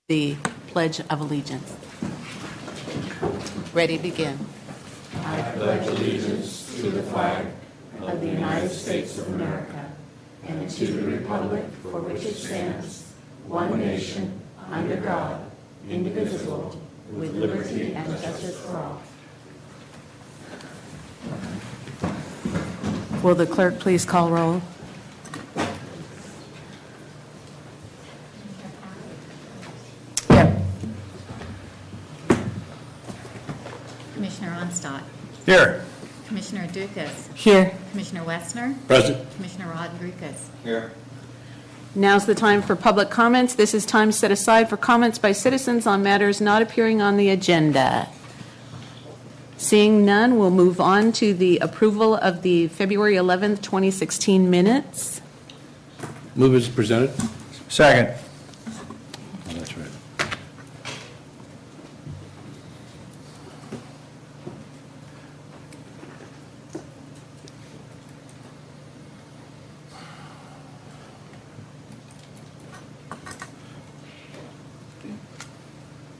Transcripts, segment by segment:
the Pledge of Allegiance. Ready, begin. I pledge allegiance to the flag of the United States of America and to the republic for which it stands, one nation, under God, indivisible, with liberty and justice for all. Will the clerk please call roll? Commissioner Onstadt. Here. Commissioner Dukas. Here. Commissioner Westner. Present. Commissioner Rodriguez. Here. Now's the time for public comments. This is time set aside for comments by citizens on matters not appearing on the agenda. Seeing none, we'll move on to the approval of the February 11th, 2016 minutes. Move as presented. Second. Oh, that's right.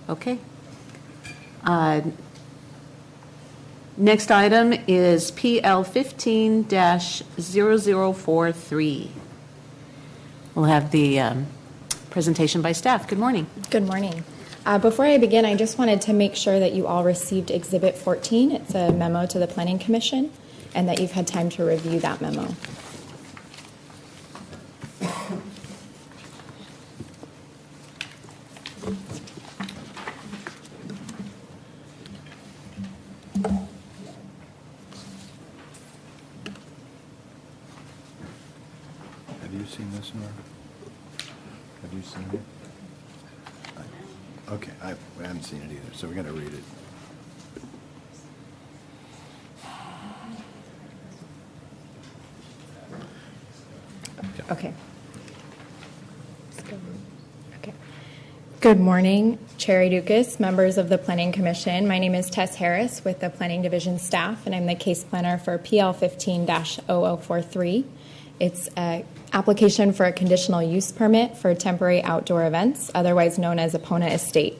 Okay. Next item is PL 15-0043. We'll have the presentation by staff. Good morning. Good morning. Before I begin, I just wanted to make sure that you all received Exhibit 14. It's a memo to the Planning Commission, and that you've had time to review that memo. Have you seen this, Nora? Have you seen it? Okay, I haven't seen it either, so we're going to read it. Okay. Okay. Good morning, Chair Dukas, members of the Planning Commission. My name is Tess Harris with the Planning Division staff, and I'm the case planner for PL 15-0043. It's an application for a conditional use permit for temporary outdoor events, otherwise known as Epona Estate.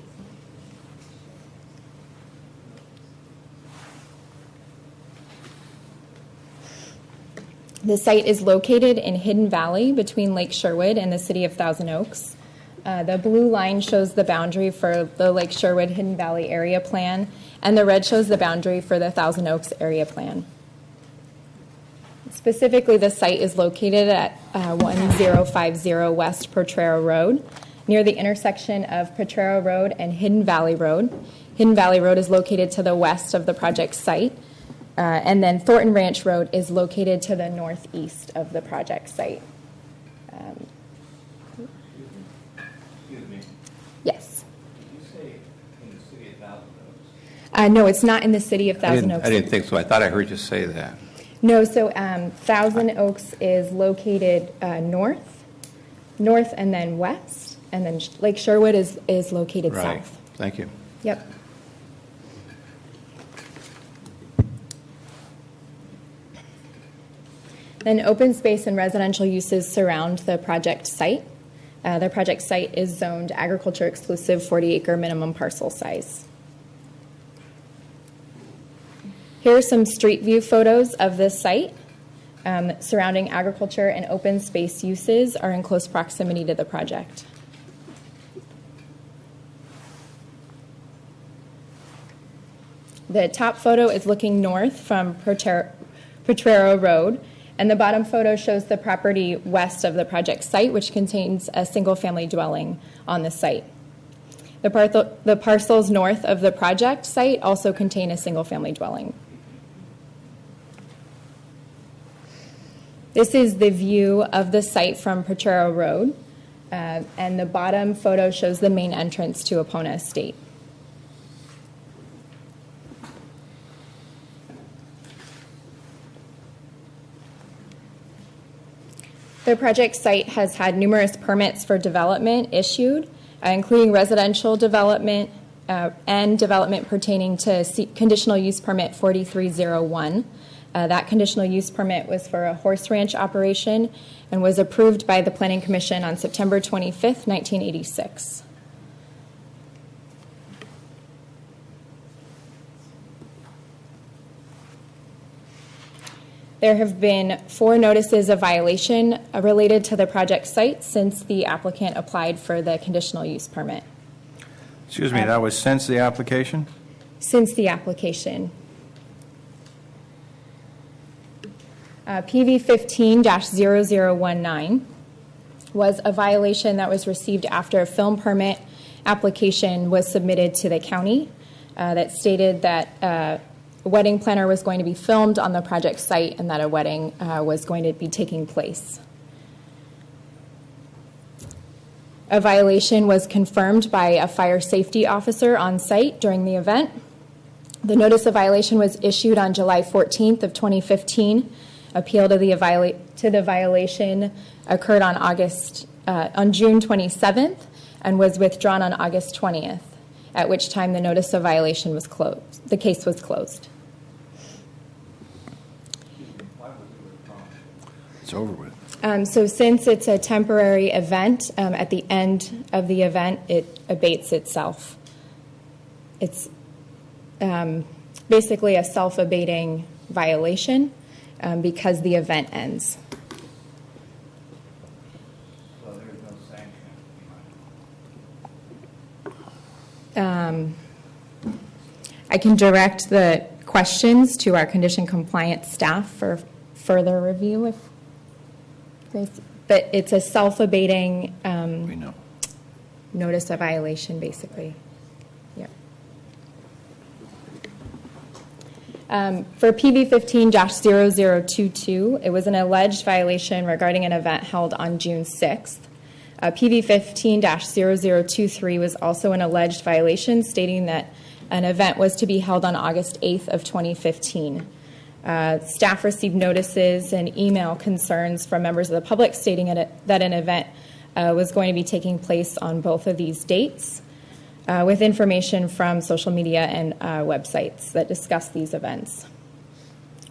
The site is located in Hidden Valley between Lake Sherwood and the city of Thousand Oaks. The blue line shows the boundary for the Lake Sherwood Hidden Valley area plan, and the red shows the boundary for the Thousand Oaks area plan. Specifically, the site is located at 1050 West Potrero Road, near the intersection of Potrero Road and Hidden Valley Road. Hidden Valley Road is located to the west of the project site, and then Thornton Ranch Road is located to the northeast of the project site. Yes. Did you say in the city of Thousand Oaks? No, it's not in the city of Thousand Oaks. I didn't think so. I thought I heard you say that. No, so Thousand Oaks is located north, and then west, and then Lake Sherwood is located Right. south. Thank you. Yep. Then open space and residential uses surround the project site. The project site is zoned agriculture exclusive 40-acre minimum parcel size. Here are some street view photos of this site. Surrounding agriculture and open space uses are in close proximity to the project. The top photo is looking north from Potrero Road, and the bottom photo shows the property west of the project site, which contains a single-family dwelling on the site. The parcels north of the project site also contain a single-family dwelling. This is the view of the site from Potrero Road, and the bottom photo shows the main entrance to Epona Estate. The project site has had numerous permits for development issued, including residential development and development pertaining to conditional use permit 4301. That conditional use permit was for a horse ranch operation and was approved by the Planning Commission on September 25th, 1986. There have been 4 notices of violation related to the project site since the applicant applied for the conditional use permit. Excuse me, that was since the application? Since the application. PV 15-0019 was a violation that was received after a film permit application was submitted to the county that stated that a wedding planner was going to be filmed on the project site and that a wedding was going to be taking place. A violation was confirmed by a fire safety officer on site during the event. The notice of violation was issued on July 14th of 2015. Appeal to the violation occurred on June 27th and was withdrawn on August 20th, at which time the notice of violation was closed. The case was closed. It's over with. So since it's a temporary event, at the end of the event, it abates itself. It's basically a self-abating violation because the event ends. So there's no sanction. I can direct the questions to our condition compliance staff for further review. But it's a self-abating We know. notice of violation, basically. Yep. For PV 15-0022, it was an alleged violation regarding an event held on June 6th. PV 15-0023 was also an alleged violation stating that an event was to be held on August 8th of 2015. Staff received notices and email concerns from members of the public stating that an event was going to be taking place on both of these dates, with information from social media and websites that discuss these events.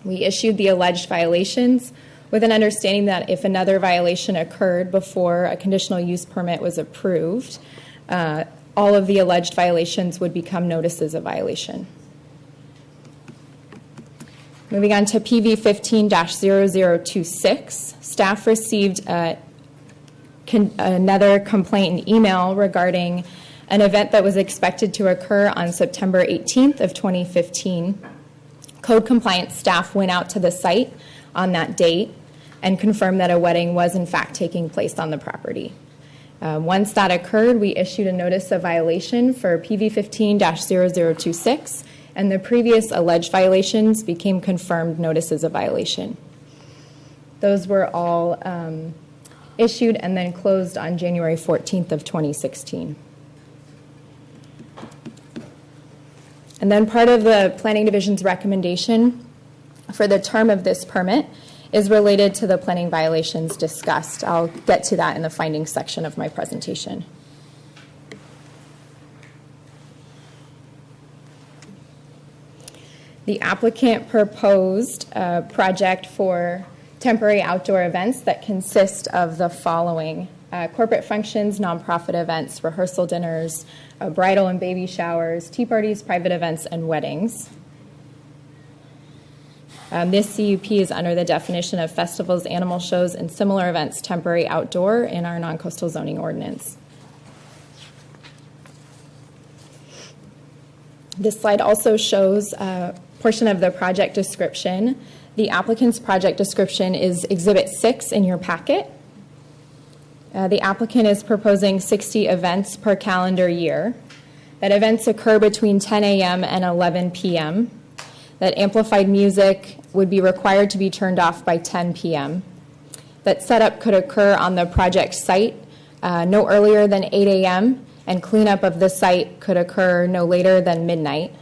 We issued the alleged violations with an understanding that if another violation occurred before a conditional use permit was approved, all of the alleged violations would become notices of violation. Moving on to PV 15-0026, staff received another complaint and email regarding an event that was expected to occur on September 18th of 2015. Code compliance staff went out to the site on that date and confirmed that a wedding was in fact taking place on the property. Once that occurred, we issued a notice of violation for PV 15-0026, and the previous alleged violations became confirmed notices of violation. Those were all issued and then closed on January 14th of 2016. And then part of the Planning Division's recommendation for the term of this permit is related to the planning violations discussed. I'll get to that in the findings section of my presentation. The applicant proposed a project for temporary outdoor events that consist of the following: corporate functions, nonprofit events, rehearsal dinners, bridal and baby showers, tea parties, private events, and weddings. This CUP is under the definition of festivals, animal shows, and similar events, temporary outdoor, in our non-coastal zoning ordinance. This slide also shows a portion of the project description. The applicant's project description is Exhibit 6 in your packet. The applicant is proposing 60 events per calendar year. That events occur between 10 a.m. and 11 p.m. That amplified music would be required to be turned off by 10 p.m. That setup could occur on the project site no earlier than 8 a.m. and cleanup of the site could occur no later than midnight.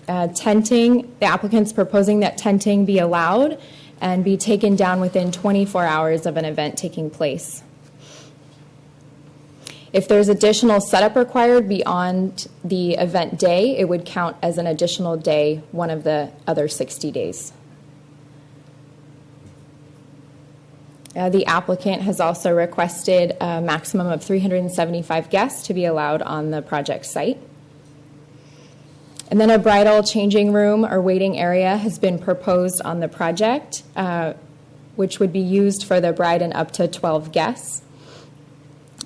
Tenting, the applicant's proposing that tenting be allowed and be taken down within 24 hours of an event taking place. If there's additional setup required beyond the event day, it would count as an additional day, one of the other 60 days. The applicant has also requested a maximum of 375 guests to be allowed on the project site. And then a bridal changing room or waiting area has been proposed on the project, which would be used for the bride and up to 12 guests.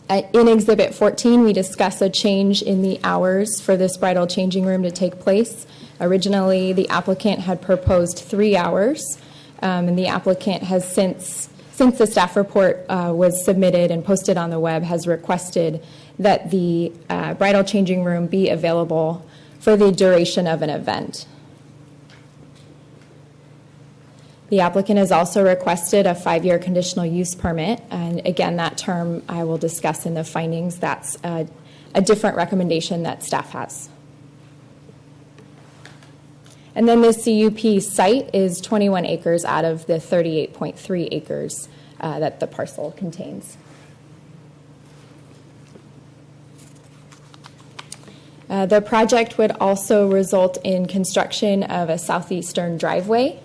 In Exhibit 14, we discuss a change in the hours for this bridal changing room to take place. Originally, the applicant had proposed 3 hours, and the applicant has since the staff report was submitted and posted on the web, has requested that the bridal changing room be available for the duration of an event. The applicant has also requested a 5-year conditional use permit, and again, that term I will discuss in the findings. That's a different recommendation that staff has. And then the CUP site is 21 acres out of the 38.3 acres that the parcel contains. The project would also result in construction of a southeastern driveway.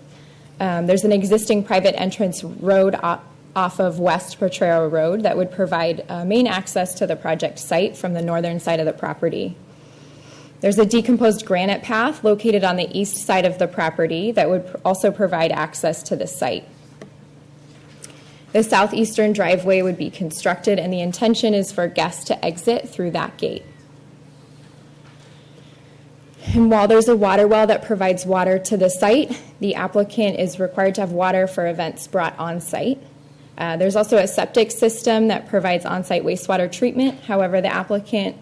There's an existing private entrance road off of West Potrero Road that would provide main access to the project site from the northern side of the property. There's a decomposed granite path located on the east side of the property that would also provide access to the site. The southeastern driveway would be constructed, and the intention is for guests to exit through that gate. And while there's a water well that provides water to the site, the applicant is required to have water for events brought on site. There's also a septic system that provides on-site wastewater treatment. However, the applicant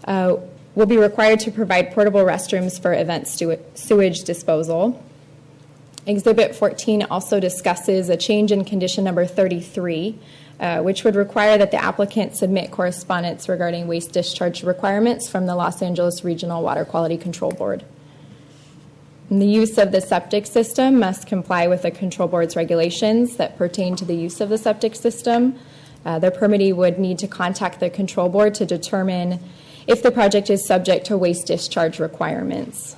will be required to provide portable restrooms for event sewage disposal. Exhibit 14 also discusses a change in condition number 33, which would require that the applicant submit correspondence regarding waste discharge requirements from the Los Angeles Regional Water Quality Control Board. And the use of the septic system must comply with the control board's regulations that pertain to the use of the septic system. The permittee would need to contact the control board to determine if the project is subject to waste discharge requirements.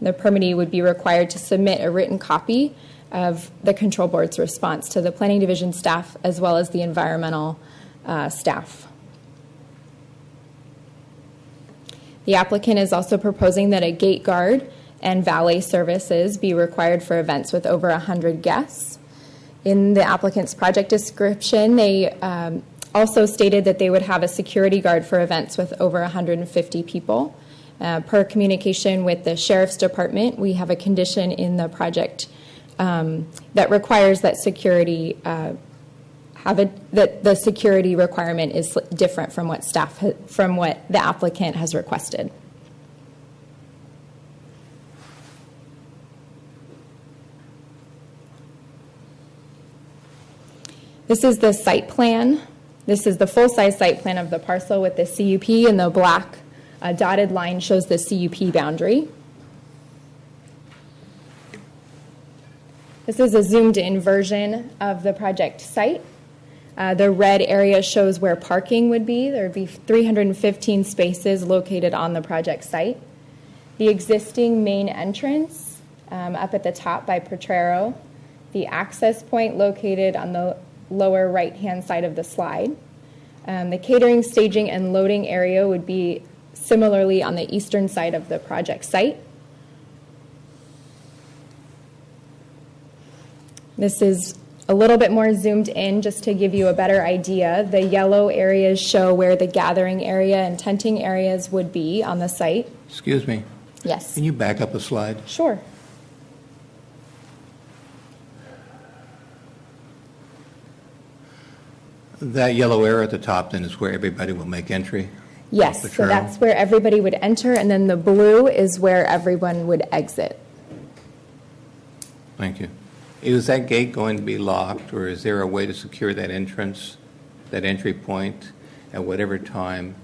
The permittee would be required to submit a written copy of the control board's response to the planning division staff as well as the environmental staff. The applicant is also proposing that a gate guard and valet services be required for events with over 100 guests. In the applicant's project description, they also stated that they would have a security guard for events with over 150 people. Per communication with the Sheriff's Department, we have a condition in the project that requires that security that the security requirement is different from what from what the applicant has requested. This is the site plan. This is the full-size site plan of the parcel with the CUP, and the black dotted line shows the CUP boundary. This is a zoomed-in version of the project site. The red area shows where parking would be. There would be 315 spaces located on the project site. The existing main entrance up at the top by Potrero, the access point located on the lower right-hand side of the slide. The catering, staging, and loading area would be similarly on the eastern side of the project site. This is a little bit more zoomed in just to give you a better idea. The yellow areas show where the gathering area and tenting areas would be on the site. Excuse me. Yes. Can you back up a slide? Sure. That yellow area at the top then is where everybody will make entry? Yes, The so trail? that's where everybody would enter, and then the blue is where everyone would exit. Thank you. Is that gate going to be locked, or is there a way to secure that entrance, that entry point, at whatever time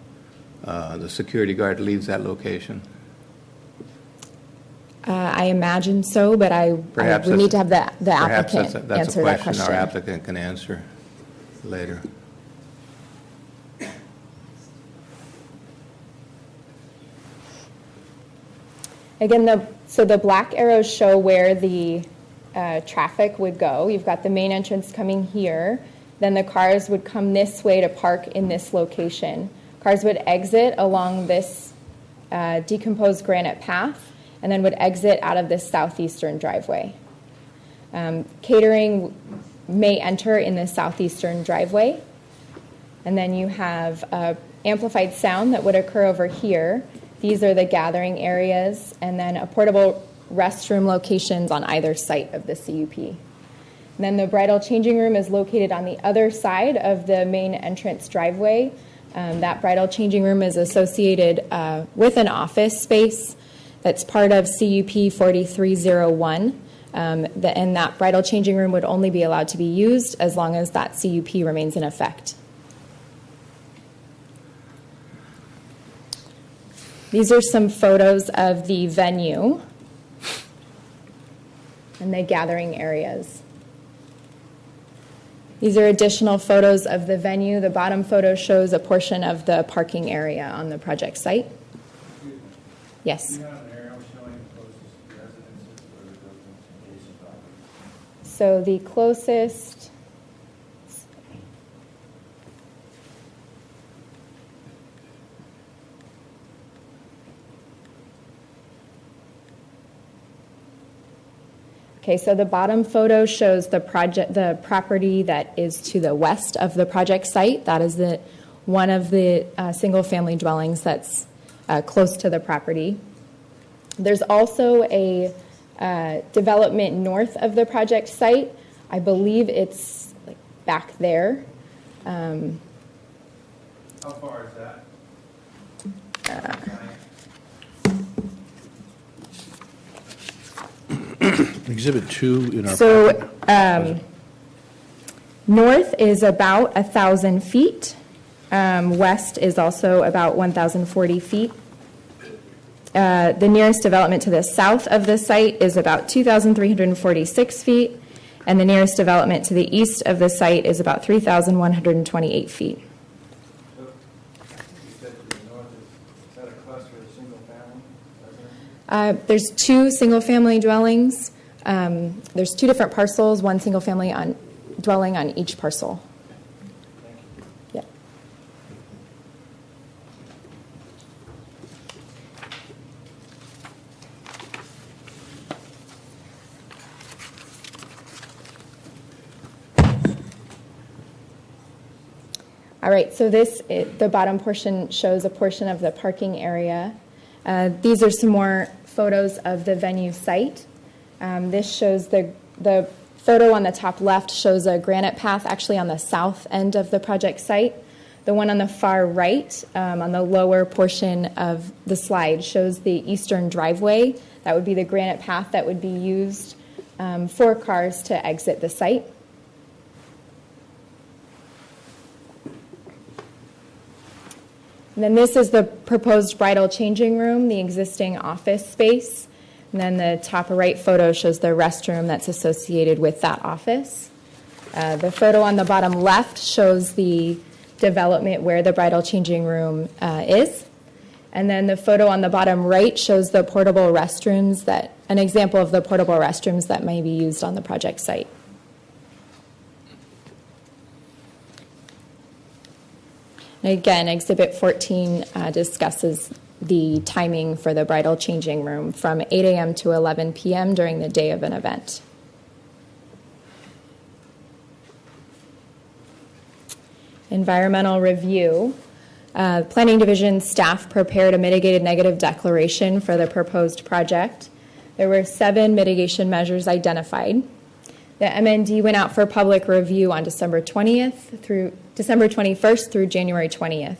the security guard leaves that location? I imagine so, but we need to have the applicant answer that question. That's a question our applicant can answer later. Again, so the black arrows show where the traffic would go. You've got the main entrance coming here. Then the cars would come this way to park in this location. Cars would exit along this decomposed granite path, and then would exit out of this southeastern driveway. Catering may enter in the southeastern driveway, and then you have amplified sound that would occur over here. These are the gathering areas, and then a portable restroom locations on either site of the CUP. And then the bridal changing room is located on the other side of the main entrance driveway. That bridal changing room is associated with an office space that's part of CUP 4301. And that bridal changing room would only be allowed to be used as long as that CUP remains in effect. These are some photos of the venue and the gathering areas. These are additional photos of the venue. The bottom photo shows a portion of the parking area on the project site. Yes. Do you have an arrow showing the closest residences or the adjacent properties? So the closest, okay, so the bottom photo shows the property that is to the west of the project site. That is one of the single-family dwellings that's close to the property. There's also a development north of the project site. I believe it's like back there. How far is that? Exhibit 2 in our So packet. north is about 1,000 feet. West is also about 1,040 feet. The nearest development to the south of the site is about 2,346 feet, and the nearest development to the east of the site is about 3,128 feet. So, you said to the north, is that a cluster of single family residents? There's 2 single-family dwellings. There's 2 different parcels, 1 single-family dwelling on each parcel. Yeah. All right, so the bottom portion shows a portion of the parking area. These are some more photos of the venue site. This shows the photo on the top left shows a granite path actually on the south end of the project site. The one on the far right, on the lower portion of the slide, shows the eastern driveway. That would be the granite path that would be used for cars to exit the site. And then this is the proposed bridal changing room, the existing office space. And then the top right photo shows the restroom that's associated with that office. The photo on the bottom left shows the development where the bridal changing room is. And then the photo on the bottom right shows the portable restrooms, an example of the portable restrooms that may be used on the project site. And again, Exhibit 14 discusses the timing for the bridal changing room from 8 a.m. to 11 p.m. during the day of an event. Environmental review. Planning Division staff prepared a mitigated negative declaration for the proposed project. There were 7 mitigation measures identified. The MND went out for public review on December 21st through January 20th.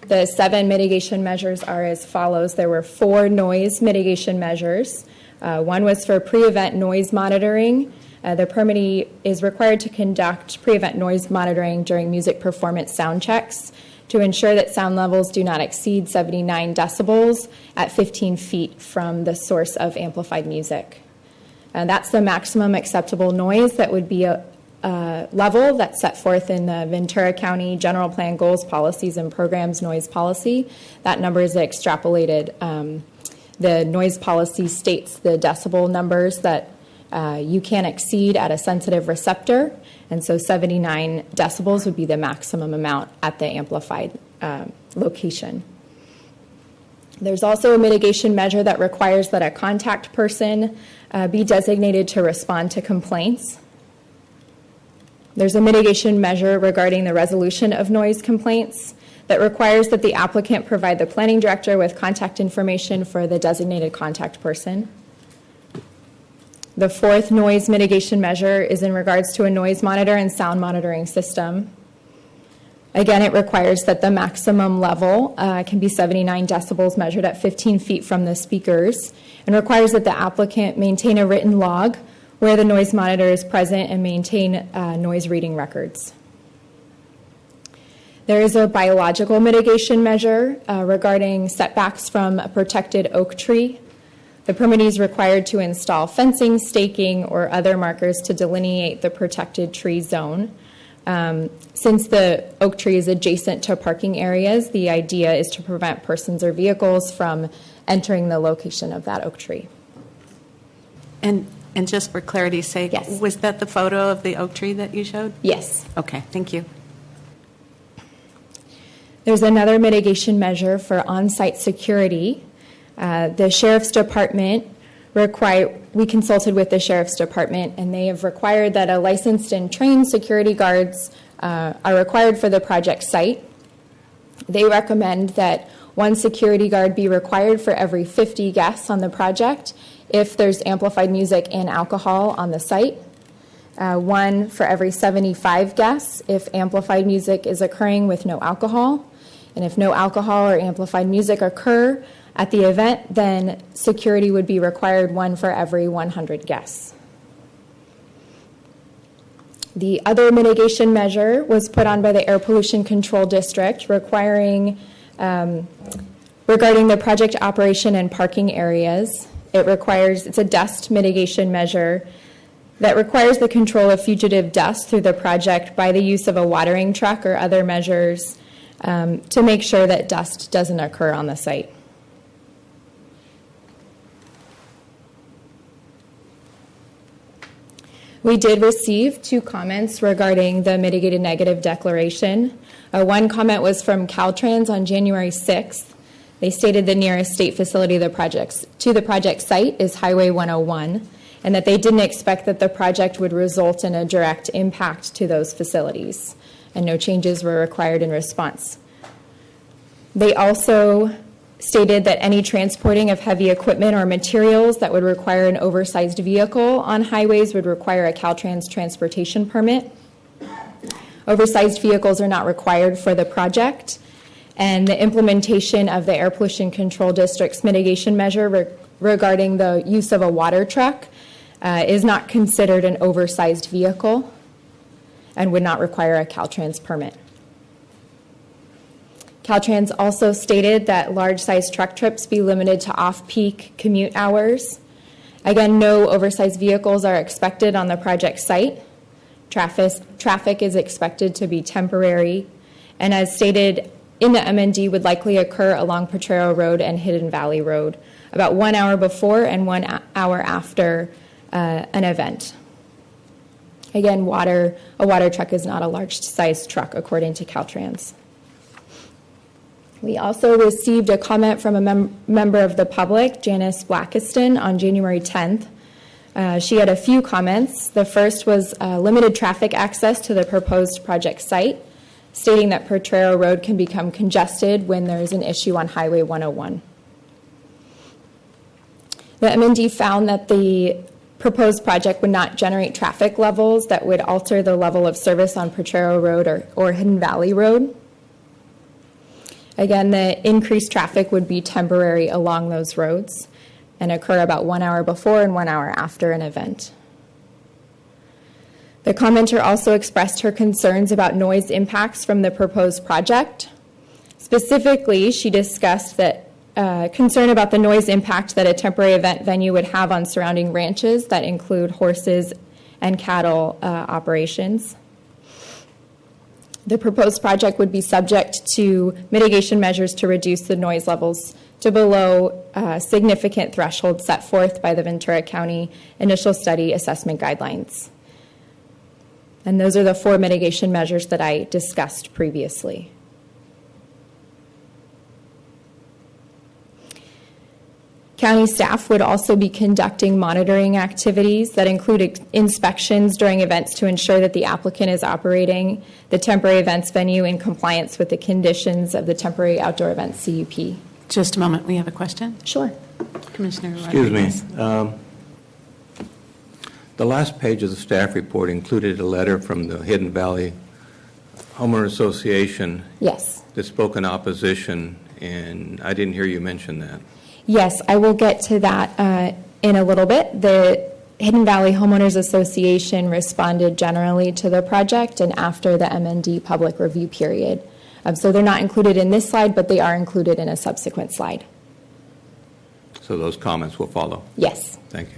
The 7 mitigation measures are as follows. There were 4 noise mitigation measures. One was for pre-event noise monitoring. The permittee is required to conduct pre-event noise monitoring during music performance sound checks to ensure that sound levels do not exceed 79 decibels at 15 feet from the source of amplified music. That's the maximum acceptable noise that would be a level that's set forth in the Ventura County General Plan Goals, Policies, and Programs Noise Policy. That number is extrapolated. The noise policy states the decibel numbers that you can exceed at a sensitive receptor, and so 79 decibels would be the maximum amount at the amplified location. There's also a mitigation measure that requires that a contact person be designated to respond to complaints. There's a mitigation measure regarding the resolution of noise complaints that requires that the applicant provide the planning director with contact information for the designated contact person. The fourth noise mitigation measure is in regards to a noise monitor and sound monitoring system. Again, it requires that the maximum level can be 79 decibels measured at 15 feet from the speakers, and requires that the applicant maintain a written log where the noise monitor is present and maintain noise reading records. There is a biological mitigation measure regarding setbacks from a protected oak tree. The permittee is required to install fencing, staking, or other markers to delineate the protected tree zone. Since the oak tree is adjacent to parking areas, the idea is to prevent persons or vehicles from entering the location of that oak tree. And just for clarity's sake, Yes. was that the photo of the oak tree that you showed? Yes. Okay, thank you. There's another mitigation measure for on-site security. The Sheriff's Department we consulted with the Sheriff's Department, and they have required that a licensed and trained security guards are required for the project site. They recommend that one security guard be required for every 50 guests on the project if there's amplified music and alcohol on the site. One for every 75 guests if amplified music is occurring with no alcohol. And if no alcohol or amplified music occur at the event, then security would be required one for every 100 guests. The other mitigation measure was put on by the Air Pollution Control District regarding the project operation and parking areas. It's a dust mitigation measure that requires the control of fugitive dust through the project by the use of a watering truck or other measures to make sure that dust doesn't occur on the site. We did receive 2 comments regarding the mitigated negative declaration. One comment was from Caltrans on January 6th. They stated the nearest state facility to the project site is Highway 101, and that they didn't expect that the project would result in a direct impact to those facilities, and no changes were required in response. They also stated that any transporting of heavy equipment or materials that would require an oversized vehicle on highways would require a Caltrans transportation permit. Oversized vehicles are not required for the project, and the implementation of the Air Pollution Control District's mitigation measure regarding the use of a water truck is not considered an oversized vehicle and would not require a Caltrans permit. Caltrans also stated that large-size truck trips be limited to off-peak commute hours. Again, no oversized vehicles are expected on the project site. Traffic is expected to be temporary, and as stated in the MND, would likely occur along Potrero Road and Hidden Valley Road, about 1 hour before and 1 hour after an event. Again, a water truck is not a large-sized truck, according to Caltrans. We also received a comment from a member of the public, Janice Blackiston, on January 10th. She had a few comments. The first was limited traffic access to the proposed project site, stating that Potrero Road can become congested when there is an issue on Highway 101. The MND found that the proposed project would not generate traffic levels that would alter the level of service on Potrero Road or Hidden Valley Road. Again, the increased traffic would be temporary along those roads and occur about 1 hour before and 1 hour after an event. The commenter also expressed her concerns about noise impacts from the proposed project. Specifically, she discussed that concern about the noise impact that a temporary event venue would have on surrounding ranches that include horses and cattle operations. The proposed project would be subject to mitigation measures to reduce the noise levels to below significant thresholds set forth by the Ventura County Initial Study Assessment Guidelines. And those are the 4 mitigation measures that I discussed previously. County staff would also be conducting monitoring activities that include inspections during events to ensure that the applicant is operating the temporary events venue in compliance with the conditions of the temporary outdoor events CUP. Just a moment, we have a question. Sure. Commissioner Excuse me. Rodriguez. The last page of the staff report included a letter from the Hidden Valley Homeowner Association Yes. that spoke in opposition, and I didn't hear you mention that. Yes, I will get to that in a little bit. The Hidden Valley Homeowners Association responded generally to the project and after the MND public review period. So they're not included in this slide, but they are included in a subsequent slide. So those comments will follow. Yes. Thank you.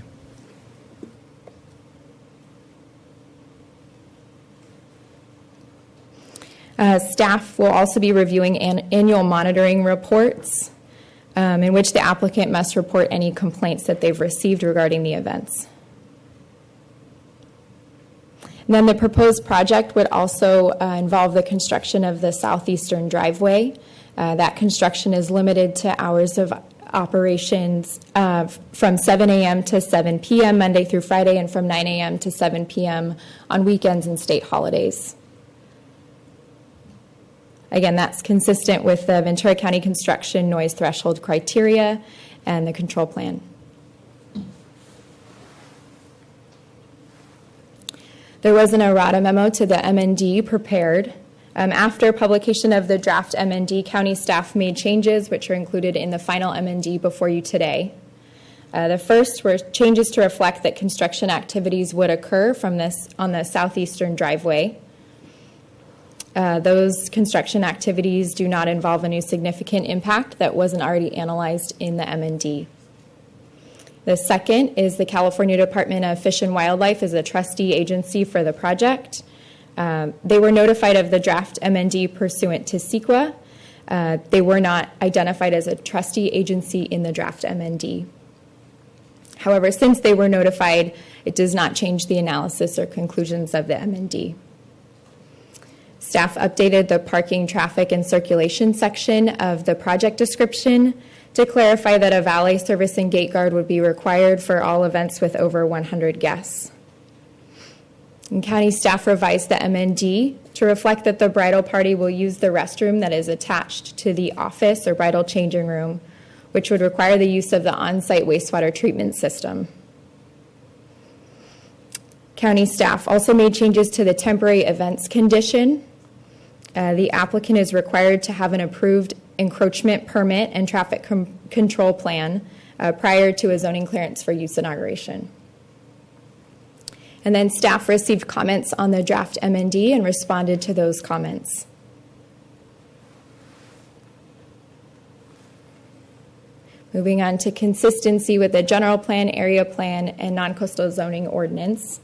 Staff will also be reviewing annual monitoring reports in which the applicant must report any complaints that they've received regarding the events. And then the proposed project would also involve the construction of the southeastern driveway. That construction is limited to hours of operations from 7 a.m. to 7 p.m. Monday through Friday, and from 9 a.m. to 7 p.m. on weekends and state holidays. Again, that's consistent with the Ventura County construction noise threshold criteria and the control plan. There was an errata memo to the MND prepared. After publication of the draft MND, county staff made changes which are included in the final MND before you today. The first were changes to reflect that construction activities would occur on the southeastern driveway. Those construction activities do not involve any significant impact that wasn't already analyzed in the MND. The second is the California Department of Fish and Wildlife is a trustee agency for the project. They were notified of the draft MND pursuant to CEQA. They were not identified as a trustee agency in the draft MND. However, since they were notified, it does not change the analysis or conclusions of the MND. Staff updated the parking, traffic, and circulation section of the project description to clarify that a valet service and gate guard would be required for all events with over 100 guests. And county staff revised the MND to reflect that the bridal party will use the restroom that is attached to the office or bridal changing room, which would require the use of the on-site wastewater treatment system. County staff also made changes to the temporary events condition. The applicant is required to have an approved encroachment permit and traffic control plan prior to a zoning clearance for use inauguration. And then staff received comments on the draft MND and responded to those comments. Moving on to consistency with the general plan, area plan, and non-coastal zoning ordinance.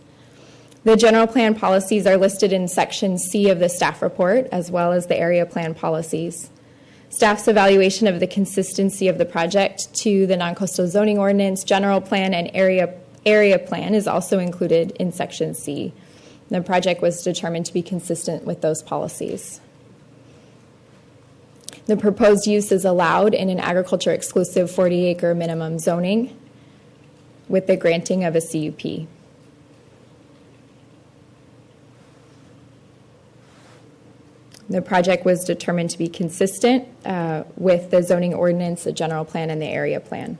The general plan policies are listed in section C of the staff report, as well as the area plan policies. Staff's evaluation of the consistency of the project to the non-coastal zoning ordinance, general plan, and area plan is also included in section C. The project was determined to be consistent with those policies. The proposed use is allowed in an agriculture exclusive 40-acre minimum zoning with the granting of a CUP. The project was determined to be consistent with the zoning ordinance, the general plan, and the area plan.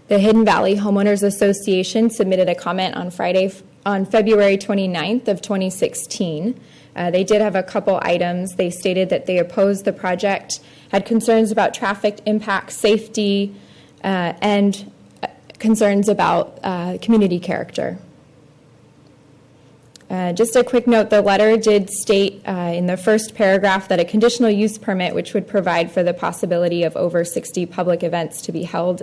The Hidden Valley Homeowners Association submitted a comment on February 29th of 2016. They did have a couple items. They stated that they opposed the project, had concerns about traffic impact, safety, and concerns about community character. Just a quick note, the letter did state in the first paragraph that a conditional use permit, which would provide for the possibility of over 60 public events to be held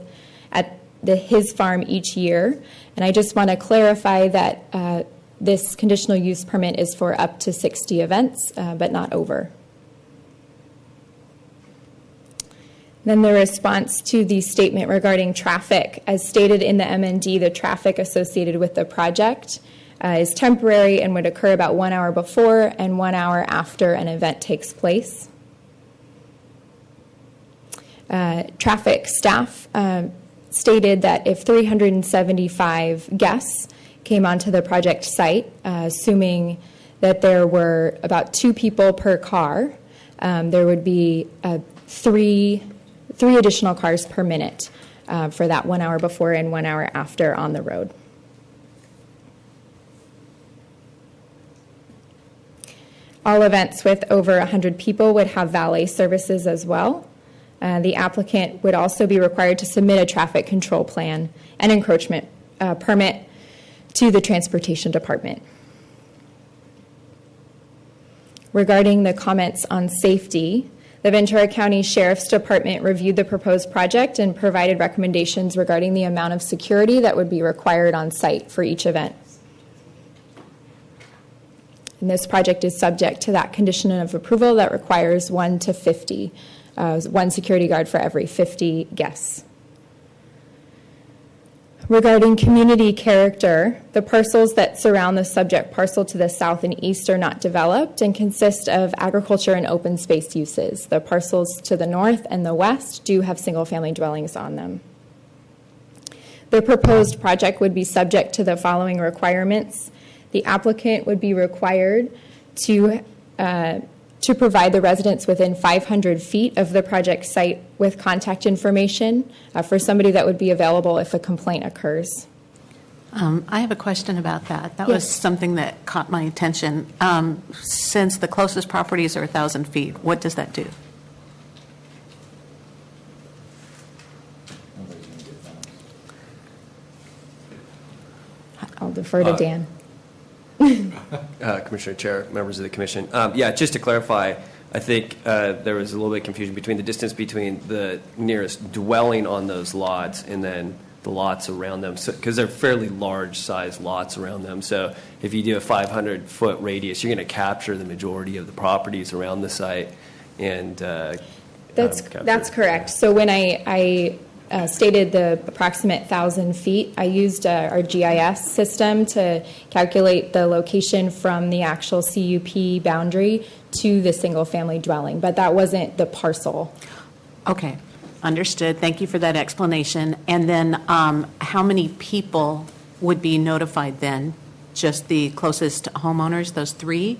at his farm each year. And I just want to clarify that this conditional use permit is for up to 60 events, but not over. Then the response to the statement regarding traffic. As stated in the MND, the traffic associated with the project is temporary and would occur about 1 hour before and 1 hour after an event takes place. Traffic staff stated that if 375 guests came onto the project site, assuming that there were about 2 people per car, there would be three additional cars per minute for that 1 hour before and 1 hour after on the road. All events with over 100 people would have valet services as well. The applicant would also be required to submit a traffic control plan and encroachment permit to the Transportation Department. Regarding the comments on safety, the Ventura County Sheriff's Department reviewed the proposed project and provided recommendations regarding the amount of security that would be required on site for each event. And this project is subject to that condition of approval that requires 1 to 50, 1 security guard for every 50 guests. Regarding community character, the parcels that surround the subject parcel to the south and east are not developed and consist of agriculture and open space uses. The parcels to the north and the west do have single-family dwellings on them. The proposed project would be subject to the following requirements. The applicant would be required to provide the residents within 500 feet of the project site with contact information for somebody that would be available if a complaint occurs. I have a question about that. That Yes. was something that caught my attention. Since the closest properties are 1,000 feet, what does that do? I'll defer to Dan. Commissioner Chair, members of the commission. Yeah, just to clarify, I think there was a little bit of confusion between the distance between the nearest dwelling on those lots and then the lots around them, because they're fairly large-sized lots around them. So if you do a 500-foot radius, you're going to capture the majority of the properties around the site. And That's correct. So when I stated the approximate 1,000 feet, I used our GIS system to calculate the location from the actual CUP boundary to the single-family dwelling, but that wasn't the parcel. Okay, understood. Thank you for that explanation. And then how many people would be notified then? Just the closest homeowners, those 3?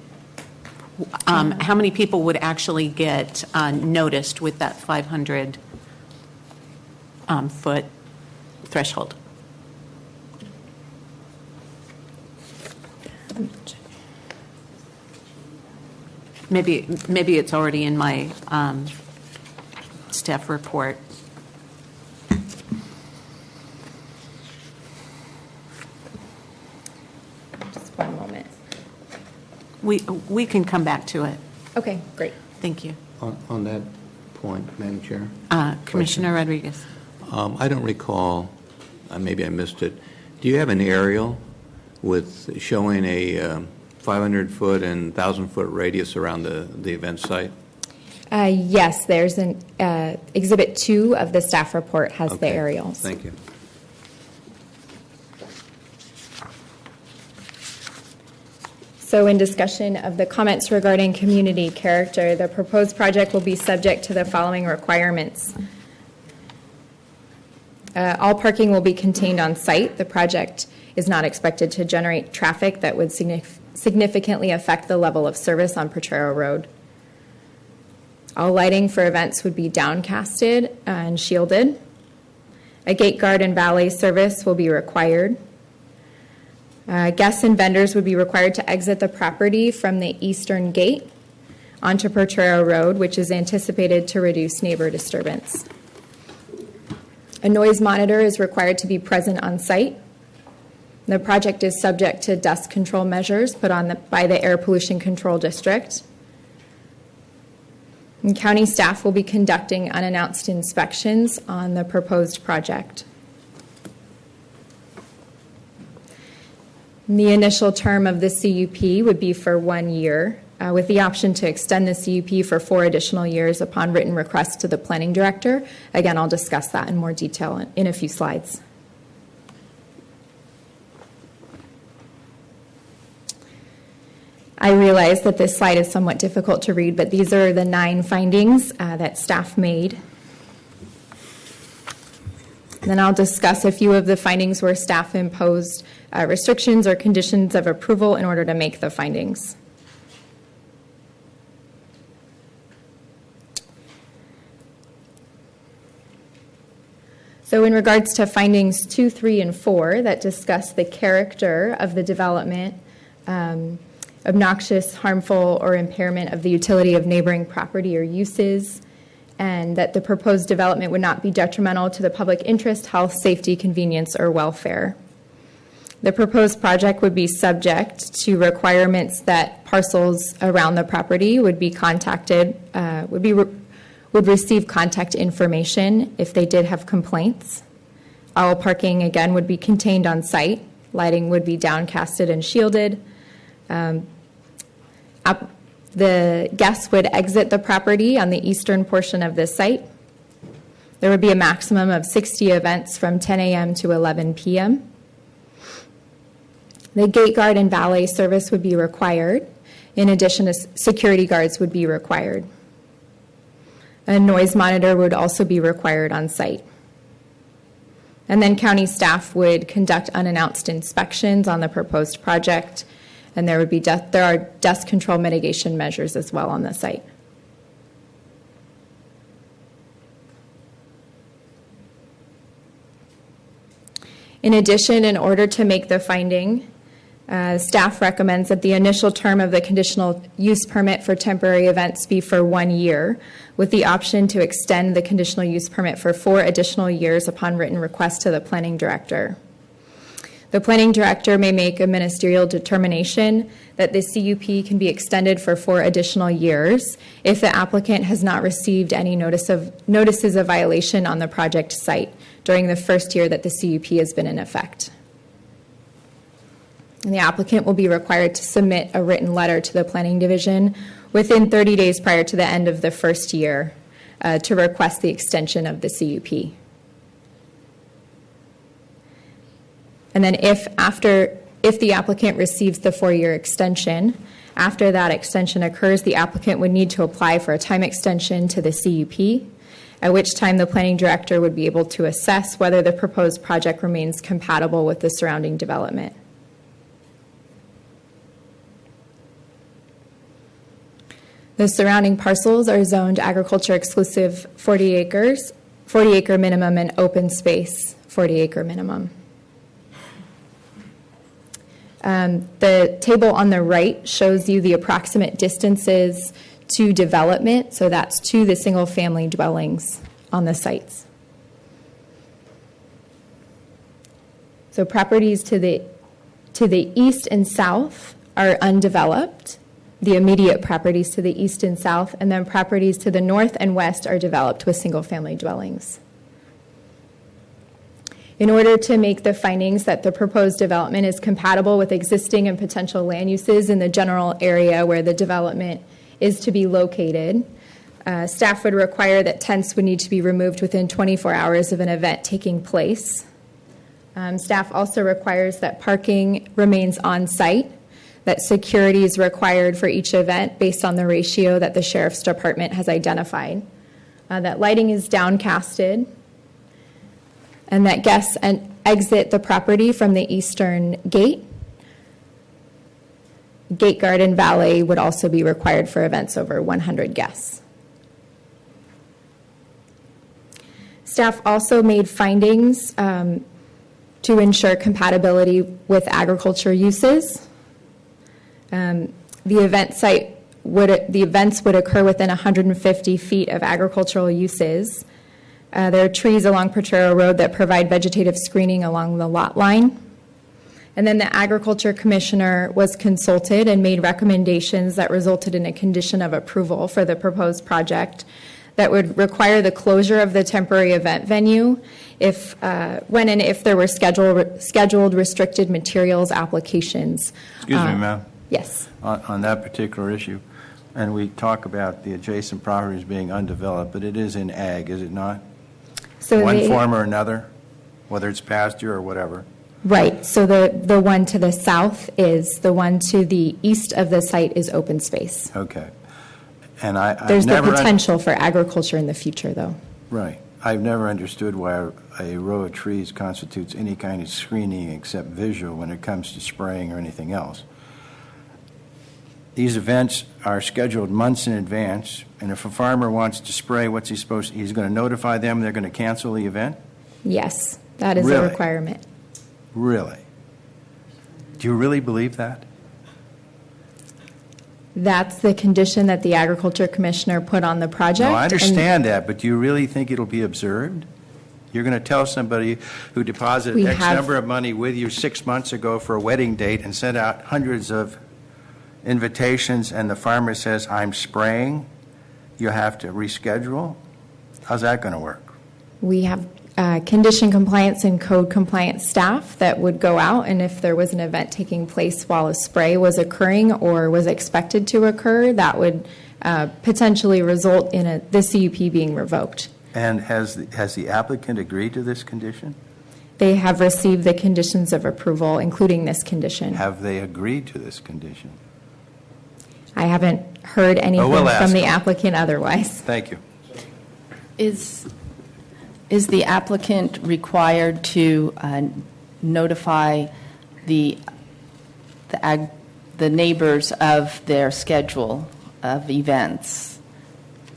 How many people would actually get noticed with that 500 foot threshold? Maybe it's already in my staff report. Just one moment. We can come back to it. Okay, great. Thank you. On that point, Madam Chair, Commissioner Rodriguez. I don't recall, maybe I missed it. Do you have an aerial with showing a 500-foot and 1,000-foot radius around the event site? Yes, there's an Exhibit 2 of the staff report has the Okay. aerials. Thank you. So in discussion of the comments regarding community character, the proposed project will be subject to the following requirements. All parking will be contained on site. The project is not expected to generate traffic that would significantly affect the level of service on Potrero Road. All lighting for events would be downcasted and shielded. A gate guard and valet service will be required. Guests and vendors would be required to exit the property from the eastern gate onto Potrero Road, which is anticipated to reduce neighbor disturbance. A noise monitor is required to be present on site. The project is subject to dust control measures put on by the Air Pollution Control District. And county staff will be conducting unannounced inspections on the proposed project. The initial term of the CUP would be for 1 year, with the option to extend the CUP for 4 additional years upon written request to the planning director. Again, I'll discuss that in more detail in a few slides. I realize that this slide is somewhat difficult to read, but these are the 9 findings that staff made. Then I'll discuss a few of the findings where staff imposed restrictions or conditions of approval in order to make the findings. So in regards to findings 2, 3, and 4 that discuss the character of the development, obnoxious, harmful, or impairment of the utility of neighboring property or uses, and that the proposed development would not be detrimental to the public interest, health, safety, convenience, or welfare. The proposed project would be subject to requirements that parcels around the property would be contacted, would receive contact information if they did have complaints. All parking, again, would be contained on site. Lighting would be downcasted and shielded. The guests would exit the property on the eastern portion of the site. There would be a maximum of 60 events from 10 a.m. to 11 p.m. The gate guard and valet service would be required. In addition, security guards would be required. A noise monitor would also be required on site. And then county staff would conduct unannounced inspections on the proposed project, and there are dust control mitigation measures as well on the site. In addition, in order to make the finding, staff recommends that the initial term of the conditional use permit for temporary events be for 1 year, with the option to extend the conditional use permit for 4 additional years upon written request to the planning director. The planning director may make a ministerial determination that the CUP can be extended for 4 additional years if the applicant has not received any notices of violation on the project site during the first year that the CUP has been in effect. And the applicant will be required to submit a written letter to the Planning Division within 30 days prior to the end of the first year to request the extension of the CUP. And then if the applicant receives the 4-year extension, after that extension occurs, the applicant would need to apply for a time extension to the CUP, at which time the planning director would be able to assess whether the proposed project remains compatible with the surrounding development. The surrounding parcels are zoned agriculture exclusive 40 acres, 40 acre minimum, and open space 40 acre minimum. The table on the right shows you the approximate distances to development, so that's to the single family dwellings on the sites. So properties to the east and south are undeveloped. The immediate properties to the east and south, and then properties to the north and west are developed with single-family dwellings. In order to make the findings that the proposed development is compatible with existing and potential land uses in the general area where the development is to be located, staff would require that tents would need to be removed within 24 hours of an event taking place. Staff also requires that parking remains on site, that security is required for each event based on the ratio that the Sheriff's Department has identified, that lighting is downcasted, and that guests exit the property from the eastern gate. Gate guard and valet would also be required for events over 100 guests. Staff also made findings to ensure compatibility with agriculture uses. The events would occur within 150 feet of agricultural uses. There are trees along Potrero Road that provide vegetative screening along the lot line. And then the Agriculture Commissioner was consulted and made recommendations that resulted in a condition of approval for the proposed project that would require the closure of the temporary event venue when and if there were scheduled restricted materials applications. Excuse me, ma'am. Yes. On that particular issue, and we talk about the adjacent properties being undeveloped, but it is in ag, is it not? So One form or another, whether it's pasture or whatever. Right. So the one to the south is, the one to the east of the site is open space. Okay. And I've There's the never potential for agriculture in the future, though. Right. I've never understood why a row of trees constitutes any kind of screening except visual when it comes to spraying or anything else. These events are scheduled months in advance, and if a farmer wants to spray, what's he supposed to? He's going to notify them they're going to cancel the event? Yes, that is a Really? requirement. Really? Do you really believe that? That's the condition that the agriculture commissioner put on the project. No, I and understand that, but do you really think it'll be observed? You're going to tell somebody who deposited We X have- number of money with you 6 months ago for a wedding date and sent out hundreds of invitations, and the farmer says, I'm spraying, you have to reschedule? How's that going to work? We have condition compliance and code compliance staff that would go out, and if there was an event taking place while a spray was occurring or was expected to occur, that would potentially result in the CUP being revoked. And has the applicant agreed to this condition? They have received the conditions of approval, including this condition. Have they agreed to this condition? I haven't heard anything we'll ask from the them. applicant otherwise. Thank you. Is the applicant required to notify the neighbors of their schedule of events?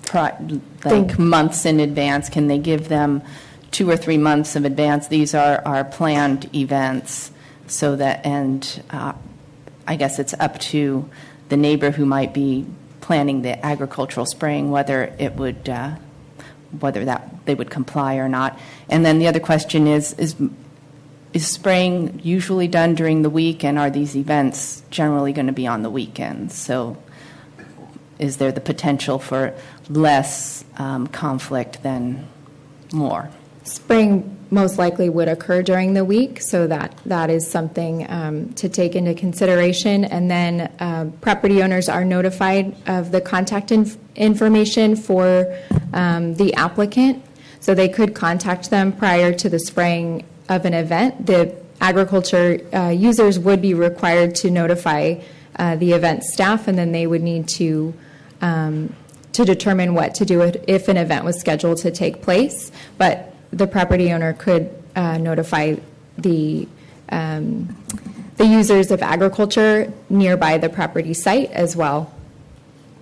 Think months in advance? Can they give them 2 or 3 months of advance? These are our planned events, so that, and I guess it's up to the neighbor who might be planning the agricultural spraying whether it would whether that they would comply or not. And then the other question is spraying usually done during the week, and are these events generally going to be on the weekends? So is there the potential for less conflict than more? Spraying most likely would occur during the week, so that is something to take into consideration. And then property owners are notified of the contact information for the applicant, so they could contact them prior to the spraying of an event. The agriculture users would be required to notify the event staff, and then they would need to determine what to do if an event was scheduled to take place. But the property owner could notify the users of agriculture nearby the property site as well.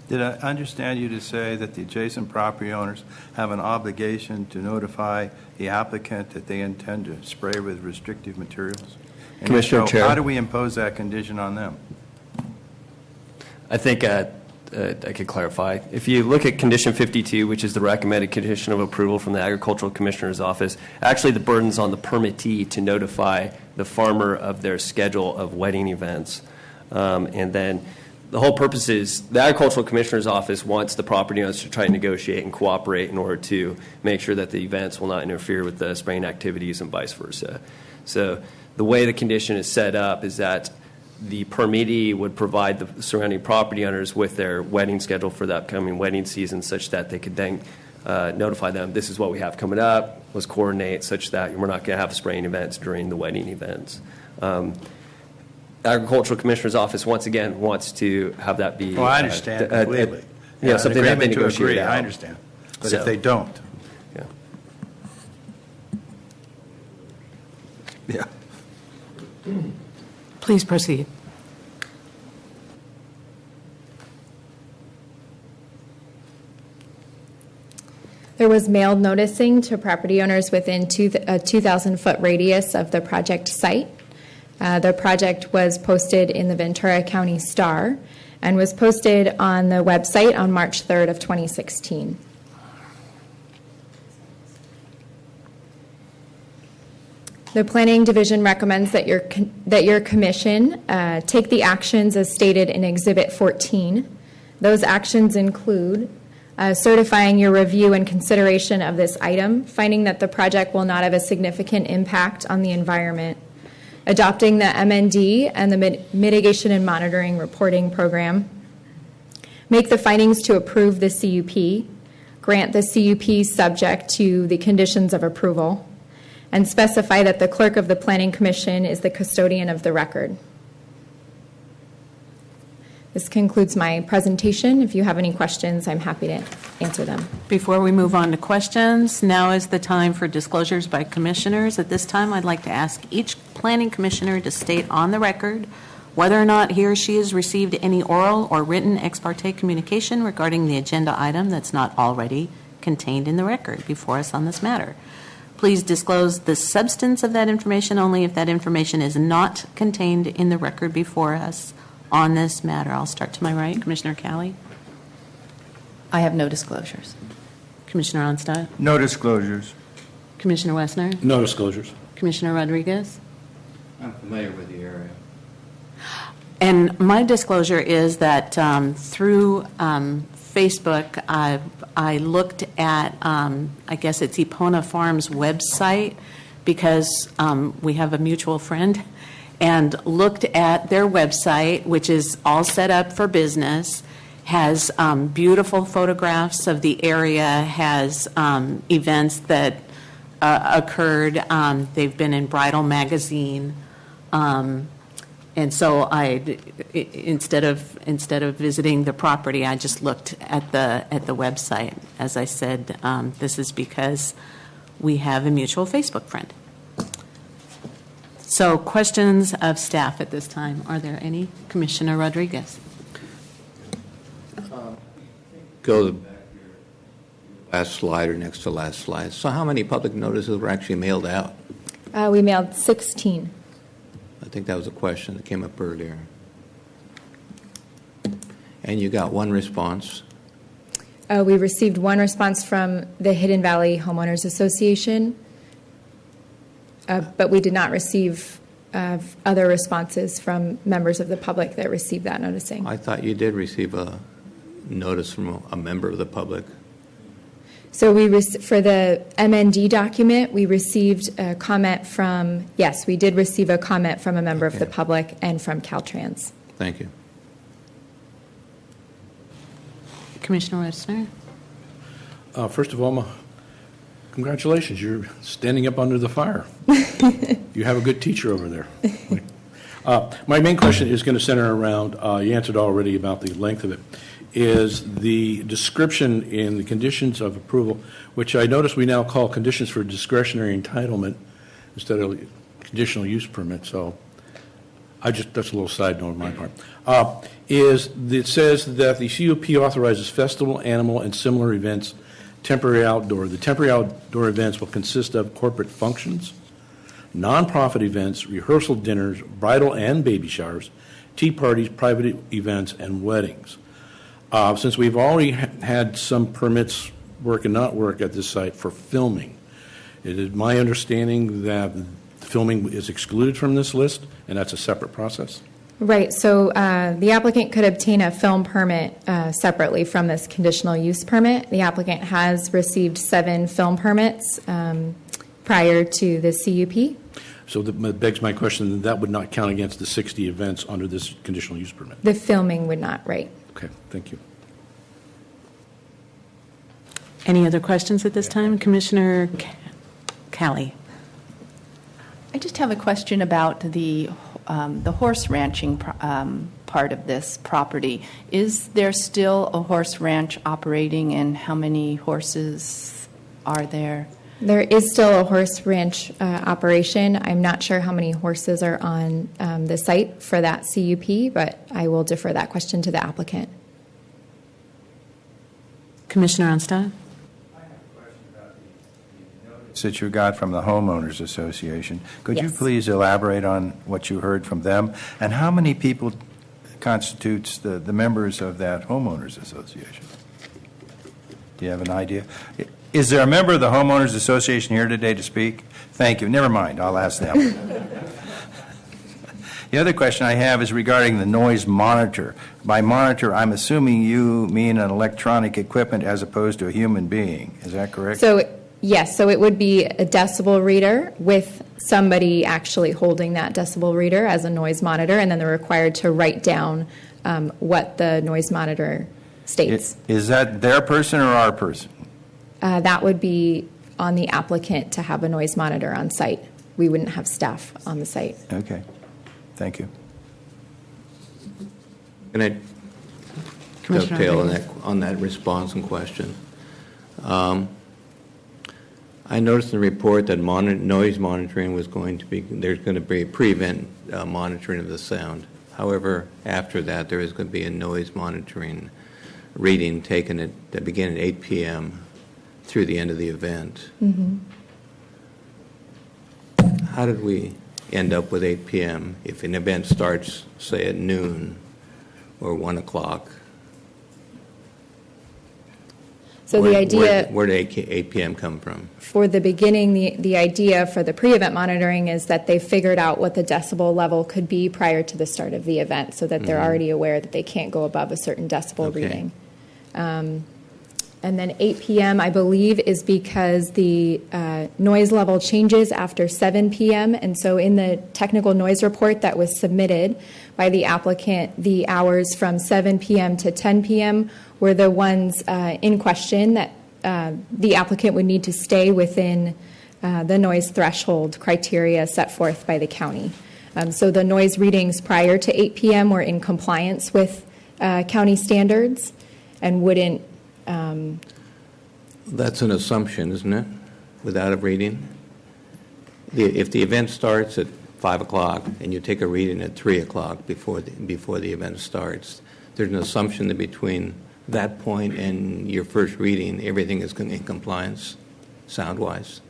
Did I understand you to say that the adjacent property owners have an obligation to notify the applicant that they intend to spray with restrictive materials? And if Commissioner so, Chair. how do we impose that condition on them? I think I could clarify. If you look at Condition 52, which is the recommended condition of approval from the Agricultural Commissioner's Office, actually the burden's on the permittee to notify the farmer of their schedule of wedding events. And then the whole purpose is the Agricultural Commissioner's Office wants the property owners to try to negotiate and cooperate in order to make sure that the events will not interfere with the spraying activities and vice versa. So the way the condition is set up is that the permittee would provide the surrounding property owners with their wedding schedule for the upcoming wedding season, such that they could then notify them, this is what we have coming up, let's coordinate such that we're not going to have spraying events during the wedding events. Agricultural Commissioner's Office, once again, wants to have that be... Well, I understand completely. Yeah, something that they an agreement to negotiate agree, out. I understand. But So- if they don't? Yeah. Yeah. Please proceed. There was mailed noticing to property owners within a 2,000-foot radius of the project site. The project was posted in the Ventura County Star and was posted on the website on March 3rd of 2016. The Planning Division recommends that your commission take the actions as stated in Exhibit 14. Those actions include certifying your review and consideration of this item, finding that the project will not have a significant impact on the environment, adopting the MND and the Mitigation and Monitoring Reporting Program, make the findings to approve the CUP, grant the CUP subject to the conditions of approval, and specify that the clerk of the Planning Commission is the custodian of the record. This concludes my presentation. If you have any questions, I'm happy to answer them. Before we move on to questions, now is the time for disclosures by commissioners. At this time, I'd like to ask each planning commissioner to state on the record whether or not he or she has received any oral or written ex parte communication regarding the agenda item that's not already contained in the record before us on this matter. Please disclose the substance of that information only if that information is not contained in the record before us on this matter. I'll start to my right. Commissioner Callie. I have no disclosures. Commissioner Onstadt. No disclosures. Commissioner Wessner. No disclosures. Commissioner Rodriguez. I'm familiar with the area. And my disclosure is that through Facebook, I looked at, I guess it's Epona Farms website, because we have a mutual friend, and looked at their website, which is all set up for business, has beautiful photographs of the area, has events that occurred. They've been in Bridal Magazine. And so I, instead of visiting the property, I just looked at the website. As I said, this is because we have a mutual Facebook friend. So questions of staff at this time. Are there any? Commissioner Rodriguez. Go to the last slide or next to last slide. So how many public notices were actually mailed out? We mailed 16. I think that was a question that came up earlier. And you got one response. We received one response from the Hidden Valley Homeowners Association, but we did not receive other responses from members of the public that received that noticing. I thought you did receive a notice from a member of the public. So for the MND document, we received a comment from, yes, we did receive a comment from a member of the public and from Caltrans. Thank you. Commissioner Wessner. First of all, congratulations. You're standing up under the fire. You have a good teacher over there. My main question is going to center around, you answered already about the length of it, is the description in the conditions of approval, which I notice we now call conditions for discretionary entitlement instead of conditional use permit. So that's a little side note on my part. It says that the CUP authorizes festival, animal, and similar events, temporary outdoor. The temporary outdoor events will consist of corporate functions, nonprofit events, rehearsal dinners, bridal and baby showers, tea parties, private events, and weddings. Since we've already had some permits work and not work at this site for filming, it is my understanding that filming is excluded from this list, and that's a separate process? Right. So the applicant could obtain a film permit separately from this conditional use permit. The applicant has received 7 film permits prior to the CUP. So that begs my question, that would not count against the 60 events under this conditional use permit? The filming would not, right. Okay, thank you. Any other questions at this time? Commissioner Callie. I just have a question about the horse ranching part of this property. Is there still a horse ranch operating, and how many horses are there? There is still a horse ranch operation. I'm not sure how many horses are on the site for that CUP, but I will defer that question to the applicant. Commissioner Onstadt. That you got from the Homeowners Association. Could you Yes. please elaborate on what you heard from them? And how many people constitutes the members of that Homeowners Association? Do you have an idea? Is there a member of the Homeowners Association here today to speak? Thank you. Never mind. I'll ask them. The other question I have is regarding the noise monitor. By monitor, I'm assuming you mean an electronic equipment as opposed to a human being. Is that correct? So, yes, so it would be a decibel reader with somebody actually holding that decibel reader as a noise monitor, and then they're required to write down what the noise monitor states. Is that their person or our person? That would be on the applicant to have a noise monitor on site. We wouldn't have staff on the site. Okay. Thank you. Can I Commissioner dovetail Rodriguez. on that response and question. I noticed in the report that noise monitoring was going to be, there's going to be pre-event monitoring of the sound. However, after that, there is going to be a noise monitoring reading taken that begin at 8 p.m. through the end of the event. How did we end up with 8 p.m. if an event starts, say, at noon or 1 o'clock? So the idea Where did 8 p.m. come from? for the beginning, the idea for the pre-event monitoring is that they figured out what the decibel level could be prior to the start of the event, so that they're already aware that they can't go above a certain decibel Okay. reading. And then 8 p.m., I believe, is because the noise level changes after 7 p.m. And so in the technical noise report that was submitted by the applicant, the hours from 7 p.m. to 10 p.m. were the ones in question that the applicant would need to stay within the noise threshold criteria set forth by the county. So the noise readings prior to 8 p.m. were in compliance with county standards and wouldn't. That's an assumption, isn't it, without a reading? If the event starts at 5 o'clock and you take a reading at 3 o'clock before the event starts, there's an assumption that between that point and your first reading, everything is in compliance, sound-wise.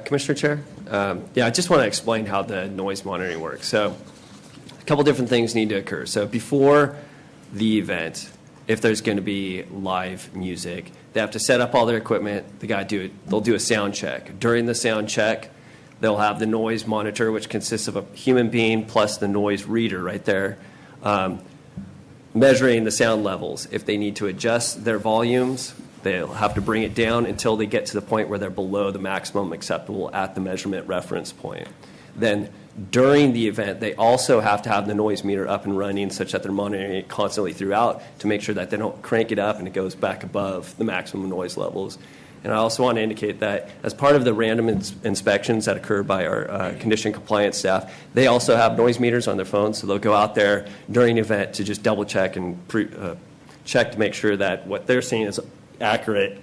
Commissioner Chair? Yeah, I just want to explain how the noise monitoring works. So a couple different things need to occur. So before the event, if there's going to be live music, they have to set up all their equipment. They'll do a sound check. During the sound check, they'll have the noise monitor, which consists of a human being plus the noise reader right there, measuring the sound levels. If they need to adjust their volumes, they'll have to bring it down until they get to the point where they're below the maximum acceptable at the measurement reference point. Then during the event, they also have to have the noise meter up and running such that they're monitoring it constantly throughout to make sure that they don't crank it up and it goes back above the maximum noise levels. And I also want to indicate that as part of the random inspections that occur by our condition compliance staff, they also have noise meters on their phones, so they'll go out there during the event to just double check and check to make sure that what they're seeing is accurate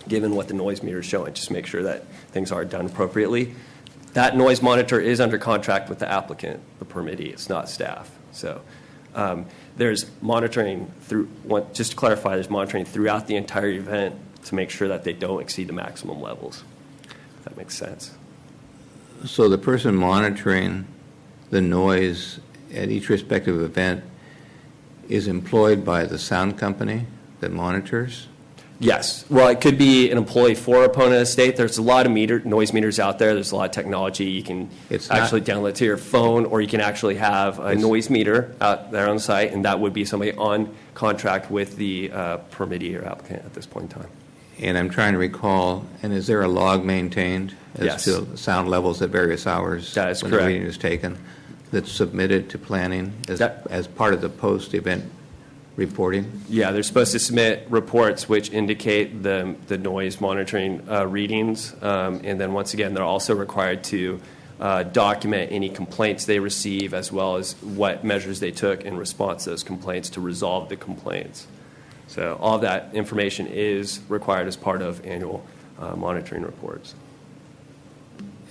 given what the noise meter is showing, just make sure that things are done appropriately. That noise monitor is under contract with the applicant, the permittee. It's not staff. So there's monitoring just to clarify, there's monitoring throughout the entire event to make sure that they don't exceed the maximum levels. If that makes sense. So the person monitoring the noise at each respective event is employed by the sound company that monitors? Yes. Well, it could be an employee for Epona Estate. There's a lot of noise meters out there. There's a lot of technology. You can actually download to your phone, or you can actually have a noise meter out there on site, and that would be somebody on contract with the permittee or applicant at this point in time. And I'm trying to recall, and is there a log maintained as Yes. to sound levels at various hours? That is when correct. the reading is taken, that's submitted to planning as part of the post-event reporting? Yeah, they're supposed to submit reports which indicate the noise monitoring readings. And then once again, they're also required to document any complaints they receive as well as what measures they took in response to those complaints to resolve the complaints. So all of that information is required as part of annual monitoring reports.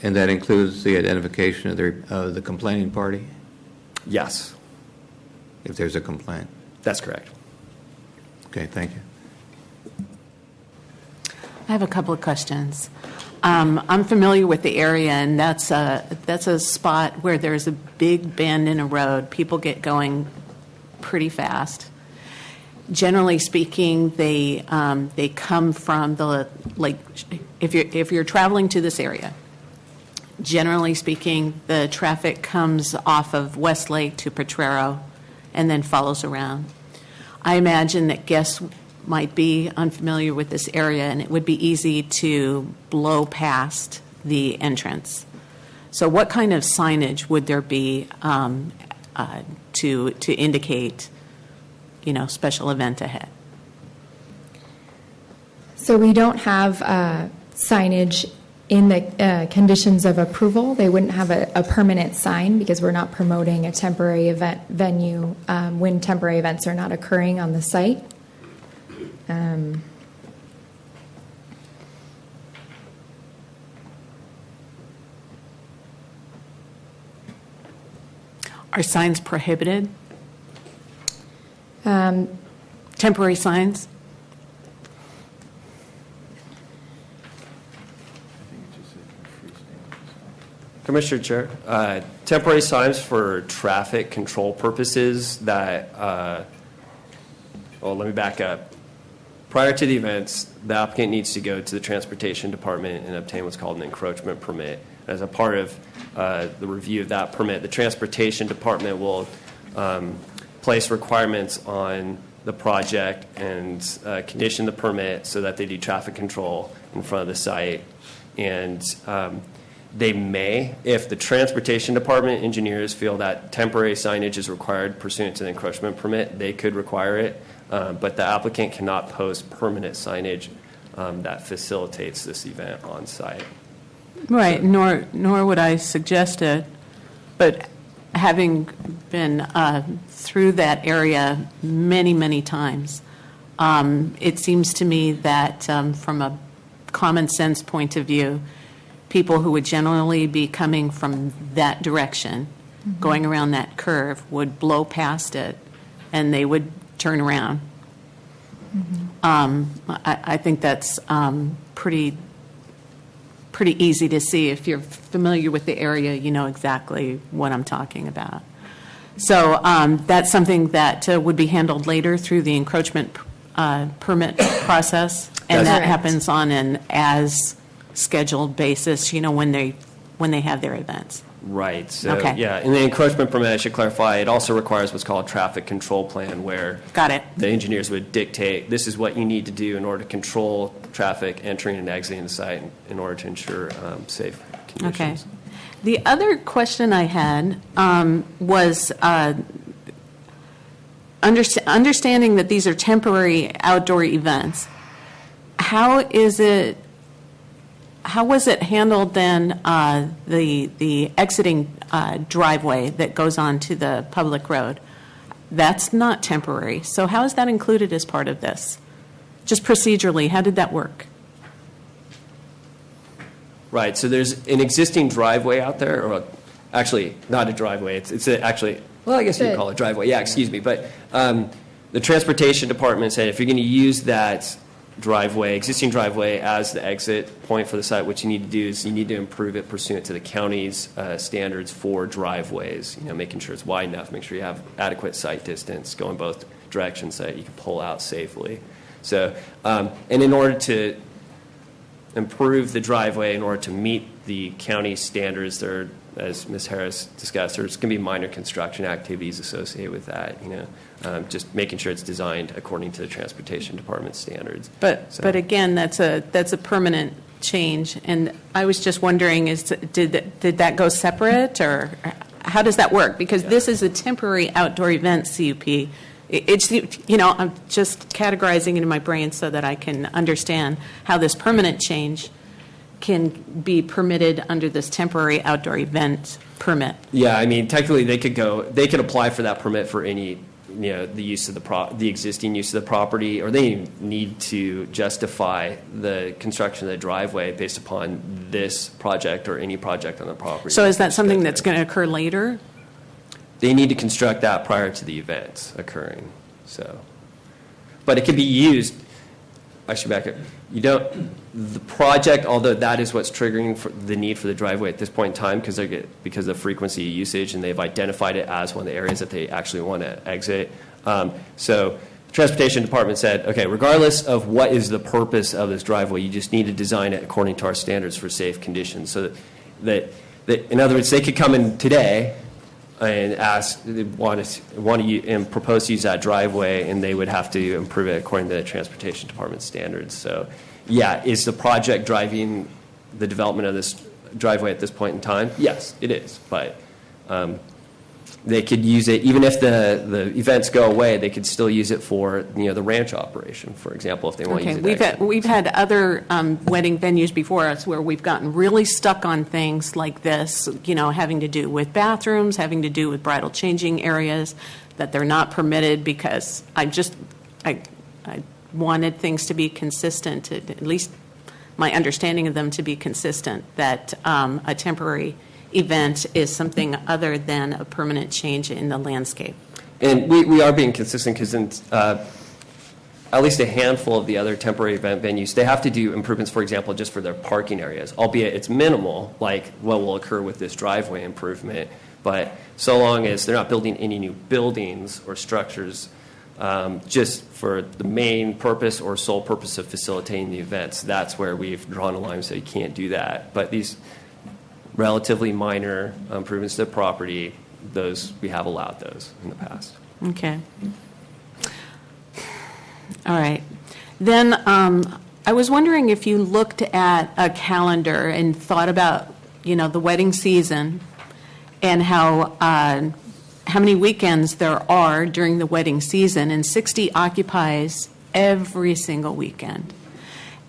And that includes the identification of the complaining party, Yes, if there's a complaint? that's correct. Okay, thank you. I have a couple of questions. I'm familiar with the area, and that's a spot where there's a big bend in a road. People get going pretty fast. Generally speaking, they come from the, like, if you're traveling to this area, generally speaking, the traffic comes off of Westlake to Potrero and then follows around. I imagine that guests might be unfamiliar with this area, and it would be easy to blow past the entrance. So what kind of signage would there be to indicate, special event ahead? So we don't have signage in the conditions of approval, they wouldn't have a permanent sign because we're not promoting a temporary event venue when temporary events are not occurring on the site. Are signs prohibited? Temporary signs? Commissioner Chair, temporary signs for traffic control purposes that, well, let me back up. Prior to the events, the applicant needs to go to the Transportation Department and obtain what's called an encroachment permit. As a part of the review of that permit, the Transportation Department will place requirements on the project and condition the permit so that they do traffic control in front of the site. And they may, if the Transportation Department engineers feel that temporary signage is required pursuant to the encroachment permit, they could require it. But the applicant cannot post permanent signage that facilitates this event on site. Right, nor would I suggest it, but having been through that area many, many times, it seems to me that from a common sense point of view, people who would generally be coming from that direction, going around that curve, would blow past it and they would turn around. I think that's pretty easy to see. If you're familiar with the area, you know exactly what I'm talking about. So that's something that would be handled later through the encroachment permit process, and That's that correct. happens on an as scheduled basis, you know, when they have their events. Right. So, Okay. yeah, in the encroachment permit, I should clarify, it also requires what's called a traffic control plan, where Got it. the engineers would dictate, this is what you need to do in order to control traffic entering and exiting the site in order to ensure safe Okay. conditions. The other question I had was understanding that these are temporary outdoor events. How was it handled then, the exiting driveway that goes onto the public road? That's not temporary. So how is that included as part of this? Just procedurally, how did that work? Right, so there's an existing driveway out there, or actually, not a driveway, it's actually, well, I guess you could call it a driveway, yeah, excuse me, but the Transportation Department said if you're going to use that driveway, existing driveway, as the exit point for the site, what you need to do is you need to improve it pursuant to the county's standards for driveways, you know, making sure it's wide enough, make sure you have adequate sight distance going both directions so that you can pull out safely. So, and in order to improve the driveway, in order to meet the county standards, there, as Ms. Harris discussed, there's going to be minor construction activities associated with that, you know, just making sure it's designed according to the Transportation Department standards. But again, that's a permanent change, and I was just wondering, did that go separate, or how does that work? Because this is a temporary outdoor event CUP. It's, you know, I'm just categorizing it in my brain so that I can understand how this permanent change can be permitted under this temporary outdoor event permit. Yeah, I mean, technically, they could apply for that permit for any, you know, the use of the existing use of the property, or they need to justify the construction of the driveway based upon this project or any project on the property. So is that something that's going to occur later? They need to construct that prior to the events occurring. So, but it can be used. I should back up. The project, although that is what's triggering for the need for the driveway at this point in time, because of the frequency of usage, and they've identified it as one of the areas that they actually want to exit. So the Transportation Department said, okay, regardless of what is the purpose of this driveway, you just need to design it according to our standards for safe conditions. So that in other words, they could come in today and ask, want to and propose to use that driveway, and they would have to improve it according to the Transportation Department standards. So, yeah, is the project driving the development of this driveway at this point in time? Yes, it is. But they could use it, even if the events go away, they could still use it for, the ranch operation, for example, if they want to use Okay, it. we've had other wedding venues before us where we've gotten really stuck on things like this, having to do with bathrooms, having to do with bridal changing areas, that they're not permitted because I wanted things to be consistent, at least my understanding of them to be consistent, that a temporary event is something other than a permanent change in the landscape. And we are being consistent because in at least a handful of the other temporary event venues, they have to do improvements, for example, just for their parking areas, albeit it's minimal, like what will occur with this driveway improvement. But so long as they're not building any new buildings or structures, just for the main purpose or sole purpose of facilitating the events, that's where we've drawn a line and said you can't do that. But these relatively minor improvements to the property, those we have allowed those in the past. Okay. All right. Then I was wondering if you looked at a calendar and thought about, the wedding season and how many weekends there are during the wedding season, and 60 occupies every single weekend.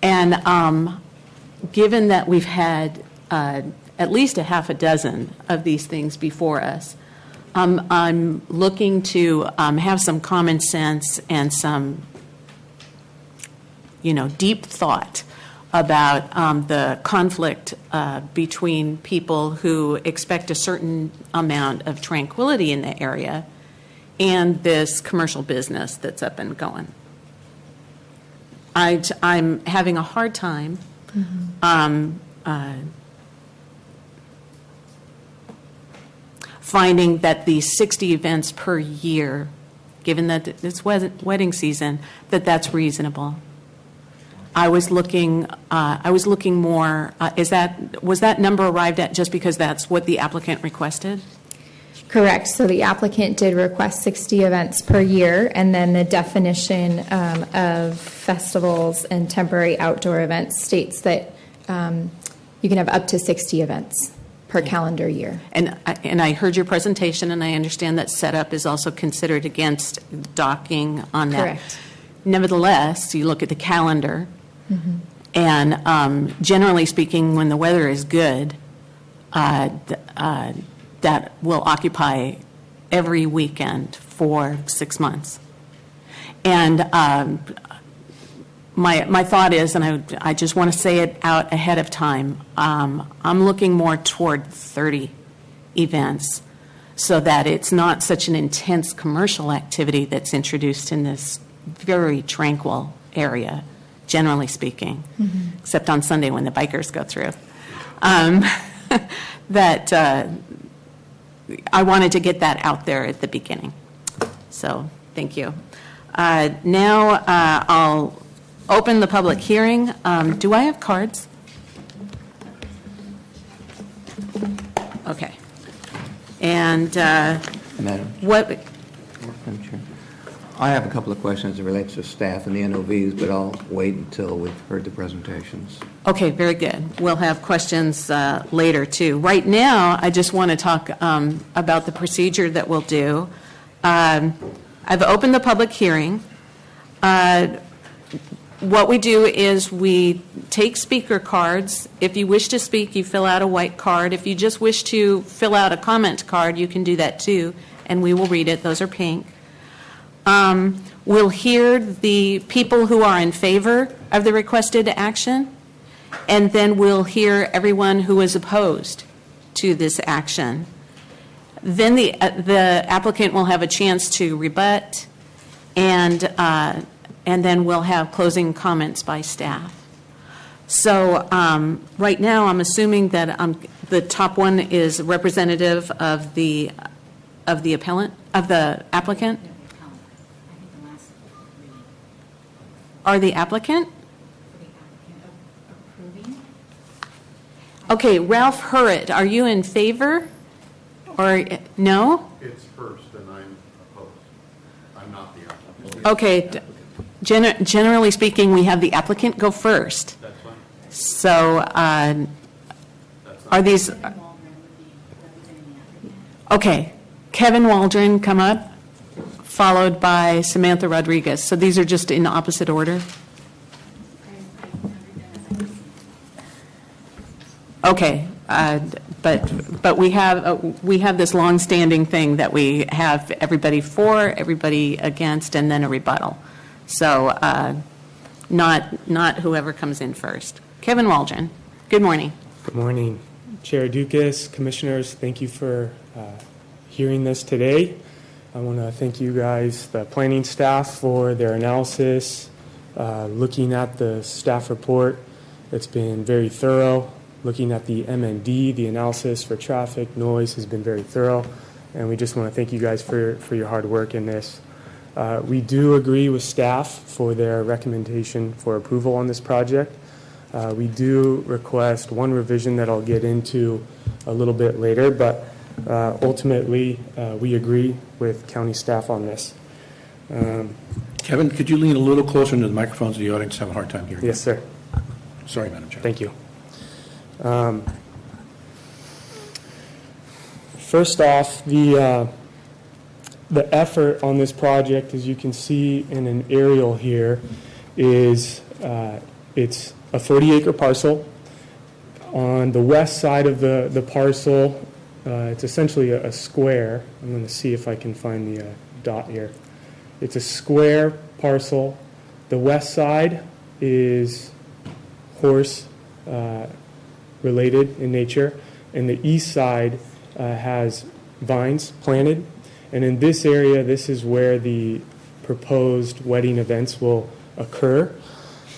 And given that we've had at least a half a dozen of these things before us, I'm looking to have some common sense and some, deep thought about the conflict between people who expect a certain amount of tranquility in the area and this commercial business that's up and going. I'm having a hard time finding that these 60 events per year, given that it's wedding season, that's reasonable. I was looking more. Was that number arrived at just because that's what the applicant requested? Correct. So the applicant did request 60 events per year, and then the definition of festivals and temporary outdoor events states that you can have up to 60 events per calendar year. And I heard your presentation, and I understand that setup is also considered against docking on that. Correct. Nevertheless, you look at the calendar, and generally speaking, when the weather is good, that will occupy every weekend for 6 months. And my thought is, and I just want to say it out ahead of time, I'm looking more toward 30 events so that it's not such an intense commercial activity that's introduced in this very tranquil area, generally speaking, except on Sunday when the bikers go through. That I wanted to get that out there at the beginning. So thank you. Now I'll open the public hearing. Do I have cards? Okay. And Madam what? Madam Chair, I have a couple of questions that relates to staff and the NOVs, but I'll wait until we've heard the presentations. Okay, very good. We'll have questions later, too. Right now, I just want to talk about the procedure that we'll do. I've opened the public hearing. What we do is we take speaker cards. If you wish to speak, you fill out a white card. If you just wish to fill out a comment card, you can do that, too, and we will read it. Those are pink. We'll hear the people who are in favor of the requested action, and then we'll hear everyone who is opposed to this action. Then the applicant will have a chance to rebut, and then we'll have closing comments by staff. So right now, I'm assuming that the top one is representative of the appellant, of the applicant. Are the applicant? Okay, Ralph Hurritt, are you in favor? Or no? It's first, and I'm opposed. I'm not the applicant. Okay, generally speaking, we have the applicant go first. That's fine. So That's are these, okay, Kevin Waldron come up, followed by Samantha Rodriguez. So these are just in opposite order? Okay, but we have this long-standing thing that we have everybody for, everybody against, and then a rebuttal. So not whoever comes in first. Kevin Waldron, good morning. Good morning. Chair Dukas, commissioners, thank you for hearing this today. I want to thank you guys, the planning staff, for their analysis, looking at the staff report. It's been very thorough. Looking at the MND, the analysis for traffic, noise has been very thorough, and we just want to thank you guys for your hard work in this. We do agree with staff for their recommendation for approval on this project. We do request one revision that I'll get into a little bit later, but ultimately we agree with county staff on this. Kevin, could you lean a little closer into the microphones? The audience have a hard time hearing. Yes, sir. Sorry, Madam Chair. Thank you. First off, the effort on this project, as you can see in an aerial here, is it's a 40-acre parcel. On the west side of the parcel, it's essentially a square. I'm going to see if I can find the dot here. It's a square parcel. The west side is horse related in nature, and the east side has vines planted. And in this area, this is where the proposed wedding events will occur.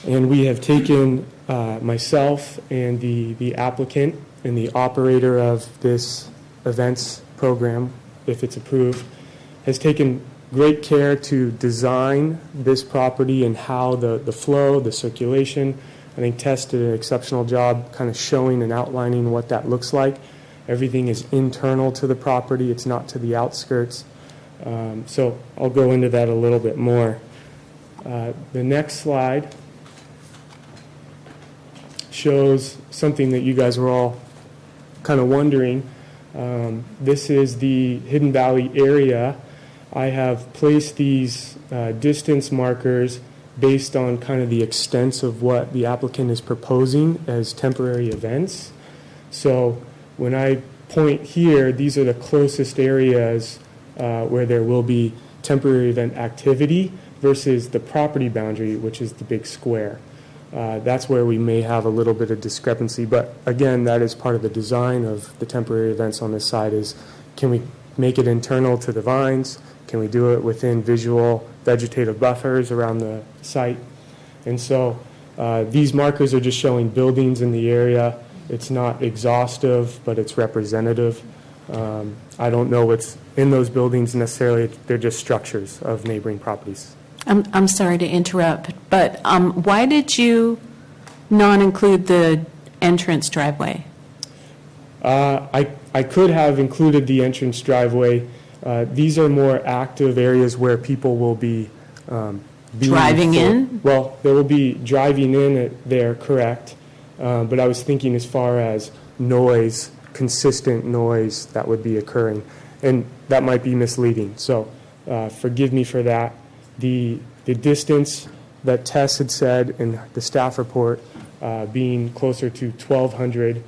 And we have taken myself and the applicant and the operator of this events program, if it's approved, has taken great care to design this property and how the flow, the circulation. I think Tess did an exceptional job kind of showing and outlining what that looks like. Everything is internal to the property. It's not to the outskirts. So I'll go into that a little bit more. The next slide shows something that you guys were all kind of wondering. This is the Hidden Valley area. I have placed these distance markers based on kind of the extent of what the applicant is proposing as temporary events. So when I point here, these are the closest areas where there will be temporary event activity versus the property boundary, which is the big square. That's where we may have a little bit of discrepancy. But again, that is part of the design of the temporary events on this side is, can we make it internal to the vines? Can we do it within visual vegetative buffers around the site? And so these markers are just showing buildings in the area. It's not exhaustive, but it's representative. I don't know what's in those buildings necessarily. They're just structures of neighboring properties. I'm sorry to interrupt, but why did you not include the entrance driveway? I could have included the entrance driveway. These are more active areas where people will be driving in? Well, they will be driving in there, correct. But I was thinking as far as noise, consistent noise that would be occurring. And that might be misleading. So forgive me for that. The distance that Tess had said in the staff report being closer to 1,200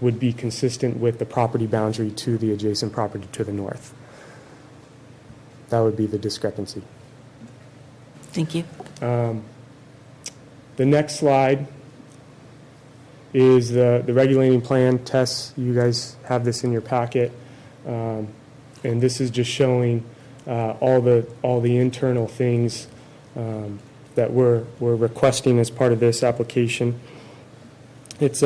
would be consistent with the property boundary to the adjacent property to the north. That would be the discrepancy. Thank you. The next slide is the regulating plan. Tess, you guys have this in your packet. And this is just showing all the internal things that we're requesting as part of this application. It's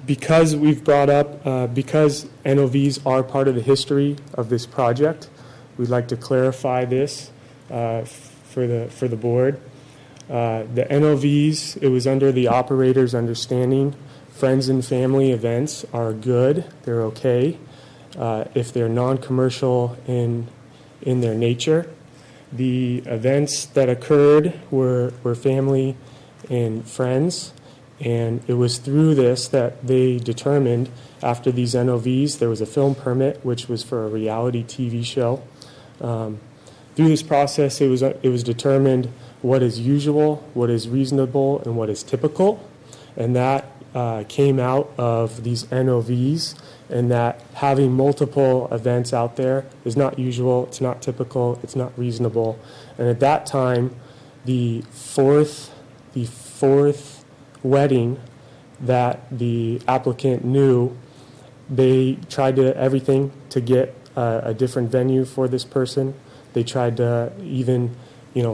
because we've brought up, because NOVs are part of the history of this project, we'd like to clarify this for the board. The NOVs, it was under the operator's understanding, friends and family events are good, they're okay. If they're non-commercial in their nature. The events that occurred were family and friends, And it was through this that they determined, after these NOVs, there was a film permit, which was for a reality TV show. Through this process, it was determined what is usual, what is reasonable, and what is typical. And that came out of these NOVs, and that having multiple events out there is not usual, it's not typical, it's not reasonable. And at that time, the fourth wedding that the applicant knew, they tried everything to get a different venue for this person. They tried to even,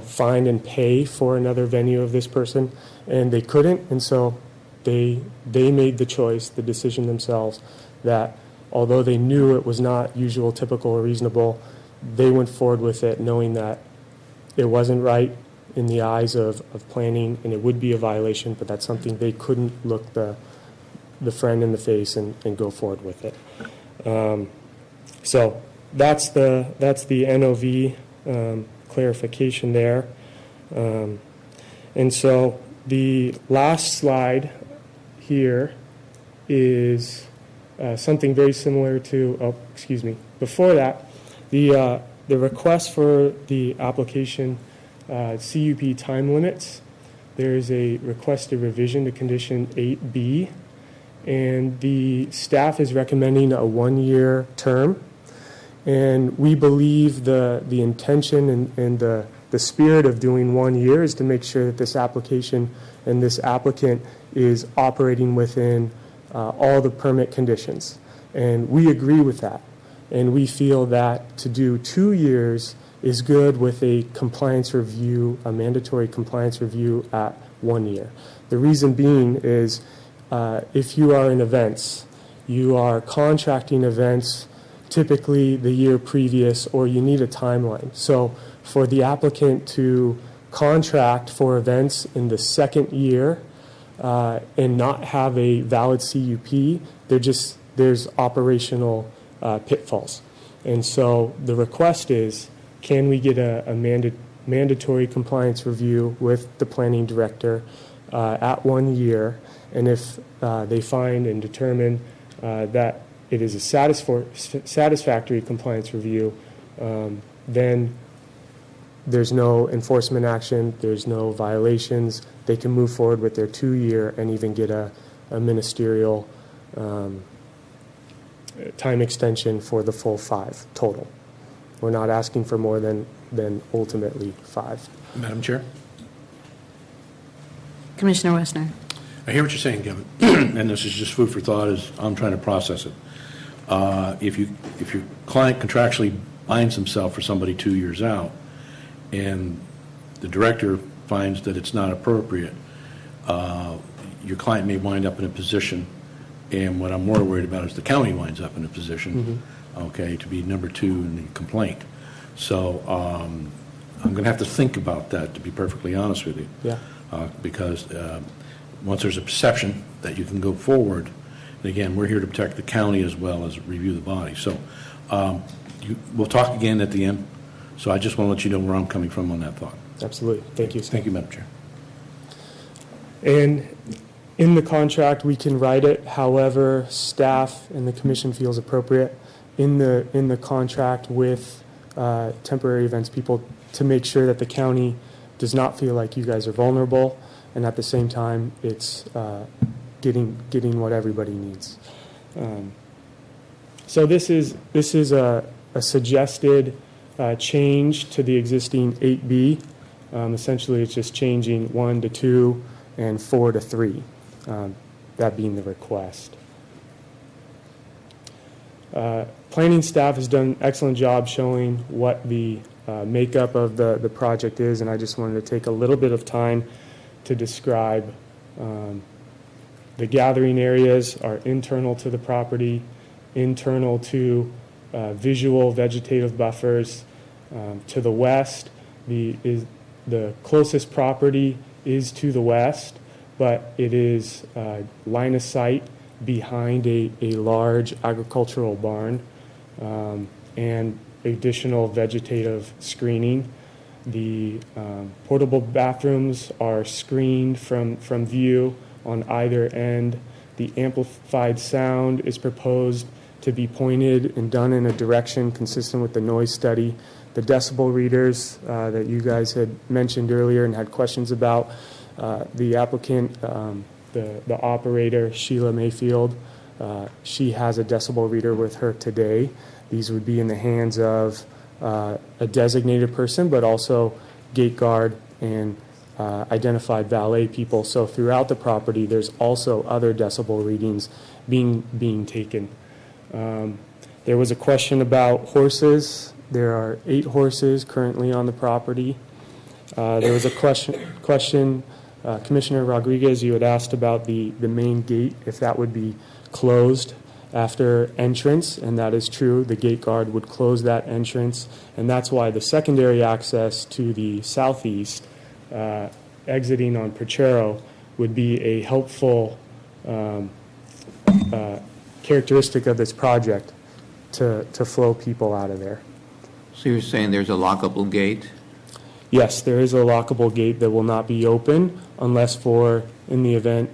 find and pay for another venue of this person, and they couldn't. And so they made the choice, the decision themselves, that although they knew it was not usual, typical, or reasonable, they went forward with it knowing that it wasn't right in the eyes of planning, and it would be a violation, but that's something they couldn't look the friend in the face and go forward with it. So that's the NOV clarification there. And so the last slide here is something very similar to, before that, the request for the application CUP time limits. There is a requested revision to condition 8B, and the staff is recommending a 1-year term. And we believe the intention and the spirit of doing 1 year is to make sure that this application and this applicant is operating within all the permit conditions. And we agree with that. And we feel that to do 2 years is good with a compliance review, a mandatory compliance review at 1 year. The reason being is if you are in events, you are contracting events typically the year previous, or you need a timeline. So for the applicant to contract for events in the second year and not have a valid CUP, there's operational pitfalls. And so the request is, can we get a mandatory compliance review with the planning director at 1 year? And if they find and determine that it is a satisfactory compliance review, then there's no enforcement action, there's no violations. They can move forward with their 2 year and even get a ministerial time extension for the full 5 total. We're not asking for more than ultimately 5. Madam Chair? Commissioner Westner. I hear what you're saying, Kevin, and this is just food for thought as I'm trying to process it. If your client contractually binds himself for somebody 2 years out, and the director finds that it's not appropriate, your client may wind up in a position, and what I'm more worried about is the county winds up in a position, to be number 2 in the complaint. So I'm going to have to think about that, to be perfectly honest with you. Yeah. Because once there's a perception that you can go forward, and again, we're here to protect the county as well as review the body. So we'll talk again at the end. So I just want to let you know where I'm coming from on that thought. Absolutely. Thank you. Thank you, Madam Chair. And in the contract, we can write it however staff and the commission feels appropriate in the contract with temporary events people, to make sure that the county does not feel like you guys are vulnerable, and at the same time it's getting what everybody needs. So this is a suggested change to the existing 8B. Essentially, it's just changing 1 to 2 and 4 to 3, that being the request. Planning staff has done an excellent job showing what the makeup of the project is, and I just wanted to take a little bit of time to describe. The gathering areas are internal to the property, internal to visual vegetative buffers. To the west, the closest property is to the west, but it is line of sight behind a large agricultural barn and additional vegetative screening. The portable bathrooms are screened from view on either end. The amplified sound is proposed to be pointed and done in a direction consistent with the noise study. The decibel readers that you guys had mentioned earlier and had questions about, the applicant, the operator, Sheila Mayfield, she has a decibel reader with her today. These would be in the hands of a designated person, but also gate guard and identified valet people. So throughout the property, there's also other decibel readings being taken. There was a question about horses. There are 8 horses currently on the property. There was a question, Commissioner Rodriguez, you had asked about the main gate, if that would be closed after entrance, and that is true. The gate guard would close that entrance, and that's why the secondary access to the southeast, exiting on Pochero, would be a helpful characteristic of this project to flow people out of there. So you're saying there's a lockable gate? Yes, there is a lockable gate that will not be open unless in the event,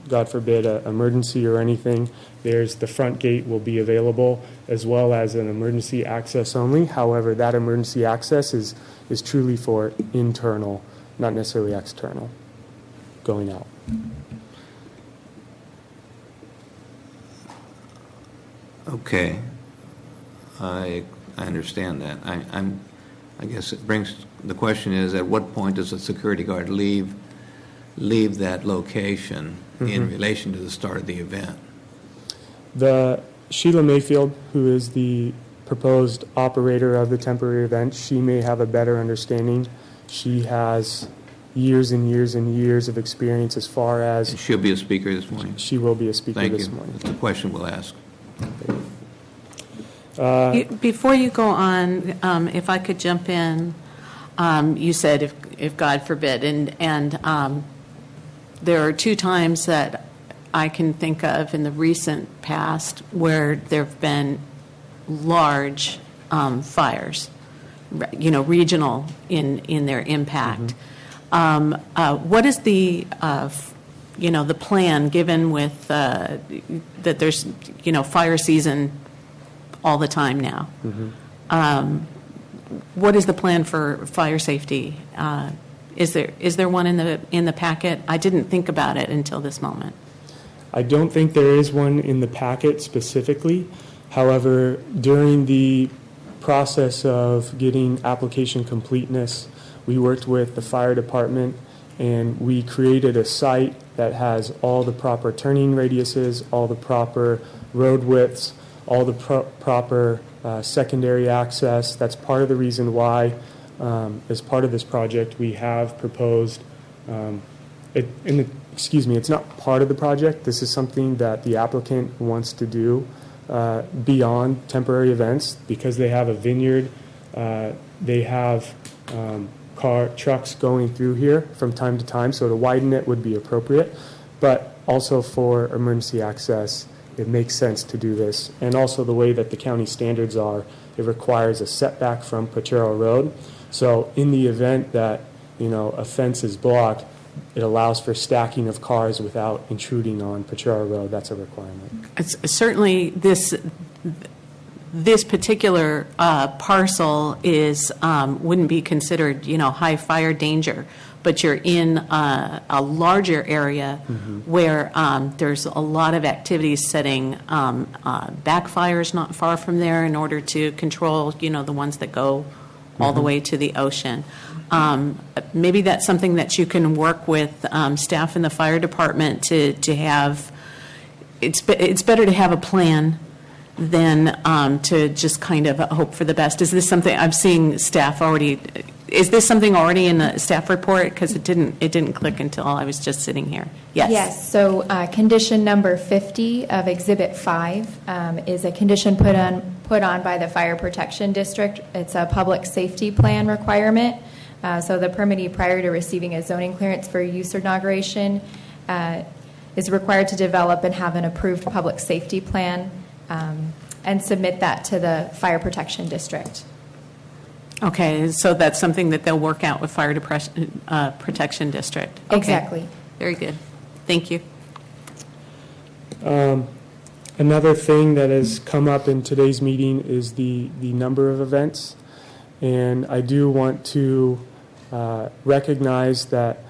God forbid, an emergency or anything. There's the front gate will be available as well as an emergency access only. However, that emergency access is truly for internal, not necessarily external, going out. Okay. I understand that. I guess it brings, the question is, at what point does a security guard leave that location in relation to the start of the event? Sheila Mayfield, who is the proposed operator of the temporary event, she may have a better understanding. She has years and years and years of experience as far as... And she'll be a speaker this morning? She will be a speaker this morning. That's the question we'll ask. Before you go on, if I could jump in, you said if God forbid, and there are 2 times that I can think of in the recent past where there have been large fires, regional in their impact. What is the the plan given with that there's fire season all the time now? What is the plan for fire safety? Is there one in the packet? I didn't think about it until this moment. I don't think there is one in the packet specifically. However, during the process of getting application completeness, we worked with the fire department and we created a site that has all the proper turning radiuses, all the proper road widths, all the proper secondary access. That's part of the reason why, as part of this project, we have proposed, it's not part of the project. This is something that the applicant wants to do beyond temporary events because they have a vineyard. They have trucks going through here from time to time, so to widen it would be appropriate. But also for emergency access, it makes sense to do this. And also the way that the county standards are, it requires a setback from Pochero Road. So in the event that, a fence is blocked, it allows for stacking of cars without intruding on Pochero Road. That's a requirement. Certainly, this particular parcel wouldn't be considered, high fire danger, but you're in a larger area where there's a lot of activities setting backfires not far from there in order to control, the ones that go all the way to the ocean. Maybe that's something that you can work with staff in the fire department to have. It's better to have a plan than to just kind of hope for the best. Is this something I'm seeing staff already? Is this something already in the staff report? Because it didn't click until I was just sitting here. Yes. Yes. So condition number 50 of Exhibit 5 is a condition put on by the Fire Protection District. It's a public safety plan requirement. So the permittee, prior to receiving a zoning clearance for use or inauguration, is required to develop and have an approved public safety plan and submit that to the Fire Protection District. Okay, so that's something that they'll work out with Fire Protection District. Okay. Exactly. Very good. Thank you. Another thing that has come up in today's meeting is the number of events. And I do want to recognize that,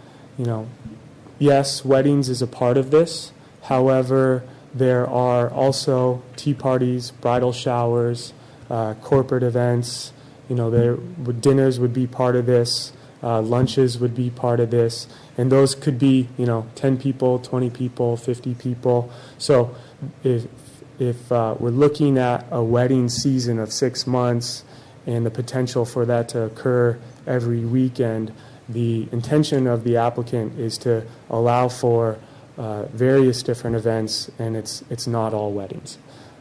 yes, weddings is a part of this. However, there are also tea parties, bridal showers, corporate events. Dinners would be part of this. Lunches would be part of this. And those could be, 10 people, 20 people, 50 people. So if we're looking at a wedding season of 6 months and the potential for that to occur every weekend, the intention of the applicant is to allow for various different events, and it's not all weddings.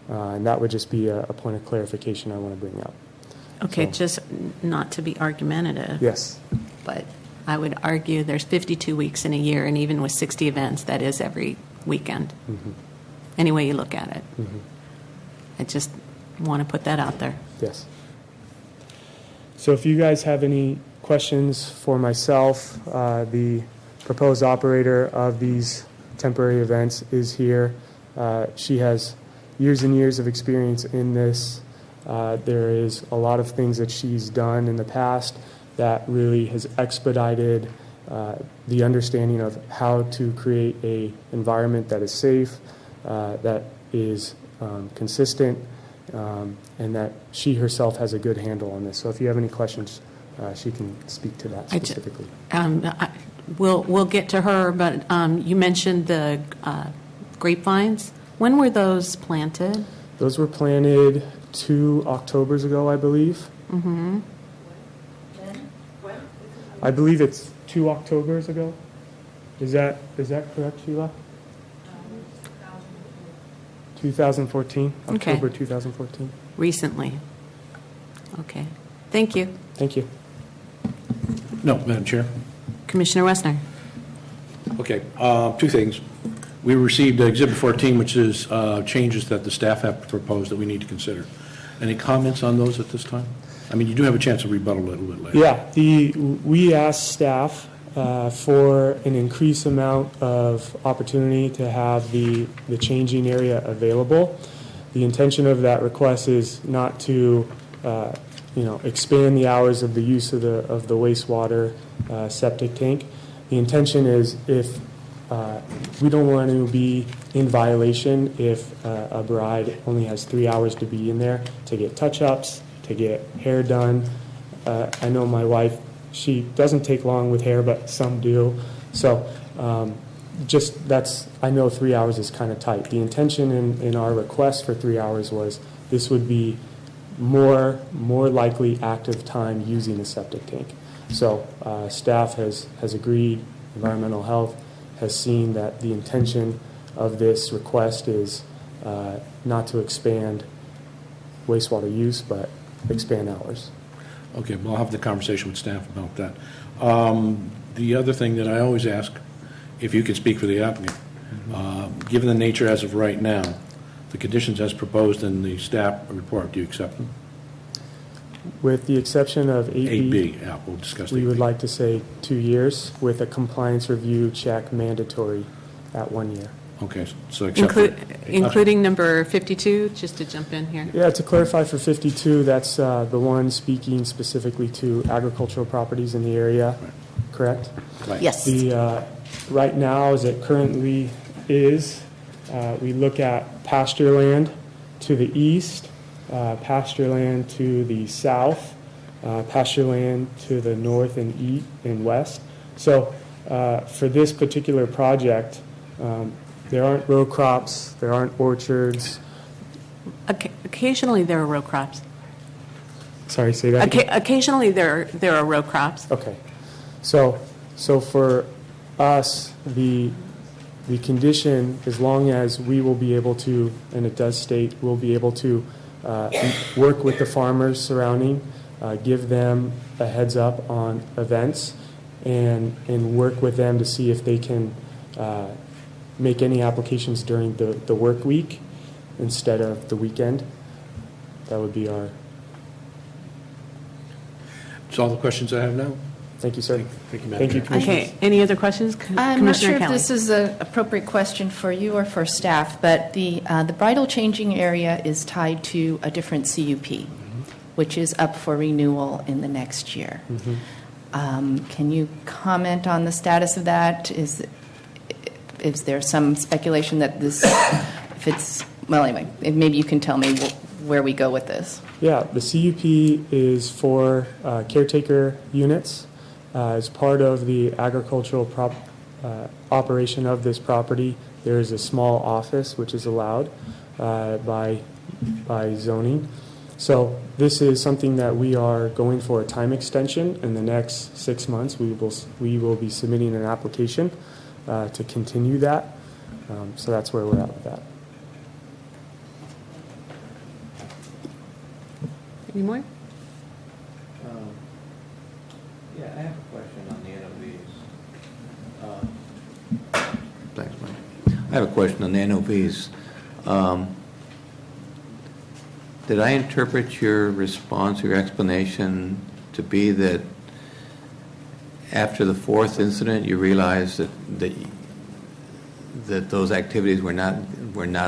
And that would just be a point of clarification I want to bring up. Okay, So- just not to be argumentative. Yes. But I would argue there's 52 weeks in a year, and even with 60 events, that is every weekend. Mhm. Any way you look at it. Mhm. I just want to put that out there. Yes. So if you guys have any questions for myself, the proposed operator of these temporary events is here. She has years and years of experience in this. There is a lot of things that she's done in the past that really has expedited the understanding of how to create a environment that is safe, that is consistent, and that she herself has a good handle on this. So if you have any questions, she can speak to that specifically. We'll get to her, but you mentioned the grapevines. When were those planted? Those were planted 2 Octobers ago, I believe. Mm-hmm. I believe it's 2 Octobers ago. Is that correct, Sheila? 2014. Okay. October 2014. Recently. Okay. Thank you. Thank you. No, Madam Chair. Commissioner Wessner. Okay, 2 things. We received Exhibit 14, which is changes that the staff have proposed that we need to consider. Any comments on those at this time? I mean, you do have a chance to rebuttal a little bit later. Yeah, we asked staff for an increased amount of opportunity to have the changing area available. The intention of that request is not to, expand the hours of the use of the wastewater septic tank. The intention is if we don't want to be in violation if a bride only has 3 hours to be in there to get touch-ups, to get hair done. I know my wife, she doesn't take long with hair, but some do. So I know 3 hours is kind of tight. The intention in our request for 3 hours was this would be more likely active time using the septic tank. So staff has agreed, environmental health has seen that the intention of this request is not to expand wastewater use, but expand hours. Okay, well, I'll have the conversation with staff about that. The other thing that I always ask, if you could speak for the applicant, given the nature as of right now, the conditions as proposed in the staff report, do you accept them? With the exception of 8B, yeah, we'll discuss we 8B. would like to say 2 years with a compliance review check mandatory at 1 year. Okay, so accept it. Including number 52, just to jump in here. Yeah, to clarify for 52, that's the one speaking specifically to agricultural properties in the area, correct? Right. Yes. Right now, as it currently is, we look at pasture land to the east, pasture land to the south, pasture land to the north and west. So for this particular project, there aren't row crops, there aren't orchards. Occasionally, there are row crops. Sorry, say that again? Occasionally, there are row crops. Okay. So for us, the condition, as long as we will be able to, and it does state, we'll be able to work with the farmers surrounding, give them a heads up on events, and work with them to see if they can make any applications during the work week instead of the weekend. That would be our... That's all the questions I have now. Thank you, sir. Thank you, Madam Thank you, Mayor. Commissioners. Okay, any other questions? I'm not sure Commissioner if Kelly. this is an appropriate question for you or for staff, but the bridal changing area is tied to a different CUP, which is up for renewal in the next year. Can you comment on the status of that? Is there some speculation that this, if it's, well, anyway, maybe you can tell me where we go with this. Yeah, the CUP is for caretaker units. As part of the agricultural operation of this property, there is a small office which is allowed by zoning. So this is something that we are going for a time extension. In the next 6 months, we will be submitting an application to continue that. So that's where we're at with that. Any more? Yeah, I have a question on the NOVs. Thanks, Mike. I have a question on the NOVs. Did I interpret your response, your explanation, to be that after the fourth incident, you realized that those activities were not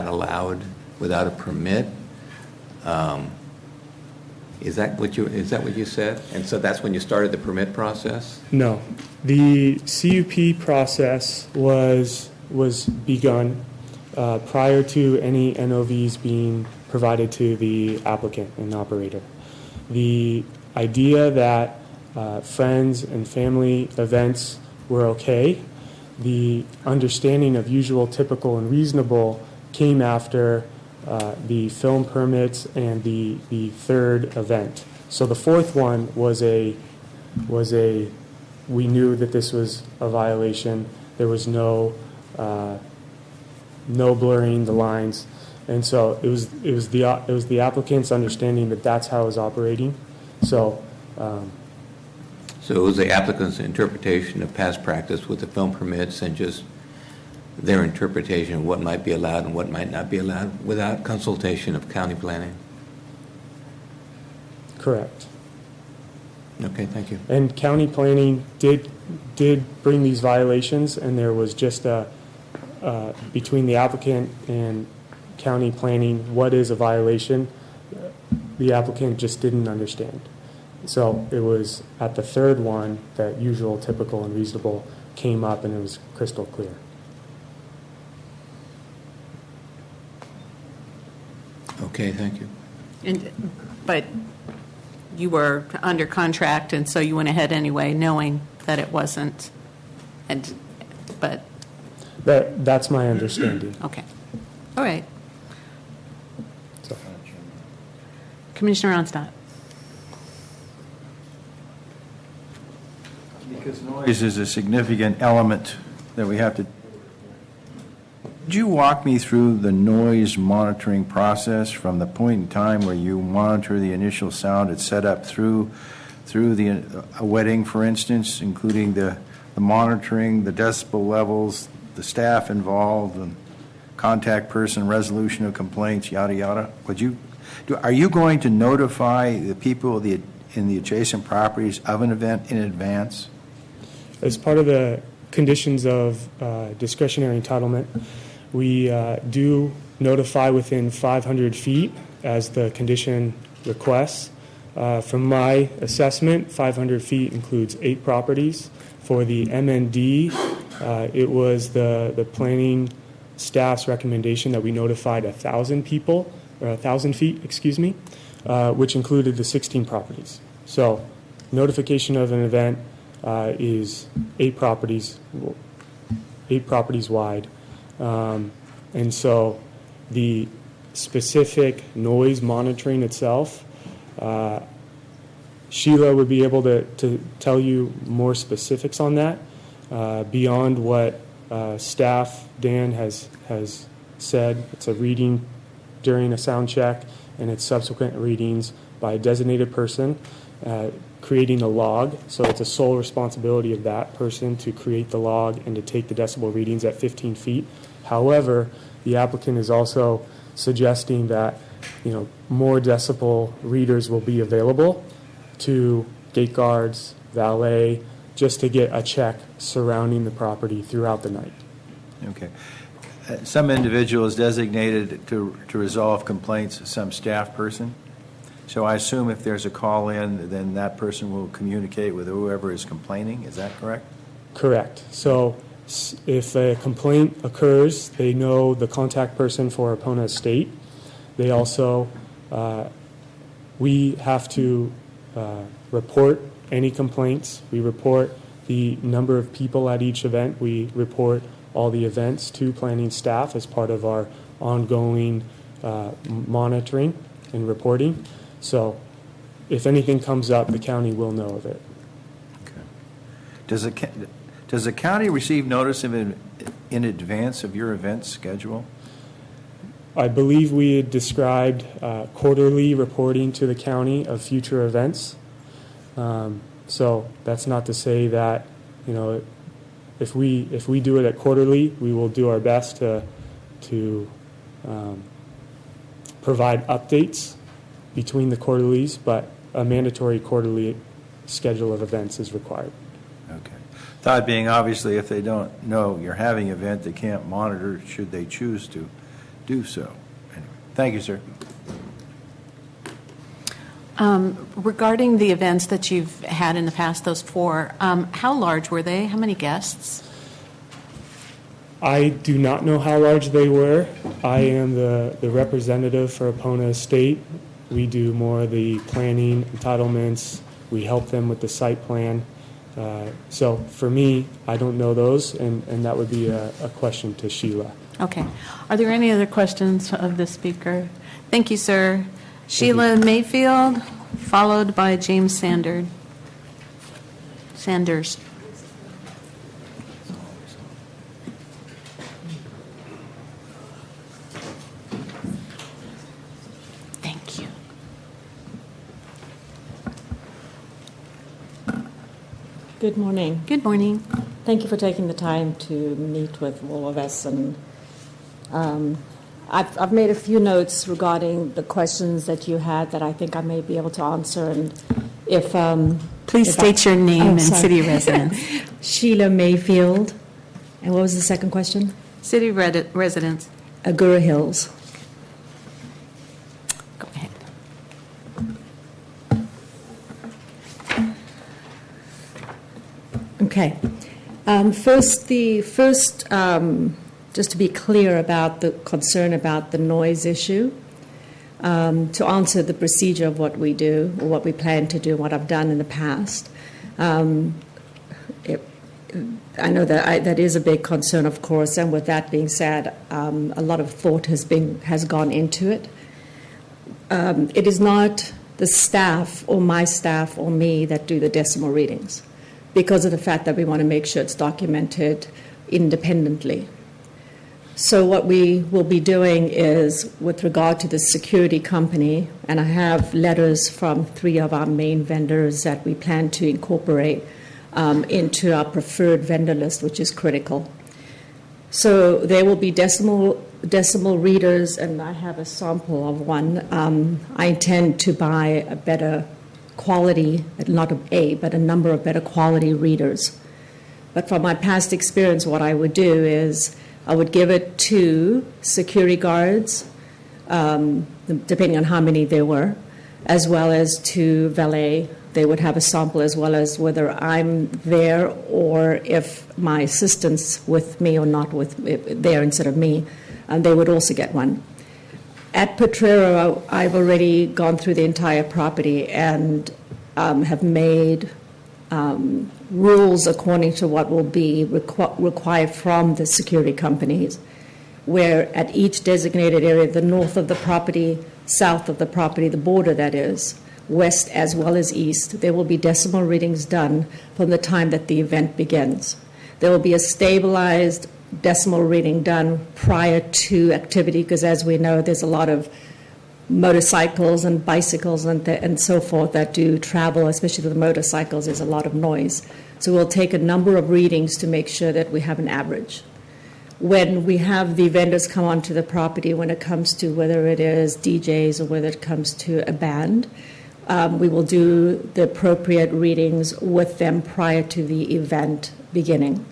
allowed without a permit? Is that what you said? And so that's when you started the permit process? No. The CUP process was begun prior to any NOVs being provided to the applicant and operator. The idea that friends and family events were okay, the understanding of usual, typical, and reasonable came after the film permits and the third event. So the fourth one was we knew that this was a violation. There was no blurring the lines, and so it was the applicant's understanding that that's how it was operating. So it was the applicant's interpretation of past practice with the film permits and just their interpretation of what might be allowed and what might not be allowed without consultation of county planning? Correct. Okay, thank you. And county planning did bring these violations, and there was just between the applicant and county planning, what is a violation, the applicant just didn't understand. So it was at the third one that usual, typical, and reasonable came up, and it was crystal clear. Okay, thank you. But you were under contract, and so you went ahead anyway, knowing that it wasn't, but... That's my understanding. Okay. All right. So. Commissioner Onstott. Because noise is a significant element that we have to. Could you walk me through the noise monitoring process from the point in time where you monitor the initial sound it's set up through a wedding, for instance, including the monitoring, the decibel levels, the staff involved, and contact person, resolution of complaints, yada yada? Are you going to notify the people in the adjacent properties of an event in advance? As part of the conditions of discretionary entitlement, we do notify within 500 feet as the condition requests. From my assessment, 500 feet includes 8 properties. For the MND, it was the planning staff's recommendation that we notified 1,000 people, or 1,000 feet, excuse me, which included the 16 properties. So notification of an event is 8 properties wide. And so the specific noise monitoring itself, Sheila would be able to tell you more specifics on that beyond what staff, Dan, has said. It's a reading during a sound check, and it's subsequent readings by a designated person creating a log. So it's a sole responsibility of that person to create the log and to take the decibel readings at 15 feet. However, the applicant is also suggesting that more decibel readers will be available to gate guards, valet, just to get a check surrounding the property throughout the night. Okay. Some individual is designated to resolve complaints, some staff person. So I assume if there's a call in, then that person will communicate with whoever is complaining. Is that correct? Correct. So if a complaint occurs, they know the contact person for Epona Estate. They also, we have to report any complaints. We report the number of people at each event. We report all the events to planning staff as part of our ongoing monitoring and reporting. So if anything comes up, the county will know of it. Okay. Does the county receive notice of in advance of your event schedule? I believe we had described quarterly reporting to the county of future events. So that's not to say that, you know, if we do it at quarterly, we will do our best to provide updates between the quarterlies, but a mandatory quarterly schedule of events is required. Okay. Thought being, obviously, if they don't know you're having an event, they can't monitor should they choose to do so. Anyway, thank you, sir. Regarding the events that you've had in the past, those 4, how large were they? How many guests? I do not know how large they were. I am the representative for Epona Estate. We do more of the planning, entitlements. We help them with the site plan. So for me, I don't know those, and that would be a question to Sheila. Okay. Are there any other questions of the speaker? Thank you, sir. Sheila Mayfield, followed by James Sanders. Thank you. Good morning. Good morning. Thank you for taking the time to meet with all of us. And I've made a few notes regarding the questions that you had that I think I may be able to answer. And if Please state your name and city residence. Sheila Mayfield. And what was the second question? City residence. Agoura Hills. Go ahead. Okay. Just to be clear about the concern about the noise issue, to answer the procedure of what we do or what we plan to do and what I've done in the past. I know that is a big concern, of course, and with that being said, a lot of thought has gone into it. It is not the staff or my staff or me that do the decimal readings, because of the fact that we want to make sure it's documented independently. So what we will be doing is, with regard to the security company, and I have letters from 3 of our main vendors that we plan to incorporate into our preferred vendor list, which is critical. So there will be decimal readers, and I have a sample of one. I intend to buy a better quality, not but a number of better quality readers. But from my past experience, what I would do is I would give it to security guards, depending on how many there were, as well as to valet. They would have a sample, as well as whether I'm there or if my assistant's with me or not there instead of me, and they would also get one. At Potrero, I've already gone through the entire property and have made rules according to what will be required from the security companies, where at each designated area, the north of the property, south of the property, the border that is, west as well as east, there will be decimal readings done from the time that the event begins. There will be a stabilized decimal reading done prior to activity, because as we know, there's a lot of motorcycles and bicycles and so forth that do travel, especially the motorcycles. There's a lot of noise. So we'll take a number of readings to make sure that we have an average. When we have the vendors come onto the property, when it comes to whether it is DJs or whether it comes to a band, we will do the appropriate readings with them prior to the event beginning.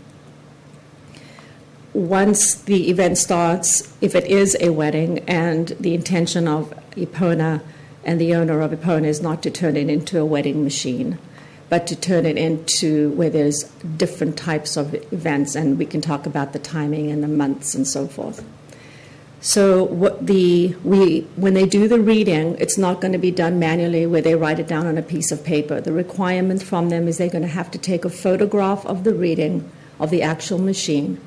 Once the event starts, if it is a wedding and the intention of Epona and the owner of Epona is not to turn it into a wedding machine, but to turn it into where there's different types of events, and we can talk about the timing and the months and so forth. So when they do the reading, it's not going to be done manually where they write it down on a piece of paper. The requirement from them is they're going to have to take a photograph of the reading of the actual machine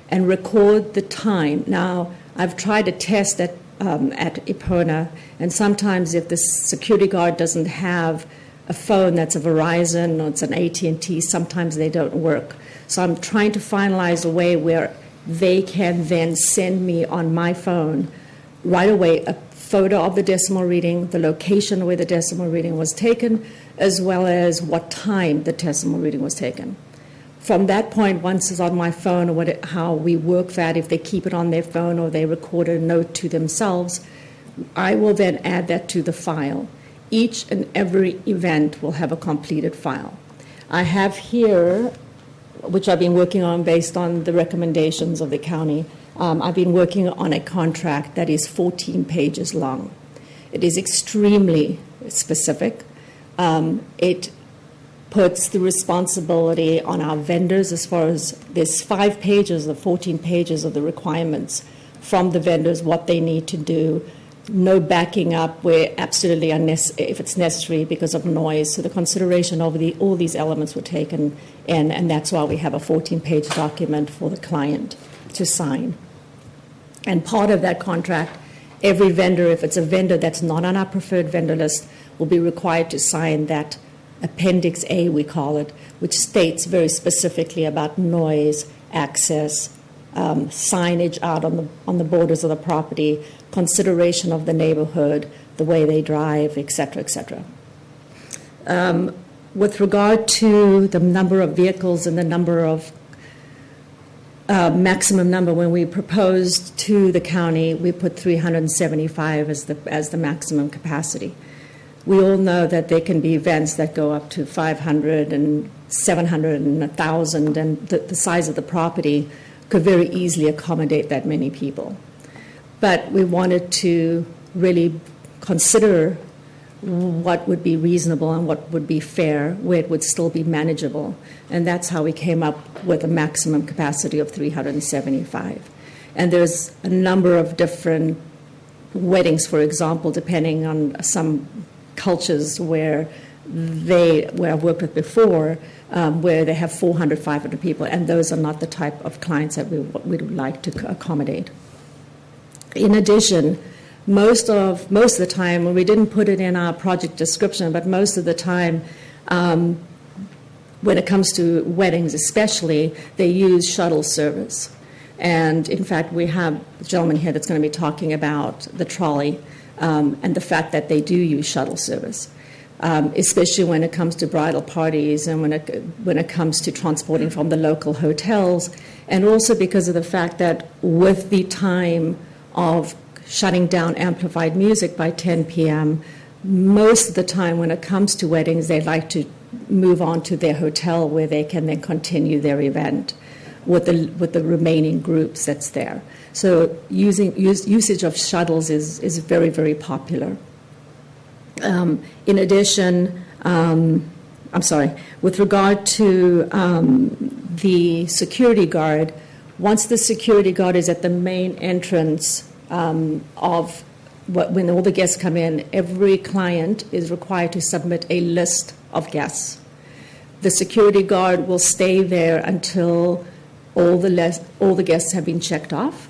and record the time. Now, I've tried to test at Epona, and sometimes if the security guard doesn't have a phone that's a Verizon or it's an AT&T, sometimes they don't work. So I'm trying to finalize a way where they can then send me on my phone right away a photo of the decimal reading, the location where the decimal reading was taken, as well as what time the decimal reading was taken. From that point, once it's on my phone, or how we work that, if they keep it on their phone or they record a note to themselves, I will then add that to the file. Each and every event will have a completed file. I have here, which I've been working on based on the recommendations of the county, I've been working on a contract that is 14 pages long. It is extremely specific. It puts the responsibility on our vendors as far as there's 5 pages of 14 pages of the requirements from the vendors, what they need to do, no backing up where absolutely if it's necessary because of noise. So the consideration of all these elements were taken in, and that's why we have a 14-page document for the client to sign. And part of that contract, every vendor, if it's a vendor that's not on our preferred vendor list, will be required to sign that Appendix A, we call it, which states very specifically about noise, access, signage out on the borders of the property, consideration of the neighborhood, the way they drive, et cetera, et cetera. With regard to the number of vehicles and the number of maximum number, when we proposed to the county, we put 375 as the maximum capacity. We all know that there can be events that go up to 500 and 700 and 1,000, and the size of the property could very easily accommodate that many people. But we wanted to really consider what would be reasonable and what would be fair, where it would still be manageable. And that's how we came up with a maximum capacity of 375. And there's a number of different weddings, for example, depending on some cultures where I've worked with before, where they have 400, 500 people, and those are not the type of clients that we would like to accommodate. In addition, most of the time, we didn't put it in our project description, but most of the time, when it comes to weddings especially, they use shuttle service. And in fact, we have a gentleman here that's going to be talking about the trolley and the fact that they do use shuttle service. Especially when it comes to bridal parties and when it comes to transporting from the local hotels, and also because of the fact that with the time of shutting down amplified music by 10 p.m., most of the time when it comes to weddings, they like to move on to their hotel where they can then continue their event with the remaining groups that's there. So usage of shuttles is very, very popular. In addition, with regard to the security guard, once the security guard is at the main entrance when all the guests come in, every client is required to submit a list of guests. The security guard will stay there until all the guests have been checked off,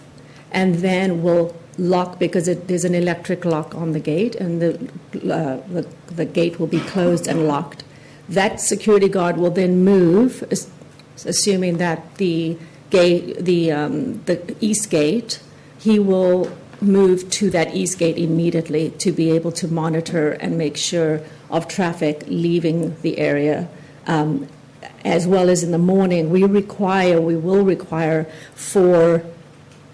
and then will lock, because there's an electric lock on the gate, and the gate will be closed and locked. That security guard will then move, assuming that the east gate, he will move to that east gate immediately to be able to monitor and make sure of traffic leaving the area. As well as in the morning, we will require for,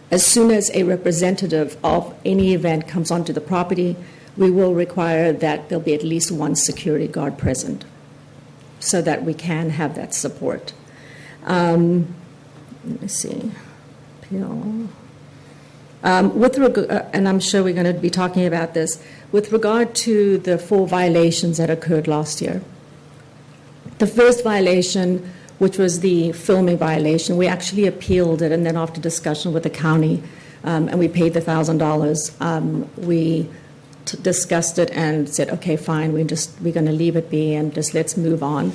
as soon as a representative of any event comes onto the property, we will require that there'll be at least one security guard present so that we can have that support. Let me see. PL. And I'm sure we're going to be talking about this, with regard to the 4 violations that occurred last year. The first violation, which was the filming violation, we actually appealed it, and then after discussion with the county, and we paid the $1,000, we discussed it and said, okay, fine, we're going to leave it be and just let's move on.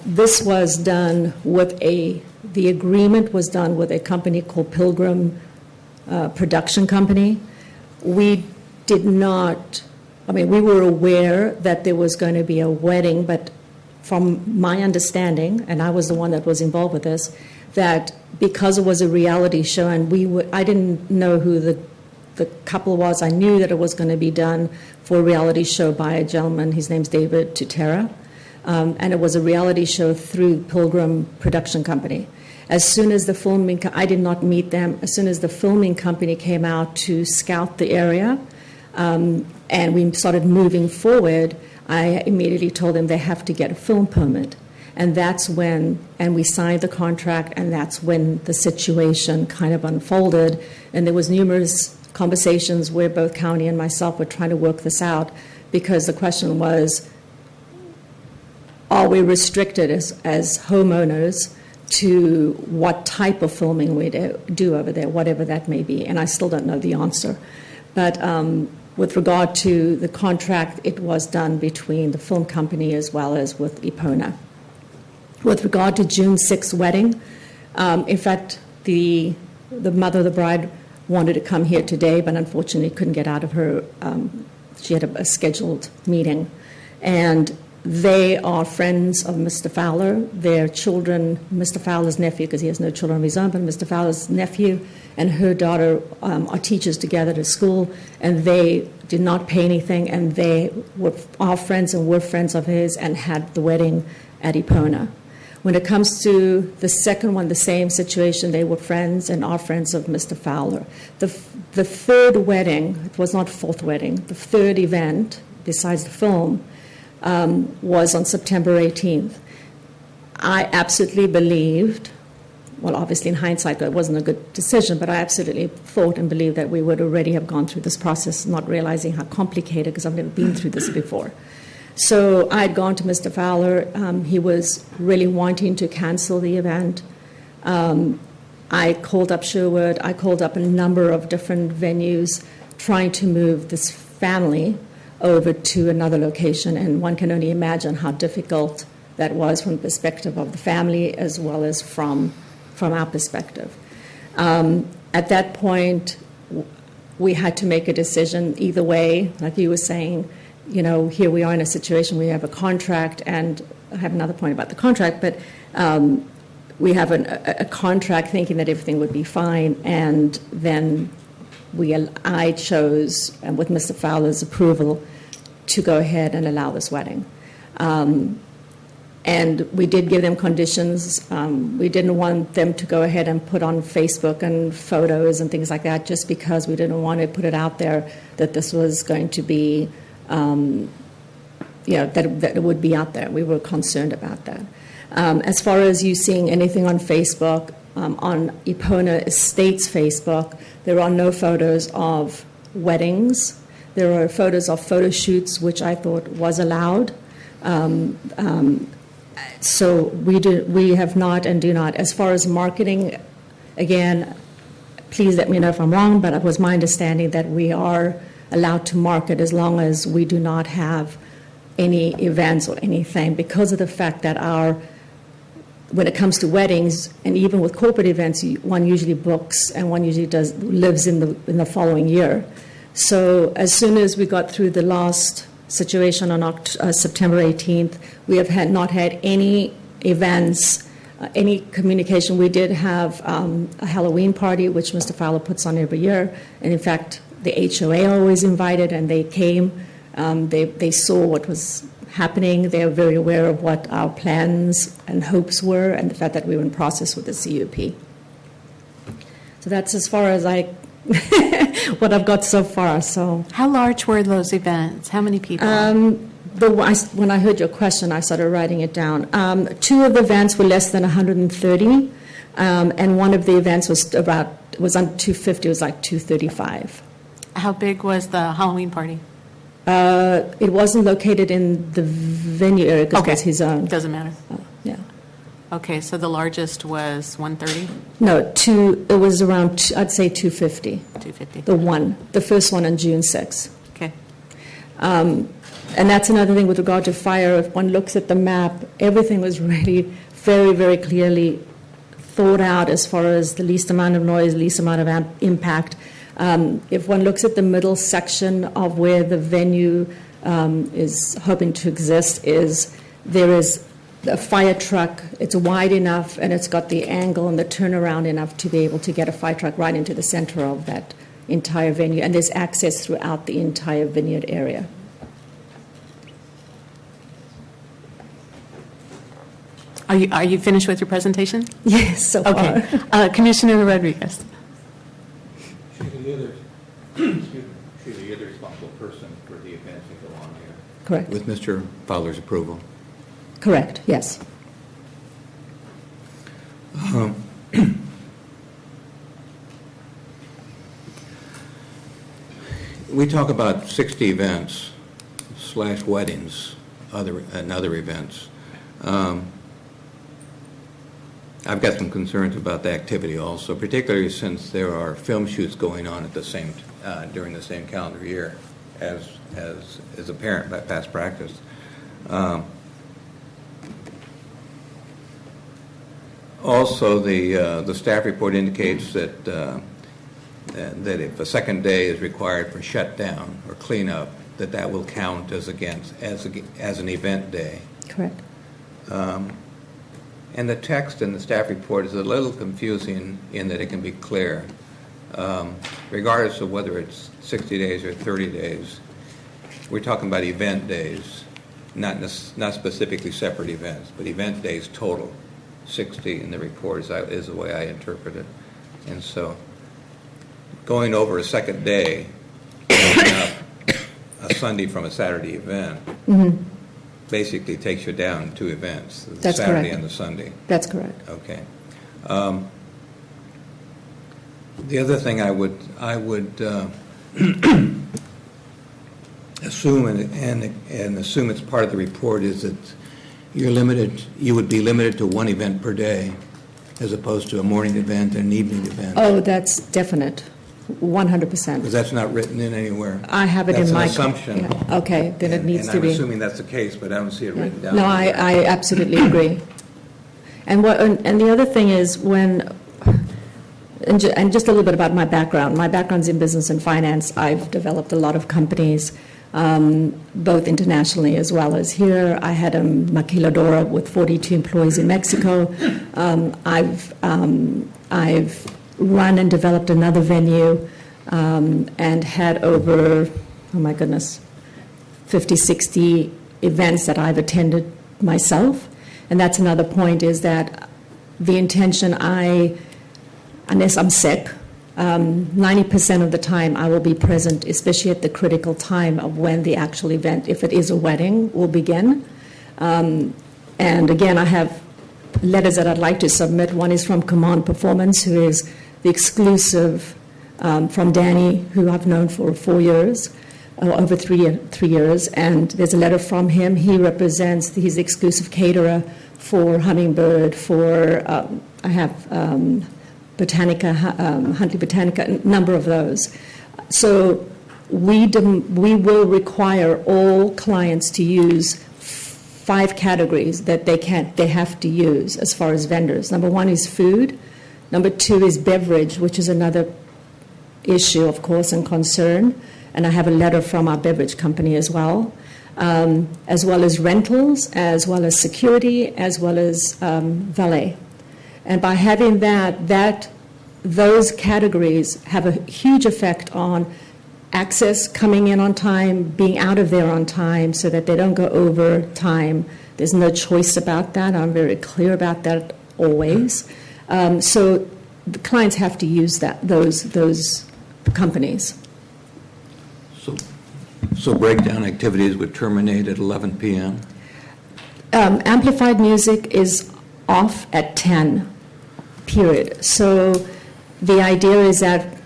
This was done with the agreement was done with a company called Pilgrim Production Company. We did not, we were aware that there was going to be a wedding, but from my understanding, and I was the one that was involved with this, that because it was a reality show and I didn't know who the couple was. I knew that it was going to be done for a reality show by a gentleman. His name's David Tutera. And it was a reality show through Pilgrim Production Company. As soon as the filming, I did not meet them. As soon as the filming company came out to scout the area, and we started moving forward, I immediately told them they have to get a film permit. And that's when, and we signed the contract, and that's when the situation kind of unfolded. And there was numerous conversations where both county and myself were trying to work this out, because the question was, are we restricted as homeowners to what type of filming we do over there, whatever that may be? And I still don't know the answer. But with regard to the contract, it was done between the film company as well as with Epona. With regard to June 6th wedding, in fact, the mother of the bride wanted to come here today, but unfortunately couldn't get out of her. She had a scheduled meeting. And they are friends of Mr. Fowler. Their children, Mr. Fowler's nephew, because he has no children of his own, but Mr. Fowler's nephew and her daughter are teachers together at school, and they did not pay anything, and they are friends and were friends of his and had the wedding at Epona. When it comes to the second one, the same situation, they were friends and are friends of Mr. Fowler. The third wedding, it was not fourth wedding, the third event, besides the film, was on September 18th. I absolutely believed, well, obviously in hindsight it wasn't a good decision, but I absolutely thought and believed that we would already have gone through this process, not realizing how complicated, because I've never been through this before. So I had gone to Mr. Fowler. He was really wanting to cancel the event. I called up Sherwood. I called up a number of different venues trying to move this family over to another location, and one can only imagine how difficult that was from the perspective of the family as well as from our perspective. At that point, we had to make a decision either way. Like you were saying, here we are in a situation where we have a contract, and I have another point about the contract, but we have a contract thinking that everything would be fine, and then I chose, and with Mr. Fowler's approval, to go ahead and allow this wedding. And we did give them conditions. We didn't want them to go ahead and put on Facebook and photos and things like that, just because we didn't want to put it out there that this was going to be, that it would be out there. We were concerned about that. As far as you seeing anything on Facebook, on Epona Estates Facebook, there are no photos of weddings. There are photos of photo shoots, which I thought was allowed. So we have not and do not. As far as marketing, again, please let me know if I'm wrong, but it was my understanding that we are allowed to market as long as we do not have any events or anything, because of the fact that when it comes to weddings, and even with corporate events, one usually books and one usually lives in the following year. So as soon as we got through the last situation on September 18th, we have not had any events, any communication. We did have a Halloween party, which Mr. Fowler puts on every year, and in fact, the HOA always invited, and they came. They saw what was happening. They are very aware of what our plans and hopes were, and the fact that we were in process with the CUP. So that's as far as I what I've got so far. So How large were those events? How many people? when I heard your question, I started writing it down. 2 of the events were less than 130, and one of the events was under 250. It was like 235. How big was the Halloween party? It wasn't located in the venue area because it was his own. Doesn't matter. Yeah. Okay, so the largest was 130? No, it was around, I'd say 250. 250. The first one on June 6th. Okay. And that's another thing with regard to fire. If one looks at the map, everything was really very, very clearly thought out as far as the least amount of noise, least amount of impact. If one looks at the middle section of where the venue is hoping to exist, there is a fire truck. It's wide enough, and it's got the angle and the turnaround enough to be able to get a fire truck right into the center of that entire venue. And there's access throughout the entire vineyard area. Are you finished with your presentation? Yes, so far. Okay. Commissioner Rodriguez. You're the responsible person for the events that go on here. Correct. With Mr. Fowler's approval. Correct, yes. We talk about 60 events / weddings, and other events. I've got some concerns about the activity also, particularly since there are film shoots going on at the same during the same calendar year, as is apparent by past practice. Also, the staff report indicates that that if a second day is required for shutdown or cleanup, that will count as an event day. Correct. And the text in the staff report is a little confusing in that it can be clear. Regardless of whether it's 60 days or 30 days, we're talking about event days, not specifically separate events, but event days total. 60 in the report is the way I interpret it. And so going over a second day, a Sunday from a Saturday event, basically takes you down 2 events, the That's Saturday correct. and the Sunday. That's correct. Okay. The other thing I would assume and assume it's part of the report is that you would be limited to 1 event per day as opposed to a morning event and an evening event. Oh, that's definite, 100%. Because that's not written in anywhere. I have it in my... That's an assumption. Yeah. Okay, then it needs to And be... I'm assuming that's the case, but I don't see it written down. No, I absolutely agree. And the other thing is and just a little bit about my background. My background's in business and finance. I've developed a lot of companies, both internationally as well as here. I had a maquiladora with 42 employees in Mexico. I've run and developed another venue and had over, 50, 60 events that I've attended myself. And that's another point, is that the intention, unless I'm sick, 90% of the time I will be present, especially at the critical time of when the actual event, if it is a wedding, will begin. And again, I have letters that I'd like to submit. One is from Command Performance, who is the exclusive, from Danny, who I've known for 4 years, over 3 years. And there's a letter from him. He represents, he's the exclusive caterer for Hummingbird, for, I have Botanica, Huntley Botanica, a number of those. So we will require all clients to use 5 categories that they have to use as far as vendors. Number 1 is food. Number 2 is beverage, which is another issue, of course, and concern. And I have a letter from our beverage company as well as rentals, as well as security, as well as valet. And by having those categories have a huge effect on access, coming in on time, being out of there on time, so that they don't go over time. There's no choice about that. I'm very clear about that always. So the clients have to use those companies. So breakdown activities would terminate at 11 p.m.? Amplified music is off at 10, period. So the idea is that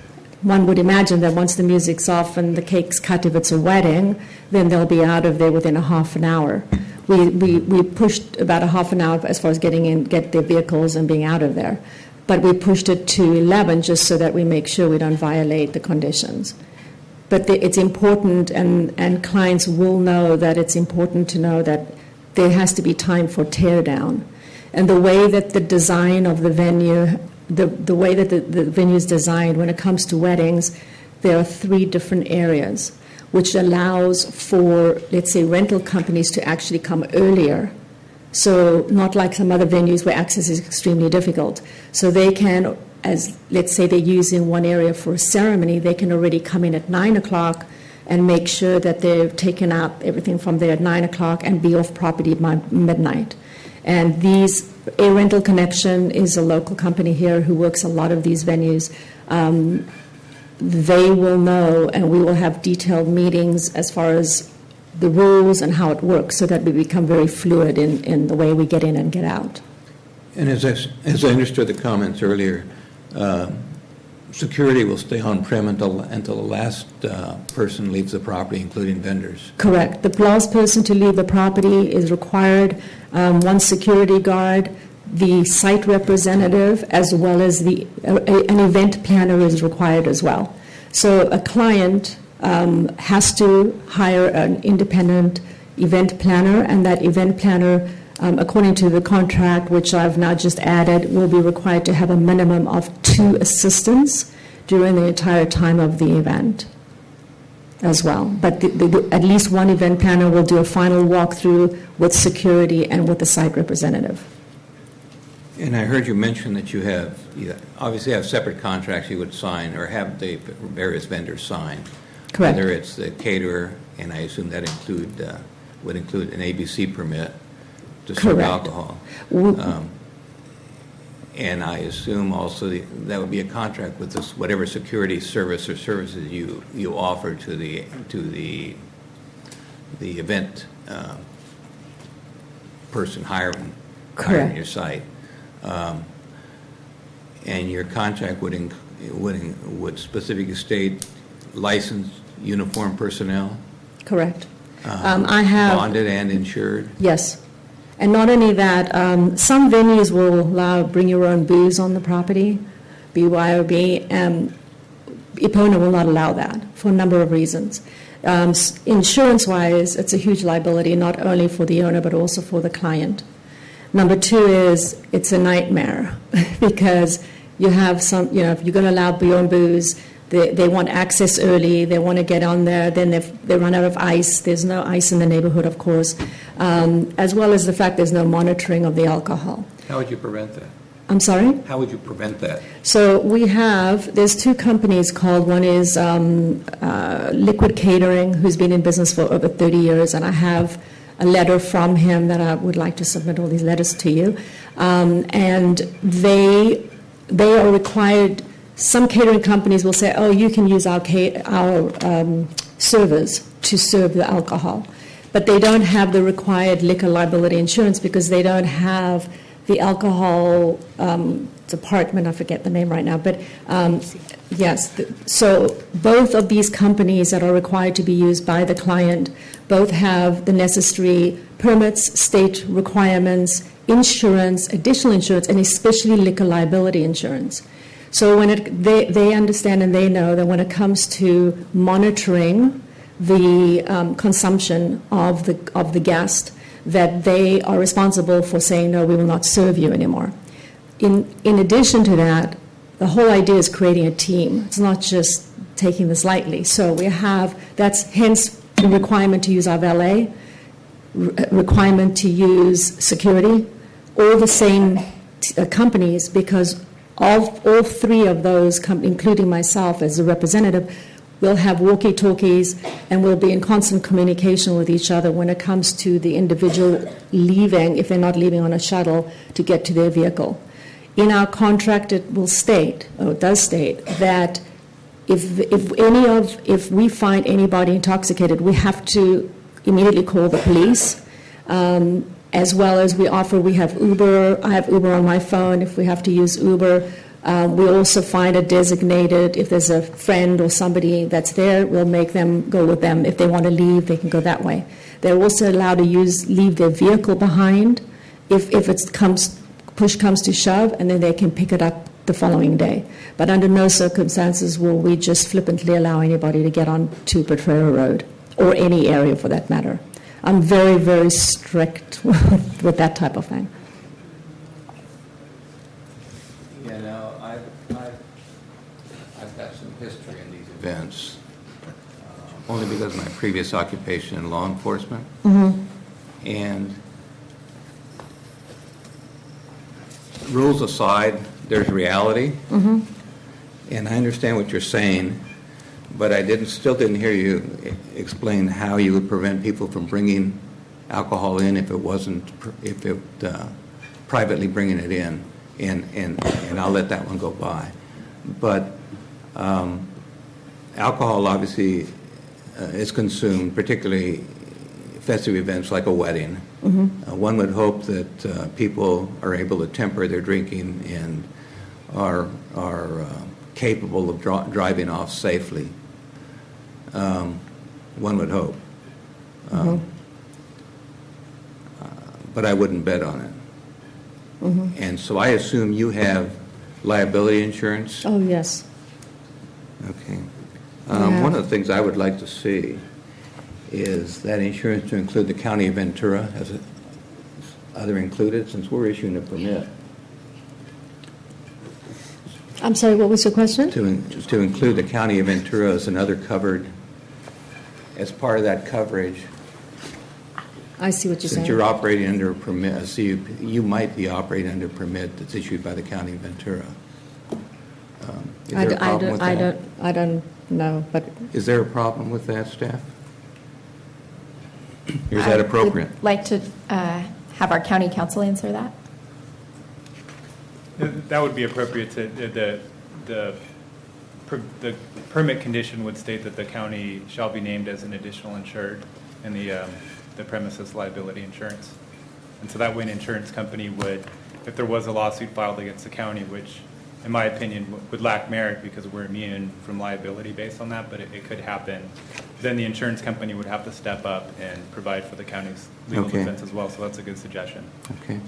one would imagine that once the music's off and the cake's cut, if it's a wedding, then they'll be out of there within a half an hour. We pushed about a half an hour as far as get their vehicles and being out of there. But we pushed it to 11 just so that we make sure we don't violate the conditions. But it's important, and clients will know that it's important to know that there has to be time for tear down. And the way that the design of the venue, the way that the venue is designed when it comes to weddings, there are 3 different areas, which allows for, let's say, rental companies to actually come earlier. So not like some other venues where access is extremely difficult. So they can, as let's say they're using one area for a ceremony, they can already come in at 9 o'clock and make sure that they've taken out everything from there at 9 o'clock and be off property by midnight. And A Rental Connection is a local company here who works a lot of these venues. They will know, and we will have detailed meetings as far as the rules and how it works so that we become very fluid in the way we get in and get out. And as I understood the comments earlier, security will stay on-prem until the last person leaves the property, including vendors. Correct. The last person to leave the property is required, one security guard, the site representative, as well as an event planner is required as well. So a client has to hire an independent event planner, and that event planner, according to the contract, which I've now just added, will be required to have a minimum of 2 assistants during the entire time of the event as well. But at least one event planner will do a final walkthrough with security and with the site representative. And I heard you mention that you obviously have separate contracts you would sign or have the various vendors sign. Correct. Whether it's the caterer, and I assume that would include an ABC permit to serve Correct. alcohol. And I assume also that would be a contract with this, whatever security service or services you offer to the event person hiring your site. And your contract would specifically state licensed uniformed personnel? Correct. I have bonded and insured? Yes. And not only that, some venues will allow bring your own booze on the property, BYOB. Epona will not allow that for a number of reasons. Insurance-wise, it's a huge liability, not only for the owner but also for the client. Number 2 is it's a nightmare because you have some, if you're going to allow beyond booze, they want access early, they want to get on there, then they run out of ice. There's no ice in the neighborhood, of course, as well as the fact there's no monitoring of the alcohol. How would you prevent that? I'm sorry? How would you prevent that? So there's 2 companies called, one is Liquid Catering, who's been in business for over 30 years, and I have a letter from him that I would like to submit all these letters to you. And they are required. Some catering companies will say, oh, you can use our servers to serve the alcohol. But they don't have the required liquor liability insurance because they don't have the alcohol department. I forget the name right now. But yes, so both of these companies that are required to be used by the client both have the necessary permits, state requirements, insurance, additional insurance, and especially liquor liability insurance. So when they understand and they know that when it comes to monitoring the consumption of the guest, that they are responsible for saying, no, we will not serve you anymore. In addition to that, the whole idea is creating a team. It's not just taking this lightly. So that's hence the requirement to use our valet, requirement to use security, all the same companies, because all 3 of those, including myself as a representative, will have walkie-talkies and will be in constant communication with each other when it comes to the individual leaving, if they're not leaving on a shuttle, to get to their vehicle. In our contract, it does state that if we find anybody intoxicated, we have to immediately call the police. As well as we have Uber. I have Uber on my phone if we have to use Uber. We also find a designated, if there's a friend or somebody that's there, we'll make them go with them. If they want to leave, they can go that way. They're also allowed to leave their vehicle behind if push comes to shove, and then they can pick it up the following day. But under no circumstances will we just flippantly allow anybody to get on to Potrero Road, or any area for that matter. I'm very, very strict with that type of thing. Yeah, no, I've got some history in these events, only because of my previous occupation in law enforcement. Mm-hmm. And rules aside, there's reality. Mm-hmm. And I understand what you're saying, but I still didn't hear you explain how you would prevent people from bringing alcohol in if privately bringing it in, and I'll let that one go by. But alcohol obviously is consumed, particularly festive events like a wedding. Mm-hmm. One would hope that people are able to temper their drinking and are capable of driving off safely. One would hope. But I wouldn't bet on it. Mm-hmm. And so I assume you have liability insurance? Oh, yes. Okay. Yeah. One of the things I would like to see is that insurance to include the county of Ventura as other included, since we're issuing a permit. I'm sorry, what was your question? To include the county of Ventura as another covered, as part of that coverage. I see what you're saying. Since you're operating under a permit, so you might be operating under a permit that's issued by the county of Ventura. Is there a problem with that? I don't know, but Is there a problem with that, staff? Or is that appropriate? I would like to have our county council answer that. That would be appropriate. The permit condition would state that the county shall be named as an additional insured in the premises liability insurance. And so that way an insurance company would, if there was a lawsuit filed against the county, which in my opinion would lack merit because we're immune from liability based on that, but it could happen, then the insurance company would have to step up and provide for the county's legal defense as well. So that's a good suggestion. Okay.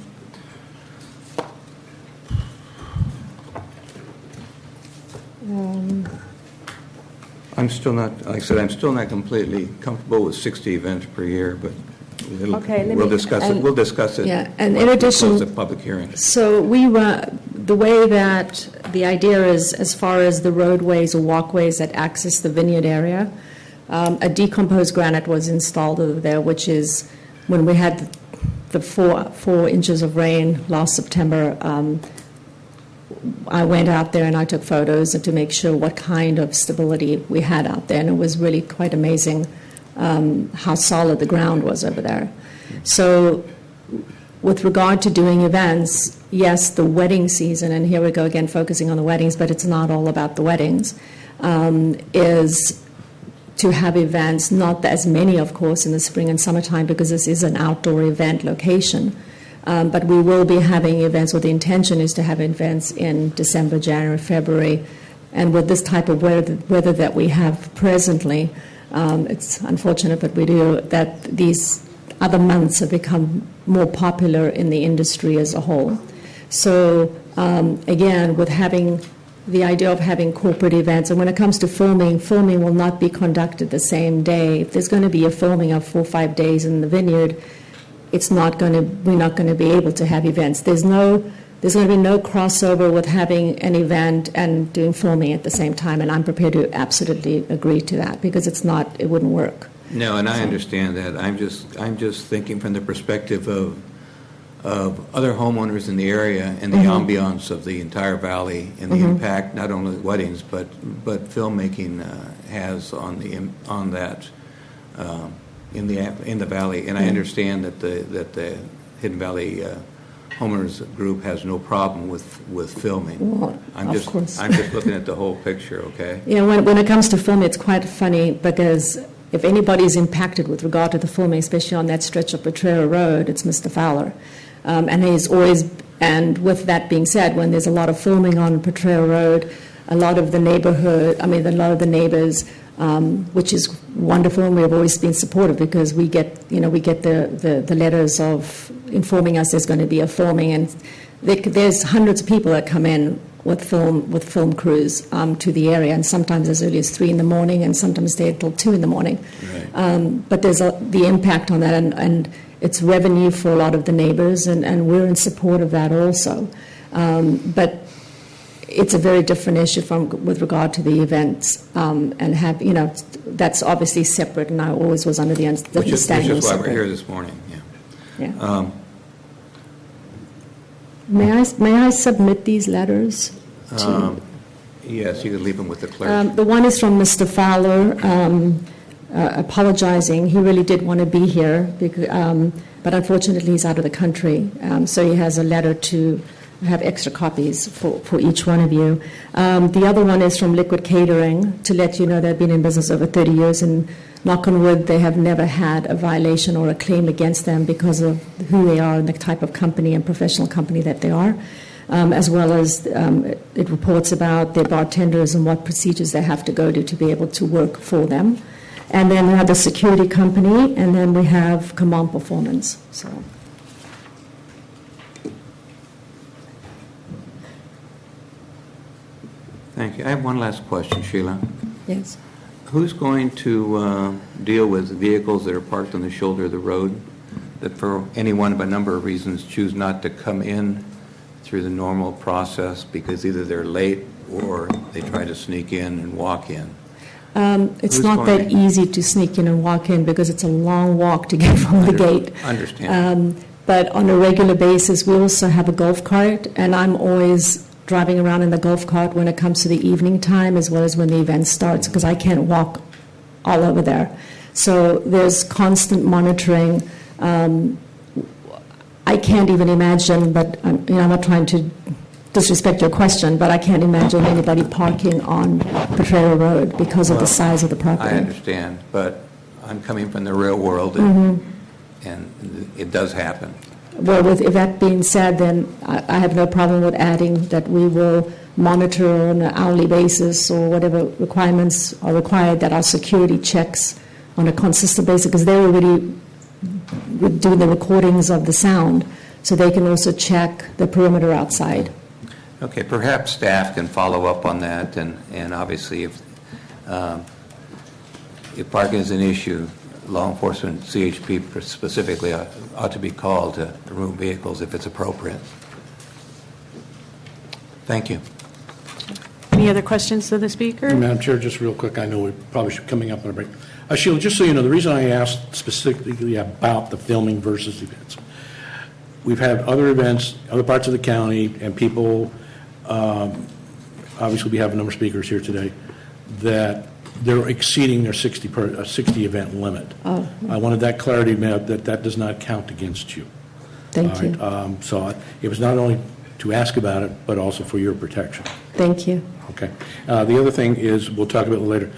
I'm still not, like I said, I'm still not completely comfortable with 60 events per year, but we'll discuss it. We'll discuss it. Yeah, and in addition, close the public hearing. So the way that the idea is, as far as the roadways or walkways that access the vineyard area, a decomposed granite was installed over there, which is when we had the 4 inches of rain last September. I went out there and I took photos to make sure what kind of stability we had out there, and it was really quite amazing how solid the ground was over there. So with regard to doing events, yes, the wedding season, and here we go again focusing on the weddings, but it's not all about the weddings, is to have events, not as many, of course, in the spring and summertime because this is an outdoor event location. But we will be having events, or the intention is to have events in December, January, February. And with this type of weather that we have presently, it's unfortunate, but we do, that these other months have become more popular in the industry as a whole. So again, with having the idea of having corporate events, and when it comes to filming will not be conducted the same day. If there's going to be a filming of 4 or 5 days in the vineyard, we're not going to be able to have events. There's going to be no crossover with having an event and doing filming at the same time, and I'm prepared to absolutely agree to that because it wouldn't work. No, and I understand that. I'm just thinking from the perspective of other homeowners in the area and the ambiance of the entire valley and the impact not only weddings but filmmaking has on that. In the valley, and I understand that the Hidden Valley homeowners group has no problem with filming. Well, of course. I'm just looking at the whole picture, okay? Yeah, when it comes to film, it's quite funny because if anybody is impacted with regard to the filming, especially on that stretch of Potrero Road, it's Mr. Fowler. And he's always, and with that being said, when there's a lot of filming on Potrero Road, a lot of the neighbors, which is wonderful, and we've always been supportive because we get the letters of informing us there's going to be a filming, and there's hundreds of people that come in with film crews to the area, and sometimes as early as 3 in the morning, and sometimes stay until 2 in the morning. Right. But there's the impact on that, and it's revenue for a lot of the neighbors, and we're in support of that also. But it's a very different issue with regard to the events, and that's obviously separate, and I always was under the understanding. Which is why we're here this morning, yeah. May I submit these letters to you? Yes, you could leave them with the clerk. The one is from Mr. Fowler, apologizing. He really did want to be here, but unfortunately he's out of the country. So he has a letter to have extra copies for each one of you. The other one is from Liquid Catering, to let you know they've been in business over 30 years, and knock on wood, they have never had a violation or a claim against them because of who they are and the type of company and professional company that they are, as well as it reports about their bartenders and what procedures they have to go to be able to work for them. And then we have the security company, and then we have Command Performance. So. Thank you. I have one last question, Sheila. Yes. Who's going to deal with vehicles that are parked on the shoulder of the road that for any one of a number of reasons choose not to come in through the normal process because either they're late or they try to sneak in and walk in? It's not that easy to sneak in and walk in because it's a long walk to get from the gate. Understand. But on a regular basis, we also have a golf cart, and I'm always driving around in the golf cart when it comes to the evening time as well as when the event starts, because I can't walk all over there. So there's constant monitoring. I can't even imagine, but I'm not trying to disrespect your question, but I can't imagine anybody parking on Potrero Road because of the size of the property. I understand, but I'm coming from the real world, and it does happen. Well, with that being said, then I have no problem with adding that we will monitor on an hourly basis or whatever requirements are required, that our security checks on a consistent basis, because they're already doing the recordings of the sound, so they can also check the perimeter outside. Okay, perhaps staff can follow up on that, and obviously if parking is an issue, law enforcement, CHP specifically, ought to be called to remove vehicles if it's appropriate. Thank you. Any other questions to the speaker? Madam Chair, just real quick, I know we probably should coming up on a break. Sheila, just so you know, the reason I asked specifically about the filming versus events, we've had other events, other parts of the county, and people, obviously we have a number of speakers here today, that they're exceeding their 60 event limit. Oh. I wanted that clarity, ma'am, that does not count against you. Thank you. So it was not only to ask about it, but also for your protection. Thank you. Okay. The other thing is, we'll talk about it later.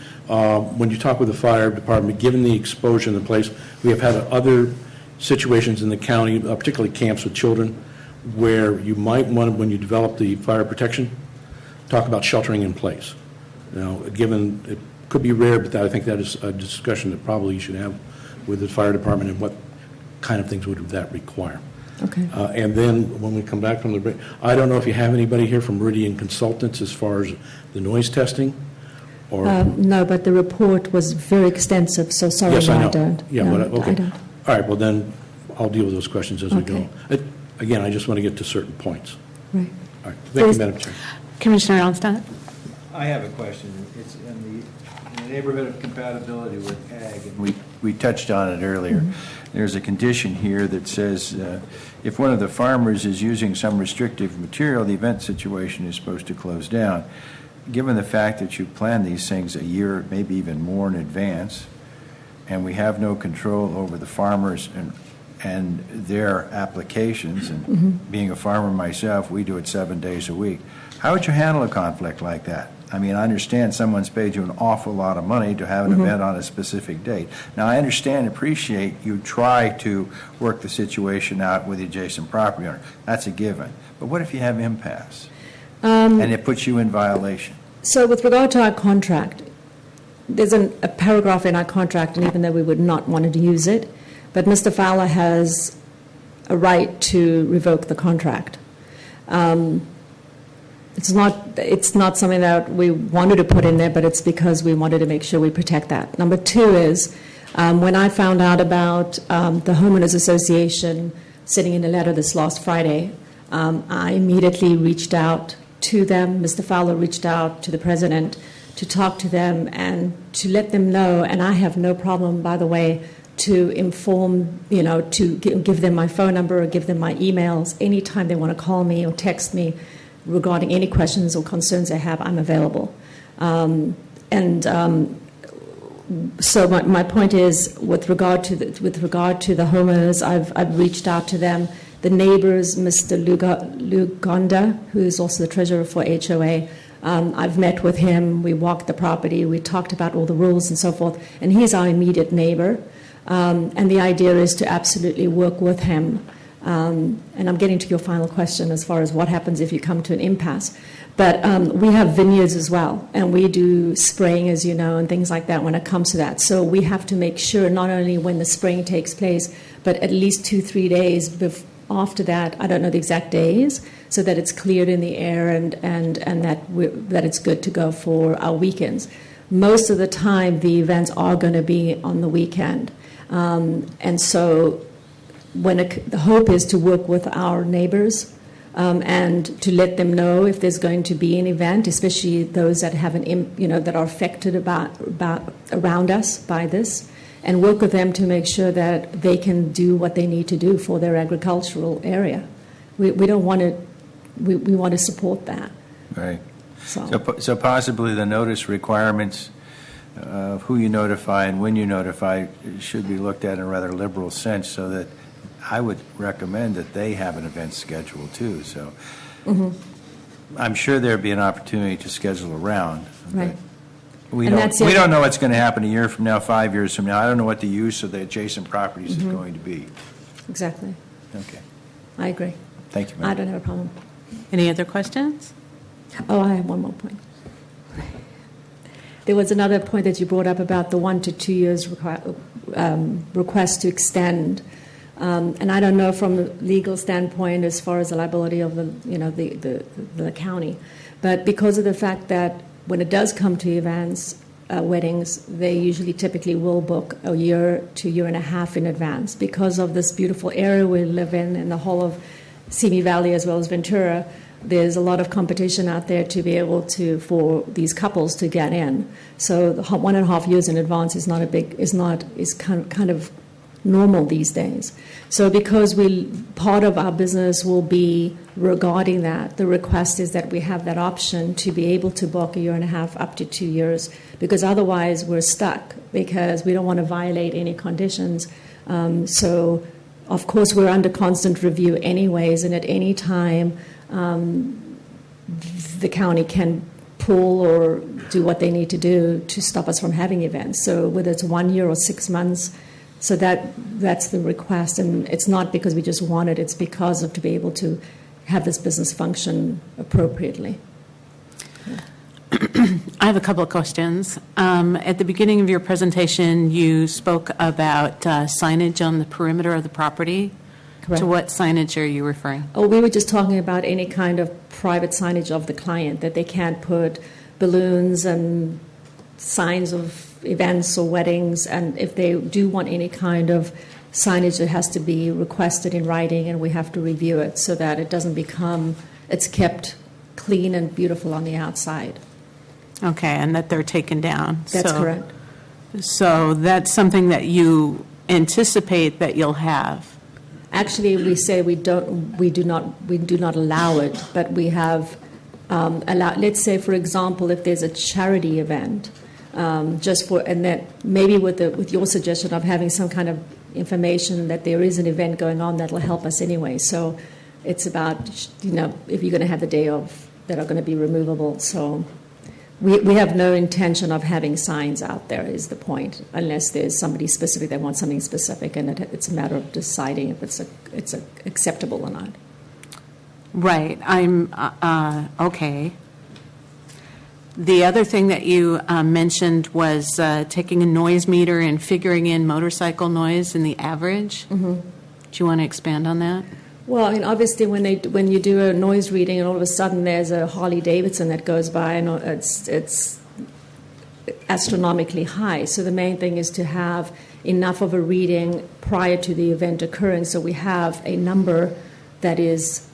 When you talk with the fire department, given the exposure in the place, we have had other situations in the county, particularly camps with children, where you might want to, when you develop the fire protection, talk about sheltering in place. Now, given it could be rare, but I think that is a discussion that probably you should have with the fire department, and what kind of things would that require. Okay. And then when we come back from the break, I don't know if you have anybody here from Meridian Consultants as far as the noise testing? Or No, but the report was very extensive, so sorry, yes, no, I know. I don't. Yeah, no, but, okay. I don't. All right, well then, I'll deal with those questions as Okay. we go. Again, I just want to get to certain points. Right. All right, thank you, Madam Chair. Commissioner Onstott? I have a question. It's in the neighborhood of compatibility with ag, and We touched on it earlier. There's a condition here that says if one of the farmers is using some restrictive material, the event situation is supposed to close down. Given the fact that you plan these things a year, maybe even more in advance, and we have no control over the farmers and and their applications, and being a farmer myself, we do it 7 days a week. How would you handle a conflict like that? I mean, I understand someone's paid you an awful lot of money to have an event on a specific date. Now, I understand and appreciate you try to work the situation out with the adjacent property owner. That's a given. But what if you have impasse and it puts you in violation? So with regard to our contract, there's a paragraph in our contract, and even though we would not want to use it, but Mr. Fowler has a right to revoke the contract. It's not something that we wanted to put in there, but it's because we wanted to make sure we protect that. Number two is, when I found out about the Homeowners Association sending in a letter this last Friday, I immediately reached out to them. Mr. Fowler reached out to the president to talk to them and to let them know, and I have no problem, by the way, to inform, to give them my phone number or give them my emails. Anytime they want to call me or text me regarding any questions or concerns they have, I'm available. So my point is, with regard to the homeowners, I've reached out to them. The neighbors, Mr. Lugonda, who is also the treasurer for HOA, I've met with him. We walked the property. We talked about all the rules and so forth. And he's our immediate neighbor. And the idea is to absolutely work with him. And I'm getting to your final question as far as what happens if you come to an impasse. But we have vineyards as well, and we do spraying, as you know, and things like that when it comes to that. So we have to make sure not only when the spraying takes place, but at least 2-3 days after that, I don't know the exact days, so that it's cleared in the air and that it's good to go for our weekends. Most of the time, the events are going to be on the weekend. And so the hope is to work with our neighbors and to let them know if there's going to be an event, especially those that have that are affected around us by this, and work with them to make sure that they can do what they need to do for their agricultural area. We don't want to. We want to support that. Right. So possibly the notice requirements of who you notify and when you notify should be looked at in a rather liberal sense, so that I would recommend that they have an event schedule too. So I'm sure there'd be an opportunity to schedule around. Right. We don't know what's going to happen a year from now, 5 years from now. I don't know what the use of the adjacent properties is going to be. Exactly. Okay. I agree. Thank you, ma'am. I don't have a problem. Any other questions? Oh, I have one more point. There was another point that you brought up about the 1 to 2 years request to extend. And I don't know from a legal standpoint as far as the liability of the county, but because of the fact that when it does come to events, weddings, they usually typically will book a year to year and a half in advance because of this beautiful area we live in the whole of Simi Valley as well as Ventura. There's a lot of competition out there to be able for these couples to get in. So 1.5 years in advance is kind of normal these days. So because part of our business will be regarding that, the request is that we have that option to be able to book a year and a half up to 2 years, because otherwise we're stuck because we don't want to violate any conditions. So of course we're under constant review anyways, and at any time the county can pull or do what they need to do to stop us from having events. So whether it's 1 year or 6 months, so that's the request, and it's not because we just want it, it's because of to be able to have this business function appropriately. Yeah. I have a couple of questions. At the beginning of your presentation, you spoke about signage on the perimeter of the property. Correct. To what signage are you referring? Oh, we were just talking about any kind of private signage of the client, that they can't put balloons and signs of events or weddings, and if they do want any kind of signage, it has to be requested in writing, and we have to review it so that it doesn't it's kept clean and beautiful on the outside. Okay, and that they're taken down. That's correct. So that's something that you anticipate that you'll have. Actually, we say we do not allow it, but we have let's say, for example, if there's a charity event, and that maybe with your suggestion of having some kind of information that there is an event going on that will help us anyway. So it's about, if you're going to have the day off that are going to be removable. So we have no intention of having signs out there, is the point, unless there's somebody specific that wants something specific, and it's a matter of deciding if it's acceptable or not. Right. I'm okay. The other thing that you mentioned was taking a noise meter and figuring in motorcycle noise in the average. Mm-hmm. Do you want to expand on that? Well, I mean, obviously, when you do a noise reading and all of a sudden there's a Harley Davidson that goes by, and it's astronomically high. So the main thing is to have enough of a reading prior to the event occurring, so we have a number that is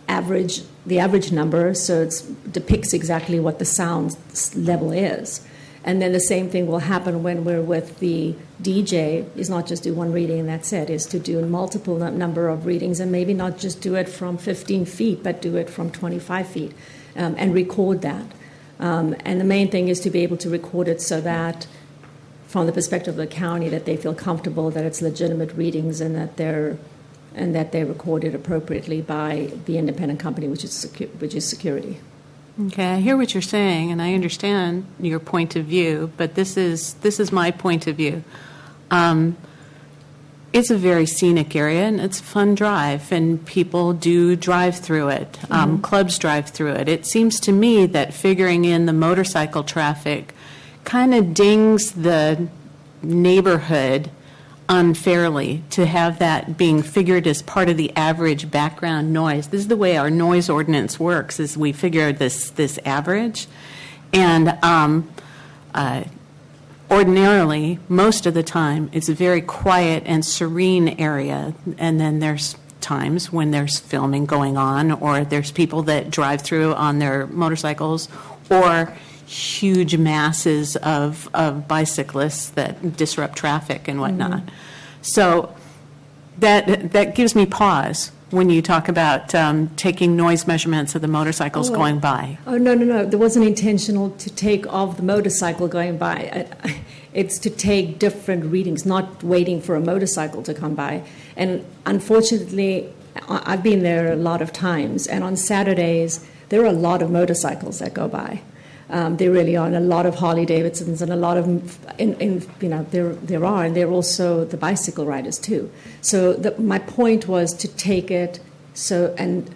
average, the average number, so it depicts exactly what the sound level is. And then the same thing will happen when we're with the DJ, is not just do one reading and that's it, is to do a multiple number of readings, and maybe not just do it from 15 feet, but do it from 25 feet, and record that. And the main thing is to be able to record it so that, from the perspective of the county, that they feel comfortable that it's legitimate readings and that they're recorded appropriately by the independent company, which is security. Okay, I hear what you're saying, and I understand your point of view, but this is my point of view. It's a very scenic area, and it's a fun drive, and people do drive through it. Clubs drive through it. It seems to me that figuring in the motorcycle traffic kind of dings the neighborhood unfairly, to have that being figured as part of the average background noise. This is the way our noise ordinance works, is we figure this average. And ordinarily, most of the time, it's a very quiet and serene area. And then there's times when there's filming going on, or there's people that drive through on their motorcycles, or huge masses of bicyclists that disrupt traffic and whatnot. So that gives me pause when you talk about taking noise measurements of the motorcycles going by. Oh, no. There wasn't intentional to take of the motorcycle going by. It's to take different readings, not waiting for a motorcycle to come by. And unfortunately, I've been there a lot of times, and on Saturdays, there are a lot of motorcycles that go by. There really are, and a lot of Harley Davidsons, and a lot of, there are, and there are also the bicycle riders too. So my point was to take it so, and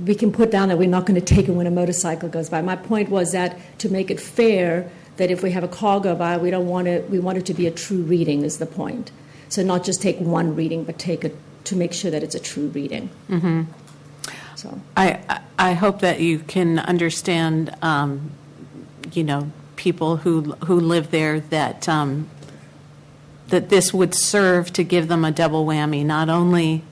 we can put down that we're not going to take it when a motorcycle goes by. My point was that to make it fair, that if we have a car go by, we want it to be a true reading is the point. So not just take one reading, but take it to make sure that it's a true reading. Mm-hmm. So I hope that you can understand. People who live there, that that this would serve to give them a double whammy. Not only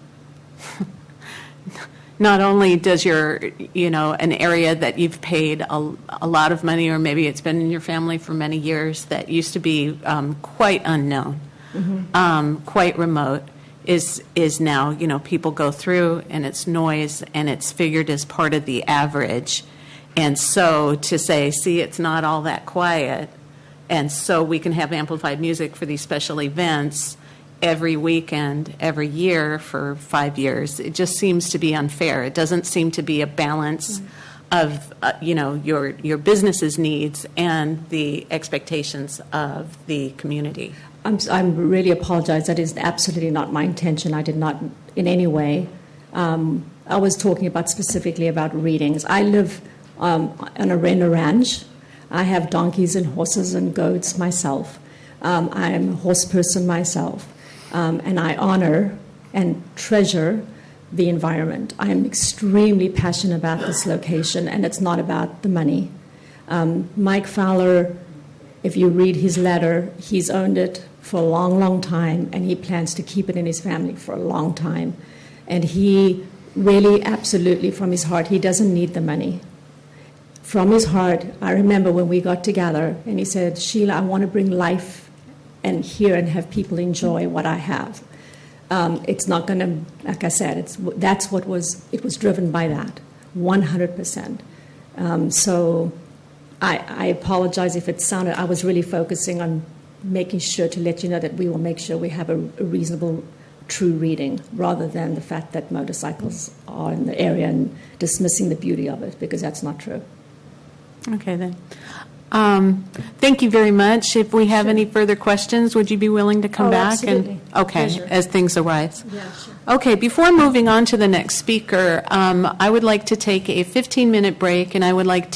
does an area that you've paid a lot of money, or maybe it's been in your family for many years, that used to be quite unknown, quite remote, is now, people go through, and it's noise, and it's figured as part of the average. And so to say, see, it's not all that quiet, and so we can have amplified music for these special events every weekend, every year for 5 years, it just seems to be unfair. It doesn't seem to be a balance of, your business's needs and the expectations of the community. I really apologize. That is absolutely not my intention. I did not in any way. I was talking specifically about readings. I live on a ranch. I have donkeys and horses and goats myself. I am a horse person myself, and I honor and treasure the environment. I am extremely passionate about this location, and it's not about the money. Mike Fowler, if you read his letter, he's owned it for a long, long time, and he plans to keep it in his family for a long time. And he really, absolutely, from his heart, he doesn't need the money. From his heart, I remember when we got together, and he said, Sheila, I want to bring life and have people enjoy what I have. It's not going to, like I said, it was driven by that, 100%. So I apologize if it sounded, I was really focusing on making sure to let you know that we will make sure we have a reasonable, true reading, rather than the fact that motorcycles are in the area and dismissing the beauty of it, because that's not true. Okay, then. Thank you very much. If we have any further questions, would you be willing to come Oh, back? absolutely. Okay, Pleasure. as things arise. Yeah, sure. Okay, before moving on to the next speaker, I would like to take a 15-minute break, and I would like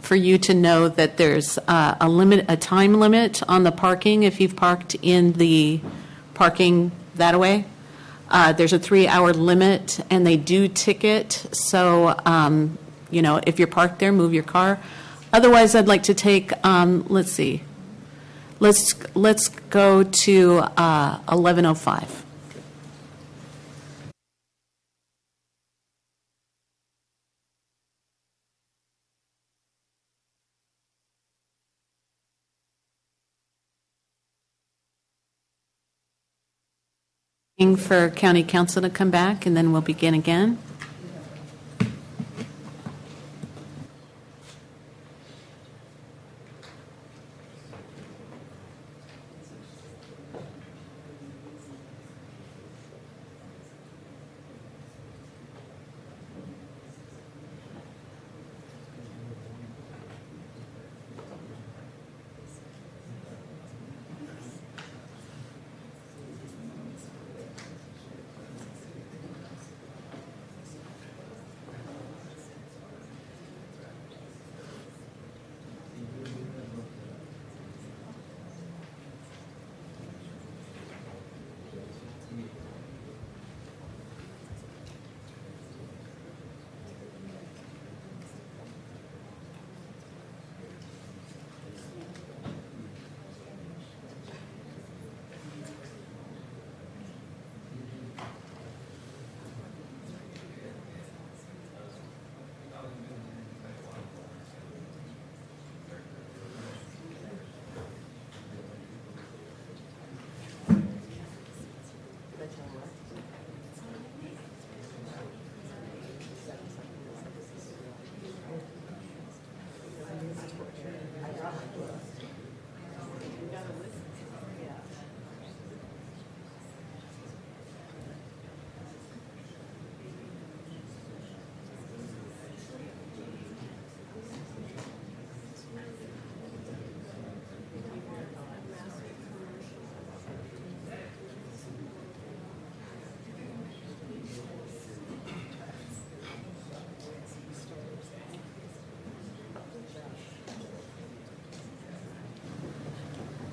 for you to know that there's a time limit on the parking if you've parked in the parking that way. There's a 3-hour limit, and they do ticket. So, if you're parked there, move your car. Otherwise, I'd like to take. Let's see. Let's go to 11:05. For County Council to come back, and then we'll begin again.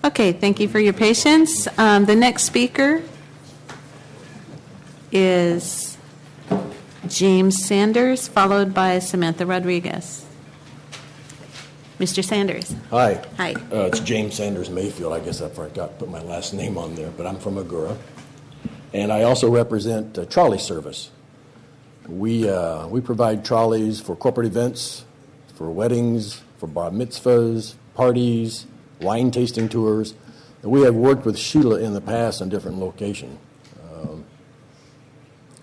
Okay, thank you for your patience. The next speaker is James Sanders, followed by Samantha Rodriguez. Mr. Sanders. Hi. Hi. It's James Sanders Mayfield. I guess I forgot to put my last name on there, but I'm from Agoura. And I also represent trolley service. We provide trolleys for corporate events, for weddings, for bar mitzvahs, parties, wine tasting tours. And we have worked with Sheila in the past on different locations.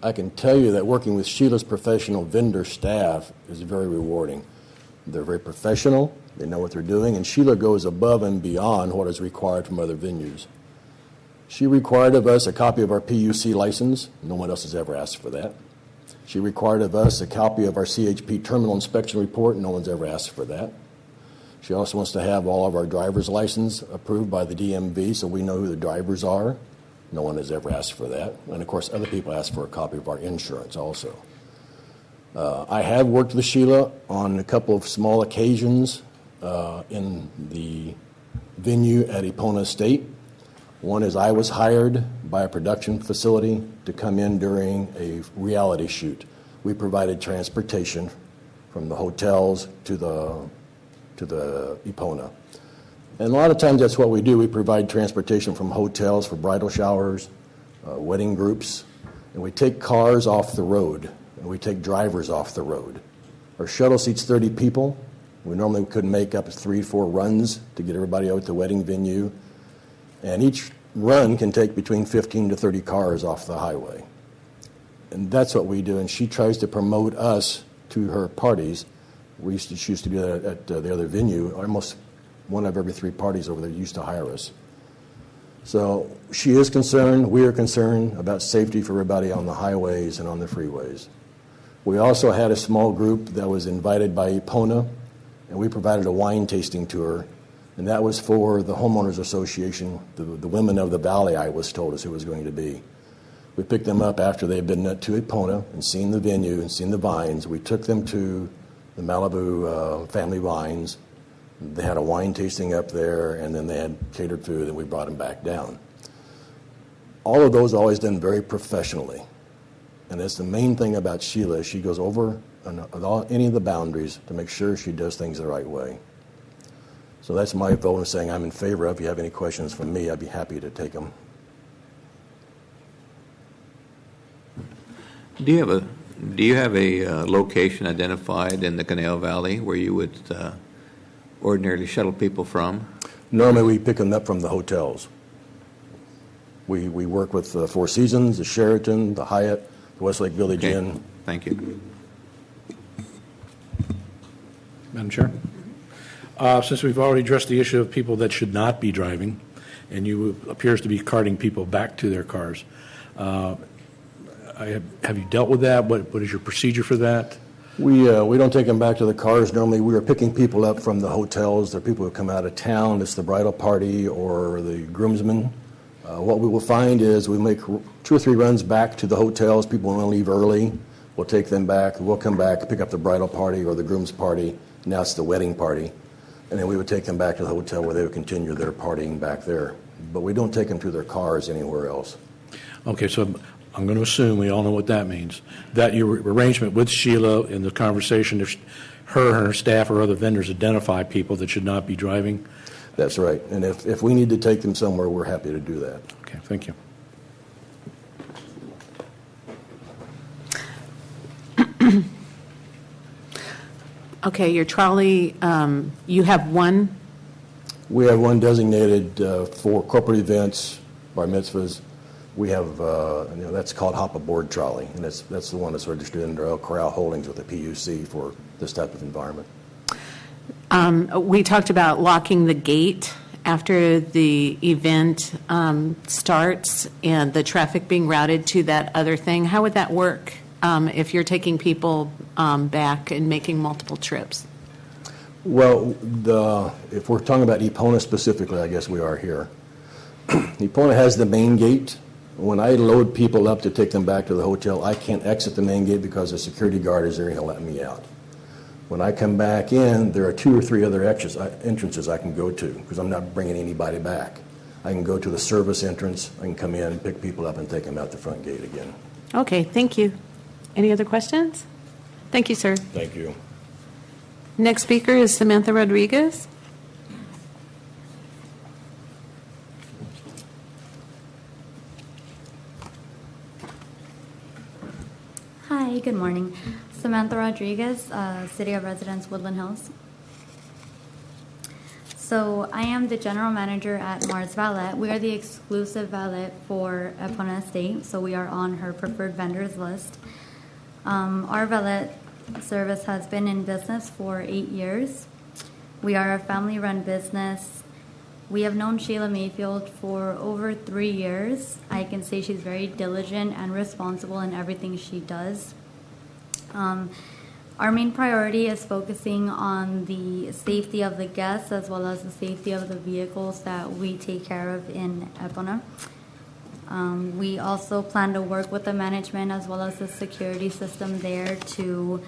I can tell you that working with Sheila's professional vendor staff is very rewarding. They're very professional, they know what they're doing, and Sheila goes above and beyond what is required from other venues. She required of us a copy of our PUC license. No one else has ever asked for that. She required of us a copy of our CHP terminal inspection report. No one's ever asked for that. She also wants to have all of our driver's license approved by the DMV so we know who the drivers are. No one has ever asked for that. And, of course, other people ask for a copy of our insurance also. I have worked with Sheila on a couple of small occasions in the venue at Epona State. One is I was hired by a production facility to come in during a reality shoot. We provided transportation from the hotels to the Epona. And a lot of times that's what we do. We provide transportation from hotels for bridal showers, wedding groups, and we take cars off the road, and we take drivers off the road. Our shuttle seats 30 people. We normally could make up to 3 or 4 runs to get everybody out at the wedding venue. And each run can take between 15 to 30 cars off the highway. And that's what we do, and she tries to promote us to her parties. She used to do that at the other venue. Almost one of every 3 parties over there used to hire us. So she is concerned, we are concerned about safety for everybody on the highways and on the freeways. We also had a small group that was invited by Epona, and we provided a wine tasting tour, and that was for the homeowners association, the women of the valley, I was told, is who it was going to be. We picked them up after they had been to Epona and seen the venue and seen the vines. We took them to the Malibu Family Vines. They had a wine tasting up there, and then they had catered food, and we brought them back down. All of those are always done very professionally. And that's the main thing about Sheila. She goes over any of the boundaries to make sure she does things the right way. So that's my vote in saying I'm in favor of. If you have any questions from me, I'd be happy to take them. Do you have a location identified in the Canal Valley where you would ordinarily shuttle people from? Normally, we pick them up from the hotels. We work with the Four Seasons, the Sheraton, the Hyatt, the Westlake Village Inn. Thank you. Madam Chair? Since we've already addressed the issue of people that should not be driving, and you appears to be carting people back to their cars, have you dealt with that? What is your procedure for that? We don't take them back to the cars. Normally, we are picking people up from the hotels. They're people who come out of town. It's the bridal party or the groomsmen. What we will find is we make 2 or 3 runs back to the hotels. People want to leave early. We'll take them back. We'll come back, pick up the bridal party or the groom's party. Now it's the wedding party. And then we would take them back to the hotel where they would continue their partying back there. But we don't take them to their cars anywhere else. Okay, so I'm going to assume we all know what that means. That your arrangement with Sheila in the conversation, if her and her staff or other vendors identify people that should not be driving? That's right. And if we need to take them somewhere, we're happy to do that. Okay, thank you. Okay, your trolley, you have one? We have one designated for corporate events, bar mitzvahs. We have, that's called Hop Aboard Trolley, and that's the one that's registered under El Corral Holdings with the PUC for this type of environment. We talked about locking the gate after the event starts and the traffic being routed to that other thing. How would that work if you're taking people back and making multiple trips? Well, if we're talking about Epona specifically, I guess we are here. Epona has the main gate. When I load people up to take them back to the hotel, I can't exit the main gate because the security guard is there and he'll let me out. When I come back in, there are 2 or 3 other entrances I can go to because I'm not bringing anybody back. I can go to the service entrance, I can come in, pick people up, and take them out the front gate again. Okay, thank you. Any other questions? Thank you, sir. Thank you. Next speaker is Samantha Rodriguez. Hi, good morning. Samantha Rodriguez, City of Residence, Woodland Hills. So I am the general manager at Mars Valet. We are the exclusive valet for Epona Estate, so we are on her preferred vendors list. Our valet service has been in business for 8 years. We are a family-run business. We have known Sheila Mayfield for over 3 years. I can say she's very diligent and responsible in everything she does. Our main priority is focusing on the safety of the guests as well as the safety of the vehicles that we take care of in Epona. We also plan to work with the management as well as the security system there to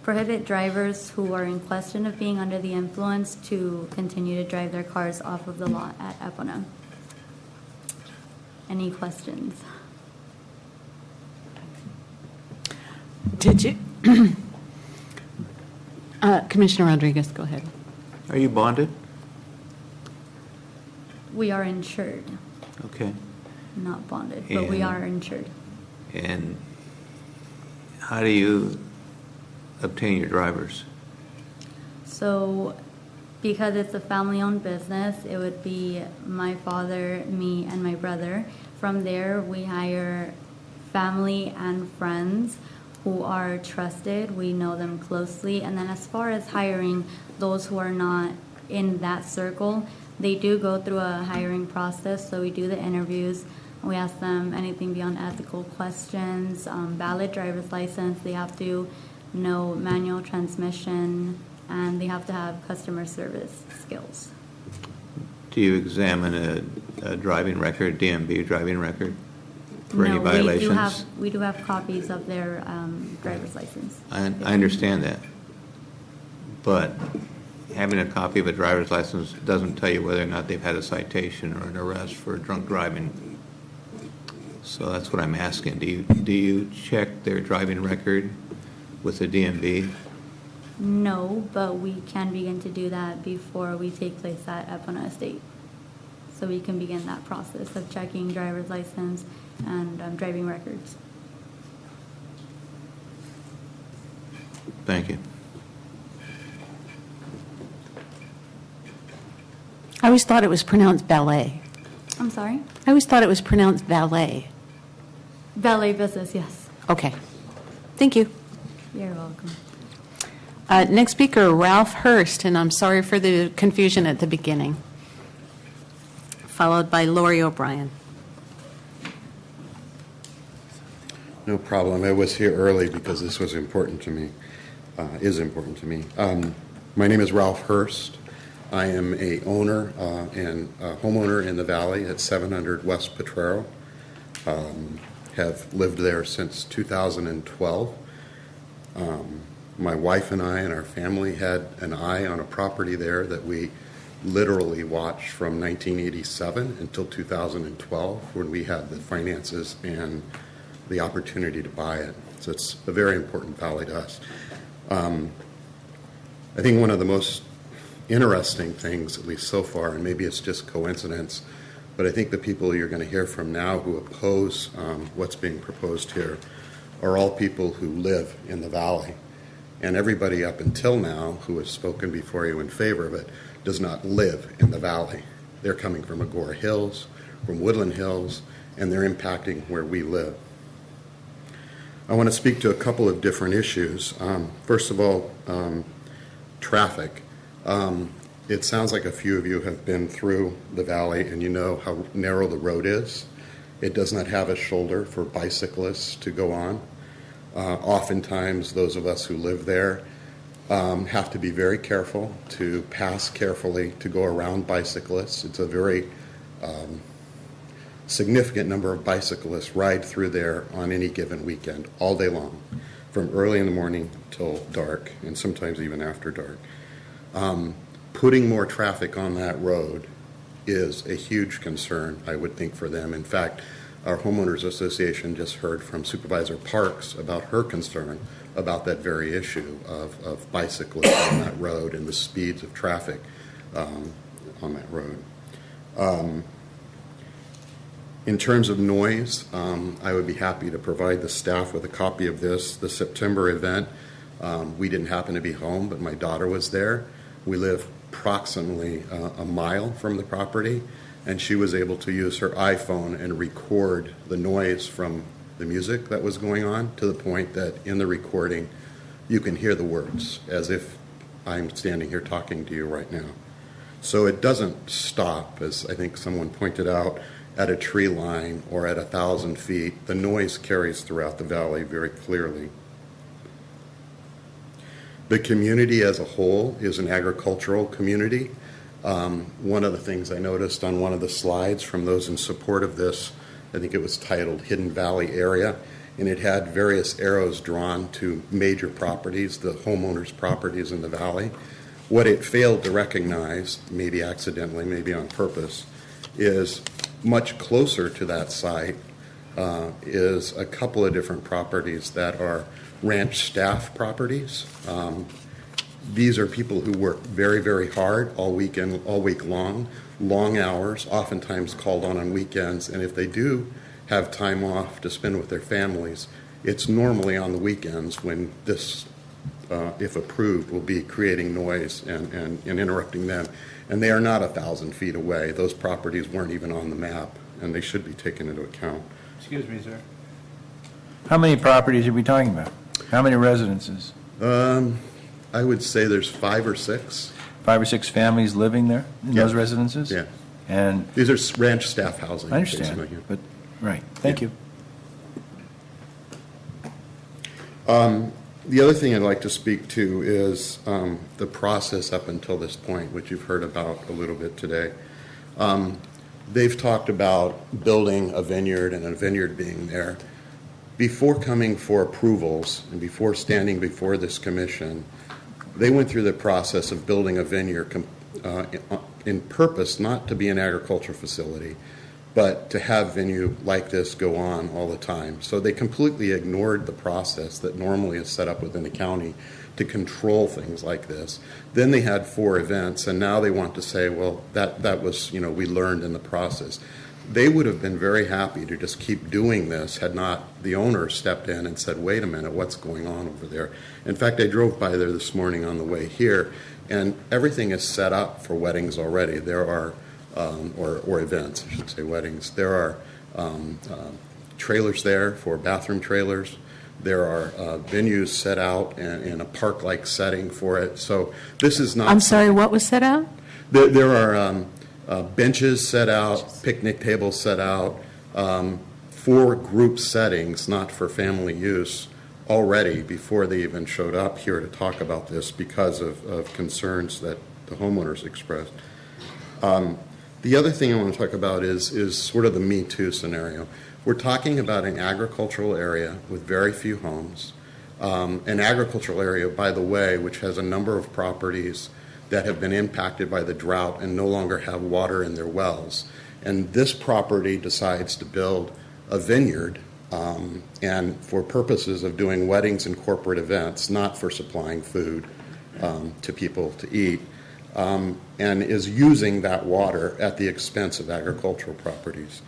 prohibit drivers who are in question of being under the influence to continue to drive their cars off of the lot at Epona. Any questions? Did you? Commissioner Rodriguez, go ahead. Are you bonded? We are insured, Okay. not bonded, but we are insured. And how do you obtain your drivers? So, because it's a family-owned business, it would be my father, me, and my brother. From there, we hire family and friends who are trusted. We know them closely. And then as far as hiring those who are not in that circle, They do go through a hiring process, so we do the interviews. We ask them anything beyond ethical questions, valid driver's license. They have to know manual transmission, and they have to have customer service skills. Do you examine a driving record, DMV driving record, for any No, violations? we do have copies of their driver's license. I understand that. But having a copy of a driver's license doesn't tell you whether or not they've had a citation or an arrest for drunk driving. So that's what I'm asking. Do you check their driving record with the DMV? No, but we can begin to do that before we take place at Epona Estate. So we can begin that process of checking driver's license and driving records. Thank you. I always thought it was pronounced valet. I'm sorry? I always thought it was pronounced valet. Valet business, yes. Okay. Thank you. You're welcome. Next speaker, Ralph Hurst, and I'm sorry for the confusion at the beginning. Followed by Lori O'Brien. No problem. I was here early because this was important to me, is important to me. My name is Ralph Hurst. I am a owner and a homeowner in the Valley at 700 West Potrero. Have lived there since 2012. My wife and I and our family had an eye on a property there that we literally watched from 1987 until 2012 when we had the finances and the opportunity to buy it. So it's a very important valley to us. I think one of the most interesting things, at least so far, and maybe it's just coincidence, but I think the people you're going to hear from now who oppose what's being proposed here are all people who live in the valley. And everybody up until now who has spoken before you in favor of it does not live in the valley. They're coming from Agora Hills, from Woodland Hills, and they're impacting where we live. I want to speak to a couple of different issues. First of all, traffic. It sounds like a few of you have been through the valley and you know how narrow the road is. It does not have a shoulder for bicyclists to go on. Oftentimes, those of us who live there have to be very careful to pass carefully to go around bicyclists. It's a very significant number of bicyclists ride through there on any given weekend, all day long, from early in the morning till dark, and sometimes even after dark. Putting more traffic on that road is a huge concern, I would think, for them. In fact, our homeowners association just heard from Supervisor Parks about her concern about that very issue of bicyclists on that road and the speeds of traffic on that road. In terms of noise, I would be happy to provide the staff with a copy of this. The September event, we didn't happen to be home, but my daughter was there. We live approximately a mile from the property, and she was able to use her iPhone and record the noise from the music that was going on to the point that in the recording you can hear the words as if I'm standing here talking to you right now. So it doesn't stop, as I think someone pointed out, at a tree line or at 1,000 feet. The noise carries throughout the valley very clearly. The community as a whole is an agricultural community. One of the things I noticed on one of the slides from those in support of this, I think it was titled Hidden Valley Area, and it had various arrows drawn to major properties, the homeowners' properties in the valley. What it failed to recognize, maybe accidentally, maybe on purpose, is much closer to that site is a couple of different properties that are ranch staff properties. These are people who work very, very hard all weekend, all week long hours, oftentimes called on weekends, and if they do have time off to spend with their families, it's normally on the weekends when this, if approved, will be creating noise and interrupting them. And they are not 1,000 feet away. Those properties weren't even on the map, and they should be taken into account. Excuse me, sir. How many properties are we talking about? How many residences? I would say there's 5 or 6. 5 or 6 families living there in Yeah. those residences? Yeah. And These are ranch staff housing. I understand, basically, yeah. but, right, thank you. The other thing I'd like to speak to is the process up until this point, which you've heard about a little bit today. They've talked about building a vineyard and a vineyard being there. Before coming for approvals and before standing before this commission, they went through the process of building a vineyard in purpose not to be an agricultural facility, but to have venue like this go on all the time. So they completely ignored the process that normally is set up within the county to control things like this. Then they had 4 events, and now they want to say, well, that was, we learned in the process. They would have been very happy to just keep doing this had not the owner stepped in and said, wait a minute, what's going on over there? In fact, I drove by there this morning on the way here, and everything is set up for weddings already. There are or events, I should say weddings. There are trailers there for bathroom trailers. There are venues set out in a park-like setting for it. So this is not... I'm sorry, what was set out? There are benches set out, picnic tables set out, for group settings, not for family use, already before they even showed up here to talk about this because of concerns that the homeowners expressed. The other thing I want to talk about is sort of the Me Too scenario. We're talking about an agricultural area with very few homes, an agricultural area, by the way, which has a number of properties that have been impacted by the drought and no longer have water in their wells. And this property decides to build a vineyard and for purposes of doing weddings and corporate events, not for supplying food to people to eat. And is using that water at the expense of agricultural properties.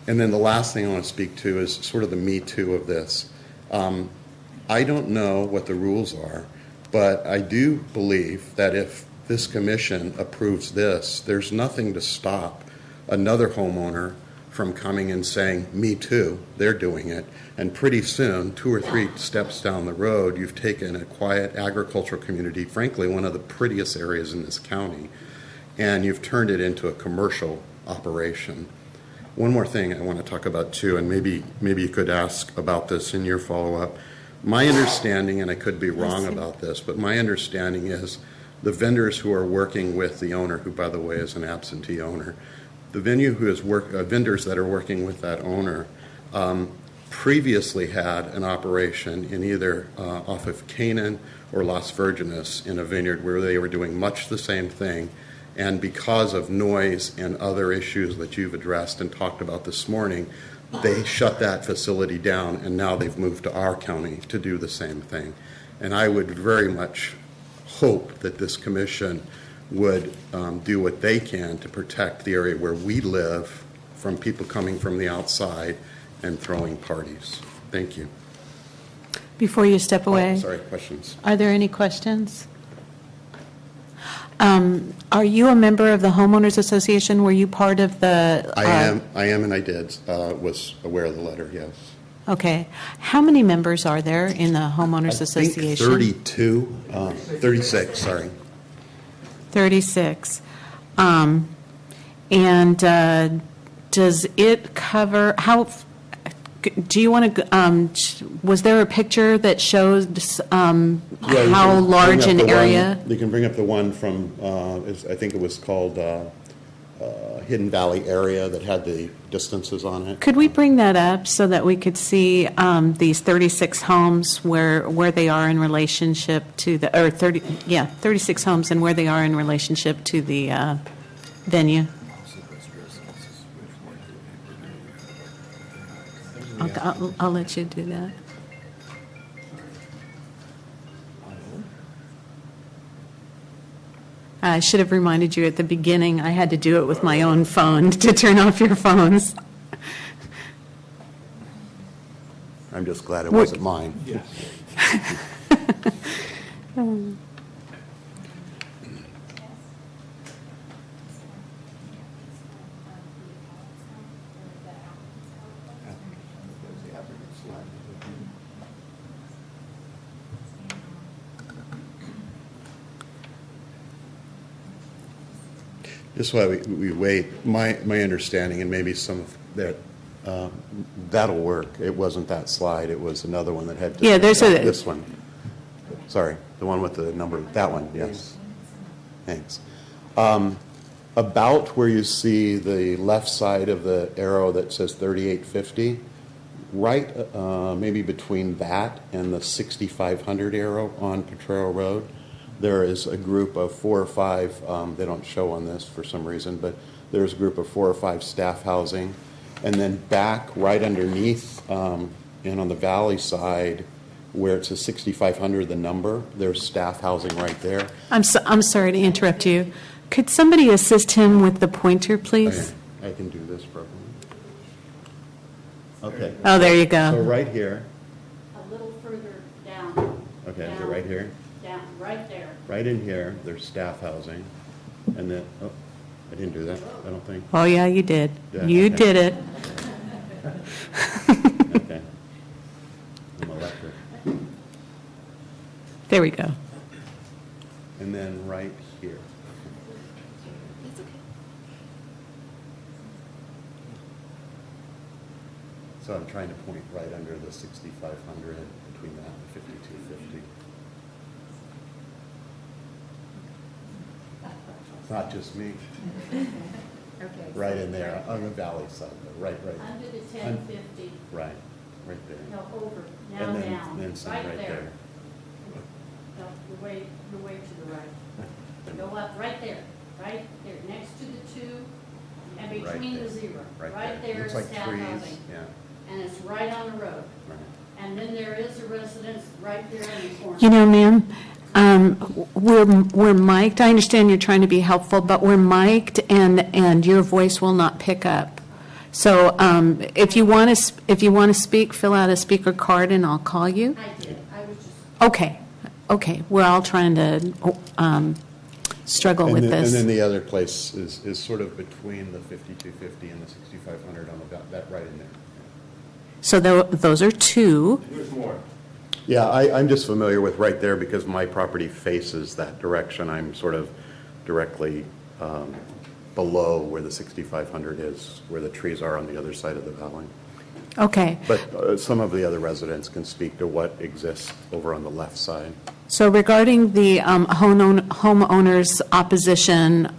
And then the last thing I want to speak to is sort of the Me Too of this. I don't know what the rules are, but I do believe that if this commission approves this, there's nothing to stop another homeowner from coming and saying, me too, they're doing it. And pretty soon, 2 or 3 steps down the road, you've taken a quiet agricultural community, frankly, one of the prettiest areas in this county, and you've turned it into a commercial operation. One more thing I want to talk about too, and maybe you could ask about this in your follow-up. My understanding, and I could be wrong about this, but my understanding is the vendors who are working with the owner, who by the way is an absentee owner, the vendors that are working with that owner previously had an operation in either off of Canaan or Las Virgenes in a vineyard where they were doing much the same thing. And because of noise and other issues that you've addressed and talked about this morning, they shut that facility down, and now they've moved to our county to do the same thing. And I would very much hope that this commission would do what they can to protect the area where we live from people coming from the outside and throwing parties. Thank you. Before you step away. Sorry, questions? Are there any questions? Are you a member of the Homeowners Association? Were you part of the? I am, and I did, was aware of the letter, yes. Okay. How many members are there in the Homeowners Association? I think 32, 36, sorry. 36. And does it cover, do you want to, was there a picture that shows how large an area? You can bring up the one from, I think it was called Hidden Valley area that had the distances on it. Could we bring that up so that we could see these 36 homes where they are in relationship to the, or 36 homes and where they are in relationship to the venue? I'll let you do that. I should have reminded you at the beginning. I had to do it with my own phone to turn off your phones. I'm just glad it wasn't mine. Yes. This is why we wait. My understanding, and maybe some of that, that'll work. It wasn't that slide. It was another one that had. Yeah, there's a. This one. Sorry, the one with the number. That one, yes. Thanks. About where you see the left side of the arrow that says 3850, right maybe between that and the 6500 arrow on Potrero Road, there is a group of 4 or 5, they don't show on this for some reason, but there's a group of 4 or 5 staff housing. And then back right underneath and on the valley side, where it says 6500, the number, there's staff housing right there. I'm sorry to interrupt you. Could somebody assist him with the pointer, please? I can do this properly. Okay. Oh, there you go. So right here. A little further down. Okay, is it right here? Down, right there. Right in here, there's staff housing. And then, oh, I didn't do that, I don't think. Oh, yeah, you did. Yeah, You okay. did it. Okay. I'm electric. There we go. And then right here. So I'm trying to point right under the 6500, between that and 5250. It's not just me. Okay. Right in there, on the valley side, right. Under the 1050. Right there. No, over, now And then- down. then some right there. No, you're way to the right. Go up, right there, next to the 2 and Right between there. the 0. Right there. There Looks is like staff trees, housing. yeah. And it's right on the road. Right. And then there is a residence right there in the corner. You know, ma'am, we're mic'd. I understand you're trying to be helpful, but we're mic'd, and your voice will not pick up. So if you want to speak, fill out a speaker card, and I'll call you. I did, I was just. Okay. We're all trying to struggle with And this. then the other place is sort of between the 5250 and the 6500 on that right in there. So those are 2. There's more. Yeah, I'm just familiar with right there because my property faces that direction. I'm sort of directly below where the 6500 is, where the trees are on the other side of the valley. Okay. But some of the other residents can speak to what exists over on the left side. So regarding the homeowners' opposition,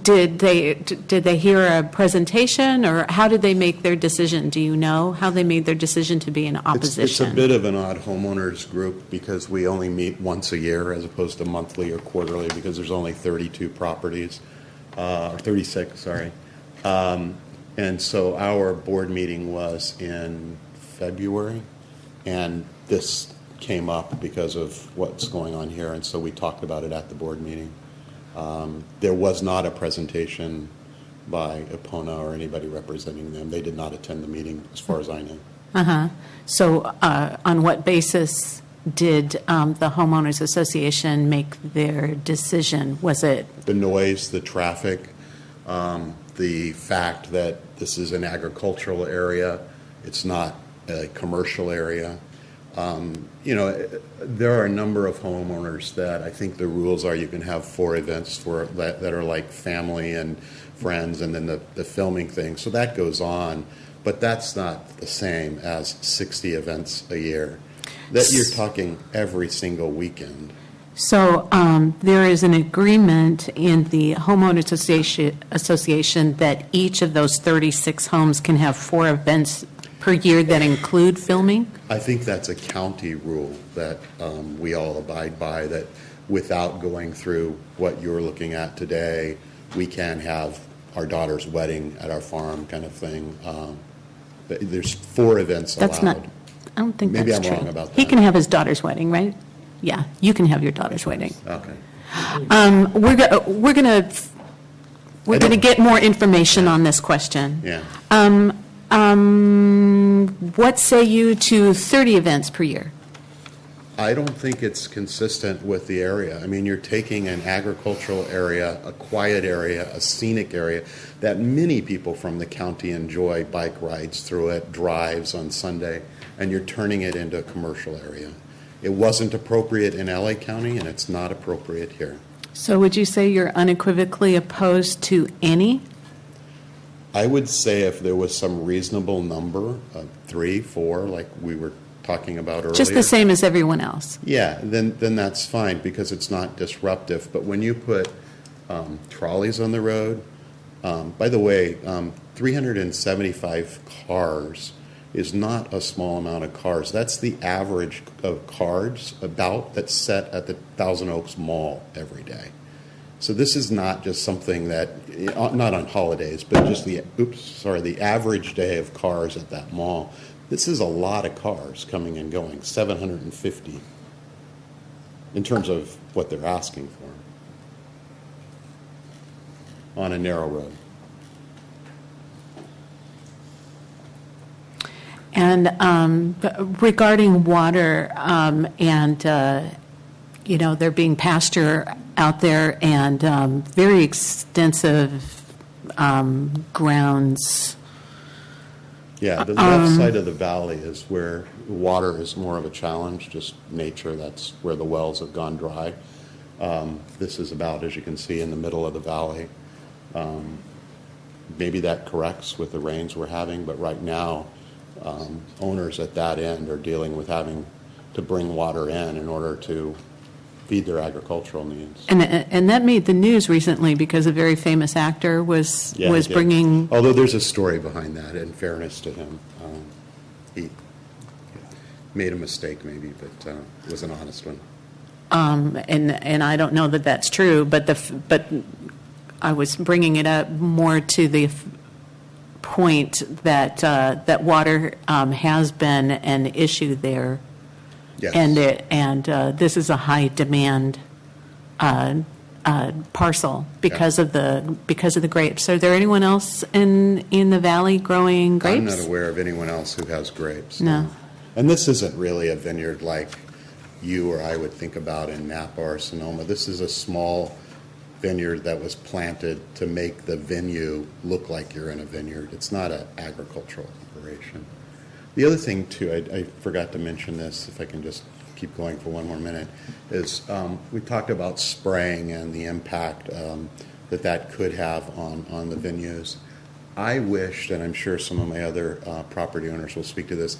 did they hear a presentation, or how did they make their decision? Do you know how they made their decision to be in opposition? It's a bit of an odd homeowners group because we only meet once a year as opposed to monthly or quarterly because there's only 32 properties, or 36, sorry. And so our board meeting was in February, and this came up because of what's going on here, and so we talked about it at the board meeting. There was not a presentation by Epona or anybody representing them. They did not attend the meeting, as far as I know. So on what basis did the homeowners association make their decision? Was it the noise, the traffic, the fact that this is an agricultural area, it's not a commercial area. There are a number of homeowners that I think the rules are you can have 4 events that are like family and friends, and then the filming thing. So that goes on, but that's not the same as 60 events a year. That you're talking every single weekend. So there is an agreement in the homeowners association that each of those 36 homes can have 4 events per year that include filming? I think that's a county rule that we all abide by, that without going through what you're looking at today, we can have our daughter's wedding at our farm kind of thing. There's 4 events allowed. That's not, I don't think Maybe that's I'm true. wrong about that. He can have his daughter's wedding, right? Yeah, you can have your daughter's wedding. Okay. We're going to get more information on this question. Yeah. What say you to 30 events per year? I don't think it's consistent with the area. I mean, you're taking an agricultural area, a quiet area, a scenic area that many people from the county enjoy bike rides through it, drives on Sunday, and you're turning it into a commercial area. It wasn't appropriate in LA County, and it's not appropriate here. So would you say you're unequivocally opposed to any? I would say if there was some reasonable number, 3, 4, like we were talking about earlier. Just the same as everyone else? Yeah, then that's fine because it's not disruptive. But when you put trolleys on the road, by the way, 375 cars is not a small amount of cars. That's the average of cars about that's set at the Thousand Oaks Mall every day. So this is not just something that, not on holidays, but just the average day of cars at that mall. This is a lot of cars coming and going, 750 in terms of what they're asking for on a narrow road. And regarding water and, there being pasture out there and very extensive grounds. Yeah, the left side of the valley is where water is more of a challenge, just nature. That's where the wells have gone dry. This is about, as you can see, in the middle of the valley. Maybe that corrects with the rains we're having, but right now, owners at that end are dealing with having to bring water in order to feed their agricultural needs. And that made the news recently because a very famous actor was bringing. Although there's a story behind that, in fairness to him, he made a mistake maybe, but it was an honest one. And I don't know that that's true, but I was bringing it up more to the point that that water has been an issue there. Yes. And this is a high demand parcel because of the grapes. Are there anyone else in the valley growing grapes? I'm not aware of anyone else who has grapes. No. And this isn't really a vineyard like you or I would think about in Napa or Sonoma. This is a small vineyard that was planted to make the venue look like you're in a vineyard. It's not an agricultural operation. The other thing, too, I forgot to mention this, if I can just keep going for one more minute, is we talked about spraying and the impact that could have on the venues. I wished, and I'm sure some of my other property owners will speak to this,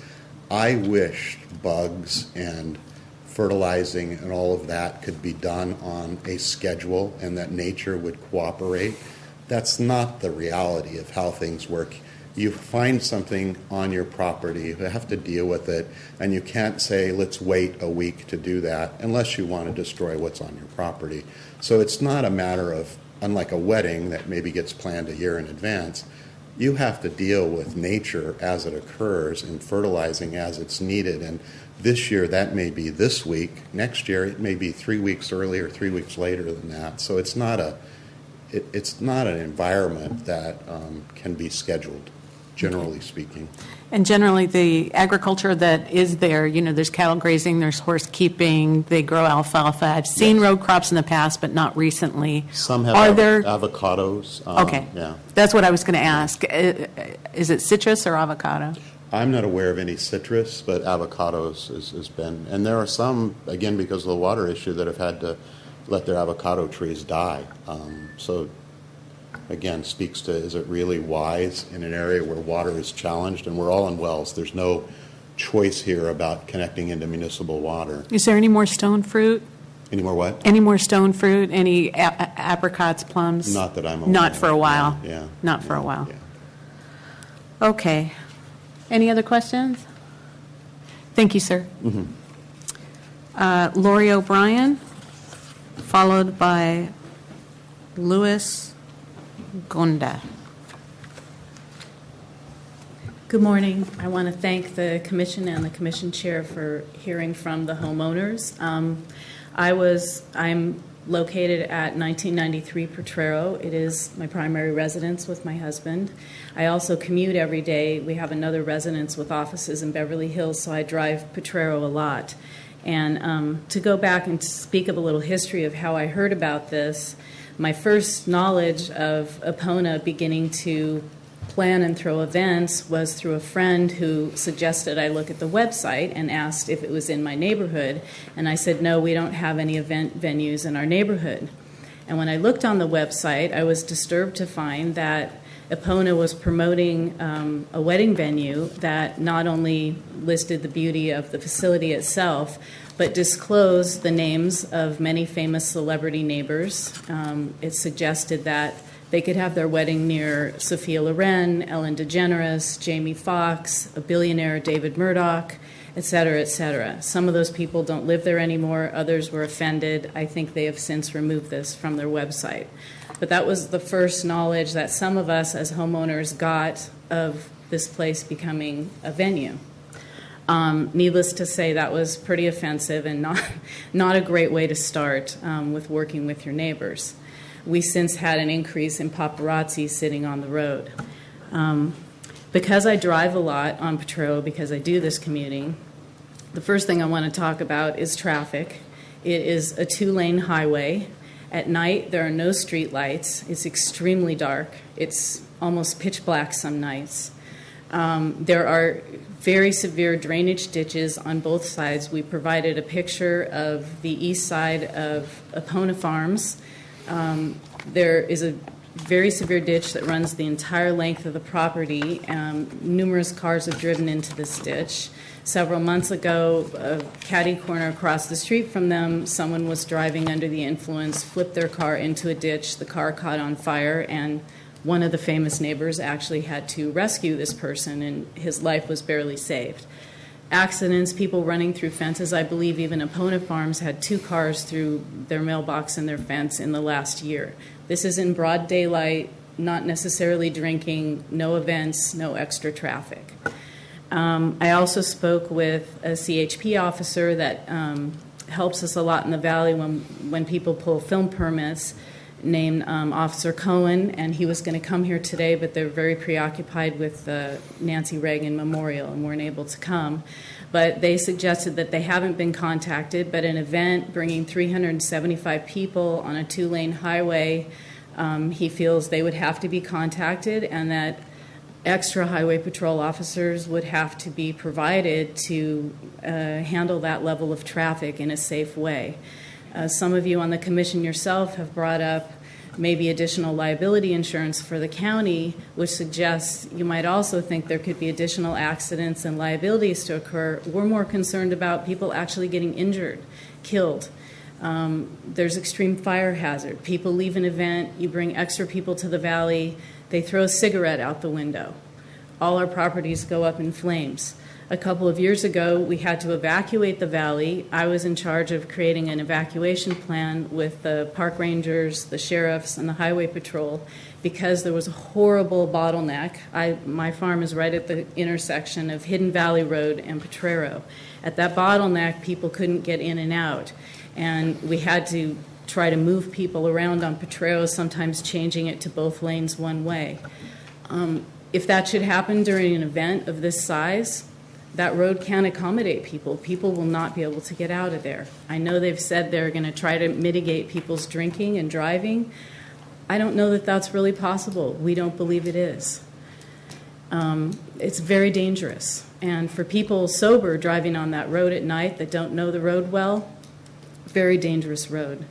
I wished bugs and fertilizing and all of that could be done on a schedule and that nature would cooperate. That's not the reality of how things work. You find something on your property, you have to deal with it, and you can't say, let's wait a week to do that, unless you want to destroy what's on your property. So it's not a matter of, unlike a wedding that maybe gets planned a year in advance, you have to deal with nature as it occurs and fertilizing as it's needed. And this year, that may be this week. Next year, it may be 3 weeks earlier, 3 weeks later than that. So it's not an environment that can be scheduled, generally speaking. And generally, the agriculture that is there, there's cattle grazing, there's horse keeping, they grow alfalfa. I've seen row crops in the past, but not recently. Some have avocados. Okay. Yeah. That's what I was going to ask. Is it citrus or avocado? I'm not aware of any citrus, but avocados has been. And there are some, again, because of the water issue, that have had to let their avocado trees die. So again, speaks to, is it really wise in an area where water is challenged and we're all in wells? There's no choice here about connecting into municipal water. Is there any more stone fruit? Any more what? Any more stone fruit? Any apricots, plums? Not that I'm aware of. Not for a while? Yeah. Not for a while. Yeah. Okay. Any other questions? Thank you, sir. Mm-hmm. Lori O'Brien, followed by Louis Gonda. Good morning. I want to thank the Commission and the Commission Chair for hearing from the homeowners. I'm located at 1993 Potrero. It is my primary residence with my husband. I also commute every day. We have another residence with offices in Beverly Hills, so I drive Potrero a lot. And to go back and speak of a little history of how I heard about this, my first knowledge of Epona beginning to plan and throw events was through a friend who suggested I look at the website and asked if it was in my neighborhood. And I said, no, we don't have any event venues in our neighborhood. And when I looked on the website, I was disturbed to find that Epona was promoting a wedding venue that not only listed the beauty of the facility itself, but disclosed the names of many famous celebrity neighbors. It suggested that they could have their wedding near Sophia Loren, Ellen DeGeneres, Jamie Foxx, a billionaire, David Murdoch, et cetera, et cetera. Some of those people don't live there anymore. Others were offended. I think they have since removed this from their website. But that was the first knowledge that some of us as homeowners got of this place becoming a venue. Needless to say, that was pretty offensive and not a great way to start with working with your neighbors. We since had an increase in paparazzi sitting on the road. Because I drive a lot on Potrero, because I do this commuting, the first thing I want to talk about is traffic. It is a 2-lane highway. At night, there are no street lights. It's extremely dark. It's almost pitch black some nights. There are very severe drainage ditches on both sides. We provided a picture of the east side of Epona Farms. There is a very severe ditch that runs the entire length of the property. Numerous cars have driven into this ditch. Several months ago, a catty corner across the street from them, someone was driving under the influence, flipped their car into a ditch. The car caught on fire, and one of the famous neighbors actually had to rescue this person, and his life was barely saved. Accidents, people running through fences. I believe even Epona Farms had 2 cars through their mailbox and their fence in the last year. This is in broad daylight, not necessarily drinking, no events, no extra traffic. I also spoke with a CHP officer that helps us a lot in the valley when people pull film permits, named Officer Cohen, and he was going to come here today, but they're very preoccupied with the Nancy Reagan Memorial and weren't able to come. But they suggested that they haven't been contacted, but an event bringing 375 people on a 2-lane highway, he feels they would have to be contacted, and that extra highway patrol officers would have to be provided to handle that level of traffic in a safe way. Some of you on the commission yourself have brought up maybe additional liability insurance for the county, which suggests you might also think there could be additional accidents and liabilities to occur. We're more concerned about people actually getting injured, killed. There's extreme fire hazard. People leave an event, you bring extra people to the valley, they throw a cigarette out the window. All our properties go up in flames. A couple of years ago, we had to evacuate the valley. I was in charge of creating an evacuation plan with the park rangers, the sheriffs, and the highway patrol because there was a horrible bottleneck. My farm is right at the intersection of Hidden Valley Road and Potrero. At that bottleneck, people couldn't get in and out, and we had to try to move people around on Potrero, sometimes changing it to both lanes one way. If that should happen during an event of this size, that road can't accommodate people. People will not be able to get out of there. I know they've said they're going to try to mitigate people's drinking and driving. I don't know that that's really possible. We don't believe it is. It's very dangerous. And for people sober driving on that road at night that don't know the road well, very dangerous road.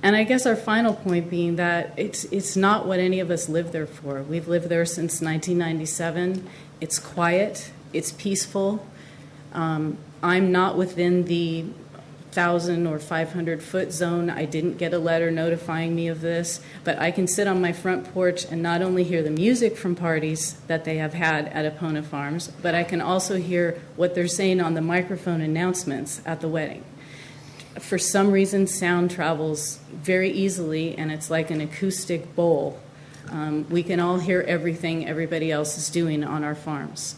And I guess our final point being that it's not what any of us live there for. We've lived there since 1997. It's quiet. It's peaceful. I'm not within the 1,000 or 500 foot zone. I didn't get a letter notifying me of this, but I can sit on my front porch and not only hear the music from parties that they have had at Epona Farms, but I can also hear what they're saying on the microphone announcements at the wedding. For some reason, sound travels very easily, and it's like an acoustic bowl. We can all hear everything everybody else is doing on our farms.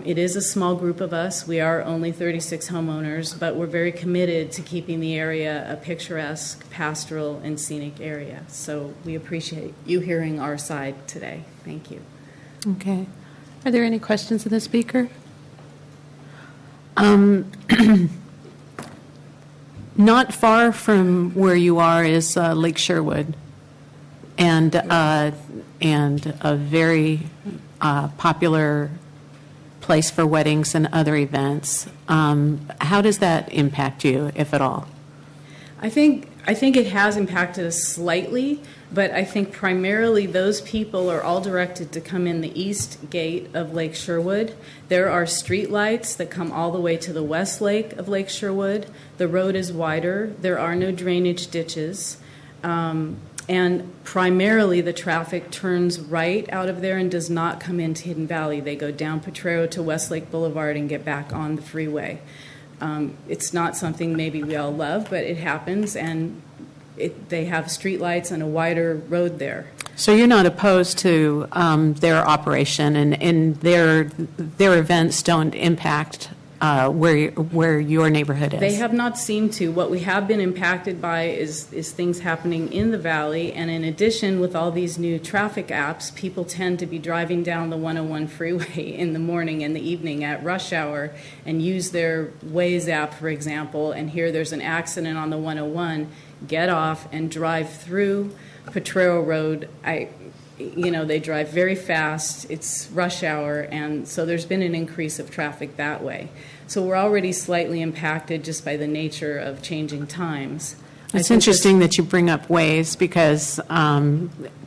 It is a small group of us. We are only 36 homeowners, but we're very committed to keeping the area a picturesque, pastoral, and scenic area. So we appreciate you hearing our side today. Thank you. Okay. Are there any questions of the speaker? Not far from where you are is Lake Sherwood, and a very popular place for weddings and other events. How does that impact you, if at all? I think it has impacted us slightly, but I think primarily those people are all directed to come in the east gate of Lake Sherwood. There are street lights that come all the way to the west lake of Lake Sherwood. The road is wider. There are no drainage ditches. And primarily the traffic turns right out of there and does not come into Hidden Valley. They go down Potrero to Westlake Boulevard and get back on the freeway. It's not something maybe we all love, but it happens, and they have streetlights and a wider road there. So you're not opposed to their operation, and their events don't impact where your neighborhood is? They have not seemed to. What we have been impacted by is things happening in the valley, and in addition, with all these new traffic apps, people tend to be driving down the 101 freeway in the morning and the evening at rush hour and use their Waze app, for example, and here there's an accident on the 101, get off and drive through Potrero Road. They drive very fast, it's rush hour, and so there's been an increase of traffic that way. So we're already slightly impacted just by the nature of changing times. It's interesting that you bring up Waze, because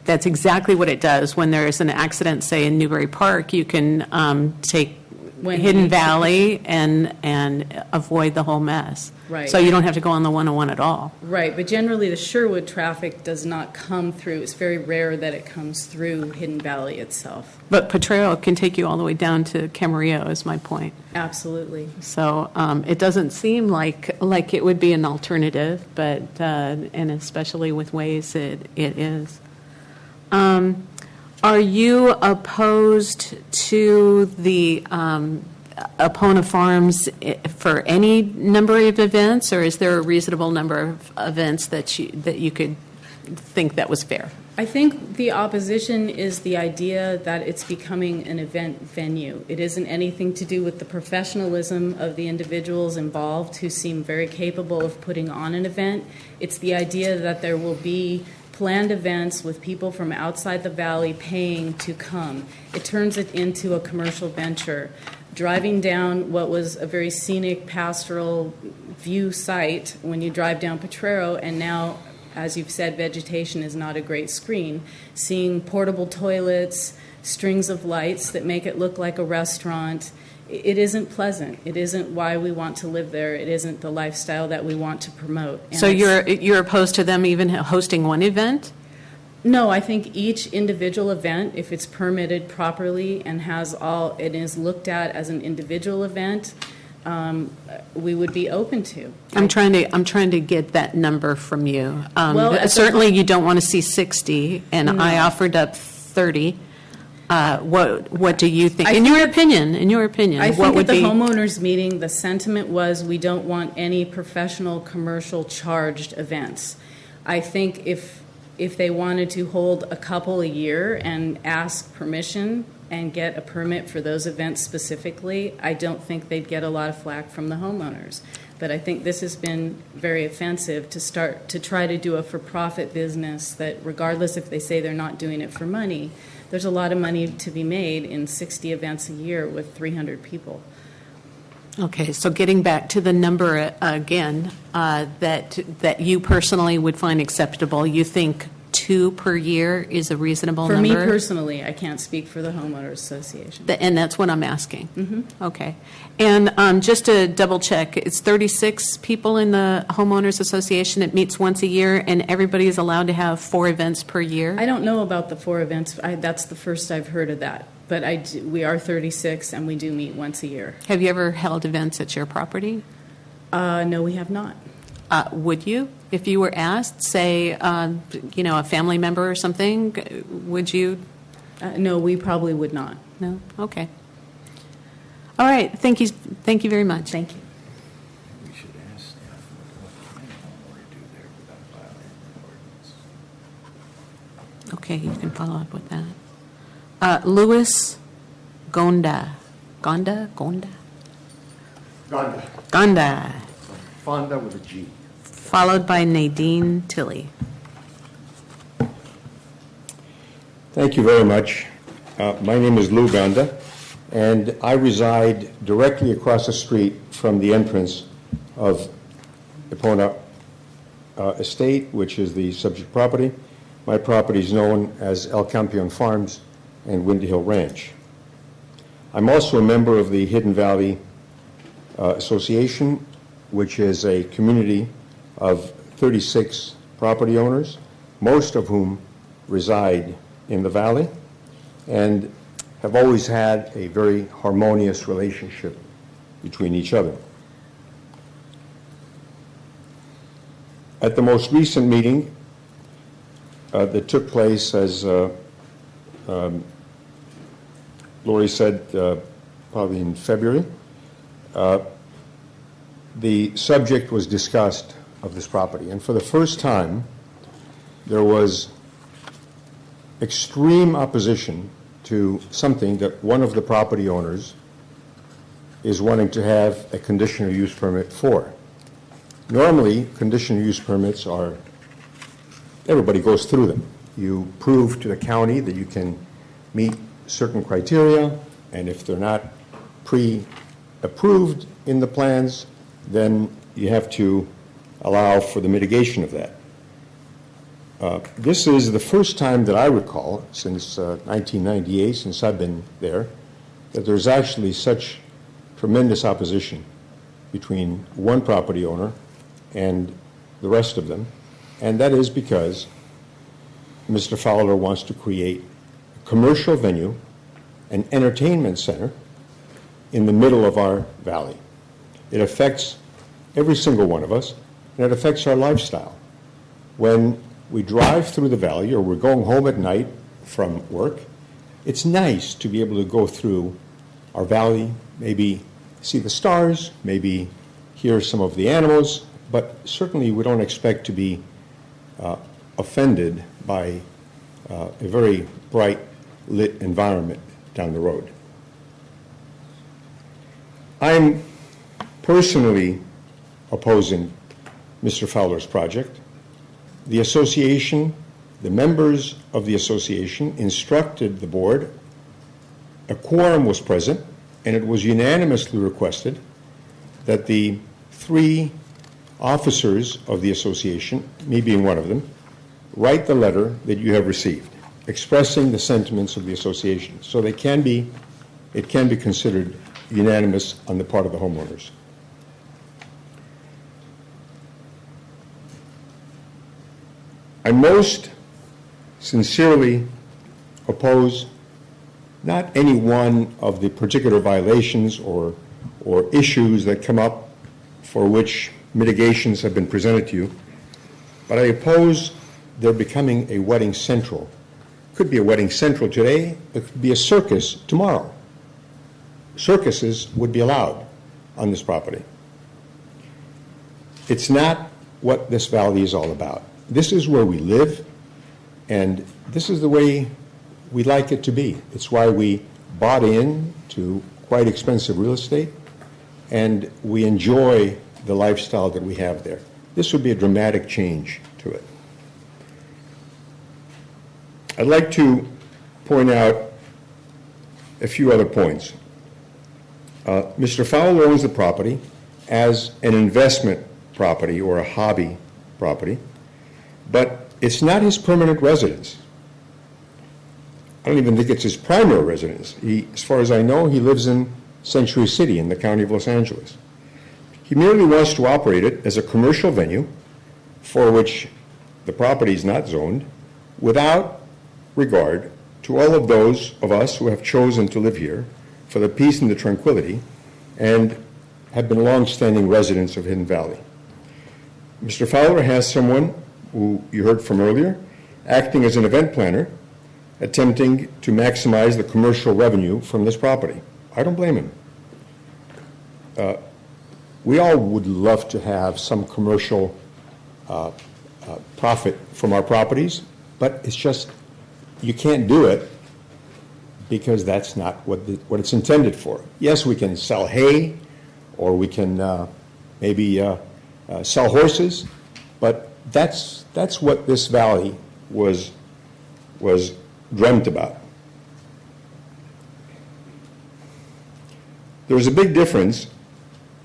that's exactly what it does. When there is an accident, say in Newbury Park, you can take Hidden Valley and avoid the whole mess. Right. So you don't have to go on the 101 at all. Right, but generally the Sherwood traffic does not come through. It's very rare that it comes through Hidden Valley itself. But Potrero can take you all the way down to Camarillo, is my point. Absolutely. So it doesn't seem like it would be an alternative, but and especially with Waze, it is. Are you opposed to the Epona Farms for any number of events, or is there a reasonable number of events that you could think that was fair? I think the opposition is the idea that it's becoming an event venue. It isn't anything to do with the professionalism of the individuals involved who seem very capable of putting on an event. It's the idea that there will be planned events with people from outside the valley paying to come. It turns it into a commercial venture. Driving down what was a very scenic pastoral view site when you drive down Potrero, and now, as you've said, vegetation is not a great screen. Seeing portable toilets, strings of lights that make it look like a restaurant, it isn't pleasant. It isn't why we want to live there. It isn't the lifestyle that we want to promote. And so you're opposed to them even hosting one event? No, I think each individual event, if it's permitted properly and it is looked at as an individual event, we would be open to. I'm trying to get that number from you. Certainly, you don't want to see 60, and no. I offered up 30. What do you think? In your opinion, I think what would at the be homeowners meeting, the sentiment was we don't want any professional, commercial, charged events. I think if they wanted to hold a couple a year and ask permission and get a permit for those events specifically, I don't think they'd get a lot of flack from the homeowners. But I think this has been very offensive to try to do a for-profit business that, regardless if they say they're not doing it for money, there's a lot of money to be made in 60 events a year with 300 people. Okay, so getting back to the number again, that you personally would find acceptable, you think 2 per year is a reasonable number? For me personally, I can't speak for the homeowners association. And that's what I'm asking? Mm-hmm. Okay. And just to double check, it's 36 people in the homeowners association. It meets once a year, and everybody is allowed to have 4 events per year? I don't know about the 4 events. That's the first I've heard of that. But we are 36, and we do meet once a year. Have you ever held events at your property? No, we have not. Would you? If you were asked, say, a family member or something, would you? No, we probably would not. No? Okay. All right. Thank you very much. Thank you. We should ask staff what can homeowner do there without violating the ordinance. Okay, you can follow up with that. Louis Gonda. Gonda? Fonda with a G. Followed by Nadine Tilley. Thank you very much. My name is Lou Gonda, and I reside directly across the street from the entrance of Epona Estate, which is the subject property. My property is known as El Campeon Farms and Windy Hill Ranch. I'm also a member of the Hidden Valley Association, which is a community of 36 property owners, most of whom reside in the valley and have always had a very harmonious relationship between each other. At the most recent meeting that took place, as Lori said, probably in February, the subject was discussed of this property. And for the first time, there was extreme opposition to something that one of the property owners is wanting to have a conditional use permit for. Normally, conditional use permits are, everybody goes through them. You prove to the county that you can meet certain criteria, and if they're not pre-approved in the plans, then you have to allow for the mitigation of that. This is the first time that I recall, since 1998, since I've been there, that there's actually such tremendous opposition between one property owner and the rest of them, and that is because Mr. Fowler wants to create a commercial venue, an entertainment center in the middle of our valley. It affects every single one of us, and it affects our lifestyle. When we drive through the valley or we're going home at night from work, it's nice to be able to go through our valley, maybe see the stars, maybe hear some of the animals, but certainly we don't expect to be offended by a very bright lit environment down the road. I'm personally opposing Mr. Fowler's project. The association, the members of the association instructed the board, a quorum was present, and it was unanimously requested that the 3 officers of the association, me being one of them, write the letter that you have received, expressing the sentiments of the association. So it can be considered unanimous on the part of the homeowners. I most sincerely oppose not any one of the particular violations or issues that come up for which mitigations have been presented to you, but I oppose there becoming a wedding central. It could be a wedding central today, it could be a circus tomorrow. Circuses would be allowed on this property. It's not what this valley is all about. This is where we live, and this is the way we like it to be. It's why we bought in to quite expensive real estate, and we enjoy the lifestyle that we have there. This would be a dramatic change to it. I'd like to point out a few other points. Mr. Fowler owns the property as an investment property or a hobby property, but it's not his permanent residence. I don't even think it's his primary residence. As far as I know, he lives in Century City in the county of Los Angeles. He merely wants to operate it as a commercial venue for which the property is not zoned, without regard to all of those of us who have chosen to live here for the peace and the tranquility and have been long-standing residents of Hidden Valley. Mr. Fowler has someone who you heard from earlier acting as an event planner, attempting to maximize the commercial revenue from this property. I don't blame him. We all would love to have some commercial profit from our properties, but it's just, you can't do it because that's not what it's intended for. Yes, we can sell hay, or we can maybe sell horses, but that's what this valley was dreamt about. There's a big difference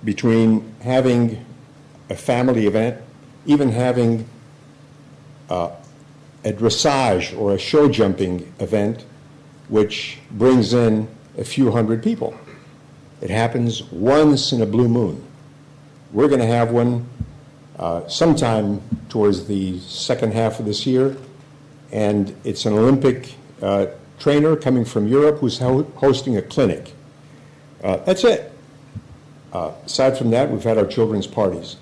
between having a family event even having a dressage or a show jumping event which brings in a few hundred people. It happens once in a blue moon. We're going to have one sometime towards the second half of this year, and it's an Olympic trainer coming from Europe who's hosting a clinic. That's it. Aside from that, we've had our children's parties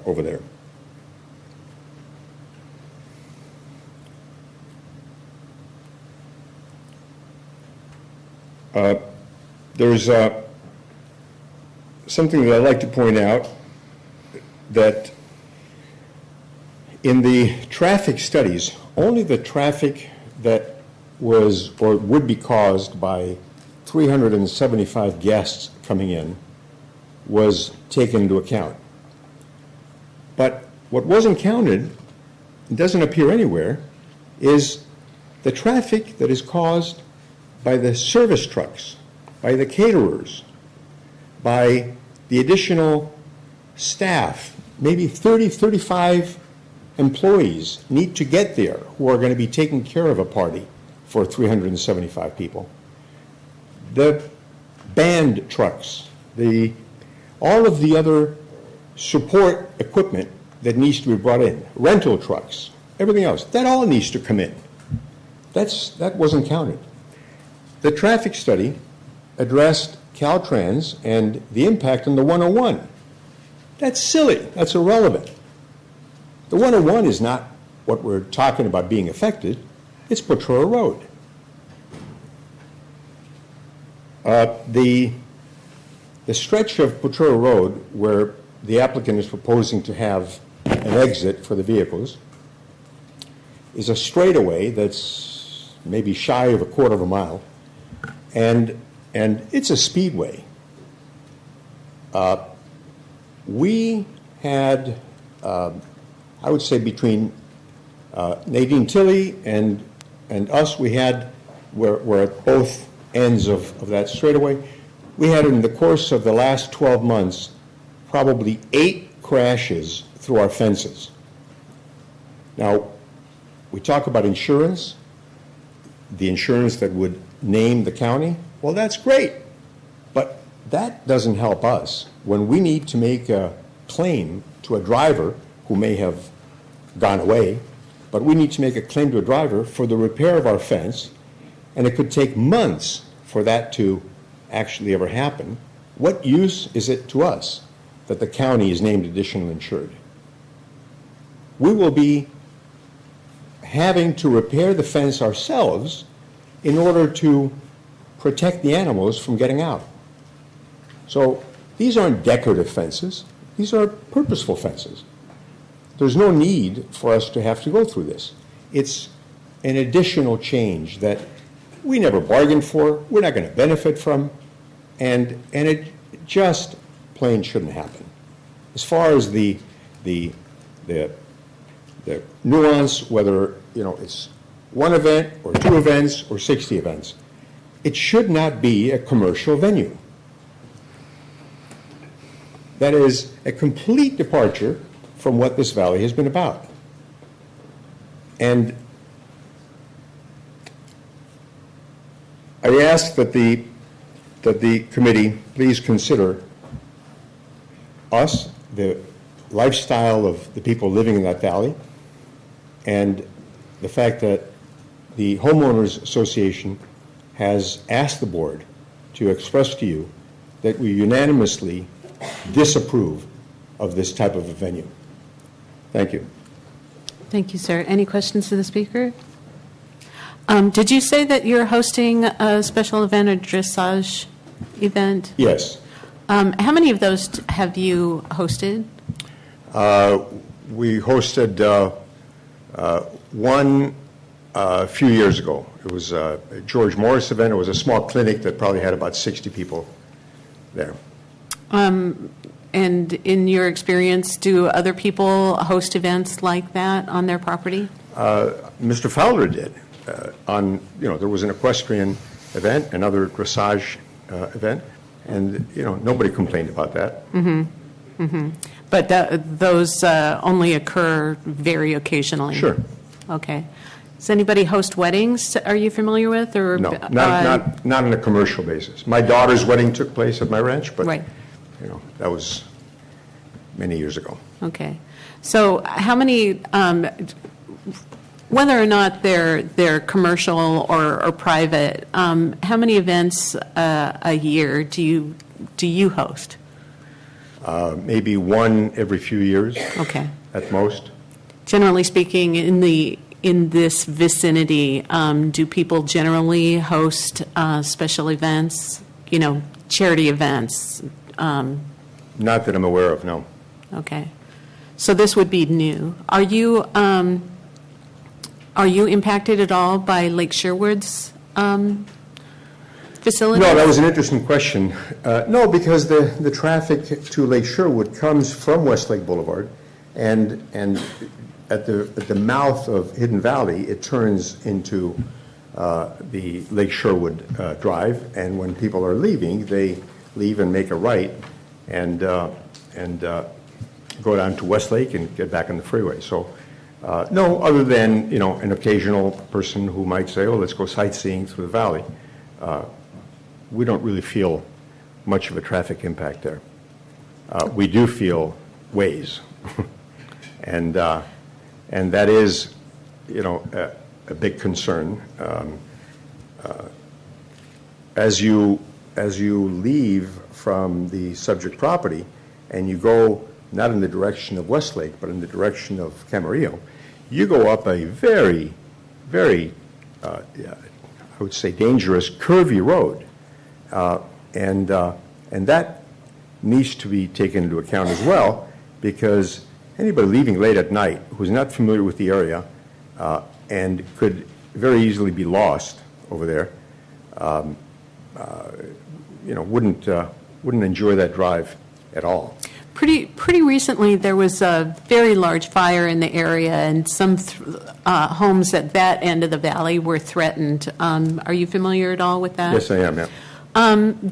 over there. There's something that I'd like to point out, that in the traffic studies, only the traffic that was or would be caused by 375 guests coming in was taken into account. But what wasn't counted, and doesn't appear anywhere, is the traffic that is caused by the service trucks, by the caterers, by the additional staff. Maybe 30, 35 employees need to get there who are going to be taking care of a party for 375 people. The band trucks, all of the other support equipment that needs to be brought in, rental trucks, everything else, that all needs to come in. That wasn't counted. The traffic study addressed Caltrans and the impact on the 101. That's silly. That's irrelevant. The 101 is not what we're talking about being affected. It's Potrero Road. The stretch of Potrero Road where the applicant is proposing to have an exit for the vehicles is a straightaway that's maybe shy of a quarter of a mile, and it's a speedway. We had, I would say, between Nadine Tilley and us, we're at both ends of that straightaway. We had, in the course of the last 12 months, probably 8 crashes through our fences. Now, we talk about insurance, the insurance that would name the county. Well, that's great, but that doesn't help us. When we need to make a claim to a driver who may have gone away, but we need to make a claim to a driver for the repair of our fence, and it could take months for that to actually ever happen, what use is it to us that the county is named additional insured? We will be having to repair the fence ourselves in order to protect the animals from getting out. So these aren't decorative fences. These are purposeful fences. There's no need for us to have to go through this. It's an additional change that we never bargained for, we're not going to benefit from, and it just plain shouldn't happen. As far as the nuance, whether it's one event or 2 events or 60 events, it should not be a commercial venue. That is a complete departure from what this valley has been about. And I ask that the committee please consider us, the lifestyle of the people living in that valley, and the fact that the Homeowners Association has asked the board to express to you that we unanimously disapprove of this type of a venue. Thank you. Thank you, sir. Any questions to the speaker? Did you say that you're hosting a special event, a dressage event? Yes. How many of those have you hosted? We hosted one a few years ago. It was a George Morris event. It was a small clinic that probably had about 60 people there. And in your experience, do other people host events like that on their property? Mr. Fowler did. There was an equestrian event, another dressage event, and nobody complained about that. Mm-hmm. Mm-hmm. But those only occur very occasionally? Sure. Okay. Does anybody host weddings? Are you familiar with? Or No, not on a commercial basis. My daughter's wedding took place at my ranch, but, Right. That was many years ago. Okay. So how many, whether or not they're commercial or private, how many events a year do you host? Maybe one every few years. Okay. At most. Generally speaking, in this vicinity, do people generally host special events, charity events? Not that I'm aware of, no. Okay. So this would be new. Are you impacted at all by Lake Sherwood's facility? No, that was an interesting question. No, because the traffic to Lake Sherwood comes from Westlake Boulevard, and at the mouth of Hidden Valley, it turns into the Lake Sherwood Drive, and when people are leaving, they leave and make a right and go down to Westlake and get back on the freeway. So, no, other than, an occasional person who might say, oh, let's go sightseeing through the valley. We don't really feel much of a traffic impact there. We do feel ways. And that is, a big concern. As you leave from the subject property and you go not in the direction of Westlake, but in the direction of Camarillo, you go up a very, very, I would say, dangerous, curvy road. And that needs to be taken into account as well, because anybody leaving late at night who's not familiar with the area and could very easily be lost over there, wouldn't enjoy that drive at all. Pretty recently, there was a very large fire in the area, and some homes at that end of the valley were threatened. Are you familiar at all with that? Yes, I am, yeah.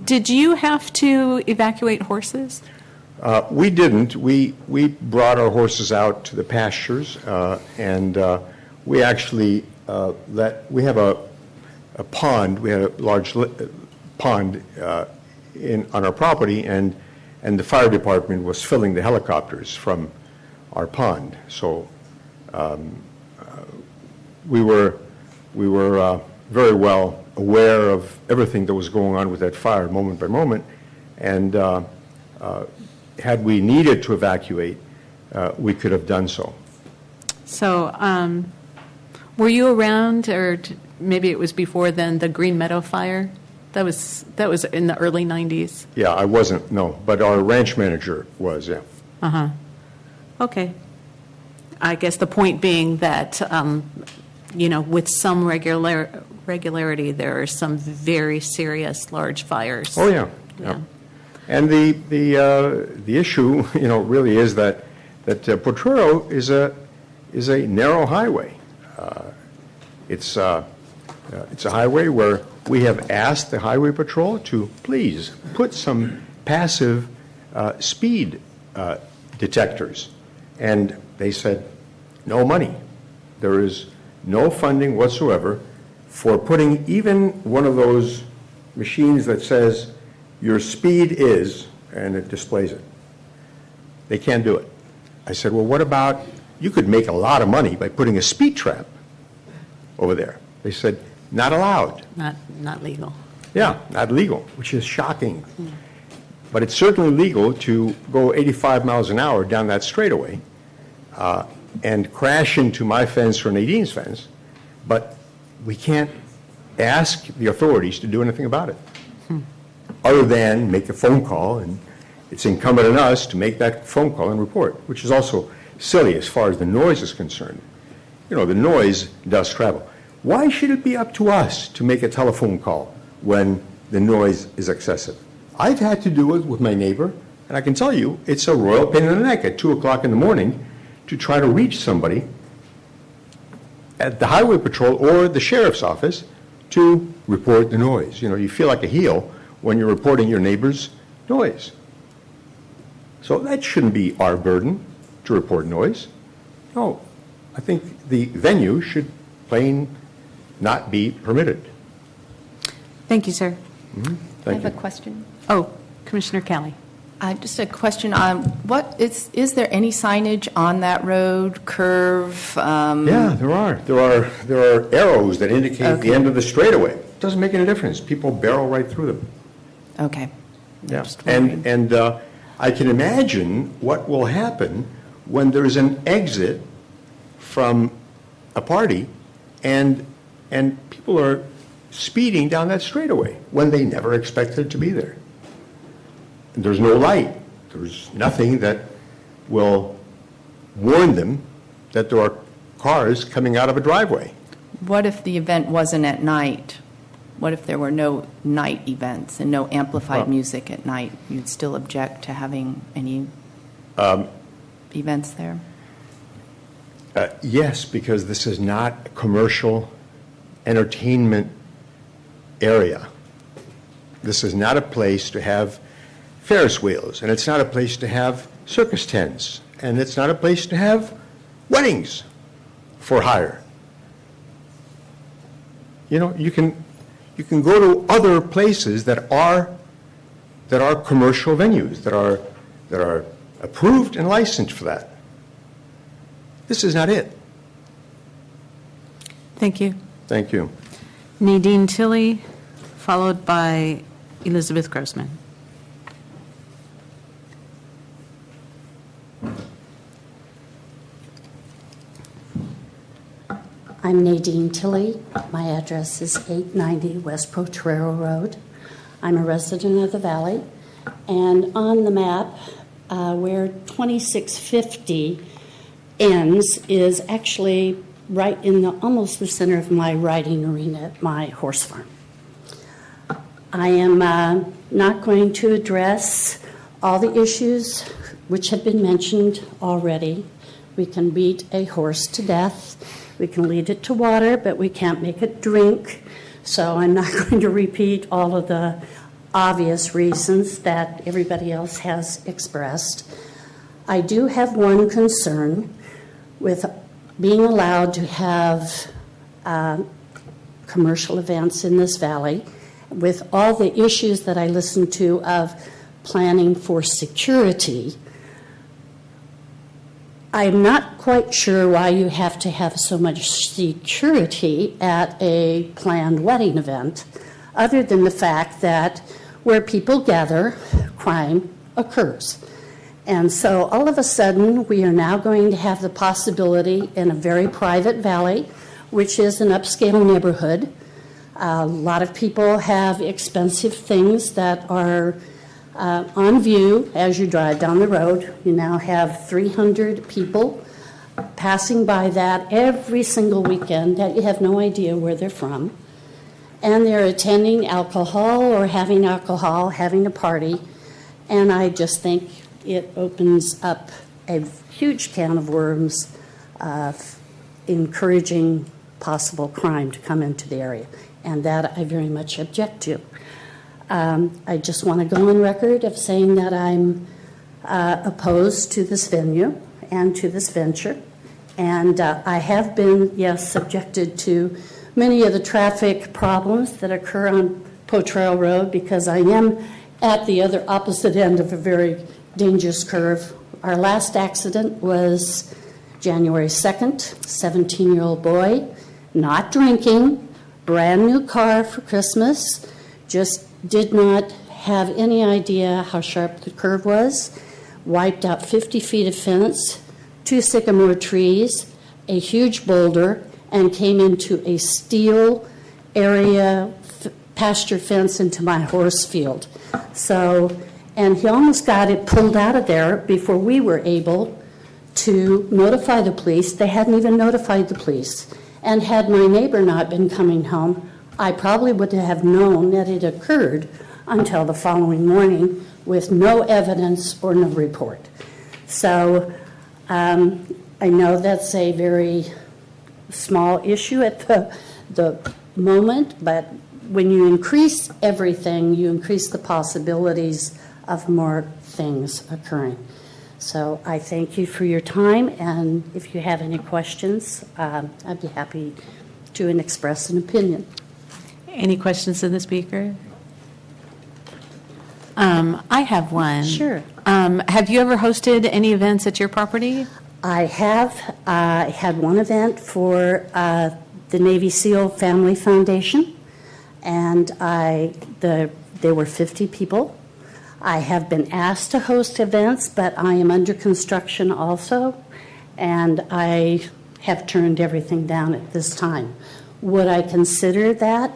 Did you have to evacuate horses? We didn't. We brought our horses out to the pastures, and we actually we have a pond. We had a large pond on our property, and the fire department was filling the helicopters from our pond. So we were very well aware of everything that was going on with that fire moment by moment, and had we needed to evacuate, we could have done so. So were you around, or maybe it was before then, the Green Meadow fire? That was in the early 90s. Yeah, I wasn't, no, but our ranch manager was, yeah. Uh-huh. Okay. I guess the point being that, with some regularity, there are some very serious large fires. Oh, yeah. Yeah. And the issue, really is that Potrero is a narrow highway. It's a highway where we have asked the Highway Patrol to please put some passive speed detectors, and they said no money. There is no funding whatsoever for putting even one of those machines that says your speed is, and it displays it. They can't do it. I said, well, what about, you could make a lot of money by putting a speed trap over there. They said, not allowed. Not legal. Yeah, not legal, which is shocking. But it's certainly legal to go 85 miles an hour down that straightaway and crash into my fence or Nadine's fence, but we can't ask the authorities to do anything about it. Other than make a phone call, and it's incumbent on us to make that phone call and report, which is also silly as far as the noise is concerned. The noise does travel. Why should it be up to us to make a telephone call when the noise is excessive? I've had to do it with my neighbor, and I can tell you it's a royal pain in the neck at 2 o'clock in the morning to try to reach somebody at the Highway Patrol or the Sheriff's Office to report the noise. You feel like a heel when you're reporting your neighbor's noise. So that shouldn't be our burden to report noise. No, I think the venue should plain not be permitted. Thank you, sir. Thank I have you. a question. Oh, Commissioner Kelly. Just a question on, is there any signage on that road, curve? Yeah, there are. There are arrows that indicate the end of the straightaway. It doesn't make any difference. People barrel right through them. Okay. Yeah. And I can imagine what will happen when there's an exit from a party and people are speeding down that straightaway when they never expected to be there. There's no light. There's nothing that will warn them that there are cars coming out of a driveway. What if the event wasn't at night? What if there were no night events and no amplified music at night? You'd still object to having any events there? Yes, because this is not a commercial entertainment area. This is not a place to have Ferris wheels, and it's not a place to have circus tents, and it's not a place to have weddings for hire. You know, you can go to other places that are commercial venues that are approved and licensed for that. This is not it. Thank you. Thank you. Nadine Tilley, followed by Elizabeth Grossman. I'm Nadine Tilley. My address is 890 West Potrero Road. I'm a resident of the Valley. And on the map, where 2650 ends is actually right in almost the center of my riding arena at my horse farm. I am not going to address all the issues which have been mentioned already. We can beat a horse to death. We can lead it to water, but we can't make it drink. So I'm not going to repeat all of the obvious reasons that everybody else has expressed. I do have one concern with being allowed to have commercial events in this valley. With all the issues that I listened to of planning for security, I'm not quite sure why you have to have so much security at a planned wedding event, other than the fact that where people gather, crime occurs. And so all of a sudden, we are now going to have the possibility in a very private valley, which is an upscale neighborhood. A lot of people have expensive things that are on view as you drive down the road. You now have 300 people passing by that every single weekend that you have no idea where they're from. And they're attending alcohol or having alcohol, having a party. And I just think it opens up a huge can of worms of encouraging possible crime to come into the area. And that I very much object to. I just want to go on record of saying that I'm opposed to this venue and to this venture. And I have been, yes, subjected to many of the traffic problems that occur on Potrero Road because I am at the other opposite end of a very dangerous curve. Our last accident was January 2nd, 17-year-old boy, not drinking, brand new car for Christmas, just did not have any idea how sharp the curve was, wiped out 50 feet of fence, 2 sycamore trees, a huge boulder, and came into a steel area pasture fence into my horse field. So, and he almost got it pulled out of there before we were able to notify the police. They hadn't even notified the police. And had my neighbor not been coming home, I probably would have known that it occurred until the following morning with no evidence or no report. So I know that's a very small issue at the moment, but when you increase everything, you increase the possibilities of more things occurring. So I thank you for your time, and if you have any questions, I'd be happy to express an opinion. Any questions of the speaker? I have one. Sure. Have you ever hosted any events at your property? I have. I had one event for the Navy SEAL Family Foundation, and there were 50 people. I have been asked to host events, but I am under construction also, and I have turned everything down at this time. Would I consider that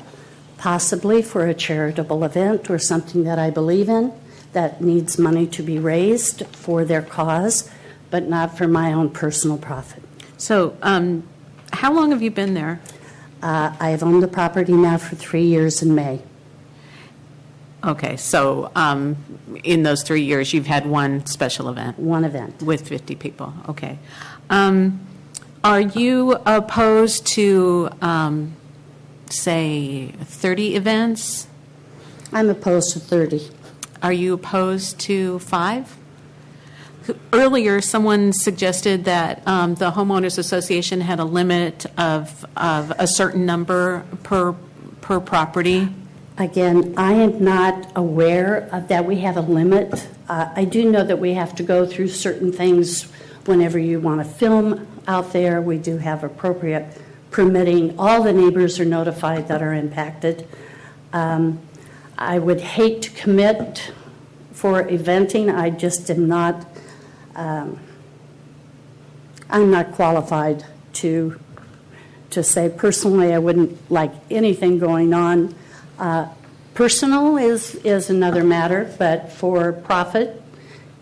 possibly for a charitable event or something that I believe in that needs money to be raised for their cause, but not for my own personal profit? So, how long have you been there? I have owned the property now for 3 years in May. Okay, so in those 3 years, you've had one special event? One event. With 50 people, okay. Are you opposed to, say, 30 events? I'm opposed to 30. Are you opposed to 5? Earlier, someone suggested that the homeowners association had a limit of a certain number per property. Again, I am not aware of that we have a limit. I do know that we have to go through certain things whenever you want to film out there. We do have appropriate permitting. All the neighbors are notified that are impacted. I would hate to commit for eventing. I just am not. I'm not qualified to say personally. I wouldn't like anything going on. Personal is another matter, but for profit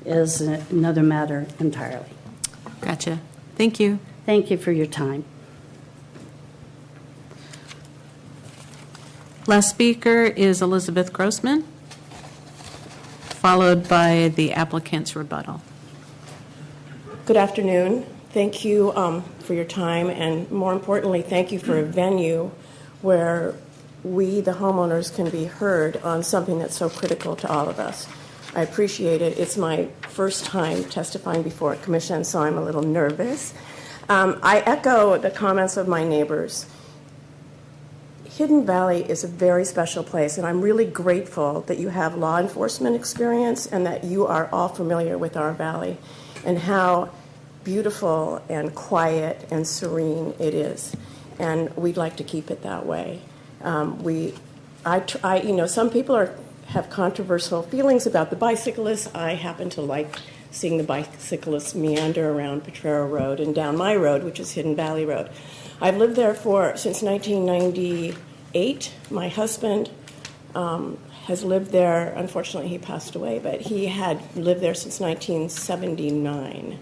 is another matter entirely. Gotcha. Thank you. Thank you for your time. Last speaker is Elizabeth Grossman, followed by the applicant's rebuttal. Good afternoon. Thank you for your time, and more importantly, thank you for a venue where we, the homeowners, can be heard on something that's so critical to all of us. I appreciate it. It's my first time testifying before a commission, so I'm a little nervous. I echo the comments of my neighbors. Hidden Valley is a very special place, and I'm really grateful that you have law enforcement experience and that you are all familiar with our valley and how beautiful and quiet and serene it is. And we'd like to keep it that way. Some people have controversial feelings about the bicyclists. I happen to like seeing the bicyclists meander around Potrero Road and down my road, which is Hidden Valley Road. I've lived there since 1998. My husband has lived there. Unfortunately, he passed away, but he had lived there since 1979.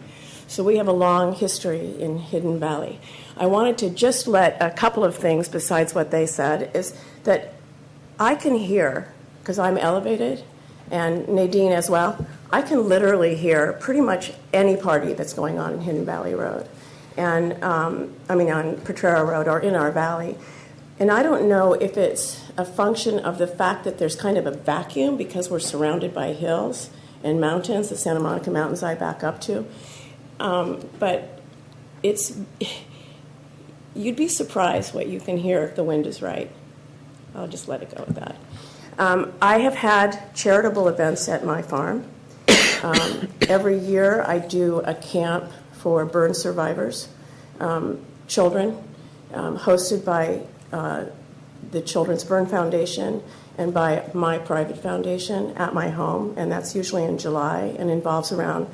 So we have a long history in Hidden Valley. I wanted to just let a couple of things besides what they said is that I can hear, because I'm elevated, and Nadine as well, I can literally hear pretty much any party that's going on in Hidden Valley Road, and on Potrero Road or in our valley. And I don't know if it's a function of the fact that there's kind of a vacuum because we're surrounded by hills and mountains, the Santa Monica Mountains I back up to. But you'd be surprised what you can hear if the wind is right. I'll just let it go with that. I have had charitable events at my farm. Every year I do a camp for burn survivors, children, hosted by the Children's Burn Foundation and by my private foundation at my home, and that's usually in July and involves around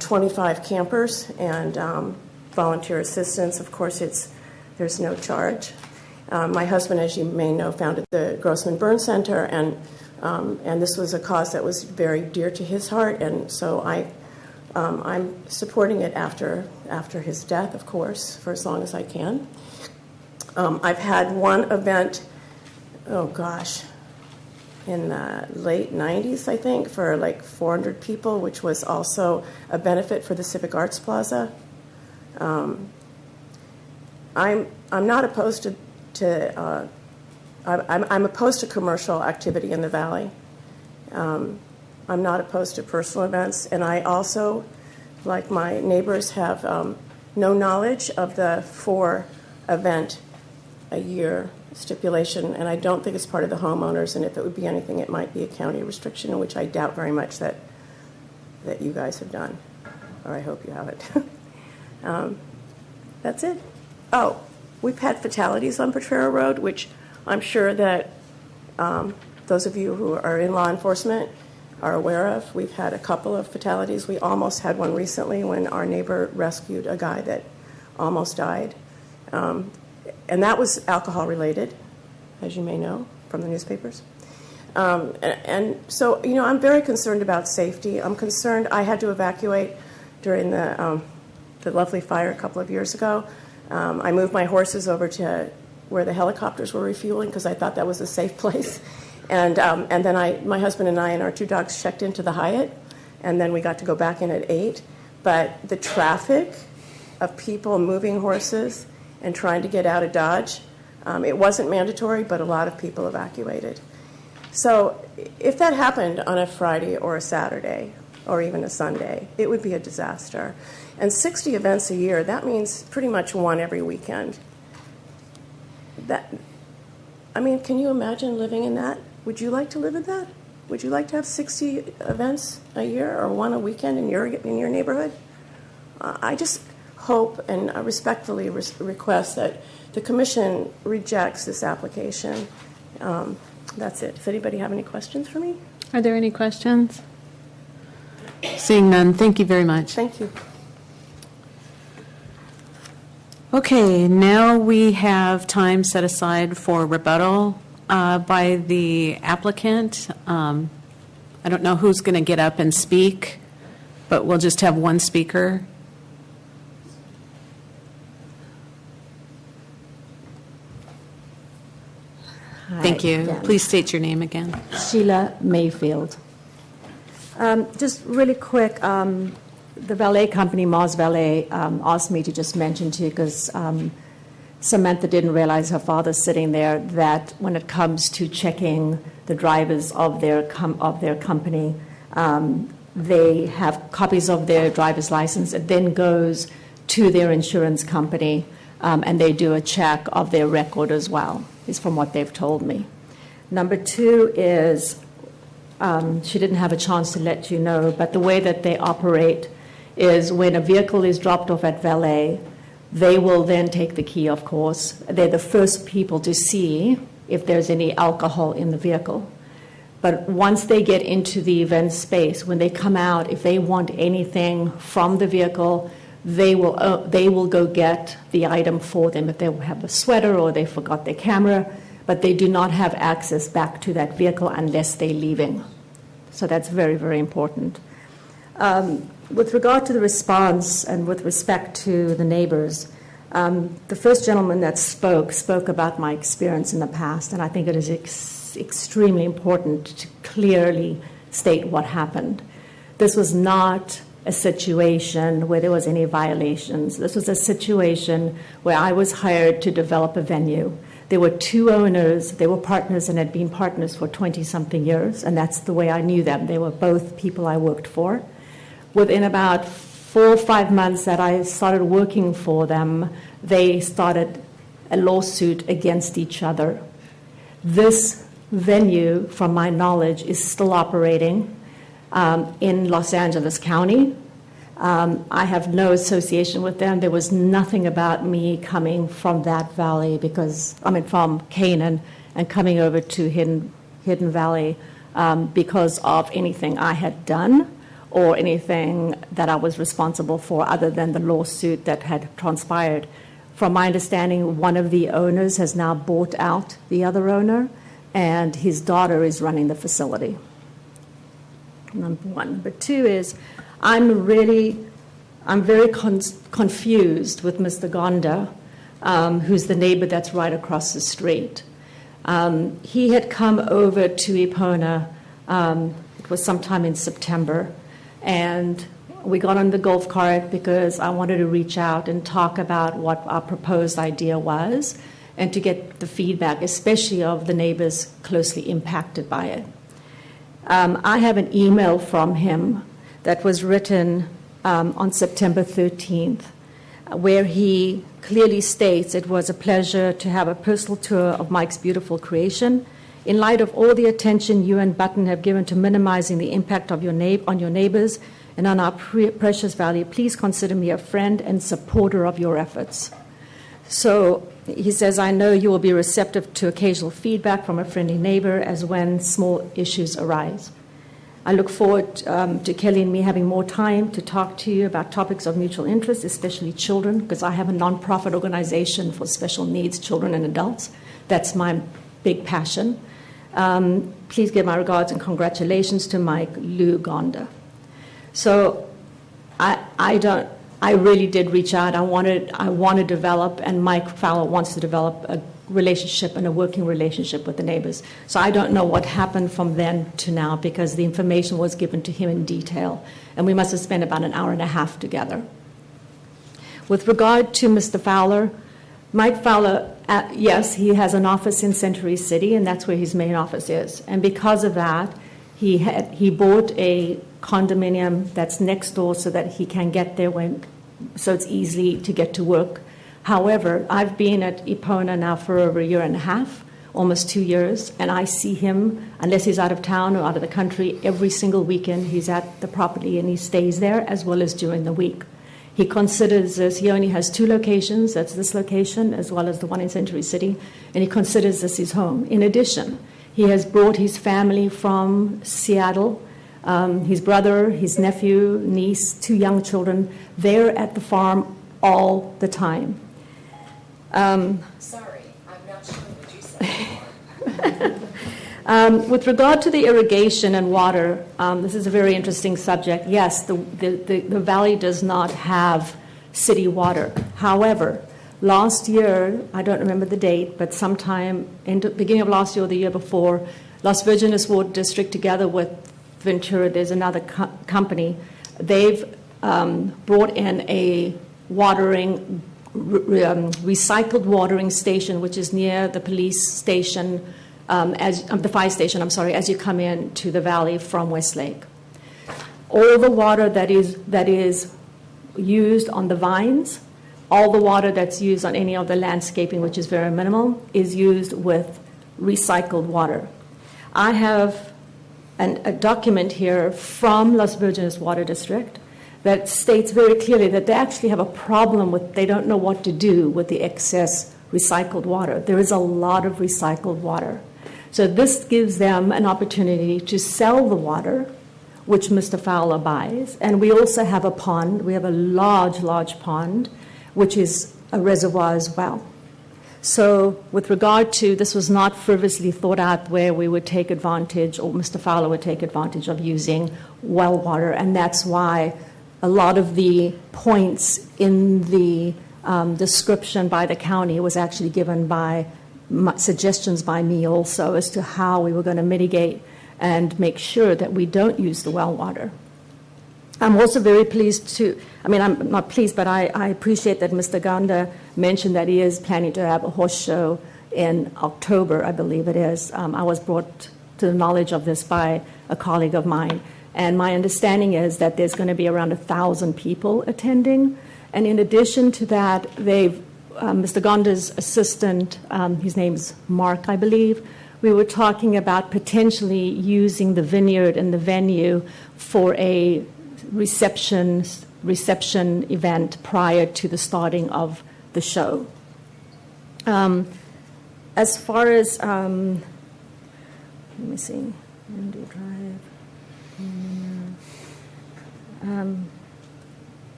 25 campers and volunteer assistance. Of course, there's no charge. My husband, as you may know, founded the Grossman Burn Center, and this was a cause that was very dear to his heart, and so I'm supporting it after his death, of course, for as long as I can. I've had one event, in the late 90s, I think, for like 400 people, which was also a benefit for the Civic Arts Plaza. I'm not opposed I'm opposed to commercial activity in the valley. I'm not opposed to personal events, and I also, like my neighbors, have no knowledge of the 4-event-a-year stipulation, and I don't think it's part of the homeowners, and if it would be anything, it might be a county restriction, which I doubt very much that you guys have done, or I hope you haven't. That's it. Oh, we've had fatalities on Potrero Road, which I'm sure that those of you who are in law enforcement are aware of. We've had a couple of fatalities. We almost had one recently when our neighbor rescued a guy that almost died. And that was alcohol related, as you may know from the newspapers. And so, I'm very concerned about safety. I'm concerned. I had to evacuate during the lovely fire a couple of years ago. I moved my horses over to where the helicopters were refueling because I thought that was a safe place. And then my husband and I and our 2 dogs checked into the Hyatt, and then we got to go back in at 8. But the traffic of people moving horses and trying to get out of Dodge, it wasn't mandatory, but a lot of people evacuated. So if that happened on a Friday or a Saturday or even a Sunday, it would be a disaster. And 60 events a year, that means pretty much one every weekend. Can you imagine living in that? Would you like to live in that? Would you like to have 60 events a year or one a weekend in your neighborhood? I just hope and respectfully request that the commission rejects this application. That's it. Does anybody have any questions for me? Are there any questions? Seeing none, thank you very much. Thank you. Okay, now we have time set aside for rebuttal by the applicant. I don't know who's going to get up and speak, but we'll just have one speaker. Thank you. Again. Please state your name again. Sheila Mayfield. Just really quick, the valet company, Mars Valet, asked me to just mention to you, because Samantha didn't realize her father's sitting there, that when it comes to checking the drivers of their company, they have copies of their driver's license. It then goes to their insurance company, and they do a check of their record as well, is from what they've told me. Number 2 is, she didn't have a chance to let you know, but the way that they operate is when a vehicle is dropped off at valet, they will then take the key, of course. They're the first people to see if there's any alcohol in the vehicle. But once they get into the event space, when they come out, if they want anything from the vehicle, they will go get the item for them. If they have a sweater or they forgot their camera, but they do not have access back to that vehicle unless they're leaving. So that's very, very important. With regard to the response and with respect to the neighbors, the first gentleman that spoke about my experience in the past, and I think it is extremely important to clearly state what happened. This was not a situation where there was any violations. This was a situation where I was hired to develop a venue. There were 2 owners. They were partners and had been partners for 20-something years, and that's the way I knew them. They were both people I worked for. Within about 4 or 5 months that I started working for them, they started a lawsuit against each other. This venue, from my knowledge, is still operating in Los Angeles County. I have no association with them. There was nothing about me coming from that valley from Canaan and coming over to Hidden Valley because of anything I had done or anything that I was responsible for other than the lawsuit that had transpired. From my understanding, one of the owners has now bought out the other owner, and his daughter is running the facility. Number 1. Number 2 is I'm very confused with Mr. Gonda, who's the neighbor that's right across the street. He had come over to Epona, it was sometime in September, and we got on the golf cart because I wanted to reach out and talk about what our proposed idea was and to get the feedback, especially of the neighbors closely impacted by it. I have an email from him that was written on September 13th, where he clearly states it was a pleasure to have a personal tour of Mike's beautiful creation. In light of all the attention you and Button have given to minimizing the impact of on your neighbors and on our precious valley, please consider me a friend and supporter of your efforts. So he says, I know you will be receptive to occasional feedback from a friendly neighbor as when small issues arise. I look forward to Kelly and me having more time to talk to you about topics of mutual interest, especially children, because I have a nonprofit organization for special needs children and adults. That's my big passion. Please give my regards and congratulations to Mike Lou Gonda. So I really did reach out. I want to develop, and Mike Fowler wants to develop a relationship and a working relationship with the neighbors. So I don't know what happened from then to now because the information was given to him in detail, and we must have spent about an hour and a half together. With regard to Mr. Fowler, Mike Fowler, yes, he has an office in Century City, and that's where his main office is. And because of that, he bought a condominium that's next door so that he can get there so it's easy to get to work. However, I've been at Epona now for over a year and a half, almost 2 years, and I see him, unless he's out of town or out of the country, every single weekend he's at the property and he stays there as well as during the week. He considers this, he only has 2 locations, that's this location as well as the one in Century City, and he considers this his home. In addition, he has brought his family from Seattle, his brother, his nephew, niece, 2 young children. They're at the farm all the time. Sorry, I'm not sure what you said. With regard to the irrigation and water, this is a very interesting subject. Yes, the valley does not have city water. However, last year, I don't remember the date, but sometime in the beginning of last year or the year before, Las Virgenes Water District together with Ventura, there's another company, they've brought in a watering recycled watering station, which is near the police station, the fire station, as you come in to the valley from Westlake. All the water that is used on the vines, all the water that's used on any of the landscaping, which is very minimal, is used with recycled water. I have a document here from Las Virgenes Water District that states very clearly that they actually have a problem with, they don't know what to do with the excess recycled water. There is a lot of recycled water. So this gives them an opportunity to sell the water, which Mr. Fowler buys. And we also have a pond. We have a large, large pond, which is a reservoir as well. So with regard to, this was not frivolously thought out where we would take advantage, or Mr. Fowler would take advantage of using well water, and that's why a lot of the points in the description by the county was actually given by suggestions by me also as to how we were going to mitigate and make sure that we don't use the well water. I'm also very pleased to, I'm not pleased, but I appreciate that Mr. Gonda mentioned that he is planning to have a horse show in October, I believe it is. I was brought to the knowledge of this by a colleague of mine. And my understanding is that there's going to be around 1,000 people attending. And in addition to that, Mr. Gonda's assistant, his name's Mark, I believe, we were talking about potentially using the vineyard and the venue for a reception event prior to the starting of the show. As far as, let me see, Windy Drive.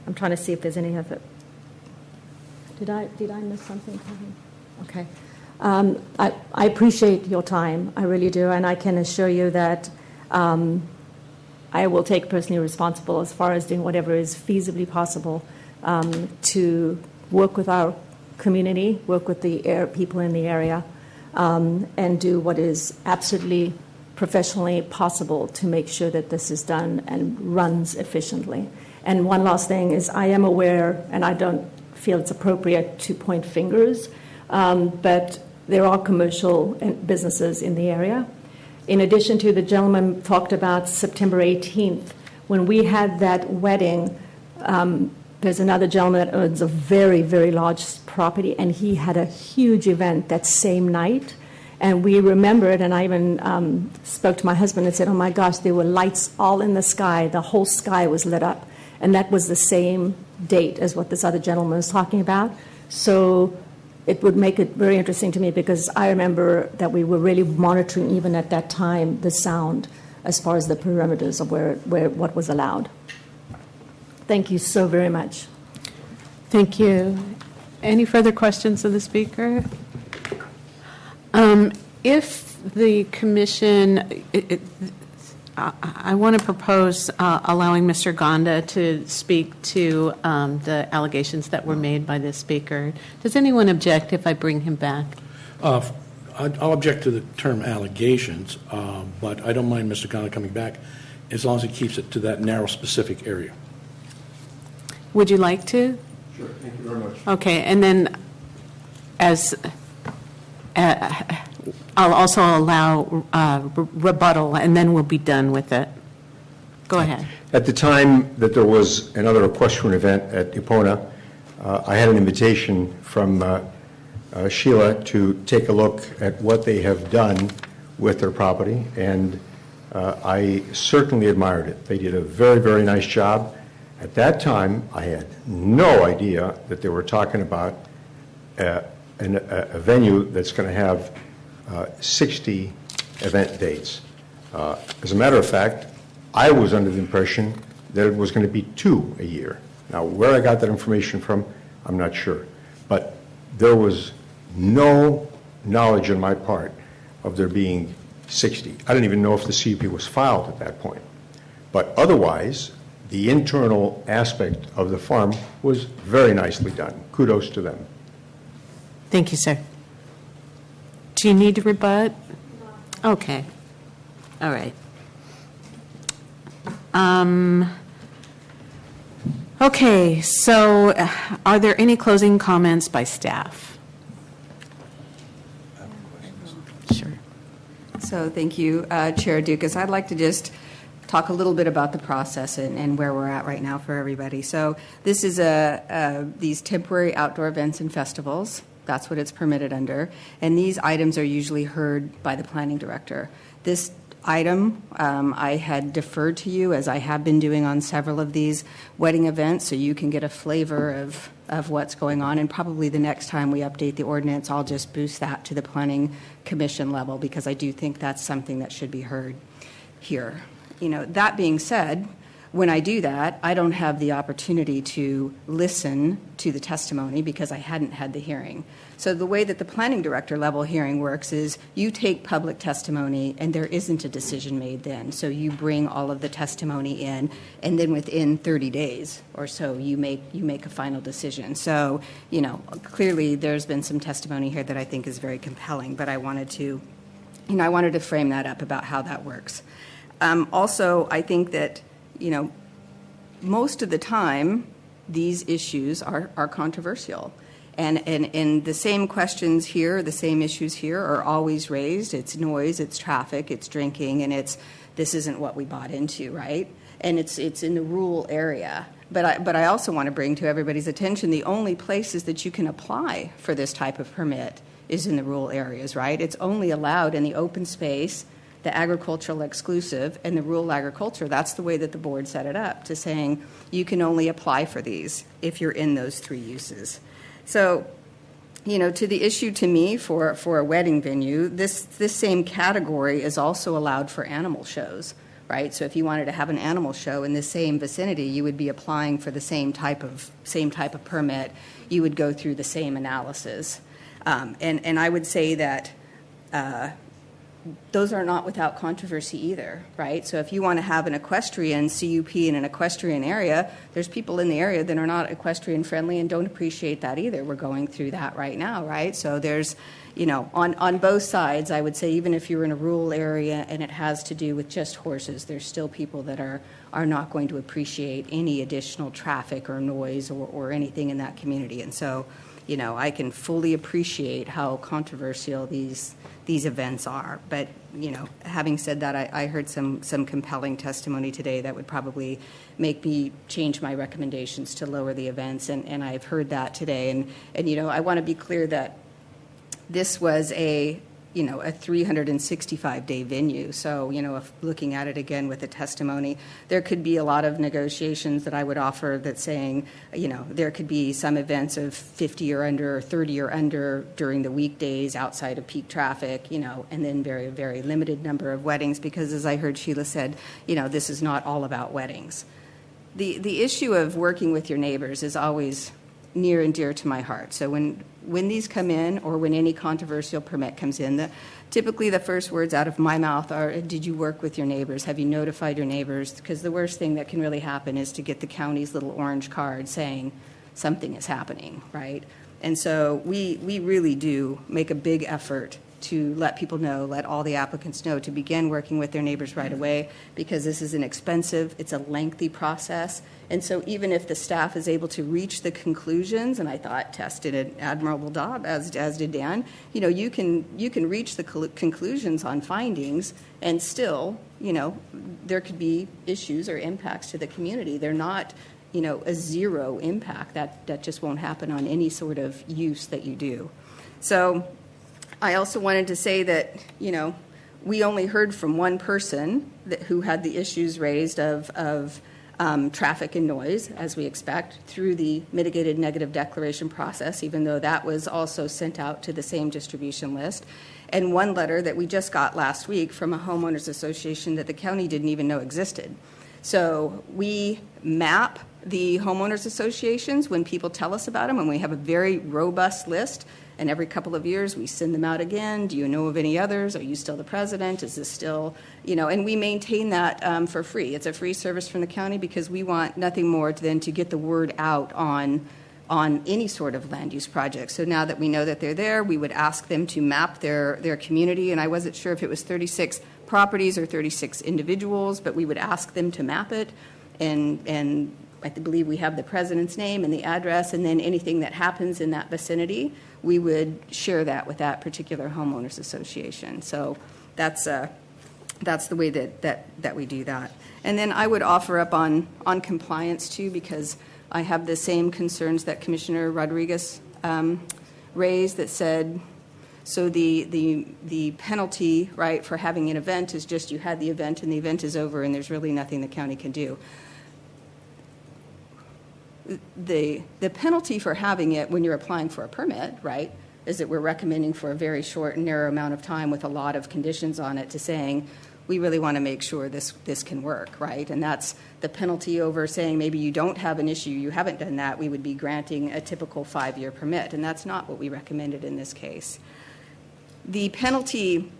I'm trying to see if there's any other. Did I miss something, Kevin? Okay. I appreciate your time. I really do, and I can assure you that I will take personally responsible as far as doing whatever is feasibly possible to work with our community, work with the people in the area, and do what is absolutely professionally possible to make sure that this is done and runs efficiently. And one last thing is I am aware, and I don't feel it's appropriate to point fingers, but there are commercial businesses in the area. In addition to the gentleman talked about September 18th, when we had that wedding, there's another gentleman that owns a very, very large property, and he had a huge event that same night. And we remembered, and I even spoke to my husband and said, oh my gosh, there were lights all in the sky. The whole sky was lit up. And that was the same date as what this other gentleman was talking about. So it would make it very interesting to me, because I remember that we were really monitoring, even at that time, the sound as far as the perimeters of where what was allowed. Thank you so very much. Thank you. Any further questions of the speaker? If the commission, I want to propose allowing Mr. Gonda to speak to the allegations that were made by this speaker. Does anyone object if I bring him back? I'll object to the term allegations, but I don't mind Mr. Gonda coming back as long as he keeps it to that narrow, specific area. Would you like to? Sure, thank you very much. Okay, and then as I'll also allow rebuttal, and then we'll be done with it. Go ahead. At the time that there was another equestrian event at Epona, I had an invitation from Sheila to take a look at what they have done with their property, and I certainly admired it. They did a very, very nice job. At that time, I had no idea that they were talking about a venue that's going to have 60 event dates. As a matter of fact, I was under the impression that it was going to be 2 a year. Now, where I got that information from, I'm not sure. But there was no knowledge on my part of there being 60. I didn't even know if the CUP was filed at that point. But otherwise, the internal aspect of the farm was very nicely done. Kudos to them. Thank you, sir. Do you need to rebut? Okay. All right. Okay, so are there any closing comments by staff? Sure. So thank you, Chair Dukas. I'd like to just talk a little bit about the process and where we're at right now for everybody. So this is these temporary outdoor events and festivals. That's what it's permitted under. And these items are usually heard by the planning director. This item I had deferred to you, as I have been doing on several of these wedding events, so you can get a flavor of what's going on. And probably the next time we update the ordinance, I'll just boost that to the planning commission level, because I do think that's something that should be heard here. You know, that being said, when I do that, I don't have the opportunity to listen to the testimony because I hadn't had the hearing. So the way that the planning director level hearing works is you take public testimony and there isn't a decision made then. So you bring all of the testimony in, and then within 30 days or so you make a final decision. So, you know, clearly there's been some testimony here that I think is very compelling, but I wanted to frame that up about how that works. Also, I think that, you know, most of the time, these issues are controversial. And the same questions here, the same issues here are always raised. It's noise, it's traffic, it's drinking, and this isn't what we bought into, right? And it's in the rural area. But I also want to bring to everybody's attention the only places that you can apply for this type of permit is in the rural areas, right? It's only allowed in the open space, the agricultural exclusive, and the rural agriculture. That's the way that the board set it up, to saying you can only apply for these if you're in those three uses. So, you know, to the issue to me for a wedding venue, this same category is also allowed for animal shows, right? So if you wanted to have an animal show in the same vicinity, you would be applying for the same type of permit. You would go through the same analysis. And I would say that those are not without controversy either, right? So if you want to have an equestrian CUP in an equestrian area, there's people in the area that are not equestrian friendly and don't appreciate that either. We're going through that right now, right? So there's, you know, on both sides, I would say, even if you're in a rural area and it has to do with just horses, there's still people that are not going to appreciate any additional traffic or noise or anything in that community. And so, I can fully appreciate how controversial these events are. But, having said that, I heard some compelling testimony today that would probably make me change my recommendations to lower the events, and I've heard that today. And I want to be clear that this was a 365-day venue. So, if looking at it again with the testimony, there could be a lot of negotiations that I would offer that saying, there could be some events of 50 or under, or 30 or under during the weekdays outside of peak traffic, and then very, very limited number of weddings, because as I heard Sheila said, this is not all about weddings. The issue of working with your neighbors is always near and dear to my heart. So when these come in, or when any controversial permit comes in, typically the first words out of my mouth are, did you work with your neighbors? Have you notified your neighbors? Because the worst thing that can really happen is to get the county's little orange card saying something is happening, right? And so we really do make a big effort to let people know, let all the applicants know, to begin working with their neighbors right away, because this is an expensive, it's a lengthy process. And so even if the staff is able to reach the conclusions, and I thought Tess did an admirable job, as did Dan, you can reach the conclusions on findings, and still, there could be issues or impacts to the community. They're not, a zero impact. That just won't happen on any sort of use that you do. So I also wanted to say that, we only heard from one person who had the issues raised of traffic and noise, as we expect, through the mitigated negative declaration process, even though that was also sent out to the same distribution list. And one letter that we just got last week from a homeowners association that the county didn't even know existed. So we map the homeowners associations when people tell us about them, and we have a very robust list. And every couple of years, we send them out again. Do you know of any others? Are you still the president? Is this still, and we maintain that for free. It's a free service from the county, because we want nothing more than to get the word out on any sort of land use project. So now that we know that they're there, we would ask them to map their community. And I wasn't sure if it was 36 properties or 36 individuals, but we would ask them to map it. And I believe we have the president's name and the address, and then anything that happens in that vicinity, we would share that with that particular homeowners association. So that's the way that we do that. And then I would offer up on compliance too, because I have the same concerns that Commissioner Rodriguez raised, that said, so the penalty, right, for having an event is just you had the event and the event is over and there's really nothing the county can do. The penalty for having it when you're applying for a permit, right, is that we're recommending for a very short and narrow amount of time with a lot of conditions on it, to saying we really want to make sure this can work, right? And that's the penalty over saying maybe you don't have an issue, you haven't done that, we would be granting a typical 5-year permit, and that's not what we recommended in this case. The penalty,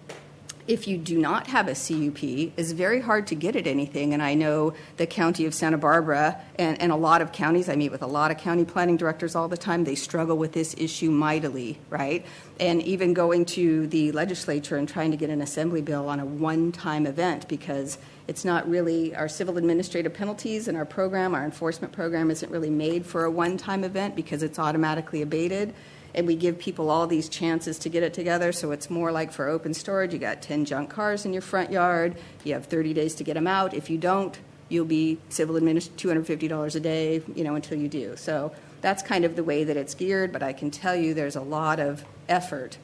if you do not have a CUP, is very hard to get at anything. And I know the county of Santa Barbara and a lot of counties, I meet with a lot of county planning directors all the time, they struggle with this issue mightily, right? And even going to the legislature and trying to get an assembly bill on a one-time event, because it's not really, our civil administrative penalties and our program, our enforcement program isn't really made for a one-time event, because it's automatically abated. And we give people all these chances to get it together. So it's more like for open storage, you got 10 junk cars in your front yard, you have 30 days to get them out. If you don't, you'll be civil $250 a day, until you do. So that's kind of the way that it's geared, but I can tell you there's a lot of effort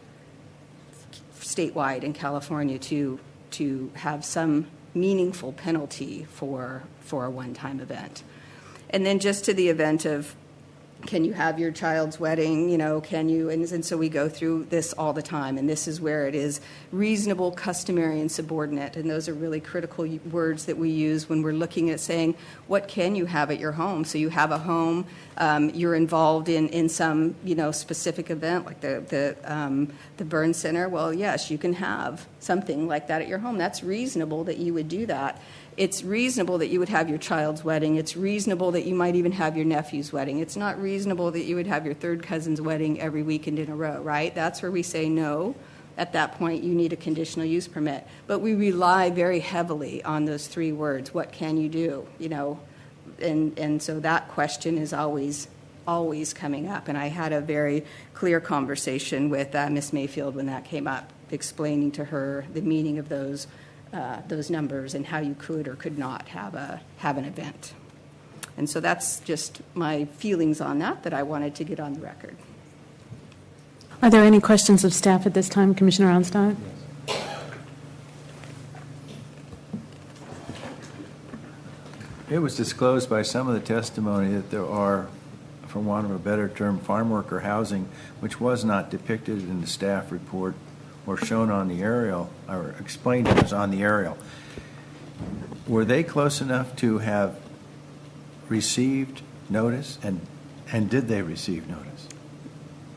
statewide in California to have some meaningful penalty for a one-time event. And then just to the event of, can you have your child's wedding, can you, and so we go through this all the time, and this is where it is reasonable, customary, and subordinate, and those are really critical words that we use when we're looking at saying, what can you have at your home? So you have a home, you're involved in some, specific event, like the burn center, well, yes, you can have something like that at your home. That's reasonable that you would do that. It's reasonable that you would have your child's wedding. It's reasonable that you might even have your nephew's wedding. It's not reasonable that you would have your third cousin's wedding every weekend in a row, right? That's where we say no. At that point, you need a conditional use permit. But we rely very heavily on those 3 words. What can you do? And so that question is always always coming up. And I had a very clear conversation with Ms. Mayfield when that came up, explaining to her the meaning of those numbers and how you could or could not have an event. And so that's just my feelings on that I wanted to get on the record. Are there any questions of staff at this time, Commissioner Onstott? It was disclosed by some of the testimony that there are, for want of a better term, farm worker housing, which was not depicted in the staff report or shown on the aerial, or explained as on the aerial. Were they close enough to have received notice, and did they receive notice?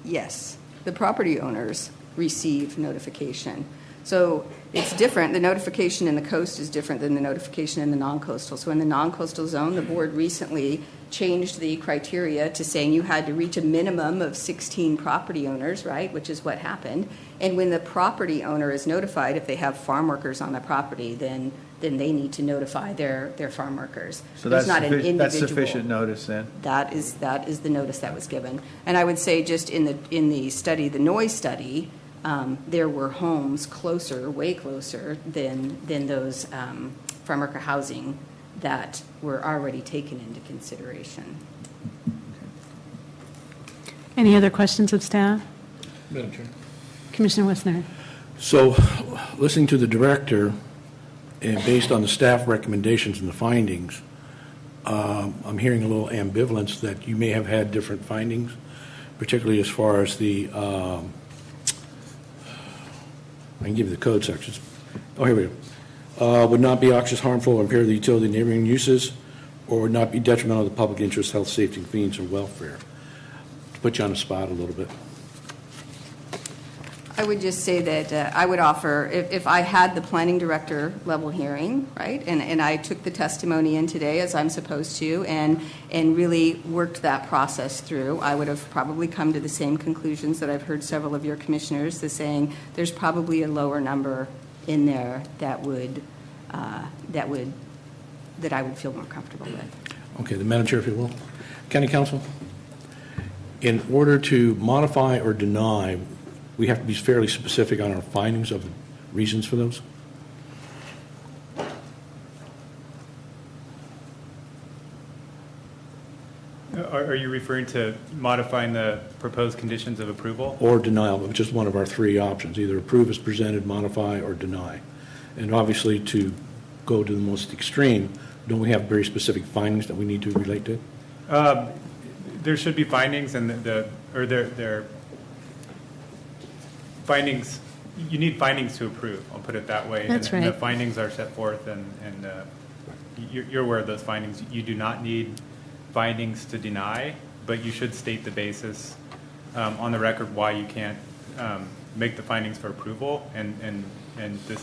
Yes, the property owners receive notification. So it's different. The notification in the coast is different than the notification in the non-coastal. So in the non-coastal zone, the board recently changed the criteria to saying you had to reach a minimum of 16 property owners, right, which is what happened. And when the property owner is notified, if they have farm workers on the property, then they need to notify their farm workers. So There's that's, not an individual. that's sufficient notice then? That is the notice that was given. And I would say just in the study, the noise study, there were homes closer, way closer than those farm worker housing that were already taken into consideration. Any other questions of staff? Madam Chair. Commissioner Wessner. So, listening to the director, and based on the staff recommendations and the findings, I'm hearing a little ambivalence that you may have had different findings, particularly as far as the, I can give you the code sections. Oh, here we go. Would not be obnoxious, harmful, or impair the utility of neighboring uses, or would not be detrimental to the public interest, health, safety, convenience, or welfare. To put you on the spot a little bit. I would just say that I would offer, if I had the planning director level hearing, right, and I took the testimony in today as I'm supposed to, and really worked that process through, I would have probably come to the same conclusions that I've heard several of your commissioners to saying there's probably a lower number in there that I would feel more comfortable with. Okay, the Madam Chair, if you will. County Council, in order to modify or deny, we have to be fairly specific on our findings of the reasons for those. Are you referring to modifying the proposed conditions of approval? Or denial, which is one of our three options, either approve as presented, modify, or deny. And obviously, to go to the most extreme, don't we have very specific findings that we need to relate to? There should be findings, and their findings. You need findings to approve. I'll put it that way. That's and right. The findings are set forth, and you're aware of those findings. You do not need findings to deny, but you should state the basis on the record why you can't make the findings for approval, and the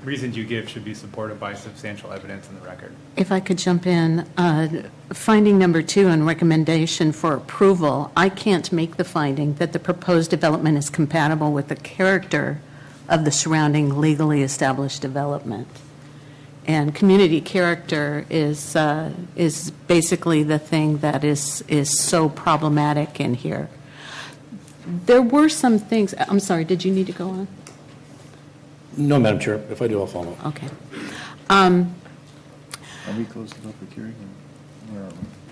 reasons you give should be supported by substantial evidence in the record. If I could jump in, finding number 2 and recommendation for approval, I can't make the finding that the proposed development is compatible with the character of the surrounding legally established development. And community character is basically the thing that is so problematic in here. There were some things, I'm sorry, did you need to go on? No, Madam Chair. If I do, I'll follow. Okay. Are we closed the public hearing? Where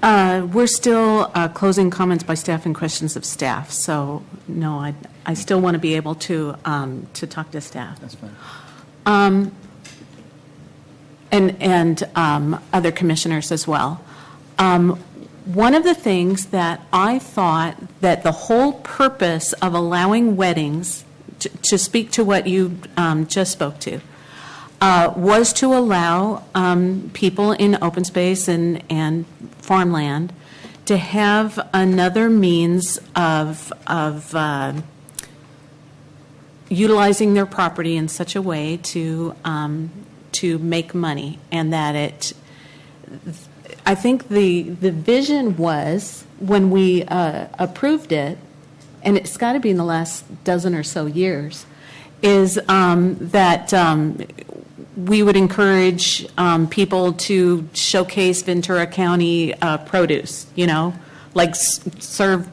are we? We're still closing comments by staff and questions of staff. So, no, I still want to be able to talk to staff. That's fine. And other commissioners as well. One of the things that I thought that the whole purpose of allowing weddings, to speak to what you just spoke to, was to allow people in open space and farmland to have another means of utilizing their property in such a way to make money, and that I think the vision was when we approved it, and it's got to be in the last dozen or so years, is that we would encourage people to showcase Ventura County produce, serve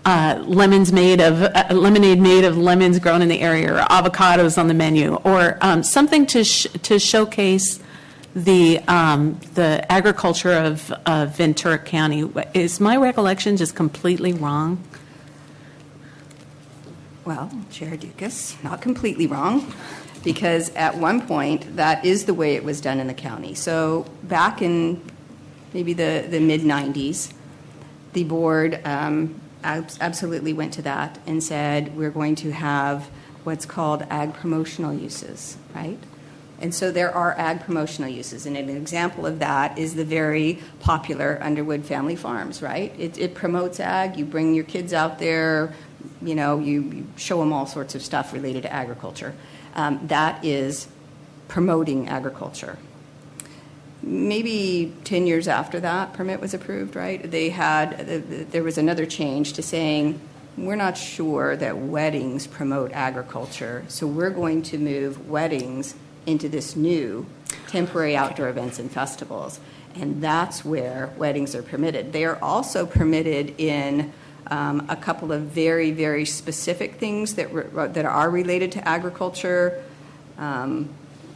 lemonade made of lemons grown in the area, or avocados on the menu, or something to showcase the agriculture of Ventura County. Is my recollection just completely wrong? Well, Chair Dukas, not completely wrong, because at one point, that is the way it was done in the county. So back in maybe the mid-'90s, the board absolutely went to that and said, we're going to have what's called ag promotional uses, right? And so there are ag promotional uses, and an example of that is the very popular Underwood Family Farms, right? It promotes ag. You bring your kids out there, you show them all sorts of stuff related to agriculture. That is promoting agriculture. Maybe 10 years after that permit was approved, right? There was another change to saying, we're not sure that weddings promote agriculture, so we're going to move weddings into this new temporary outdoor events and festivals. And that's where weddings are permitted. They are also permitted in a couple of very, very specific things that are related to agriculture,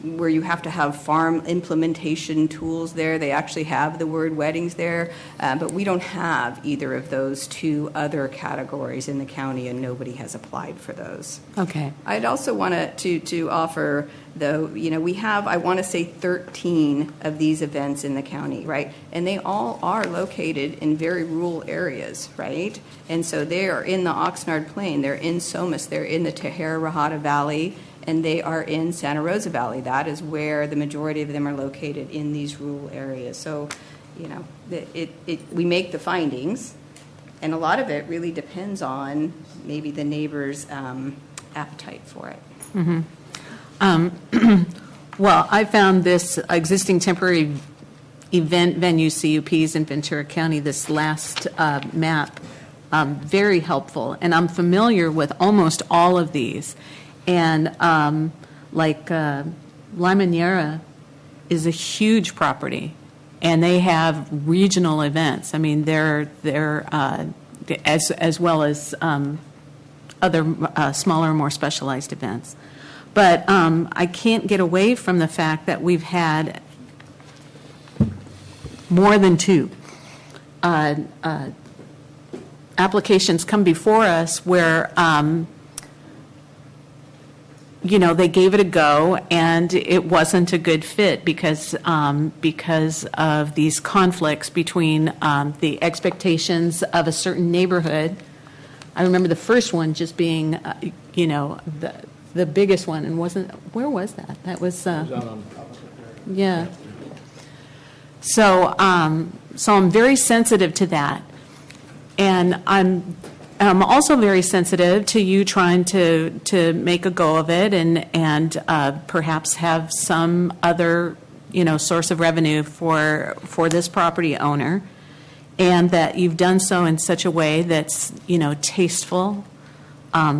where you have to have farm implementation tools there. They actually have the word weddings there, but we don't have either of those two other categories in the county, and nobody has applied for those. Okay. I'd also want to offer, though, we have, I want to say, 13 of these events in the county, right? And they all are located in very rural areas, right? And so they are in the Oxnard Plain, they're in Somas, they're in the Tehera-Rahata Valley, and they are in Santa Rosa Valley. That is where the majority of them are located, in these rural areas. So, we make the findings, and a lot of it really depends on maybe the neighbor's appetite for it. Mm-hmm. Well, I found this existing temporary event venue CUPs in Ventura County, this last map, very helpful. And I'm familiar with almost all of these. And La Minera is a huge property, and they have regional events. I mean, they're as well as other smaller, more specialized events. But I can't get away from the fact that we've had more than two applications come before us where they gave it a go, and it wasn't a good fit because of these conflicts between the expectations of a certain neighborhood. I remember the first one just being, the biggest one, and where was that? That was, yeah. So I'm very sensitive to that, and I'm also very sensitive to you trying to make a go of it and perhaps have some other source of revenue for this property owner, and that you've done so in such a way that's tasteful,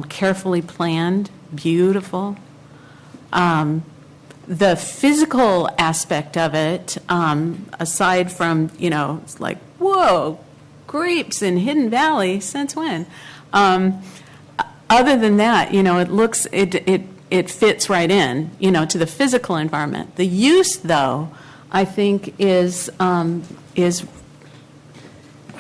carefully planned, beautiful. The physical aspect of it, aside from it's like, whoa, grapes in Hidden Valley, since when? Other than that, it fits right in, to the physical environment. The use, though, I think is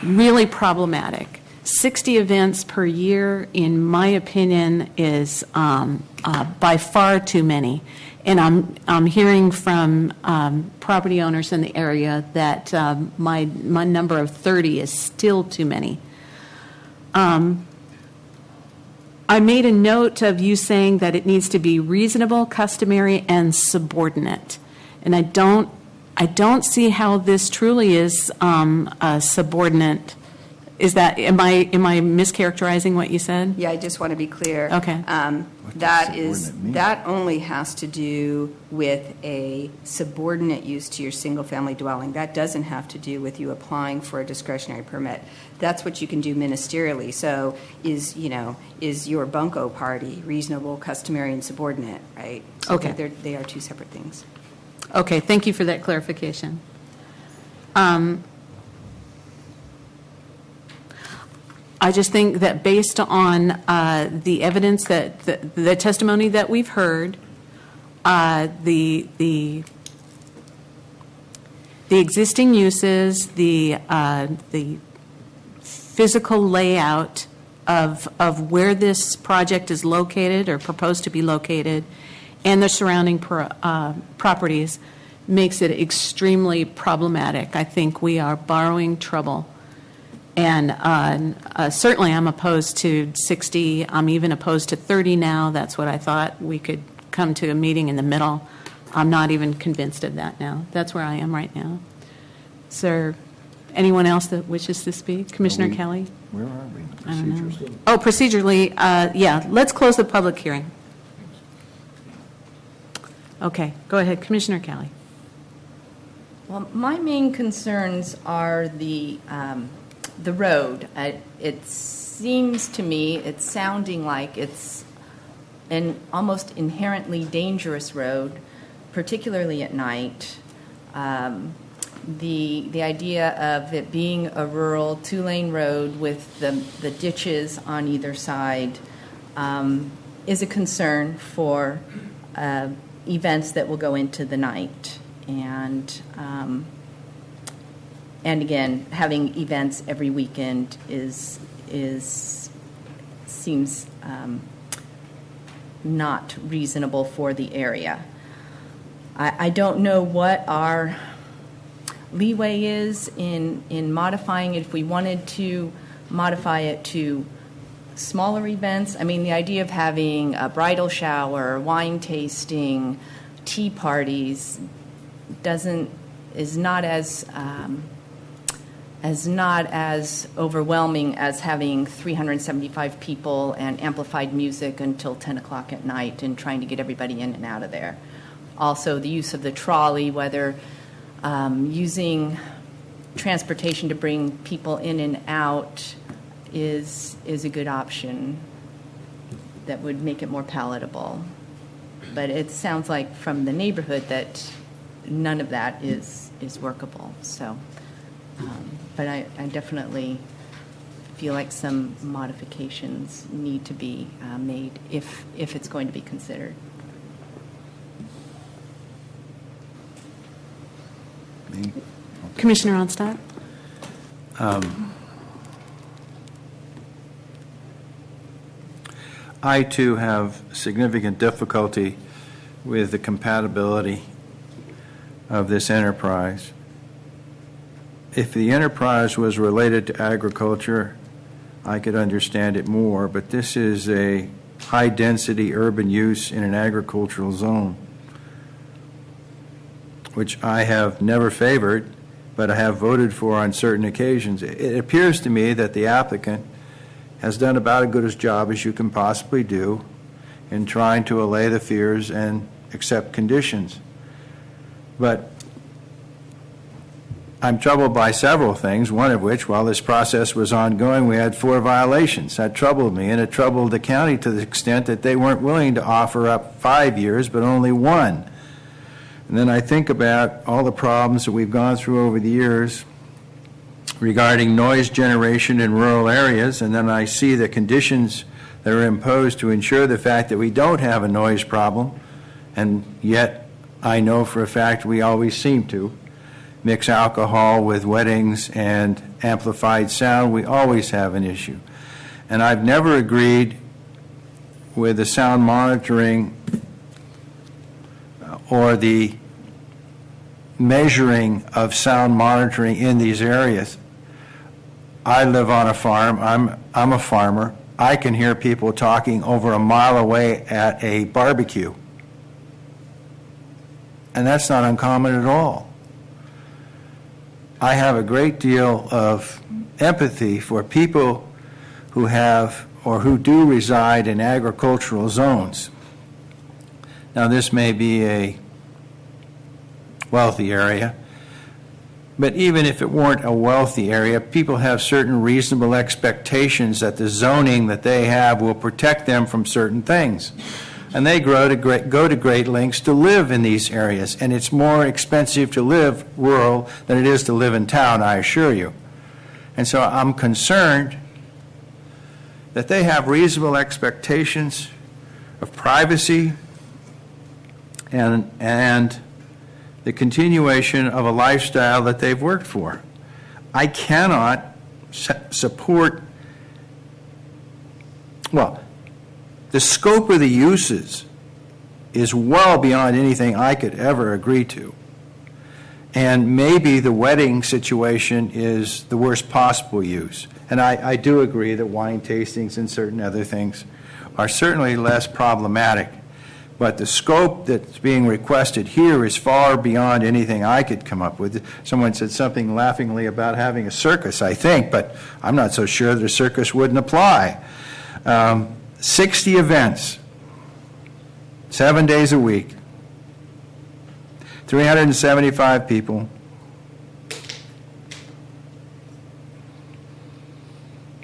really problematic. 60 events per year, in my opinion, is by far too many. And I'm hearing from property owners in the area that my number of 30 is still too many. I made a note of you saying that it needs to be reasonable, customary, and subordinate. And I don't see how this truly is a subordinate. Is that, am I mischaracterizing what you said? Yeah, I just want to be clear. Okay. That only has to do with a subordinate use to your single-family dwelling. That doesn't have to do with you applying for a discretionary permit. That's what you can do ministerially. So is your bunco party reasonable, customary, and subordinate, right? So Okay. They are two separate things. Okay, thank you for that clarification. I just think that based on the evidence that the testimony that we've heard, the existing uses, the physical layout of where this project is located or proposed to be located, and the surrounding properties makes it extremely problematic. I think we are borrowing trouble. And certainly I'm opposed to 60. I'm even opposed to 30 now. That's what I thought. We could come to a meeting in the middle. I'm not even convinced of that now. That's where I am right now. Is there anyone else that wishes to speak? Commissioner Kelly? Where are we? I don't know. Oh, procedurally, yeah, let's close the public hearing. Okay, go ahead, Commissioner Kelly. Well, my main concerns are the road. It seems to me, it's sounding like it's an almost inherently dangerous road, particularly at night. The idea of it being a rural two-lane road with the ditches on either side is a concern for events that will go into the night. And again, having events every weekend seems not reasonable for the area. I don't know what our leeway is in modifying it. If we wanted to modify it to smaller events, I mean, the idea of having a bridal shower, wine tasting, tea parties is not as overwhelming as having 375 people and amplified music until 10 o'clock at night and trying to get everybody in and out of there. Also, the use of the trolley, whether using transportation to bring people in and out is a good option that would make it more palatable. But it sounds like from the neighborhood that none of that is workable. So, but I definitely feel like some modifications need to be made if it's going to be considered. Commissioner Onstadt? I, too, have significant difficulty with the compatibility of this enterprise. If the enterprise was related to agriculture, I could understand it more, but this is a high-density urban use in an agricultural zone, which I have never favored, but I have voted for on certain occasions. It appears to me that the applicant has done about as good a job as you can possibly do in trying to allay the fears and accept conditions. But I'm troubled by several things, one of which, while this process was ongoing, we had 4 violations. That troubled me, and it troubled the county to the extent that they weren't willing to offer up 5 years, but only 1. And then I think about all the problems that we've gone through over the years regarding noise generation in rural areas, and then I see the conditions that are imposed to ensure the fact that we don't have a noise problem, and yet I know for a fact we always seem to mix alcohol with weddings and amplified sound. We always have an issue. And I've never agreed with the sound monitoring or the measuring of sound monitoring in these areas. I live on a farm. I'm a farmer. I can hear people talking over a mile away at a barbecue. And that's not uncommon at all. I have a great deal of empathy for people who have or who do reside in agricultural zones. Now, this may be a wealthy area, but even if it weren't a wealthy area, people have certain reasonable expectations that the zoning that they have will protect them from certain things. And they go to great lengths to live in these areas, and it's more expensive to live rural than it is to live in town, I assure you. And so I'm concerned that they have reasonable expectations of privacy and the continuation of a lifestyle that they've worked for. I cannot support, well, the scope of the uses is well beyond anything I could ever agree to. And maybe the wedding situation is the worst possible use. And I do agree that wine tastings and certain other things are certainly less problematic. But the scope that's being requested here is far beyond anything I could come up with. Someone said something laughingly about having a circus, I think, but I'm not so sure that a circus wouldn't apply. 60 events, 7 days a week, 375 people.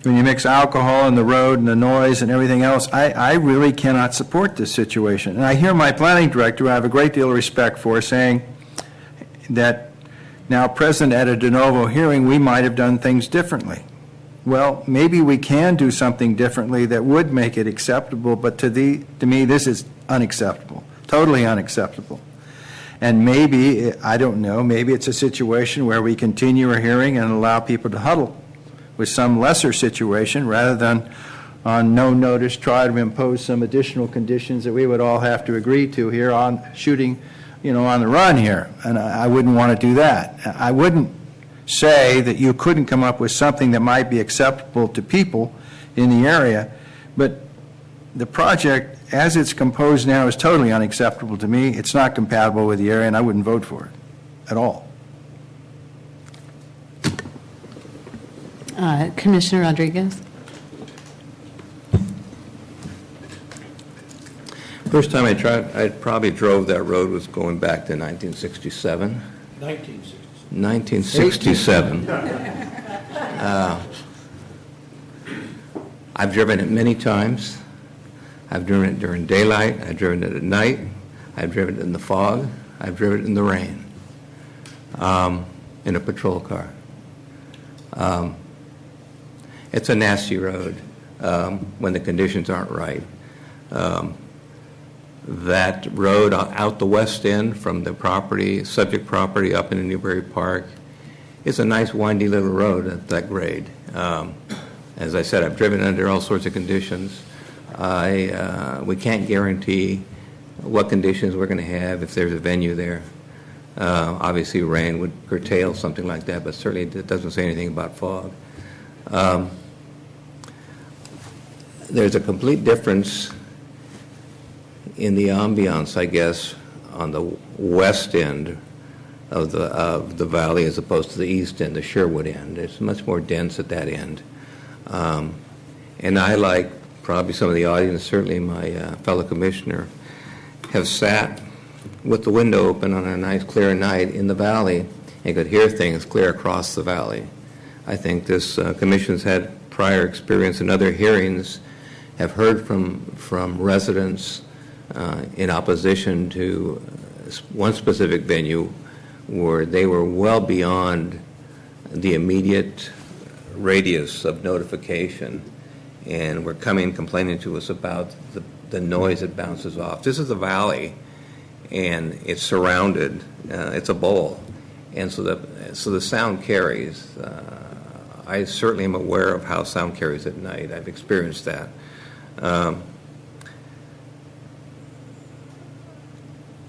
When you mix alcohol and the road and the noise and everything else, I really cannot support this situation. And I hear my planning director, who I have a great deal of respect for, saying that now present at a de novo hearing, we might have done things differently. Well, maybe we can do something differently that would make it acceptable, but to me, this is unacceptable, totally unacceptable. And maybe, I don't know, maybe it's a situation where we continue our hearing and allow people to huddle with some lesser situation rather than on no notice try to impose some additional conditions that we would all have to agree to here on shooting, on the run here. And I wouldn't want to do that. I wouldn't say that you couldn't come up with something that might be acceptable to people in the area, but the project as it's composed now is totally unacceptable to me. It's not compatible with the area, and I wouldn't vote for it at all. Commissioner Rodriguez. First time I probably drove that road was going back to 1967. 1967. I've driven it many times. I've driven it during daylight. I've driven it at night. I've driven it in the fog. I've driven it in the rain in a patrol car. It's a nasty road when the conditions aren't right. That road out the west end from the subject property up into Newberry Park is a nice windy little road at that grade. As I said, I've driven under all sorts of conditions. We can't guarantee what conditions we're going to have if there's a venue there. Obviously, rain would curtail something like that, but certainly it doesn't say anything about fog. There's a complete difference in the ambiance, I guess, on the west end of the valley as opposed to the east end, the Sherwood end. It's much more dense at that end. And I, like probably some of the audience, certainly my fellow commissioner, have sat with the window open on a nice clear night in the valley and could hear things clear across the valley. I think this commission's had prior experience in other hearings, have heard from residents in opposition to one specific venue where they were well beyond the immediate radius of notification and were complaining to us about the noise that bounces off. This is a valley, and it's surrounded. It's a bowl, and so the sound carries. I certainly am aware of how sound carries at night. I've experienced that.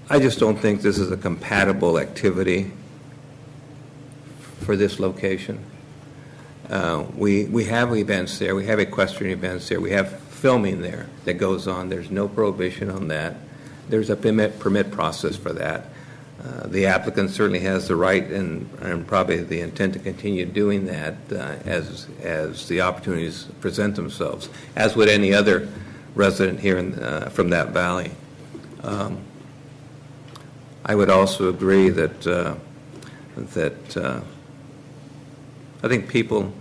I just don't think this is a compatible activity for this location. We have events there. We have equestrian events there. We have filming there that goes on. There's no prohibition on that. There's a permit process for that. The applicant certainly has the right and probably the intent to continue doing that as the opportunities present themselves, as would any other resident here from that valley. I would also agree that I think people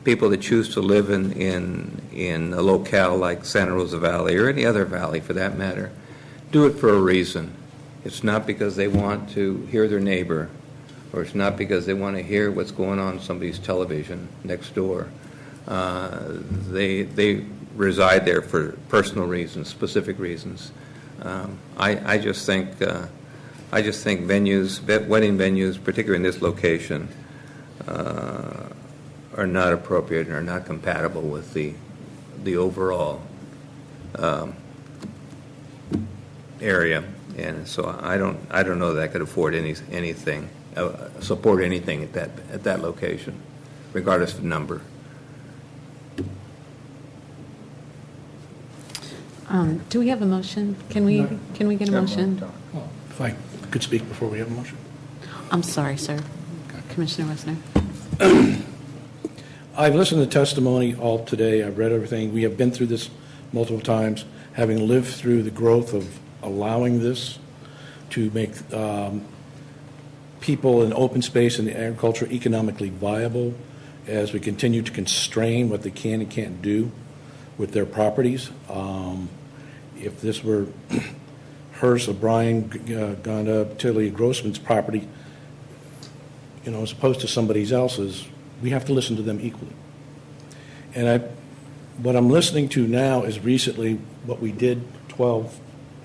that choose to live in a locale like Santa Rosa Valley or any other valley for that matter do it for a reason. It's not because they want to hear their neighbor, or it's not because they want to hear what's going on somebody's television next door. They reside there for personal reasons, specific reasons. I just think venues, wedding venues, particularly in this location, are not appropriate and are not compatible with the overall area, and so I don't know that I could afford anything, support anything at that location, regardless of number. Do we have a motion? Can we get a motion? If I could speak before we have a motion. I'm sorry, sir. Commissioner Wessner. I've listened to testimony all today. I've read everything. We have been through this multiple times, having lived through the growth of allowing this to make people in open space and the agriculture economically viable as we continue to constrain what they can and can't do with their properties. If this were Hearst, O'Brien, Gonda, Tilly, Grossman's property, as opposed to somebody else's, we have to listen to them equally. And what I'm listening to now is recently what we did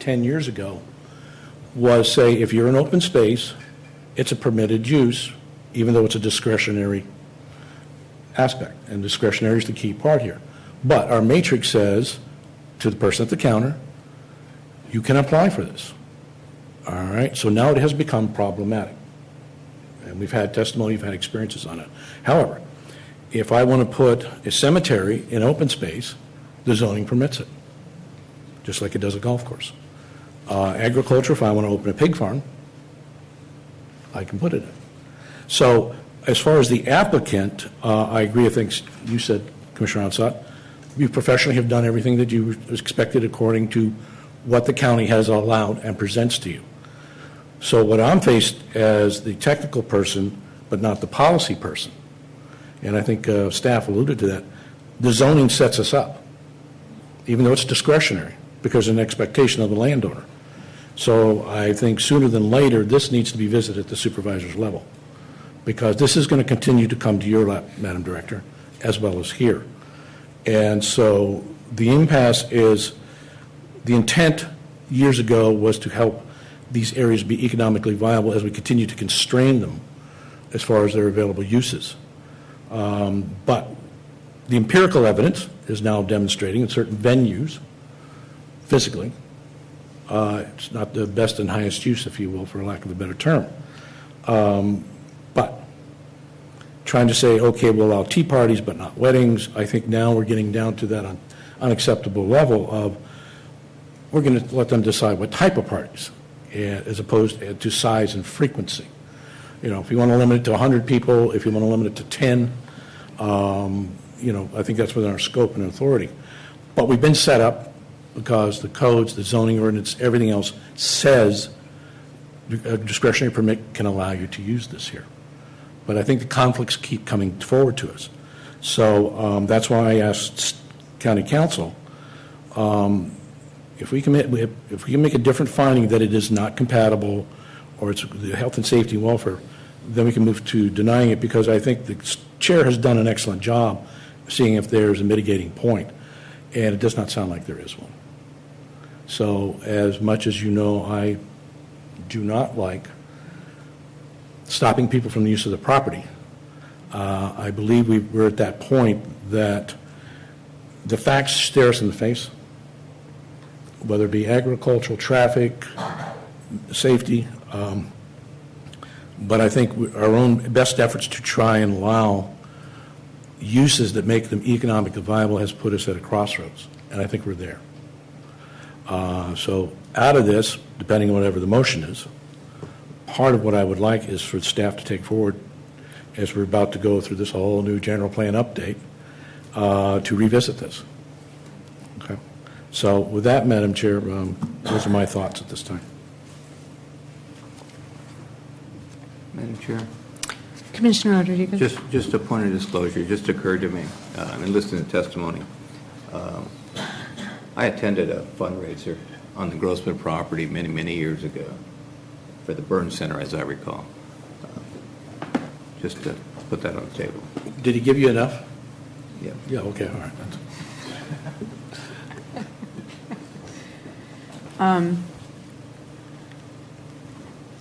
10 years ago was say if you're in open space, it's a permitted use, even though it's a discretionary aspect. And discretionary is the key part here. But our matrix says to the person at the counter, you can apply for this. All right, so now it has become problematic. And we've had testimony, we've had experiences on it. However, if I want to put a cemetery in open space, the zoning permits it, just like it does a golf course. Agriculture, if I want to open a pig farm, I can put it in. So as far as the applicant, I agree with things you said, Commissioner Onsot. You professionally have done everything that you expected according to what the county has allowed and presents to you. So what I'm faced as the technical person, but not the policy person, and I think staff alluded to that, the zoning sets us up, even though it's discretionary, because of an expectation of the landowner. So I think sooner than later, this needs to be visited at the supervisor's level, because this is going to continue to come to your lap, Madam Director, as well as here. And so the impasse is, the intent years ago was to help these areas be economically viable as we continue to constrain them as far as their available uses. But the empirical evidence is now demonstrating in certain venues, physically, it's not the best and highest use, if you will, for lack of a better term. But trying to say, okay, we'll allow tea parties but not weddings, I think now we're getting down to that unacceptable level of we're going to let them decide what type of parties as opposed to size and frequency. If you want to limit it to 100 people, if you want to limit it to 10, I think that's within our scope and authority. But we've been set up because the codes, the zoning ordinance, everything else says a discretionary permit can allow you to use this here. But I think the conflicts keep coming forward to us. So that's why I asked County Council, if we can make a different finding that it is not compatible or it's the health and safety and welfare, then we can move to denying it, because I think the chair has done an excellent job seeing if there's a mitigating point, and it does not sound like there is one. So as much as you know, I do not like stopping people from the use of the property. I believe we're at that point that the facts stare us in the face, whether it be agricultural, traffic, safety, but I think our own best efforts to try and allow uses that make them economically viable has put us at a crossroads, and I think we're there. So out of this, depending on whatever the motion is, part of what I would like is for staff to take forward, as we're about to go through this whole new general plan update, to revisit this. Okay. So with that, Madam Chair, those are my thoughts at this time. Madam Chair? Commissioner Rodriguez. Just a point of disclosure just occurred to me in listening to testimony. I attended a fundraiser on the Grossman property many, many years ago for the Burn Center, as I recall. Just to put that on the table. Did he give you enough? Yeah, okay, all right.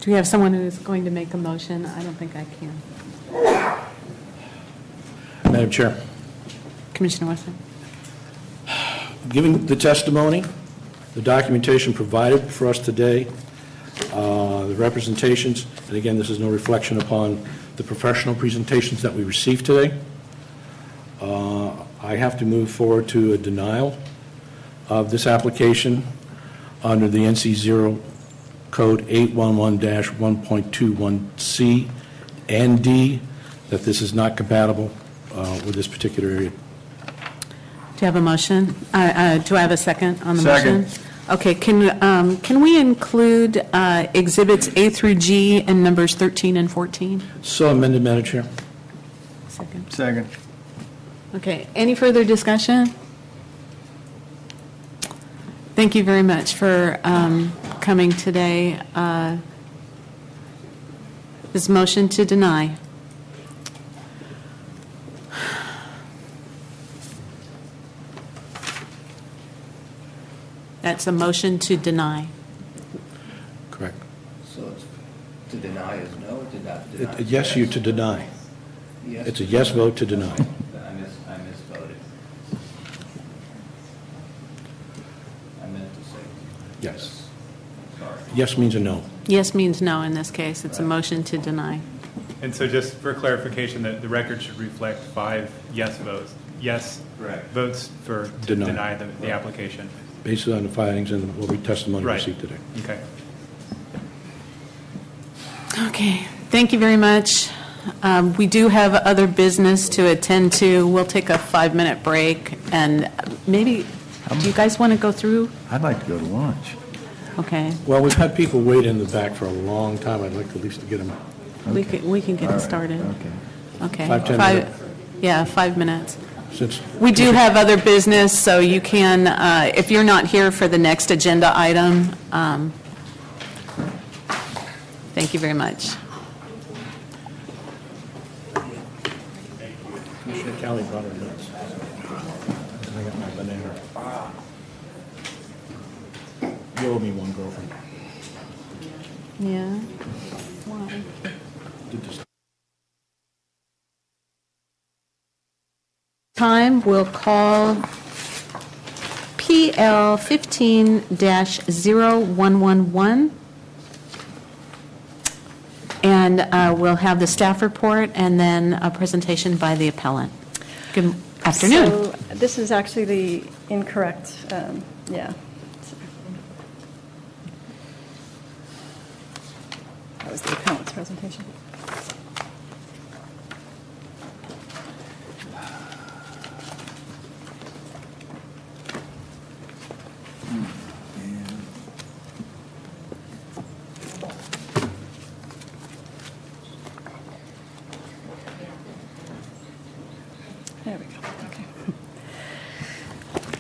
Do we have someone who is going to make a motion? I don't think I can. Madam Chair, Commissioner Wesson? given the testimony, the documentation provided for us today, the representations, and again, this is no reflection upon the professional presentations that we received today, I have to move forward to a denial of this application under the NC 0 Code 811-1.21C and D, that this is not compatible with this particular area. Do you have a motion? Do I have a second on the Second. motion? Okay, can we include exhibits A through G and numbers 13 and 14? So amended, Madam Chair. Second. Second. Okay, any further discussion? Thank you very much for coming today. This motion to deny. That's a motion to deny. Correct. So it's, to deny is no, or to not deny? Yes, you to deny. Yes. It's a yes vote to deny. I misvoted. I meant to say Yes. sorry. Yes means a no. Yes means no in this case. It's a motion to deny. And so just for clarification, the record should reflect 5 yes votes. Yes Correct. votes to Deny. deny the application. Based on the findings and what we testimony Right. received today. Okay. Okay, thank you very much. We do have other business to attend to. We'll take a 5-minute break, and maybe, do you guys want to go through? I'd like to go to lunch. Okay, Well, we've had people wait in the back for a long time. I'd like at least to get them. we can get All it right, started. Okay. Okay. 5, 10 minutes. Yeah, 5 minutes. Since We do have other business, so you can, if you're not here for the next agenda item, thank you very much. Commissioner Kelly brought her notes. And I got my banana. You owe me one, girlfriend. Yeah. Why? Did this- Time, we'll call PL 15-0111. And we'll have the staff report and then a presentation by the appellant. Good afternoon. So this is actually the incorrect, yeah. That was the appellant's presentation. There we go. Okay.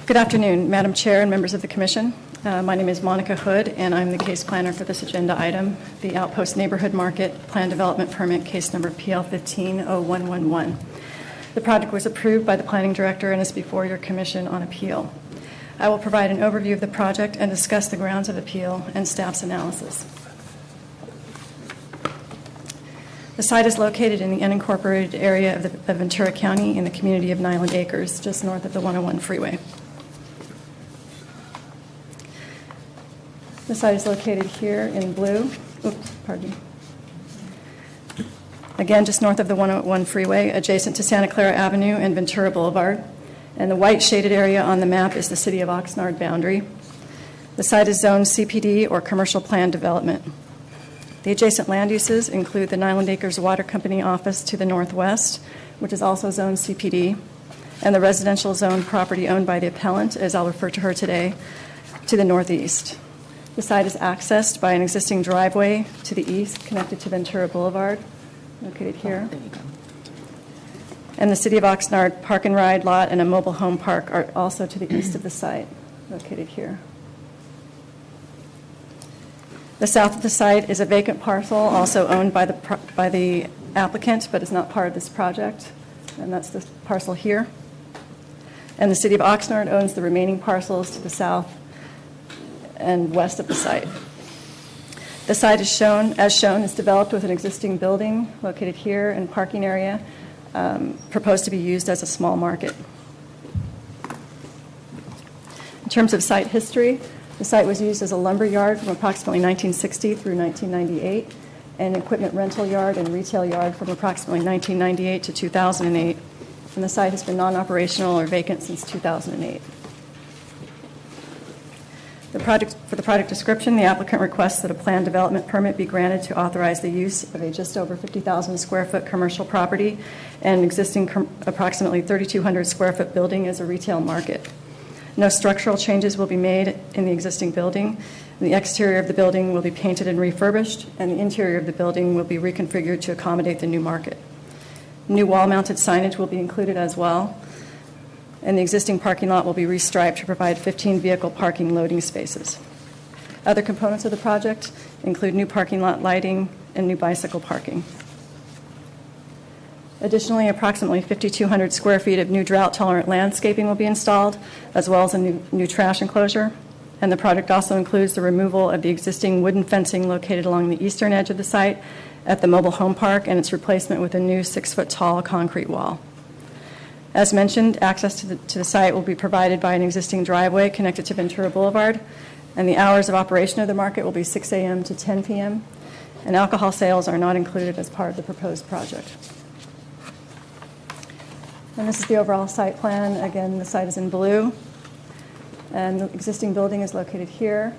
Good afternoon, Madam Chair and members of the Commission. My name is Monica Hood, and I'm the case planner for this agenda item, the Outpost Neighborhood Market Plan Development Permit, case number PL 15-0111. The project was approved by the Planning Director and is before your Commission on appeal. I will provide an overview of the project and discuss the grounds of appeal and staff's analysis. The site is located in the unincorporated area of Ventura County in the community of Nyland Acres, just north of the 101 freeway. The site is located here in blue. Oops, pardon me. Again, just north of the 101 freeway, adjacent to Santa Clara Avenue and Ventura Boulevard. And the white shaded area on the map is the city of Oxnard boundary. The site is zoned CPD or commercial plan development. The adjacent land uses include the Nyland Acres Water Company office to the northwest, which is also zoned CPD, and the residential zone property owned by the appellant, as I'll refer to her today, to the northeast. The site is accessed by an existing driveway to the east connected to Ventura Boulevard, located here. And the City of Oxnard Park and Ride lot and a mobile home park are also to the east of the site, located here. The south of the site is a vacant parcel, also owned by the applicant, but is not part of this project, and that's the parcel here. And the city of Oxnard owns the remaining parcels to the south and west of the site. The site is is developed with an existing building located here and parking area proposed to be used as a small market. In terms of site history, the site was used as a lumber yard from approximately 1960 through 1998, and equipment rental yard and retail yard from approximately 1998 to 2008. And the site has been non-operational or vacant since 2008. For the project description, the applicant requests that a planned development permit be granted to authorize the use of a just over 50,000 square foot commercial property and existing approximately 3,200 square foot building as a retail market. No structural changes will be made in the existing building. The exterior of the building will be painted and refurbished, and the interior of the building will be reconfigured to accommodate the new market. New wall-mounted signage will be included as well, and the existing parking lot will be restriped to provide 15 vehicle parking loading spaces. Other components of the project include new parking lot lighting and new bicycle parking. Additionally, approximately 5,200 square feet of new drought-tolerant landscaping will be installed, as well as a new trash enclosure. And the project also includes the removal of the existing wooden fencing located along the eastern edge of the site at the mobile home park and its replacement with a new 6-foot-tall concrete wall. As mentioned, access to the site will be provided by an existing driveway connected to Ventura Boulevard, and the hours of operation of the market will be 6 a.m. to 10 p.m., and alcohol sales are not included as part of the proposed project. And this is the overall site plan. Again, the site is in blue, and the existing building is located here,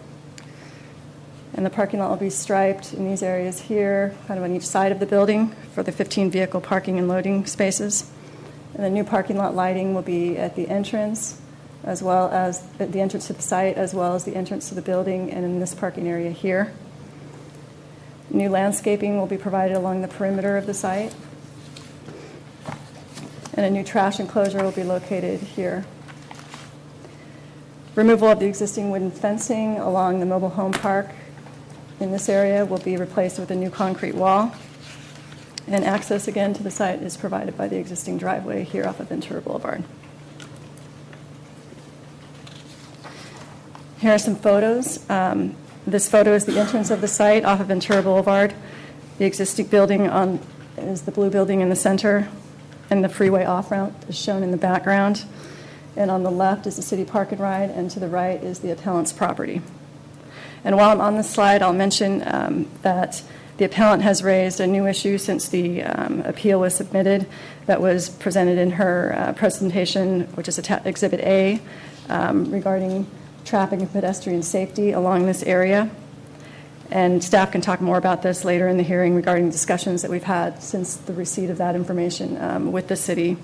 and the parking lot will be striped in these areas here, kind of on each side of the building for the 15 vehicle parking and loading spaces. And the new parking lot lighting will be at the entrance, as well as at the entrance to the site, as well as the entrance to the building and in this parking area here. New landscaping will be provided along the perimeter of the site. And a new trash enclosure will be located here. Removal of the existing wooden fencing along the mobile home park in this area will be replaced with a new concrete wall. And access again to the site is provided by the existing driveway here off of Ventura Boulevard. Here are some photos. This photo is the entrance of the site off of Ventura Boulevard. The existing building is the blue building in the center, and the freeway off-ramp is shown in the background. And on the left is the city park and ride, and to the right is the appellant's property. And while I'm on this slide, I'll mention that the appellant has raised a new issue since the appeal was submitted that was presented in her presentation, which is Exhibit A, regarding traffic and pedestrian safety along this area. And staff can talk more about this later in the hearing regarding discussions that we've had since the receipt of that information with the city,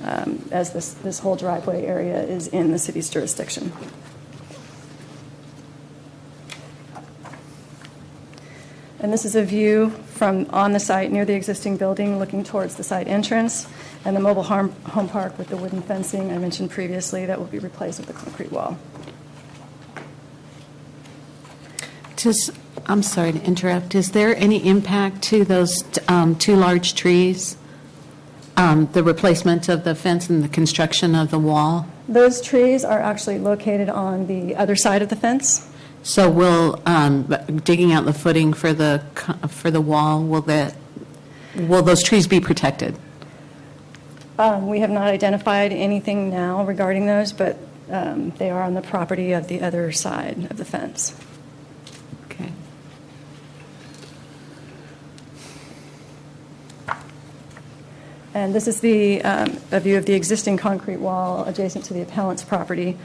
as this whole driveway area is in the city's jurisdiction. And this is a view from on the site near the existing building looking towards the site entrance and the mobile home park with the wooden fencing I mentioned previously that will be replaced with a concrete wall. I'm sorry to interrupt. Is there any impact to those two large trees, the replacement of the fence and the construction of the wall? Those trees are actually located on the other side of the fence. So will digging out the footing for the wall, will those trees be protected? We have not identified anything now regarding those, but they are on the property of the other side of the fence. Okay. And this is a view of the existing concrete wall adjacent to the appellant's property.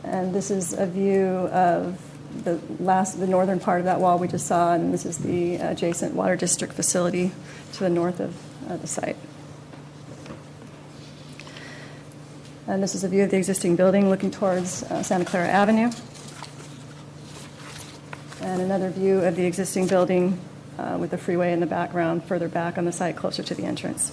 And this is a view of the northern part of that wall we just saw, and this is the adjacent water district facility to the north of the site. And this is a view of the existing building looking towards Santa Clara Avenue. And another view of the existing building with the freeway in the background further back on the site closer to the entrance.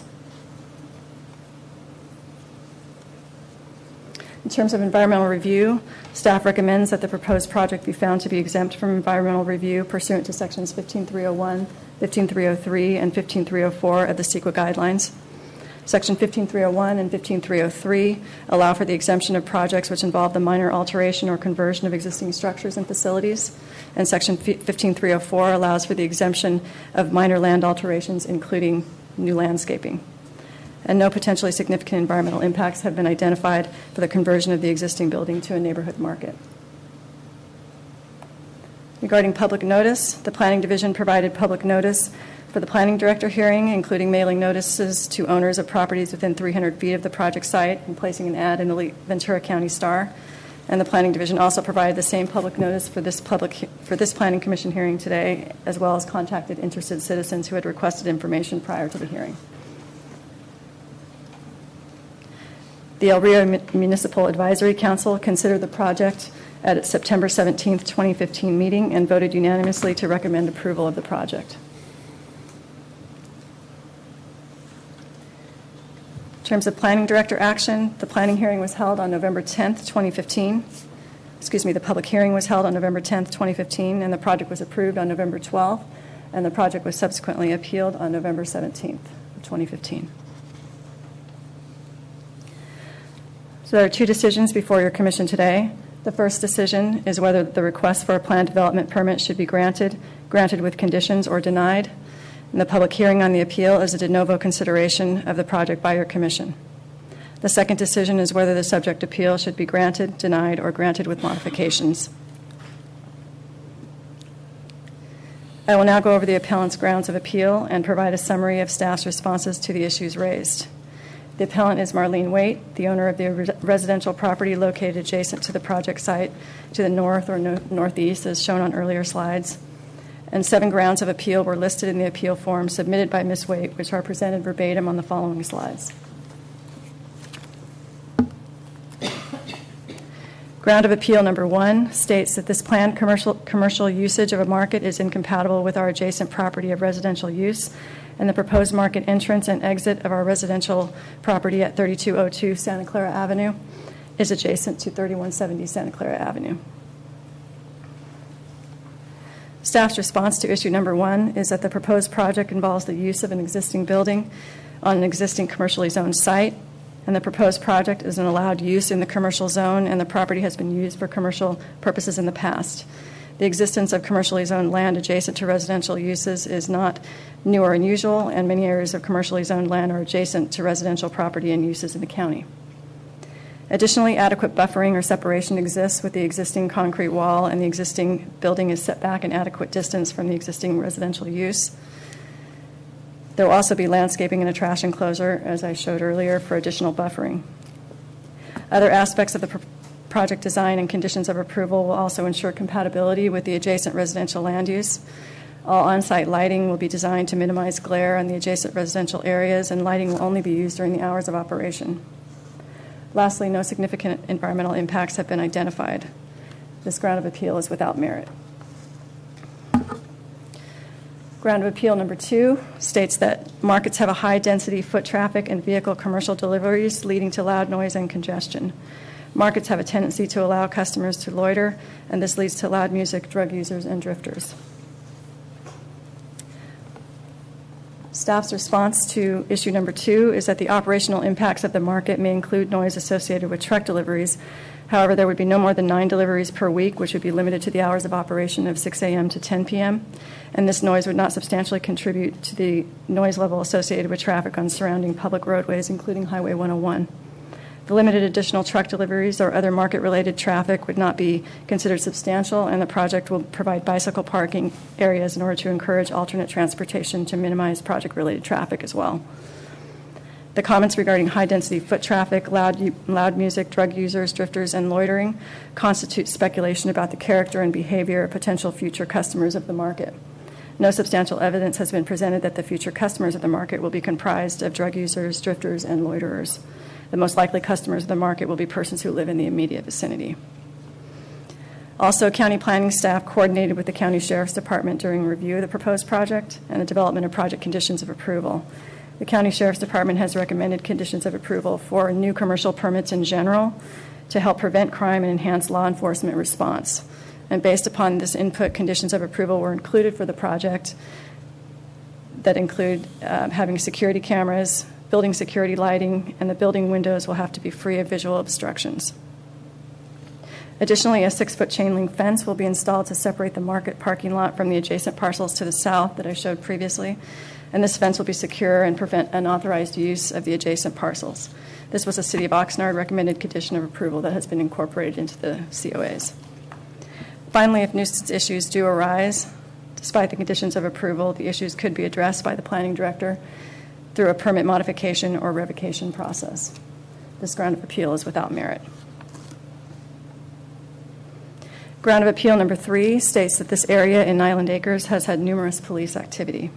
In terms of environmental review, staff recommends that the proposed project be found to be exempt from environmental review pursuant to sections 15301, 15303, and 15304 of the CEQA guidelines. Section 15301 and 15303 allow for the exemption of projects which involve the minor alteration or conversion of existing structures and facilities. And Section 15304 allows for the exemption of minor land alterations, including new landscaping. And no potentially significant environmental impacts have been identified for the conversion of the existing building to a neighborhood market. Regarding public notice, the Planning Division provided public notice for the Planning Director hearing, including mailing notices to owners of properties within 300 feet of the project site and placing an ad in the Ventura County Star. And the Planning Division also provided the same public notice for this Planning Commission hearing today, as well as contacted interested citizens who had requested information prior to the hearing. The El Rio Municipal Advisory Council considered the project at its September 17, 2015 meeting and voted unanimously to recommend approval of the project. In terms of Planning Director action, the planning hearing was held on November 10th, 2015. The public hearing was held on November 10th, 2015, and the project was approved on November 12th, and the project was subsequently appealed on November 17th, 2015. So there are two decisions before your commission today. The first decision is whether the request for a planned development permit should be granted with conditions, or denied. And the public hearing on the appeal is a de novo consideration of the project by your commission. The second decision is whether the subject appeal should be granted, denied, or granted with modifications. I will now go over the appellant's grounds of appeal and provide a summary of staff's responses to the issues raised. The appellant is Marlene Waite, the owner of the residential property located adjacent to the project site to the north or northeast, as shown on earlier slides. And 7 grounds of appeal were listed in the appeal form submitted by Ms. Waite, which are presented verbatim on the following slides. Ground of appeal number 1 states that this planned commercial usage of a market is incompatible with our adjacent property of residential use, and the proposed market entrance and exit of our residential property at 3202 Santa Clara Avenue is adjacent to 3170 Santa Clara Avenue. Staff's response to issue number 1 is that the proposed project involves the use of an existing building on an existing commercially zoned site, and the proposed project is an allowed use in the commercial zone, and the property has been used for commercial purposes in the past. The existence of commercially zoned land adjacent to residential uses is not new or unusual, and many areas of commercially zoned land are adjacent to residential property and uses in the county. Additionally, adequate buffering or separation exists with the existing concrete wall, and the existing building is set back an adequate distance from the existing residential use. There will also be landscaping and a trash enclosure, as I showed earlier, for additional buffering. Other aspects of the project design and conditions of approval will also ensure compatibility with the adjacent residential land use. All on-site lighting will be designed to minimize glare on the adjacent residential areas, and lighting will only be used during the hours of operation. Lastly, no significant environmental impacts have been identified. This ground of appeal is without merit. Ground of appeal number 2 states that markets have a high density foot traffic and vehicle commercial deliveries, leading to loud noise and congestion. Markets have a tendency to allow customers to loiter, and this leads to loud music, drug users, and drifters. Staff's response to issue number 2 is that the operational impacts of the market may include noise associated with truck deliveries. However, there would be no more than 9 deliveries per week, which would be limited to the hours of operation of 6 a.m. to 10 p.m., and this noise would not substantially contribute to the noise level associated with traffic on surrounding public roadways, including Highway 101. The limited additional truck deliveries or other market-related traffic would not be considered substantial, and the project will provide bicycle parking areas in order to encourage alternate transportation to minimize project-related traffic as well. The comments regarding high-density foot traffic, loud music, drug users, drifters, and loitering constitute speculation about the character and behavior of potential future customers of the market. No substantial evidence has been presented that the future customers of the market will be comprised of drug users, drifters, and loiterers. The most likely customers of the market will be persons who live in the immediate vicinity. Also, county planning staff coordinated with the county sheriff's department during review of the proposed project and the development of project conditions of approval. The county sheriff's department has recommended conditions of approval for new commercial permits in general to help prevent crime and enhance law enforcement response. And based upon this input, conditions of approval were included for the project that include having security cameras, building security lighting, and the building windows will have to be free of visual obstructions. Additionally, a 6-foot chain link fence will be installed to separate the market parking lot from the adjacent parcels to the south that I showed previously, and this fence will be secure and prevent unauthorized use of the adjacent parcels. This was a City of Oxnard recommended condition of approval that has been incorporated into the COAs. Finally, if nuisance issues do arise, despite the conditions of approval, the issues could be addressed by the planning director through a permit modification or revocation process. This ground of appeal is without merit. Ground of appeal number 3 states that this area in Nyland Acres has had numerous police activity.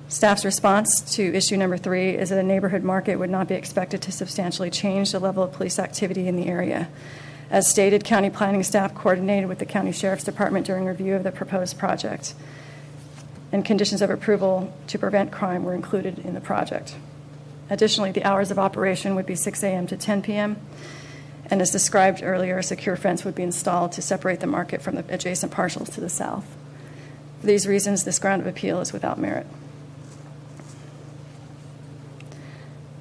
Staff's response to issue number 3 is that a neighborhood market would not be expected to substantially change the level of police activity in the area. As stated, county planning staff coordinated with the county sheriff's department during review of the proposed project, and conditions of approval to prevent crime were included in the project. Additionally, the hours of operation would be 6 a.m. to 10 p.m., and as described earlier, a secure fence would be installed to separate the market from the adjacent parcels to the south. For these reasons, this ground of appeal is without merit.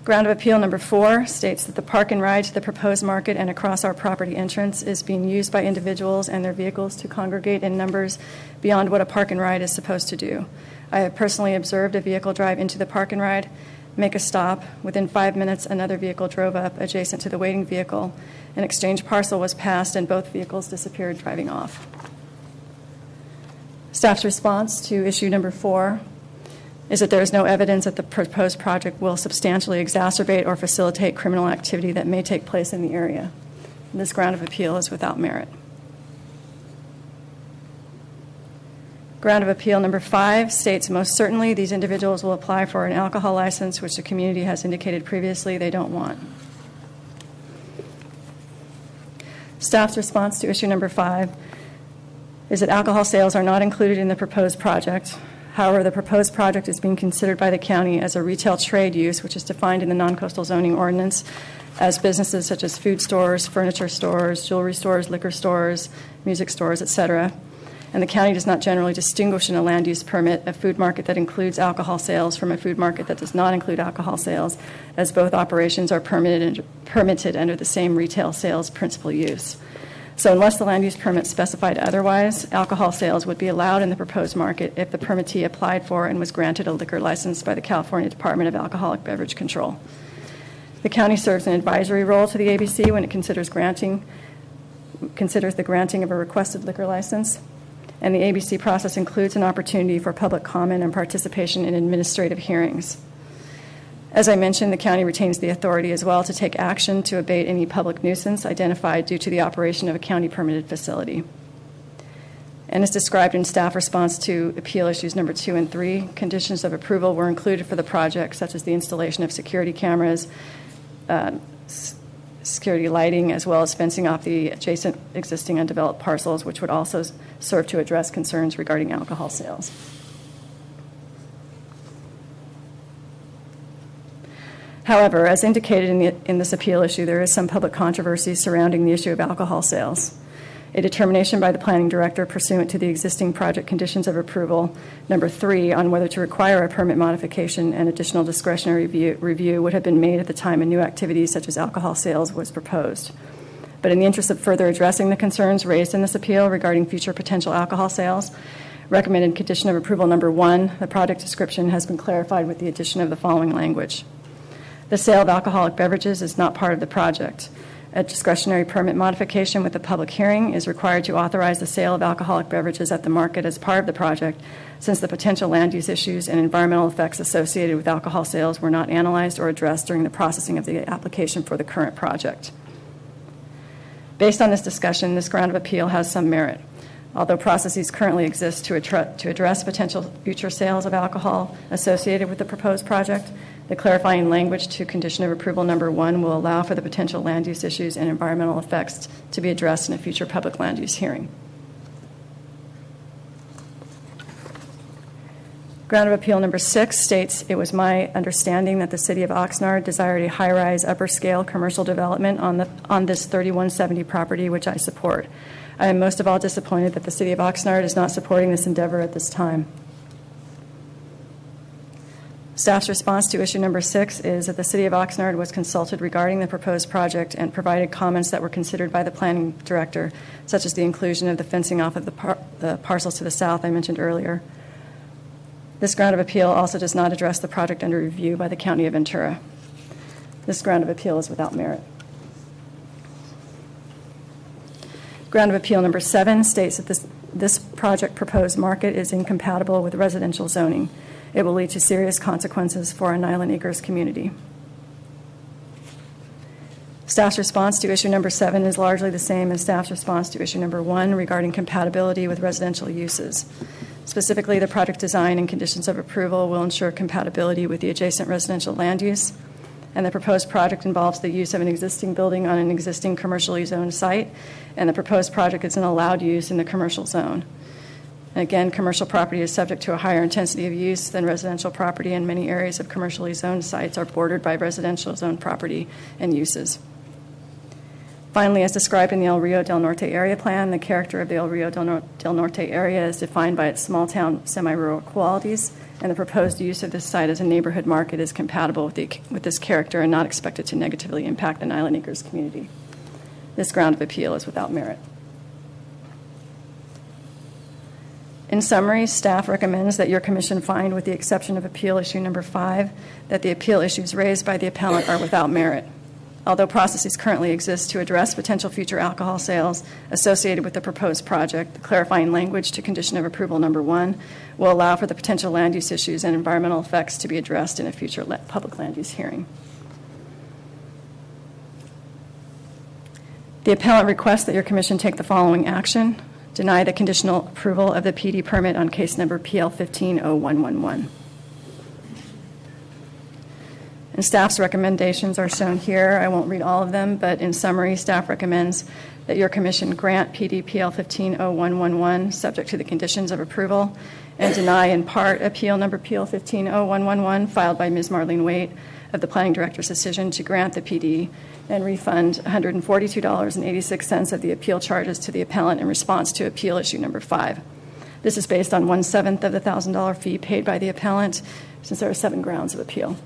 Ground of appeal number 4 states that the park and ride to the proposed market and across our property entrance is being used by individuals and their vehicles to congregate in numbers beyond what a park and ride is supposed to do. I have personally observed a vehicle drive into the park and ride, make a stop. Within 5 minutes, another vehicle drove up adjacent to the waiting vehicle. An exchange parcel was passed, and both vehicles disappeared driving off. Staff's response to issue number 4 is that there is no evidence that the proposed project will substantially exacerbate or facilitate criminal activity that may take place in the area. And this ground of appeal is without merit. Ground of appeal number 5 states most certainly these individuals will apply for an alcohol license, which the community has indicated previously they don't want. Staff's response to issue number 5 is that alcohol sales are not included in the proposed project. However, the proposed project is being considered by the county as a retail trade use, which is defined in the non-coastal zoning ordinance as businesses such as food stores, furniture stores, jewelry stores, liquor stores, music stores, etc. And the county does not generally distinguish in a land use permit a food market that includes alcohol sales from a food market that does not include alcohol sales, as both operations are permitted under the same retail sales principal use. So unless the land use permit specified otherwise, alcohol sales would be allowed in the proposed market if the permittee applied for and was granted a liquor license by the California Department of Alcoholic Beverage Control. The county serves an advisory role to the ABC when it considers the granting of a requested liquor license, and the ABC process includes an opportunity for public comment and participation in administrative hearings. As I mentioned, the county retains the authority as well to take action to abate any public nuisance identified due to the operation of a county permitted facility. And as described in staff response to appeal issues number 2 and 3, conditions of approval were included for the project, such as the installation of security cameras, security lighting, as well as fencing off the adjacent existing undeveloped parcels, which would also serve to address concerns regarding alcohol sales. However, as indicated in this appeal issue, there is some public controversy surrounding the issue of alcohol sales. A determination by the planning director pursuant to the existing project conditions of approval, number 3, on whether to require a permit modification and additional discretionary review would have been made at the time a new activity such as alcohol sales was proposed. But in the interest of further addressing the concerns raised in this appeal regarding future potential alcohol sales, recommended condition of approval number 1, the project description has been clarified with the addition of the following language. The sale of alcoholic beverages is not part of the project. A discretionary permit modification with a public hearing is required to authorize the sale of alcoholic beverages at the market as part of the project, since the potential land use issues and environmental effects associated with alcohol sales were not analyzed or addressed during the processing of the application for the current project. Based on this discussion, this ground of appeal has some merit. Although processes currently exist to address potential future sales of alcohol associated with the proposed project, the clarifying language to condition of approval number 1 will allow for the potential land use issues and environmental effects to be addressed in a future public land use hearing. Ground of appeal number 6 states, it was my understanding that the City of Oxnard desired a high-rise, upper-scale commercial development on this 3170 property, which I support. I am most of all disappointed that the City of Oxnard is not supporting this endeavor at this time. Staff's response to issue number 6 is that the City of Oxnard was consulted regarding the proposed project and provided comments that were considered by the planning director, such as the inclusion of the fencing off of the parcels to the south I mentioned earlier. This ground of appeal also does not address the project under review by the County of Ventura. This ground of appeal is without merit. Ground of appeal number 7 states that this project proposed market is incompatible with residential zoning. It will lead to serious consequences for our Nyland Acres community. Staff's response to issue number 7 is largely the same as staff's response to issue number 1 regarding compatibility with residential uses. Specifically, the project design and conditions of approval will ensure compatibility with the adjacent residential land use, and the proposed project involves the use of an existing building on an existing commercially zoned site, and the proposed project is an allowed use in the commercial zone. Again, commercial property is subject to a higher intensity of use than residential property, and many areas of commercially zoned sites are bordered by residential zone property and uses. Finally, as described in the El Rio del Norte area plan, the character of the El Rio del Norte area is defined by its small-town, semi-rural qualities, and the proposed use of this site as a neighborhood market is compatible with this character and not expected to negatively impact the Nyland Acres community. This ground of appeal is without merit. In summary, staff recommends that your commission find, with the exception of appeal issue number 5, that the appeal issues raised by the appellant are without merit. Although processes currently exist to address potential future alcohol sales associated with the proposed project, the clarifying language to condition of approval number 1 will allow for the potential land use issues and environmental effects to be addressed in a future public land use hearing. The appellant requests that your commission take the following action. Deny the conditional approval of the PD permit on case number PL 15-0111. And staff's recommendations are shown here. I won't read all of them, but in summary, staff recommends that your commission grant PD PL 15-0111 subject to the conditions of approval and deny in part appeal number PL 15-0111 filed by Ms. Marlene Waite of the planning director's decision to grant the PD and refund $142.86 of the appeal charges to the appellant in response to appeal issue number 5. This is based on 1/7 of the $1,000 fee paid by the appellant, since there are 7 grounds of appeal.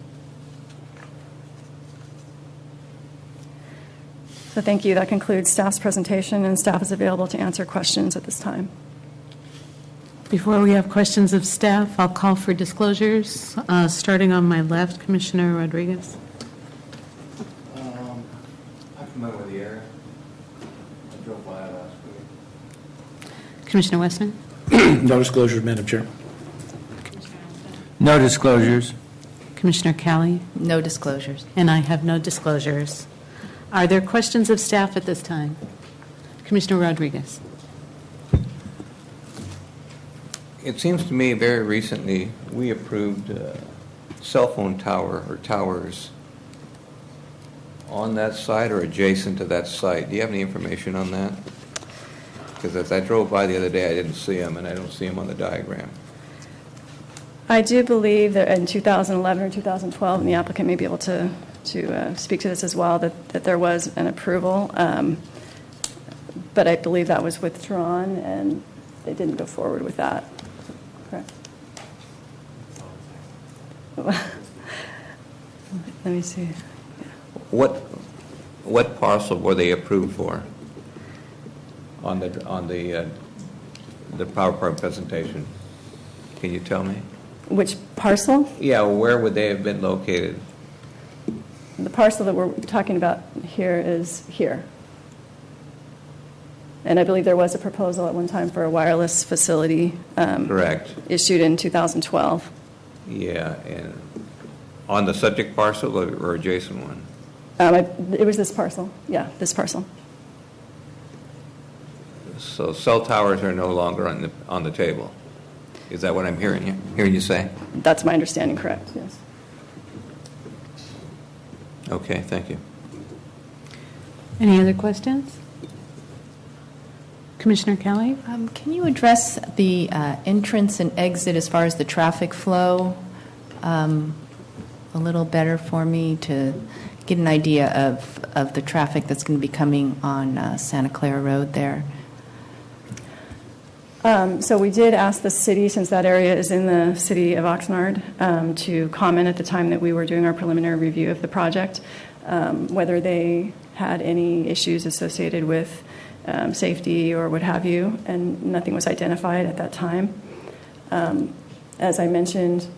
So thank you. That concludes staff's presentation, and staff is available to answer questions at this time. Before we have questions of staff, I'll call for disclosures. Starting on my left, Commissioner Rodriguez. I'm familiar with the area. I drove by it last week. Commissioner Westman. No disclosures, Madam Chair. No disclosures. Commissioner Kelly. No disclosures. And I have no disclosures. Are there questions of staff at this time? Commissioner Rodriguez. It seems to me very recently we approved cell phone tower or towers on that site or adjacent to that site. Do you have any information on that? Because as I drove by the other day, I didn't see them, and I don't see them on the diagram. I do believe that in 2011 or 2012, and the applicant may be able to speak to this as well, that there was an approval, but I believe that was withdrawn and they didn't go forward with that. Correct. Let me see. What parcel were they approved for on the PowerPoint presentation? Can you tell me? Which parcel? Yeah, where would they have been located? The parcel that we're talking about here is here. And I believe there was a proposal at one time for a wireless facility. Correct. Issued in 2012. Yeah, and on the subject parcel or adjacent one? It was this parcel. Yeah, this parcel. So cell towers are no longer on the table. Is that what I'm hearing you say? That's my understanding, correct, yes. Okay, thank you. Any other questions? Commissioner Kelly? Can you address the entrance and exit as far as the traffic flow a little better for me to get an idea of the traffic that's going to be coming on Santa Clara Road there? So we did ask the city, since that area is in the city of Oxnard, to comment at the time that we were doing our preliminary review of the project, whether they had any issues associated with safety or what have you, and nothing was identified at that time. As I mentioned,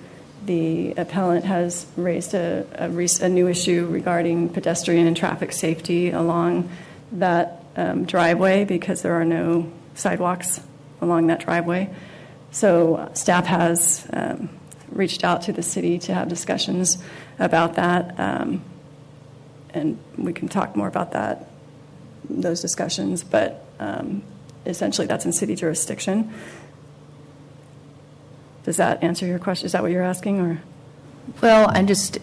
the appellant has raised a new issue regarding pedestrian and traffic safety along that driveway because there are no sidewalks along that driveway. So staff has reached out to the city to have discussions about that, and we can talk more about those discussions, but essentially that's in city jurisdiction. Does that answer your question? Is that what you're asking, or? Well,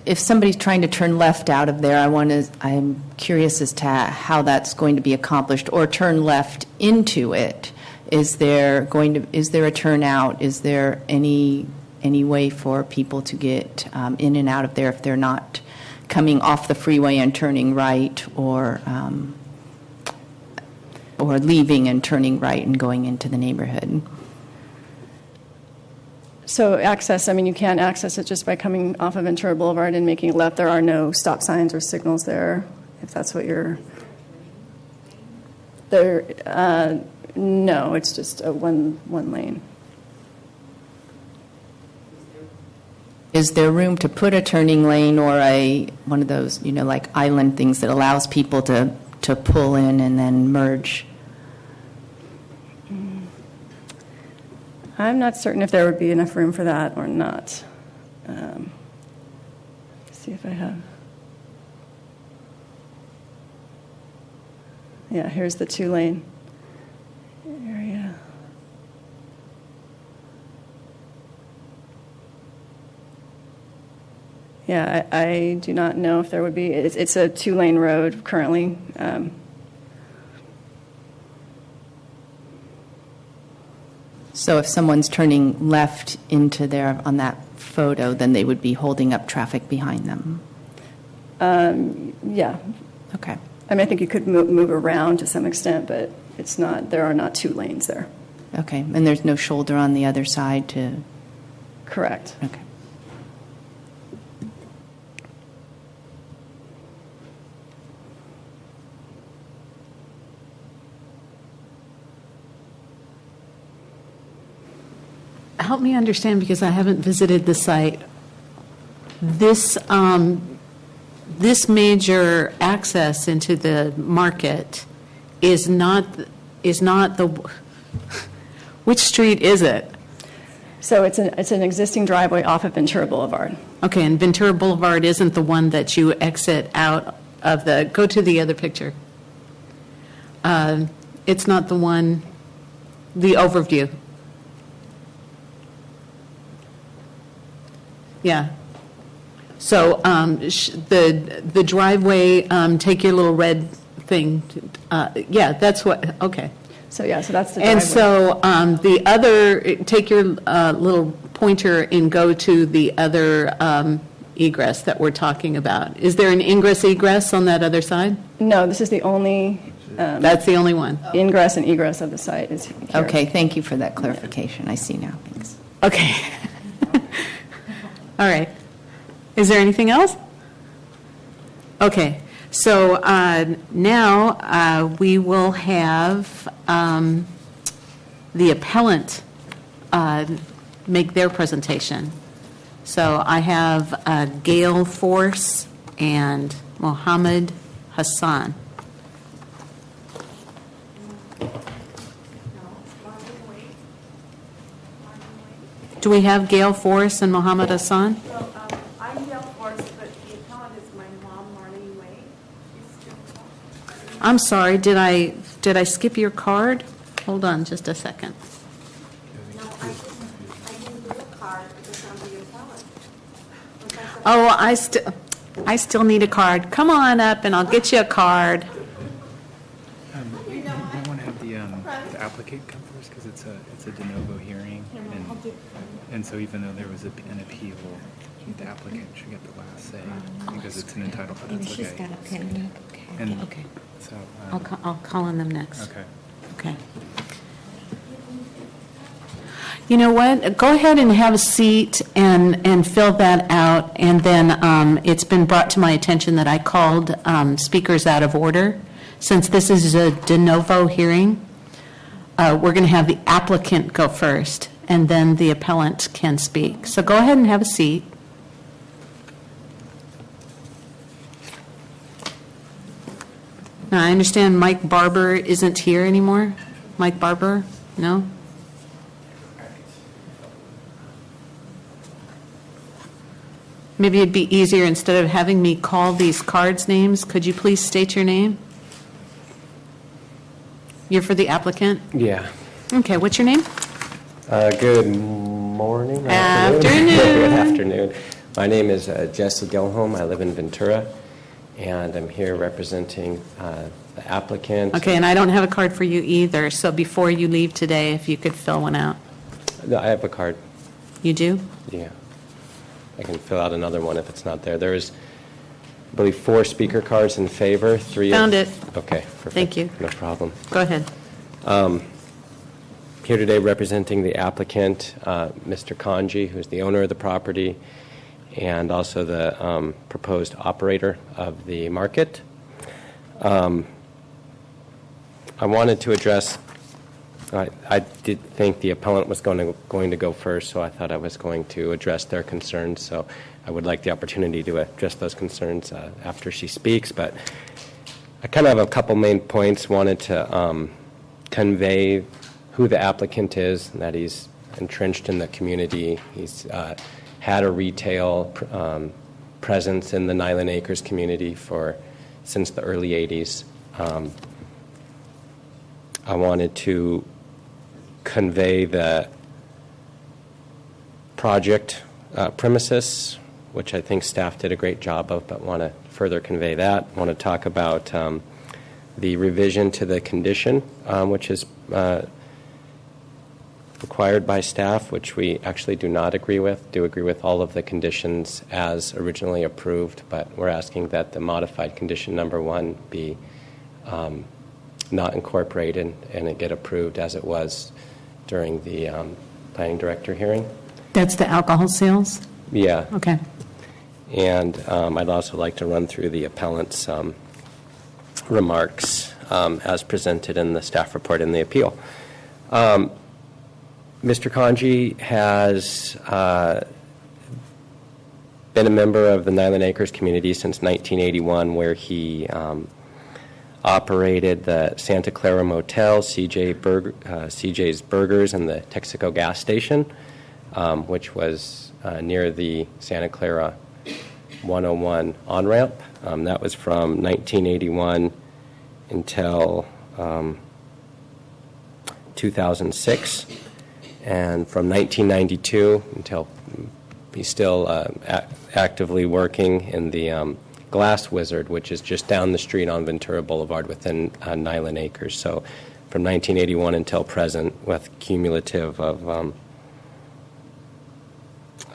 if somebody's trying to turn left out of there, I'm curious as to how that's going to be accomplished, or turn left into it. Is there a turnout? Is there any way for people to get in and out of there if they're not coming off the freeway and turning right, or leaving and turning right and going into the neighborhood? So access, you can't access it just by coming off of Ventura Boulevard and making a left. There are no stop signs or signals there, if that's what you're... No, it's just a one lane. Is there room to put a turning lane or one of those, like island things that allows people to pull in and then merge? I'm not certain if there would be enough room for that or not. See if I have. Yeah, here's the 2-lane area. Yeah, I do not know if there would be. It's a 2-lane road currently. So if someone's turning left into there on that photo, then they would be holding up traffic behind them? Yeah. Okay. I think you could move around to some extent, but there are not 2 lanes there. Okay, and there's no shoulder on the other side to... Correct. Okay. Help me understand, because I haven't visited the site. This major access into the market is not the. Which street is it? So it's an existing driveway off of Ventura Boulevard. Okay, and Ventura Boulevard isn't the one that you exit out of the. Go to the other picture. It's not the one. The overview. Yeah. So the driveway, take your little red thing. Yeah, that's what, okay. So that's the driveway. And so the other, take your little pointer and go to the other egress that we're talking about. Is there an ingress-egress on that other side? No, this is the only... that's the only one. Ingress and egress of the site is here. Okay, thank you for that clarification. I see now. Thanks. Okay. All right. Is there anything else? Okay. So now we will have the appellant make their presentation. So I have Gail Force and Mohammed Hassan. Do we have Gail Force and Mohammed Hassan? Well, I'm Gail Force, but the appellant is my mom, Marlene Wade. I'm sorry, did I skip your card? Hold on just a second. No, I didn't do a card because I'm the appellant. Oh, I still need a card. Come on up and I'll get you a card. You want to have the applicant come first because it's a de novo hearing, and so even though there was an appeal, the applicant should get the last say because it's an entitled. But that's okay. She's got a pen. Okay. So I'll call on them next. Okay. Okay. You know what? Go ahead and have a seat and fill that out. And then it's been brought to my attention that I called speakers out of order. Since this is a de novo hearing, we're going to have the applicant go first, and then the appellant can speak. So go ahead and have a seat. Now, I understand Mike Barber isn't here anymore. Mike Barber? No? Maybe it'd be easier, instead of having me call these cards names, could you please state your name? You're for the applicant? Yeah. Okay, what's your name? Good morning. Afternoon. Good afternoon. My name is Jesse Gilholm. I live in Ventura, and I'm here representing the applicant. Okay, and I don't have a card for you either, so before you leave today, if you could fill one out. No, I have a card. You do? Yeah. I can fill out another one if it's not there. There is, I believe, 4 speaker cards in favor. 3 Found it. Okay, perfect. thank you. No problem. Go ahead. Here today representing the applicant, Mr. Kanji, who's the owner of the property, and also the proposed operator of the market. I wanted to address, I did think the appellant was going to go first, so I thought I was going to address their concerns. So I would like the opportunity to address those concerns after she speaks. But I kind of have a couple main points. Wanted to convey who the applicant is, and that he's entrenched in the community. He's had a retail presence in the Nyland Acres community since the early 80s. I wanted to convey the project premises, which I think staff did a great job of, but want to further convey that. I want to talk about the revision to the condition, which is required by staff, which we actually do not agree with. Do agree with all of the conditions as originally approved, but we're asking that the modified condition number 1 be not incorporated and it get approved as it was during the planning director hearing. That's the alcohol sales? Yeah. Okay. And I'd also like to run through the appellant's remarks as presented in the staff report in the appeal. Mr. Kanji has been a member of the Nyland Acres community since 1981, where he operated the Santa Clara Motel, CJ's Burgers, and the Texaco gas station, which was near the Santa Clara 101 on-ramp. That was from 1981 until 2006. And from 1992 until he's still actively working in the Glass Wizard, which is just down the street on Ventura Boulevard within Nyland Acres. So from 1981 until present, with cumulative of,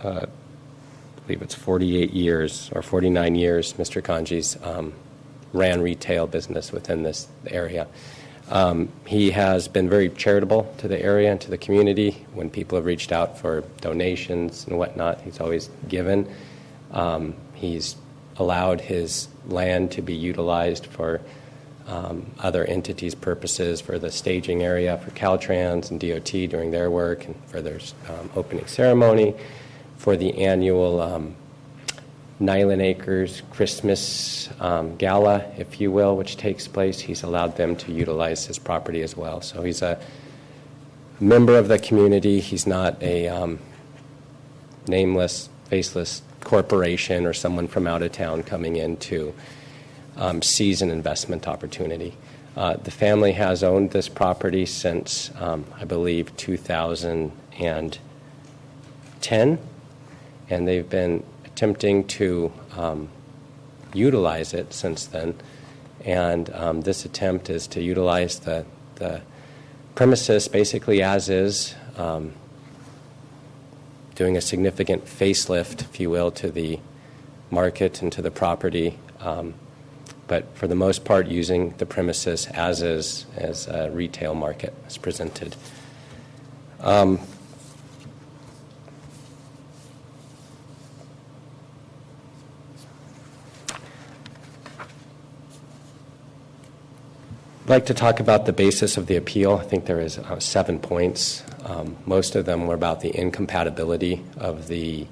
I believe it's 48 years or 49 years, Mr. Kanji's ran retail business within this area. He has been very charitable to the area and to the community. When people have reached out for donations and whatnot, he's always given. He's allowed his land to be utilized for other entities' purposes, for the staging area for Caltrans and DOT during their work, and for their opening ceremony, for the annual Nyland Acres Christmas Gala, if you will, which takes place. He's allowed them to utilize his property as well. So he's a member of the community. He's not a nameless, faceless corporation or someone from out of town coming in to seize an investment opportunity. The family has owned this property since, I believe, 2010, and they've been attempting to utilize it since then. And this attempt is to utilize the premises basically as is, doing a significant facelift, if you will, to the market and to the property, but for the most part using the premises as is, as a retail market as presented. like to talk about the basis of the appeal. I think there is 7 points. Most of them were about the incompatibility of the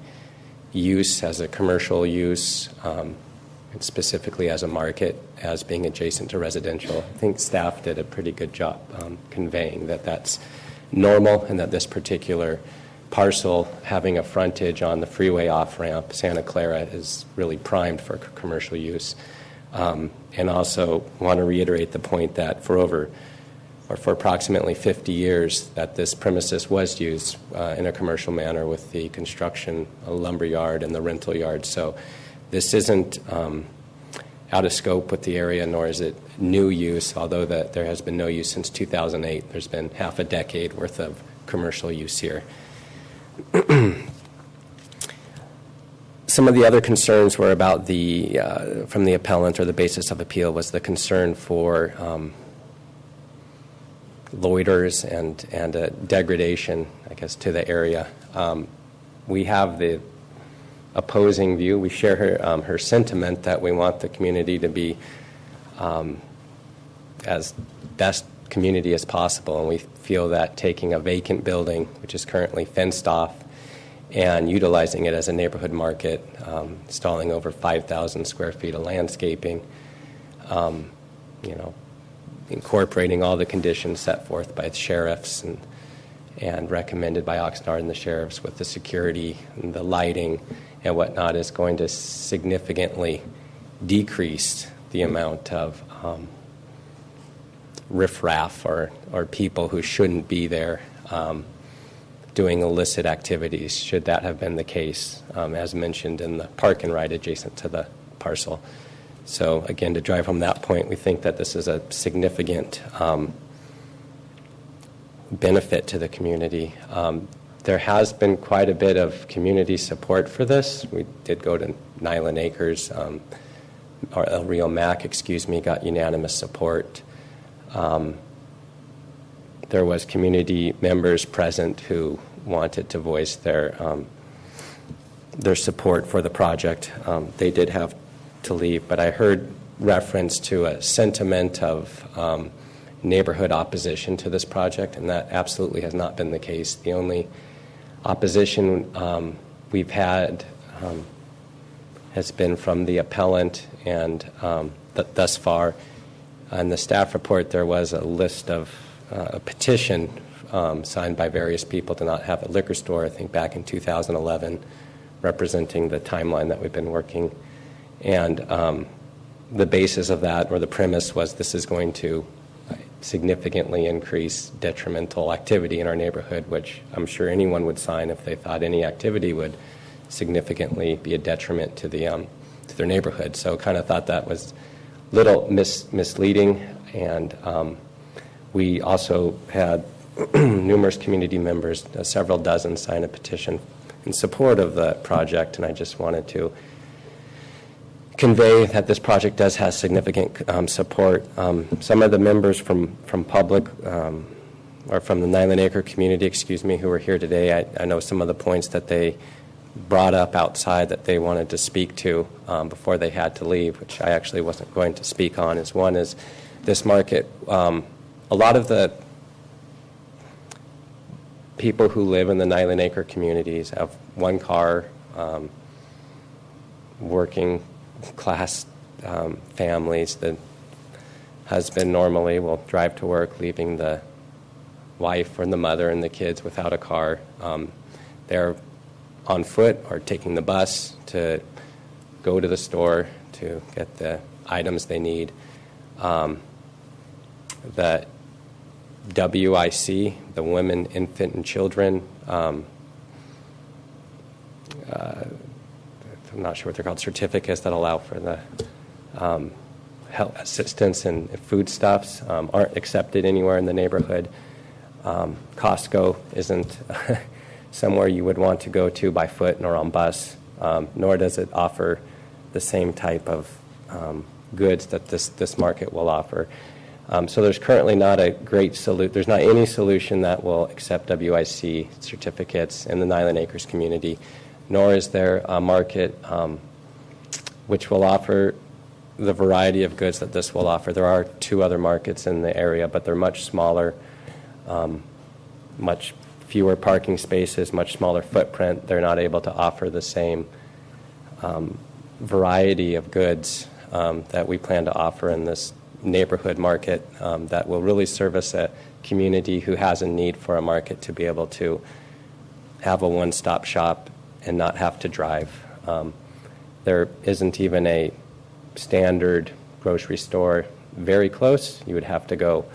use as a commercial use, and specifically as a market, as being adjacent to residential. I think staff did a pretty good job conveying that that's normal and that this particular parcel having a frontage on the freeway off-ramp, Santa Clara, is really primed for commercial use. And also want to reiterate the point that for approximately 50 years that this premises was used in a commercial manner with the construction, a lumber yard, and the rental yard. So this isn't out of scope with the area, nor is it new use, although that there has been no use since 2008. There's been half a decade worth of commercial use here. Some of the other concerns were about from the appellant, or the basis of appeal was the concern for loiters and degradation, I guess, to the area. We have the opposing view. We share her sentiment that we want the community to be as best community as possible, and we feel that taking a vacant building, which is currently fenced off, and utilizing it as a neighborhood market, installing over 5,000 square feet of landscaping, incorporating all the conditions set forth by the sheriffs and recommended by Oxnard and the sheriffs with the security and the lighting and whatnot, is going to significantly decrease the amount of riffraff or people who shouldn't be there doing illicit activities, should that have been the case, as mentioned in the park and ride adjacent to the parcel. So again, to drive home that point, we think that this is a significant benefit to the community. There has been quite a bit of community support for this. We did go to Nyland Acres, or El Rio Mac, got unanimous support. There was community members present who wanted to voice their support for the project. They did have to leave, but I heard reference to a sentiment of neighborhood opposition to this project, and that absolutely has not been the case. The only opposition we've had has been from the appellant, and thus far in the staff report there was a list of a petition signed by various people to not have a liquor store, I think back in 2011, representing the timeline that we've been working. And the basis of that, or the premise, was this is going to significantly increase detrimental activity in our neighborhood, which I'm sure anyone would sign if they thought any activity would significantly be a detriment to their neighborhood. So kind of thought that was a little misleading. And we also had numerous community members, several dozen, sign a petition in support of the project, and I just wanted to convey that this project does have significant support. Some of the members from public, or from the Nyland Acre community, who are here today, I know some of the points that they brought up outside that they wanted to speak to before they had to leave, which I actually wasn't going to speak on. One is this market. A lot of the people who live in the Nyland Acre communities have one car, working class families. The husband normally will drive to work, leaving the wife or the mother and the kids without a car. They're on foot or taking the bus to go to the store to get the items they need. The WIC, the Women, Infant, and Children, I'm not sure what they're called, certificates that allow for the health assistance and foodstuffs aren't accepted anywhere in the neighborhood. Costco isn't somewhere you would want to go to by foot nor on bus, nor does it offer the same type of goods that this market will offer. So there's currently not a great solution. There's not any solution that will accept WIC certificates in the Nyland Acres community, nor is there a market which will offer the variety of goods that this will offer. There are 2 other markets in the area, but they're much smaller, much fewer parking spaces, much smaller footprint. They're not able to offer the same variety of goods that we plan to offer in this neighborhood market that will really service a community who has a need for a market to be able to have a one-stop shop and not have to drive. There isn't even a standard grocery store very close. You would have to go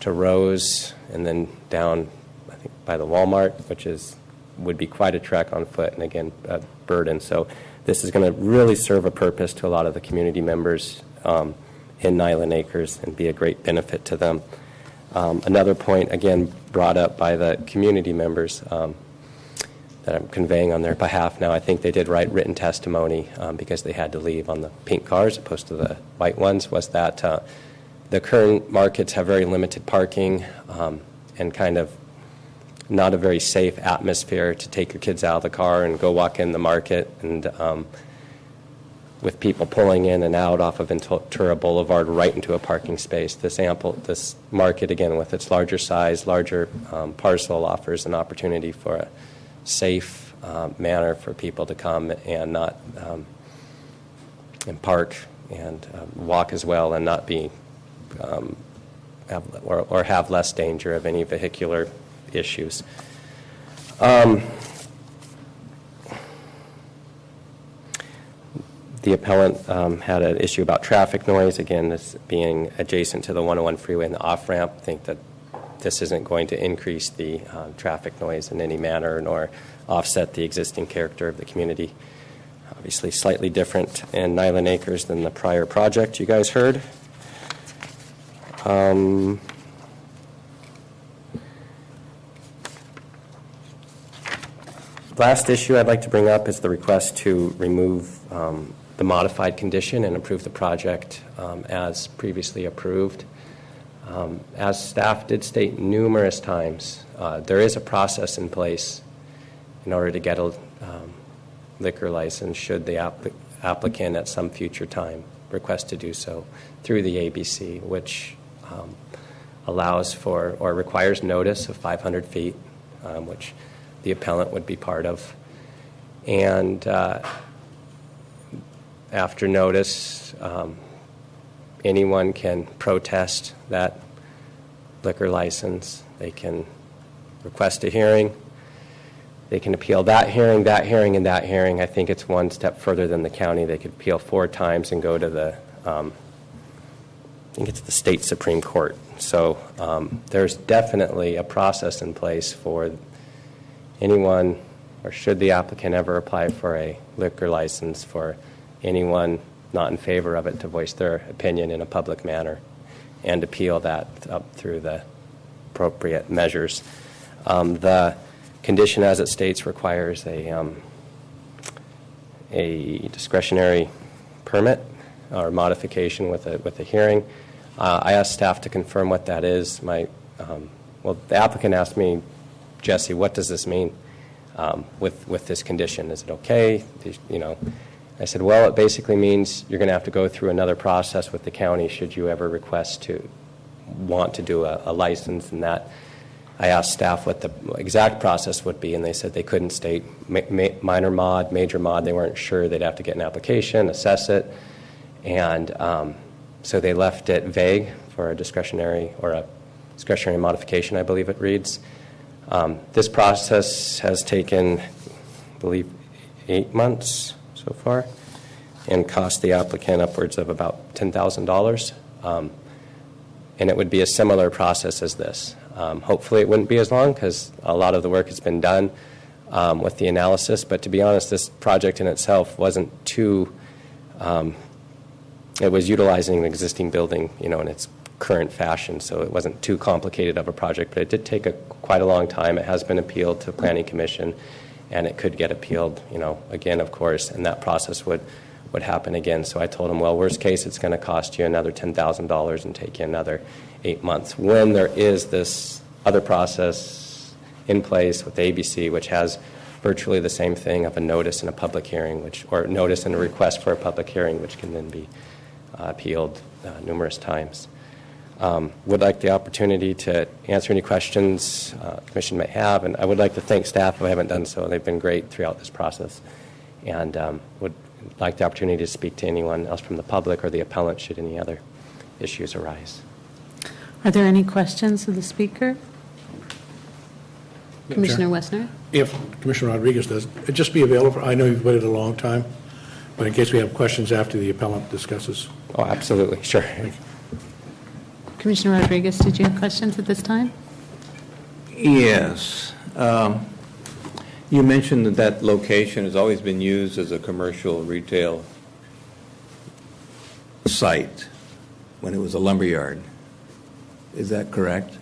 to Rose and then down, I think, by the Walmart, which would be quite a trek on foot and, again, a burden. So this is going to really serve a purpose to a lot of the community members in Nyland Acres and be a great benefit to them. Another point, again, brought up by the community members that I'm conveying on their behalf now, I think they did write written testimony because they had to leave on the pink cars opposed to the white ones, was that the current markets have very limited parking and kind of not a very safe atmosphere to take your kids out of the car and go walk in the market, and with people pulling in and out off of Ventura Boulevard right into a parking space. This market, again, with its larger size, larger parcel, offers an opportunity for a safe manner for people to come and not and park and walk as well, and not be have less danger of any vehicular issues. The appellant had an issue about traffic noise. Again, this being adjacent to the 101 freeway and the off-ramp, I think that this isn't going to increase the traffic noise in any manner nor offset the existing character of the community. Obviously slightly different in Nyland Acres than the prior project you guys heard. Last issue I'd like to bring up is the request to remove the modified condition and approve the project as previously approved. As staff did state numerous times, there is a process in place in order to get a liquor license should the applicant at some future time request to do so through the ABC, which allows for or requires notice of 500 feet, which the appellant would be part of. And after notice, anyone can protest that liquor license. They can request a hearing. They can appeal that hearing, and that hearing. I think it's one step further than the county. They could appeal 4 times and go to the, I think it's the state Supreme Court. So there's definitely a process in place for anyone, or should the applicant ever apply for a liquor license, for anyone not in favor of it to voice their opinion in a public manner and appeal that up through the appropriate measures. The condition, as it states, requires a discretionary permit or modification with a hearing. I asked staff to confirm what that is. The applicant asked me, Jesse, what does this mean with this condition? Is it okay? I said, well, it basically means you're going to have to go through another process with the county should you ever request to want to do a license, and that I asked staff what the exact process would be, and they said they couldn't state minor mod, major mod. They weren't sure. They'd have to get an application, assess it, and so they left it vague for a discretionary modification, I believe it reads. This process has taken, I believe, 8 months so far and cost the applicant upwards of about $10,000. And it would be a similar process as this. Hopefully it wouldn't be as long because a lot of the work has been done with the analysis. But to be honest, this project in itself wasn't too, it was utilizing an existing building, in its current fashion, so it wasn't too complicated of a project. But it did take quite a long time. It has been appealed to Planning Commission, and it could get appealed, again, of course, and that process would happen again. So I told him, well, worst case, it's going to cost you another $10,000 and take you another 8 months. When there is this other process in place with ABC, which has virtually the same thing of a notice and a public hearing, or notice and a request for a public hearing, which can then be appealed numerous times. Would like the opportunity to answer any questions the Commission may have, and I would like to thank staff if I haven't done so. They've been great throughout this process, and would like the opportunity to speak to anyone else from the public or the appellant should any other issues arise. Are there any questions of the speaker? Madam Commissioner Chair, Wessner? If Commissioner Rodriguez does, it'd just be available. I know you've waited a long time, but in case we have questions after the appellant discusses. Oh, absolutely. Sure. Commissioner Rodriguez, did you have questions at this time? Yes. You mentioned that that location has always been used as a commercial retail site when it was a lumberyard. Is that correct?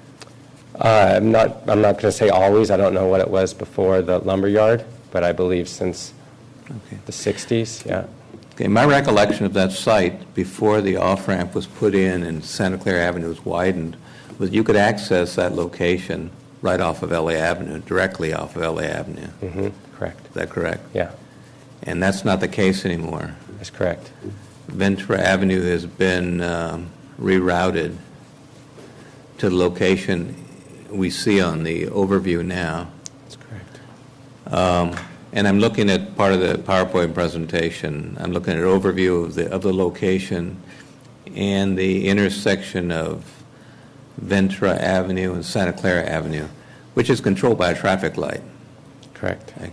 I'm not going to say always. I don't know what it was before the lumberyard, but I believe since the 60s, yeah. Okay, my recollection of that site before the off-ramp was put in and Santa Clara Avenue was widened was you could access that location right off of LA Avenue, directly off of LA Avenue. Mm-hmm. Correct. Is that correct? Yeah. And that's not the case anymore. That's correct. Ventura Avenue has been rerouted to the location we see on the overview now. That's correct. And I'm looking at part of the PowerPoint presentation. I'm looking at an overview of the location and the intersection of Ventura Avenue and Santa Clara Avenue, which is controlled by a traffic light. Correct. Okay.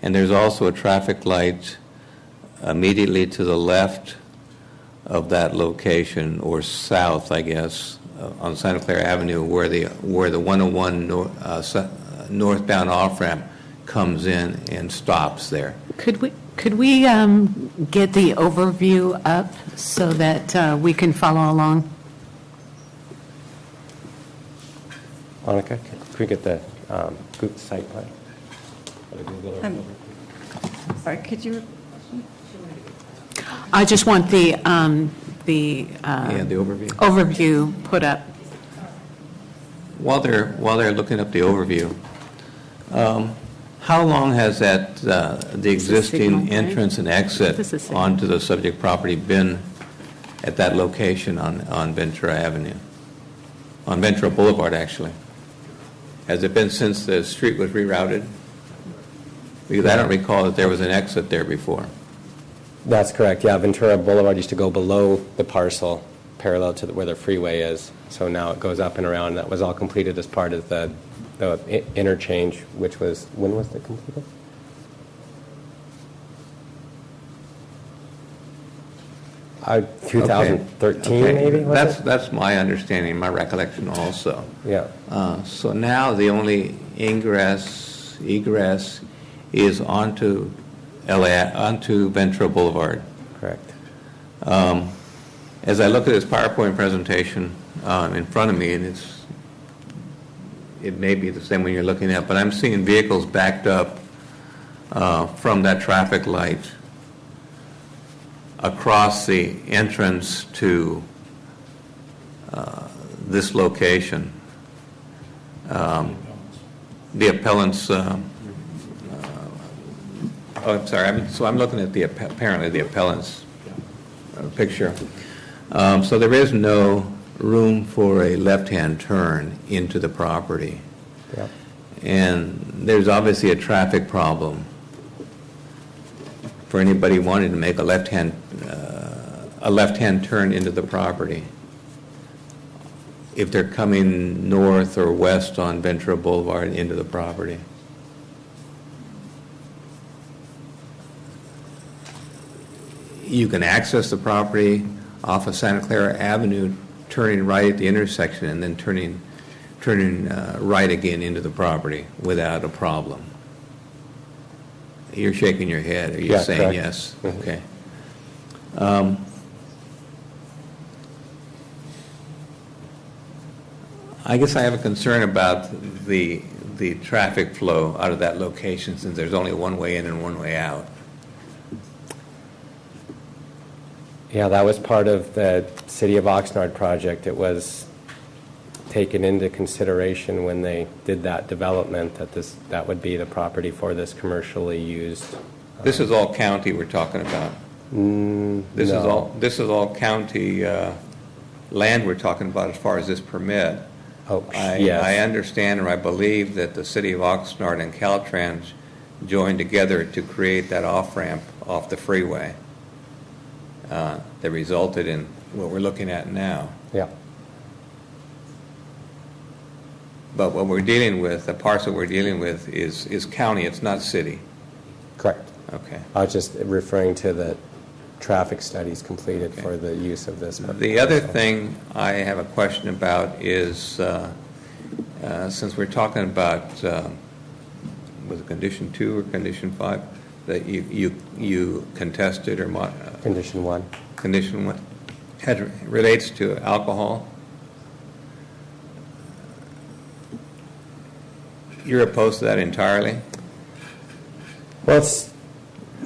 And there's also a traffic light immediately to the left of that location, or south, I guess, on Santa Clara Avenue, where the 101 northbound off-ramp comes in and stops there. Could we get the overview up so that we can follow along? Monica, could we get the Google site plan? Sorry, could you? I just want the overview put up. While they're looking up the overview, how long has that the existing entrance and exit onto the subject property been at that location on Ventura Avenue, on Ventura Boulevard, actually? Has it been since the street was rerouted? Because I don't recall that there was an exit there before. That's correct. Yeah, Ventura Boulevard used to go below the parcel, parallel to where the freeway is. So now it goes up and around. That was all completed as part of the interchange, which was, when was it completed? Uh, 2013, Okay. maybe? That's my understanding, my recollection also. Yeah. So now the only egress is onto Ventura Boulevard. Correct. As I look at this PowerPoint presentation in front of me, and it may be the same one you're looking at, but I'm seeing vehicles backed up from that traffic light across the entrance to this location. The appellant's, I'm sorry, I'm looking at apparently the appellant's picture. So there is no room for a left-hand turn into the property. Yep. And there's obviously a traffic problem for anybody wanting to make a left-hand turn into the property if they're coming north or west on Ventura Boulevard into the property. You can access the property off of Santa Clara Avenue, turning right at the intersection, and then turning right again into the property without a problem. You're shaking your head. Are you Yeah, saying correct. yes? Mhm. Okay. I guess I have a concern about the traffic flow out of that location, since there's only one way in and one way out. Yeah, that was part of the City of Oxnard project. It was taken into consideration when they did that development that would be the property for this commercially used. This is all county we're talking about. This is all county land we're talking about as far as this permit. Oh, yes. I understand, or I believe that the city of Oxnard and Caltrans joined together to create that off-ramp off the freeway that resulted in what we're looking at now. Yeah. But what we're dealing with, the parcel we're dealing with is county, it's not city. Correct. Okay. I was just referring to the traffic studies completed for the use of this. The other thing I have a question about is, since we're talking about, was it condition 2 or condition 5, that you contested or condition 1. Condition 1 relates to alcohol. You're opposed to that entirely? Well,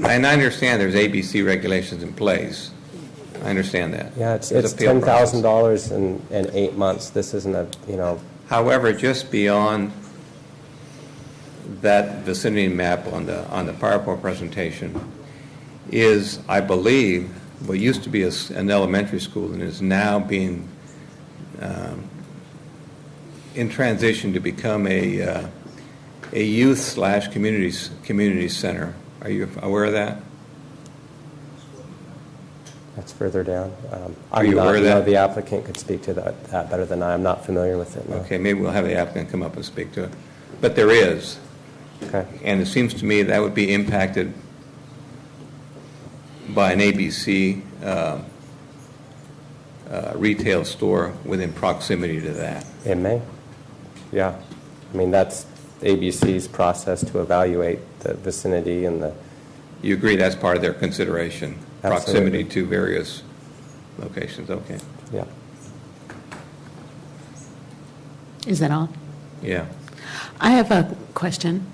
and I understand there's ABC regulations in place. I understand that. Yeah, it's appeal $10,000 in 8 months. This isn't a, However, just beyond that vicinity map on the PowerPoint presentation is, I believe, what used to be an elementary school and is now being in transition to become a youth/community center. Are you aware of that? That's further down. Are you aware of that? The applicant could speak to that better than I. I'm not familiar with it. No. Okay, maybe we'll have the applicant come up and speak to it. But there is. Okay. And it seems to me that would be impacted by an ABC retail store within proximity to that. It may. Yeah. I mean, that's ABC's process to evaluate the vicinity and the... You agree that's part of their consideration? Absolutely. Proximity to various locations, okay. Yeah. Is that all? Yeah. I have a question.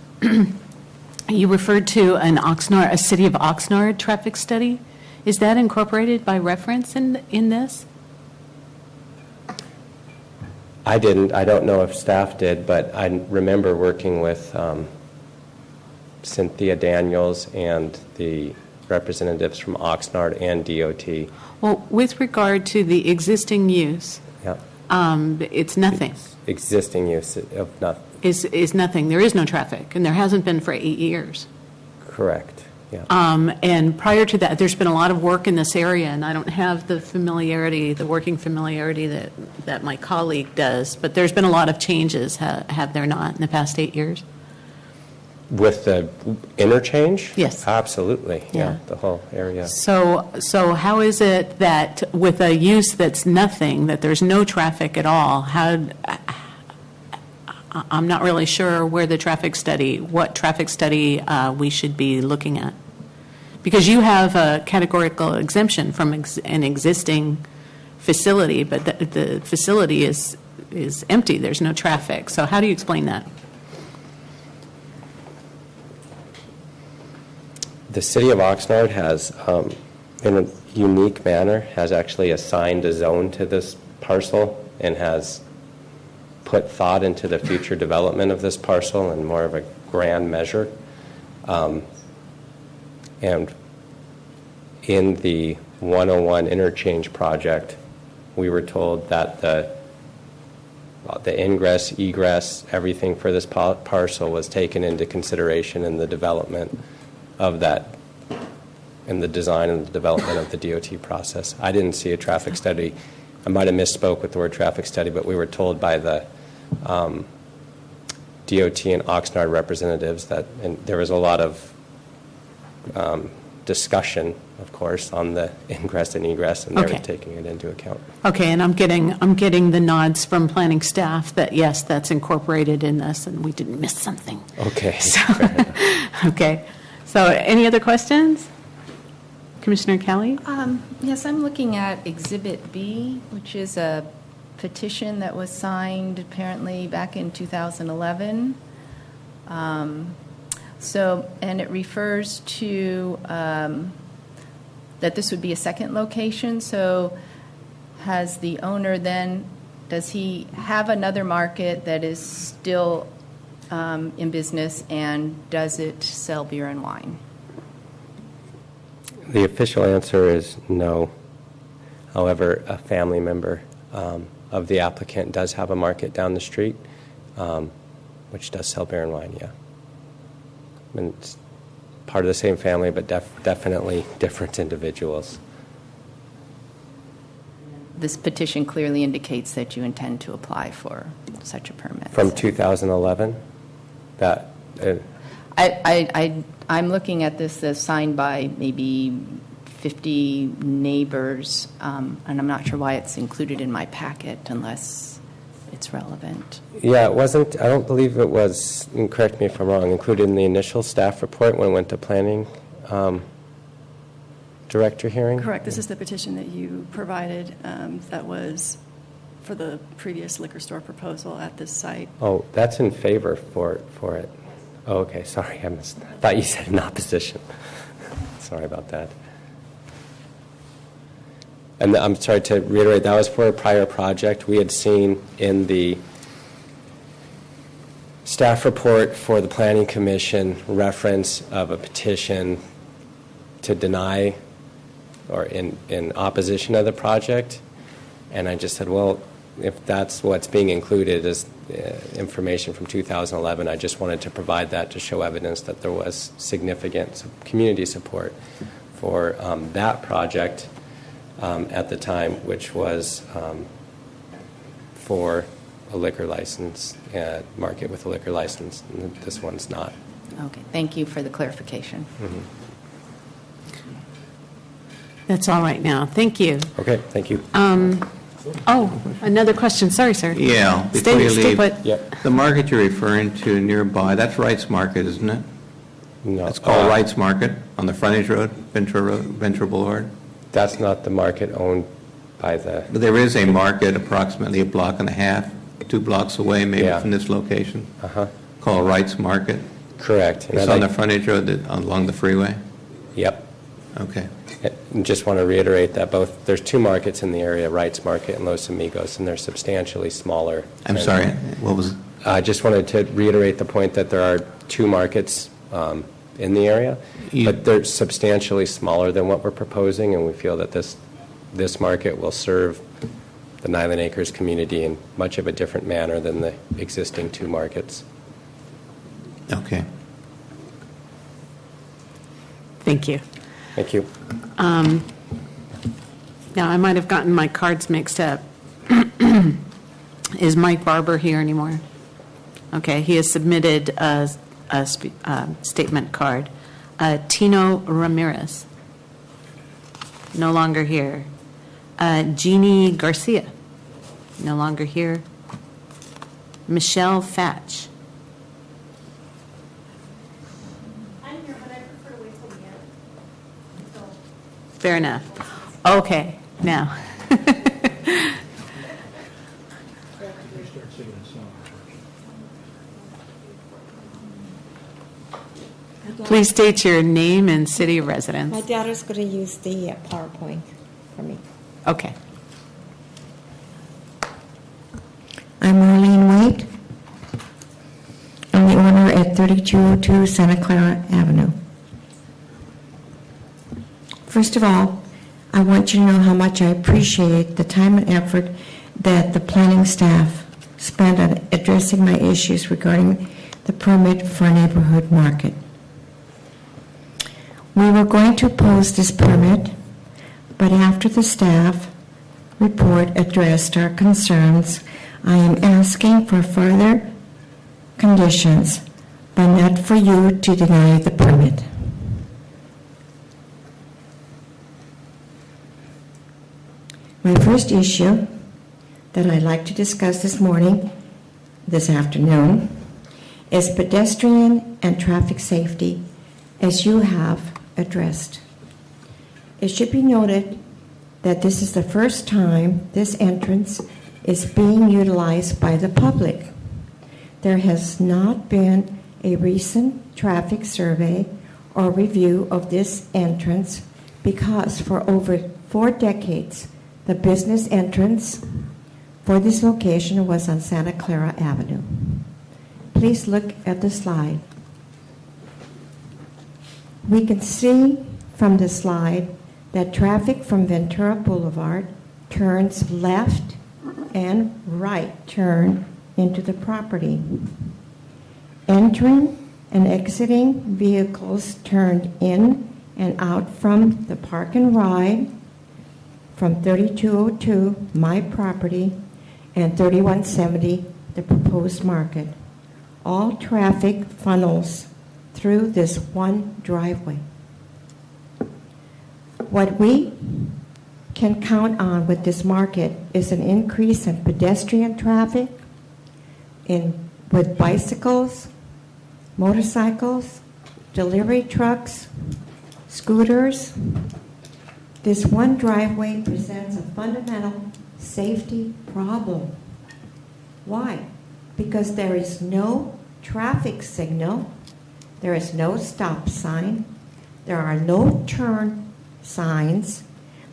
You referred to a City of Oxnard traffic study. Is that incorporated by reference in this? I didn't. I don't know if staff did, but I remember working with Cynthia Daniels and the representatives from Oxnard and DOT. Well, with regard to the existing use, Yeah. It's nothing. Existing use of nothing. Is nothing. There is no traffic, and there hasn't been for 8 years. Correct. Yeah. And prior to that, there's been a lot of work in this area, and I don't have the familiarity, the working familiarity that my colleague does, but there's been a lot of changes, have there not, in the past 8 years? With the interchange? Yes. Absolutely. Yeah. The whole area. So how is it that with a use that's nothing, that there's no traffic at all, I'm not really sure what traffic study we should be looking at. Because you have a categorical exemption from an existing facility, but the facility is empty, there's no traffic. So how do you explain that? The city of Oxnard has, in a unique manner, has actually assigned a zone to this parcel and has put thought into the future development of this parcel in more of a grand measure. And in the 101 interchange project, we were told that the ingress, egress, everything for this parcel was taken into consideration in the development of that, in the design and the development of the DOT process. I didn't see a traffic study. I might have misspoke with the word traffic study, but we were told by the DOT and Oxnard representatives that, and there was a lot of discussion, of course, on the ingress and egress, and they were taking it into account. Okay, and I'm getting the nods from planning staff that yes, that's incorporated in this, and we didn't miss something. Okay. Okay. So, any other questions, Commissioner Kelly? Yes, I'm looking at Exhibit B, which is a petition that was signed apparently back in 2011. And it refers to that this would be a second location. So has the owner then, does he have another market that is still in business, and does it sell beer and wine? The official answer is no. However, a family member of the applicant does have a market down the street, which does sell beer and wine, yeah. And it's part of the same family, but definitely different individuals. This petition clearly indicates that you intend to apply for such a permit. From 2011? That. I'm looking at this as signed by maybe 50 neighbors, and I'm not sure why it's included in my packet unless it's relevant. Yeah, it wasn't, I don't believe it was, and correct me if I'm wrong, included in the initial staff report when it went to planning director hearing? Correct. This is the petition that you provided that was for the previous liquor store proposal at this site. Oh, that's in favor for it. Oh, okay, sorry, I thought you said in opposition. Sorry about that. And I'm sorry to reiterate, that was for a prior project. We had seen in the staff report for the Planning Commission reference of a petition to deny or in opposition of the project. And I just said, well, if that's what's being included as information from 2011, I just wanted to provide that to show evidence that there was significant community support for that project at the time, which was for a liquor license, market with a liquor license. And this one's not. Okay, thank you for the clarification. Mm-hmm. That's all right now. Thank you. Okay, thank you. Another question. Sorry, sir. Yeah, before you Stay leave, put. Yep. the market you're referring to nearby, that's Wright's Market, isn't it? No. It's called Wright's Market on the frontage road, Ventura Boulevard. That's not the market owned by the... But there is a market approximately a block and a half, 2 blocks away maybe from this location, called Wright's Market. Correct. It's on the frontage road along the freeway? Yep. Okay. I just want to reiterate that there's 2 markets in the area, Wright's Market and Los Amigos, and they're substantially smaller. I'm sorry, what was it? I just wanted to reiterate the point that there are 2 markets in the area, but they're substantially smaller than what we're proposing, and we feel that this market will serve the Nyland Acres community in much of a different manner than the existing 2 markets. Okay. Thank you. Thank you. Now, I might have gotten my cards mixed up. Is Mike Barber here anymore? Okay, he has submitted a statement card. Tino Ramirez, no longer here. Jeannie Garcia, no longer here. Michelle Fatch. I'm here, but I prefer to wait till the end. Fair enough. Okay, now. Please state your name and city of residence. My daughter's going to use the PowerPoint for me. Okay. I'm Marlene White. I'm the owner at 3202 Santa Clara Avenue. First of all, I want you to know how much I appreciate the time and effort that the planning staff spent on addressing my issues regarding the permit for a neighborhood market. We were going to oppose this permit, but after the staff report addressed our concerns, I am asking for further conditions, but not for you to deny the permit. My first issue that I'd like to discuss this afternoon, is pedestrian and traffic safety, as you have addressed. It should be noted that this is the first time this entrance is being utilized by the public. There has not been a recent traffic survey or review of this entrance because for over 4 decades, the business entrance for this location was on Santa Clara Avenue. Please look at the slide. We can see from the slide that traffic from Ventura Boulevard turns left and right turn into the property. Entering and exiting vehicles turned in and out from the park and ride from 3202, my property, and 3170, the proposed market. All traffic funnels through this one driveway. What we can count on with this market is an increase in pedestrian traffic, with bicycles, motorcycles, delivery trucks, scooters. This one driveway presents a fundamental safety problem. Why? Because there is no traffic signal, there is no stop sign, there are no turn signs,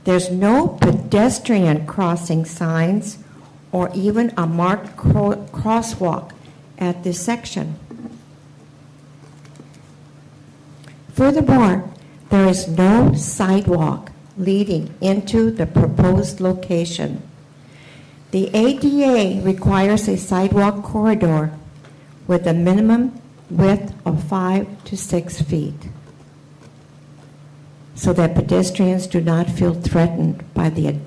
there's no pedestrian crossing signs, or even a marked crosswalk at this section. Furthermore, there is no sidewalk leading into the proposed location. The ADA requires a sidewalk corridor with a minimum width of 5 to 6 feet so that pedestrians do not feel threatened by the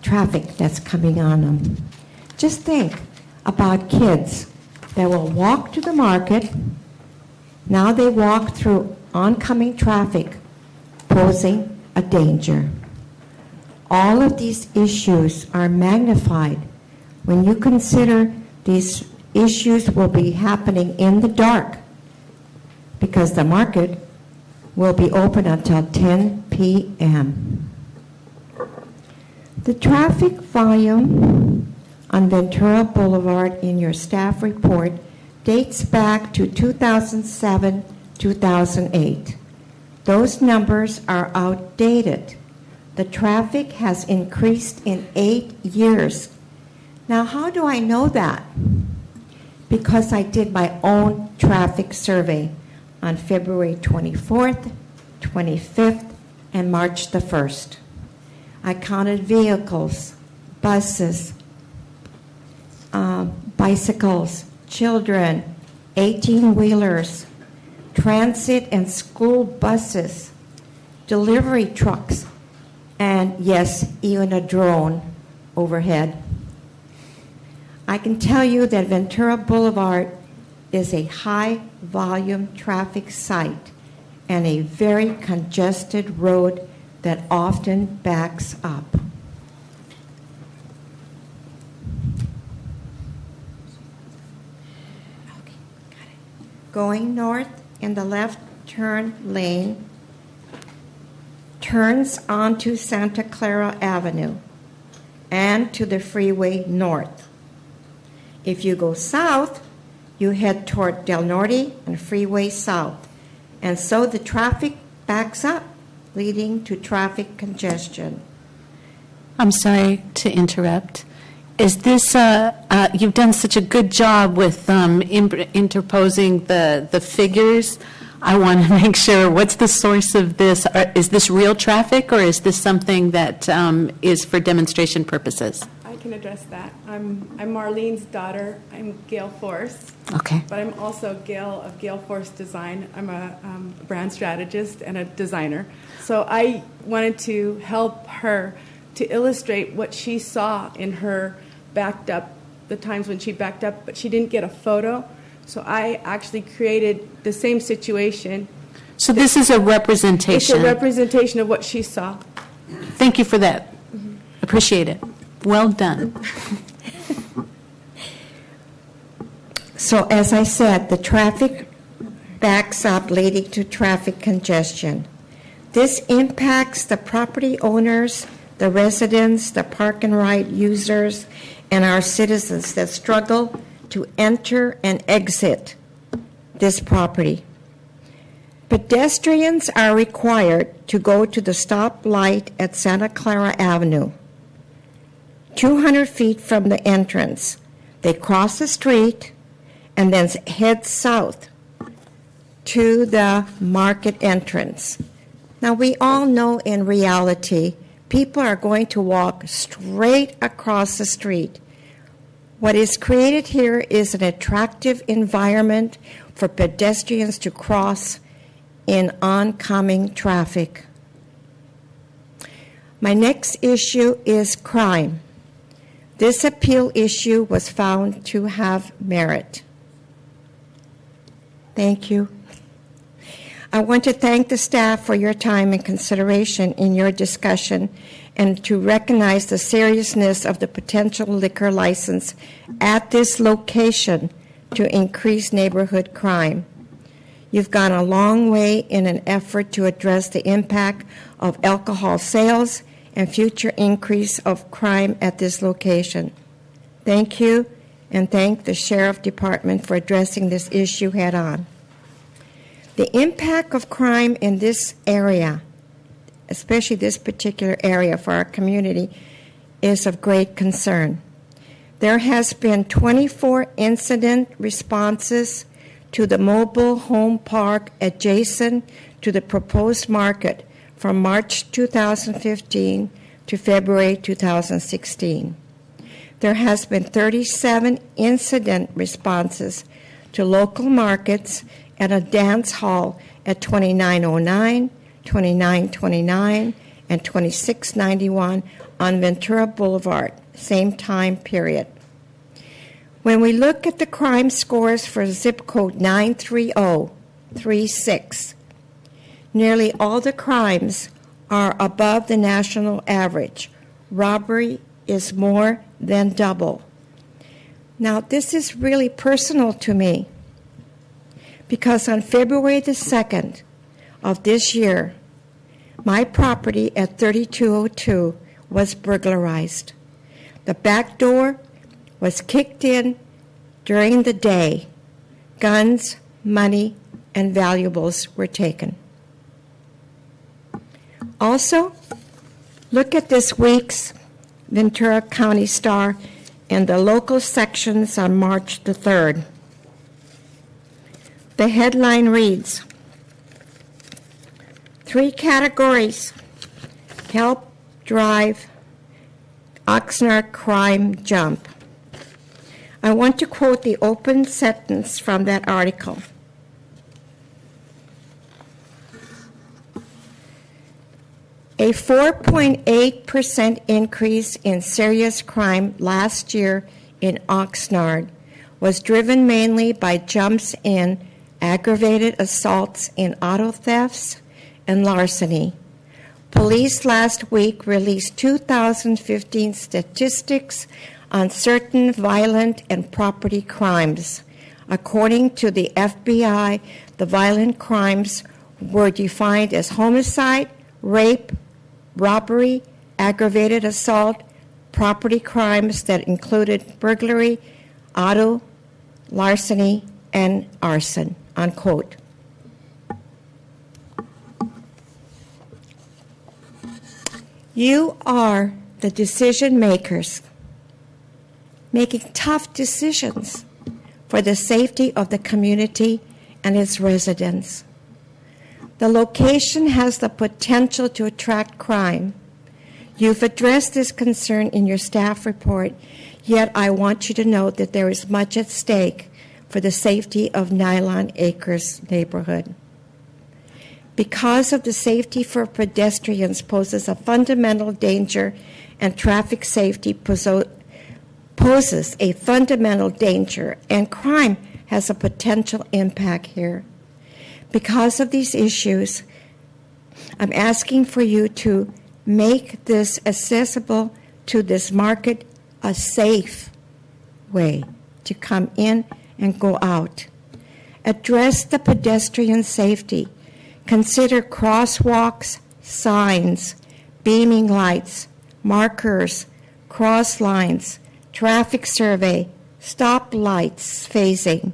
traffic that's coming on them. Just think about kids that will walk to the market. Now they walk through oncoming traffic, posing a danger. All of these issues are magnified when you consider these issues will be happening in the dark because the market will be open until 10 p.m. The traffic volume on Ventura Boulevard in your staff report dates back to 2007-2008. Those numbers are outdated. The traffic has increased in 8 years. Now, how do I know that? Because I did my own traffic survey on February 24th, 25th, and March the 1st. I counted vehicles, buses, bicycles, children, 18-wheelers, transit and school buses, delivery trucks, and yes, even a drone overhead. I can tell you that Ventura Boulevard is a high-volume traffic site and a very congested road that often backs up. Going north in the left turn lane turns onto Santa Clara Avenue and to the freeway north. If you go south, you head toward Del Norte and freeway south, and so the traffic backs up, leading to traffic congestion. I'm sorry to interrupt. Is this, you've done such a good job with interposing the figures. I want to make sure, what's the source of this? Is this real traffic, or is this something that is for demonstration purposes? I can address that. I'm Marlene's daughter. I'm Gail Force. Okay. But I'm also Gail of Gail Force Design. I'm a brand strategist and a designer. So I wanted to help her to illustrate what she saw in her backed up, the times when she backed up, but she didn't get a photo. So I actually created the same situation. So this is a representation. It's a representation of what she saw. Thank you for that. Appreciate it. Well done. So as I said, the traffic backs up, leading to traffic congestion. This impacts the property owners, the residents, the park and ride users, and our citizens that struggle to enter and exit this property. Pedestrians are required to go to the stoplight at Santa Clara Avenue, 200 feet from the entrance. They cross the street and then head south to the market entrance. Now, we all know in reality, people are going to walk straight across the street. What is created here is an attractive environment for pedestrians to cross in oncoming traffic. My next issue is crime. This appeal issue was found to have merit. Thank you. I want to thank the staff for your time and consideration in your discussion and to recognize the seriousness of the potential liquor license at this location to increase neighborhood crime. You've gone a long way in an effort to address the impact of alcohol sales and future increase of crime at this location. Thank you, and thank the Sheriff Department for addressing this issue head on. The impact of crime in this area, especially this particular area for our community, is of great concern. There has been 24 incident responses to the mobile home park adjacent to the proposed market from March 2015 to February 2016. There has been 37 incident responses to local markets at a dance hall at 2909, 2929, and 2691 on Ventura Boulevard, same time period. When we look at the crime scores for zip code 93036, nearly all the crimes are above the national average. Robbery is more than double. Now, this is really personal to me because on February the 2nd of this year, my property at 3202 was burglarized. The back door was kicked in during the day. Guns, money, and valuables were taken. Also, look at this week's Ventura County Star and the local sections on March the 3rd. The headline reads, 3 categories help drive Oxnard crime jump. I want to quote the open sentence from that article. A 4.8% increase in serious crime last year in Oxnard was driven mainly by jumps in aggravated assaults in auto thefts and larceny. Police last week released 2015 statistics on certain violent and property crimes. According to the FBI, the violent crimes were defined as homicide, rape, robbery, aggravated assault, property crimes that included burglary, auto, larceny, and arson, unquote. You are the decision makers making tough decisions for the safety of the community and its residents. The location has the potential to attract crime. You've addressed this concern in your staff report, yet I want you to note that there is much at stake for the safety of Nylon Acres neighborhood. Because of the safety for pedestrians poses a fundamental danger and traffic safety poses a fundamental danger, and crime has a potential impact here. Because of these issues, I'm asking for you to make this accessible to this market a safe way to come in and go out. Address the pedestrian safety. Consider crosswalks, signs, beaming lights, markers, cross lines, traffic survey, stop lights phasing.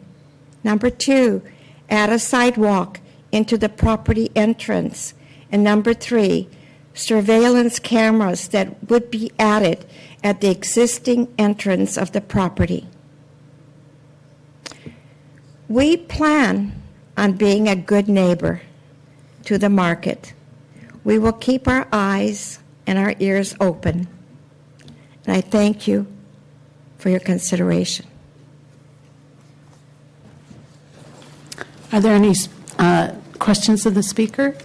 Number 2, add a sidewalk into the property entrance. And number 3, surveillance cameras that would be added at the existing entrance of the property. We plan on being a good neighbor to the market. We will keep our eyes and our ears open. And I thank you for your consideration. Are there any questions of the speaker?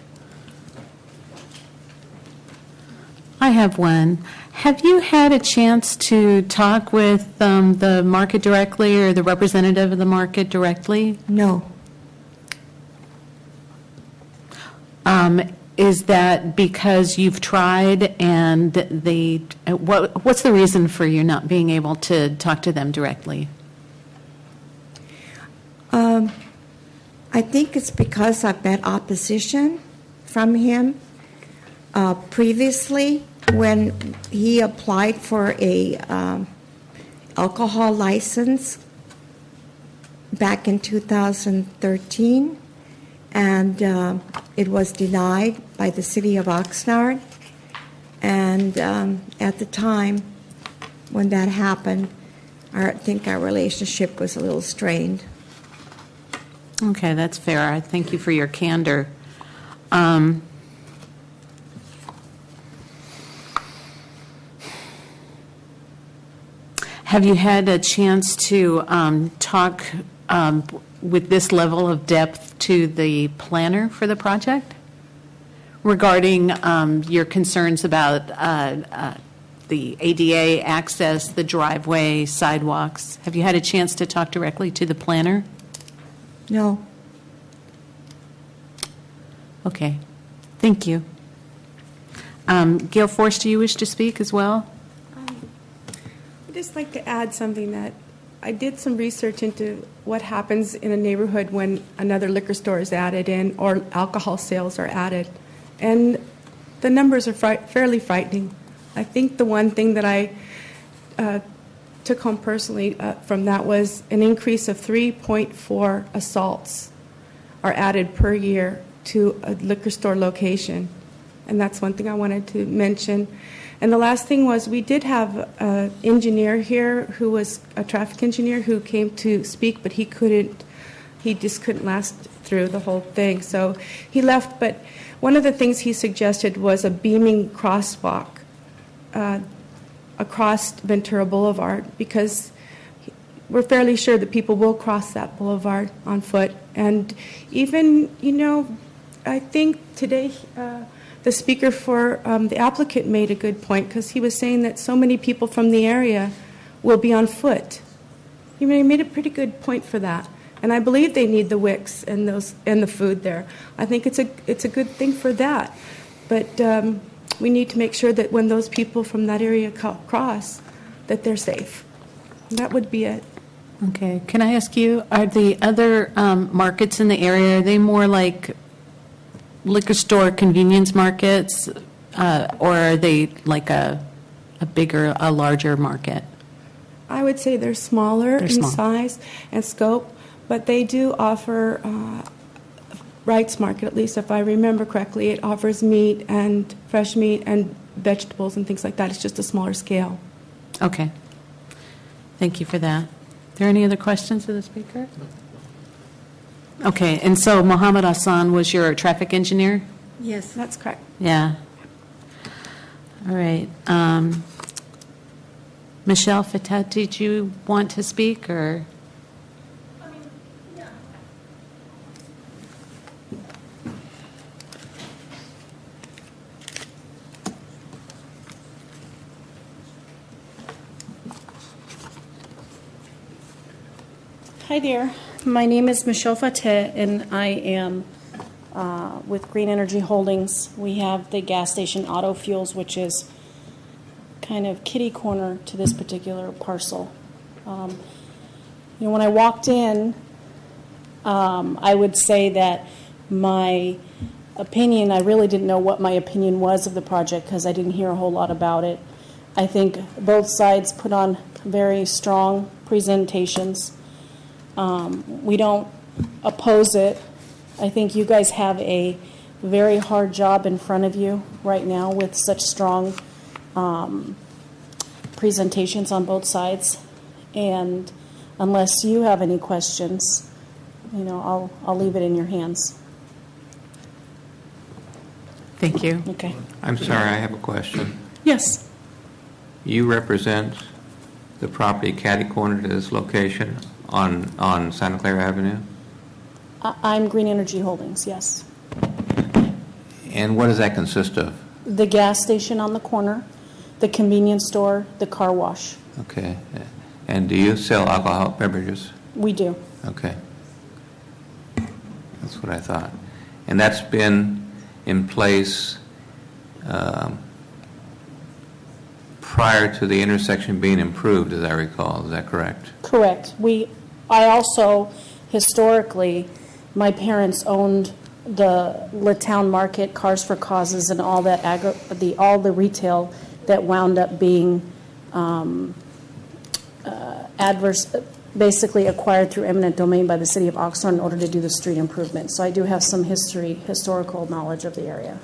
I have one. Have you had a chance to talk with the market directly or the representative of the market directly? No. Is that because you've tried and what's the reason for you not being able to talk to them directly? I think it's because I've met opposition from him previously when he applied for a alcohol license back in 2013, and it was denied by the city of Oxnard. And at the time when that happened, I think our relationship was a little strained. Okay, that's fair. I thank you for your candor. Have you had a chance to talk with this level of depth to the planner for the project regarding your concerns about the ADA access, the driveway, sidewalks? Have you had a chance to talk directly to the planner? No. Okay. Thank you. Gail Force, do you wish to speak as well? I'd just like to add something that I did some research into what happens in a neighborhood when another liquor store is added in or alcohol sales are added. And the numbers are fairly frightening. I think the one thing that I took home personally from that was an increase of 3.4 assaults are added per year to a liquor store location. And that's one thing I wanted to mention. And the last thing was we did have an engineer here who was a traffic engineer who came to speak, but he just couldn't last through the whole thing. So he left, but one of the things he suggested was a beaming crosswalk across Ventura Boulevard, because we're fairly sure that people will cross that boulevard on foot. And even, I think today the speaker for the applicant made a good point, because he was saying that so many people from the area will be on foot. He made a pretty good point for that. And I believe they need the Wicks and the food there. I think it's a good thing for that. But we need to make sure that when those people from that area cross, that they're safe. And that would be it. Okay. Can I ask you, are the other markets in the area, are they more like liquor store convenience markets, or are they like a larger market? I would say they're smaller in size and scope, but they do offer Wright's Market, at least if I remember correctly. It offers meat and fresh meat and vegetables and things like that. It's just a smaller scale. Okay. Thank you for that. Are there any other questions of the speaker? Okay, and so Mohammed Hassan was your traffic engineer? Yes, that's correct. Yeah. All right. Michelle Fatet, did you want to speak, or? Hi there. My name is Michelle Fatet, and I am with Green Energy Holdings. We have the gas station Auto Fuels, which is kind of kitty corner to this particular parcel. When I walked in, I would say that my opinion, I really didn't know what my opinion was of the project because I didn't hear a whole lot about it. I think both sides put on very strong presentations. We don't oppose it. I think you guys have a very hard job in front of you right now with such strong presentations on both sides. And unless you have any questions, I'll leave it in your hands. Thank you. Okay. I'm sorry, I have a question. Yes. You represent the property catty-corner to this location on Santa Clara Avenue? I'm Green Energy Holdings, yes. And what does that consist of? The gas station on the corner, the convenience store, the car wash. Okay. And do you sell alcoholic beverages? We do. Okay. That's what I thought. And that's been in place prior to the intersection being improved, as I recall. Is that correct? Correct. I also, historically, my parents owned the Latown Market, Cars for Causes, and all that all the retail that wound up being basically acquired through eminent domain by the city of Oxnard in order to do the street improvement. So I do have some historical knowledge of the area.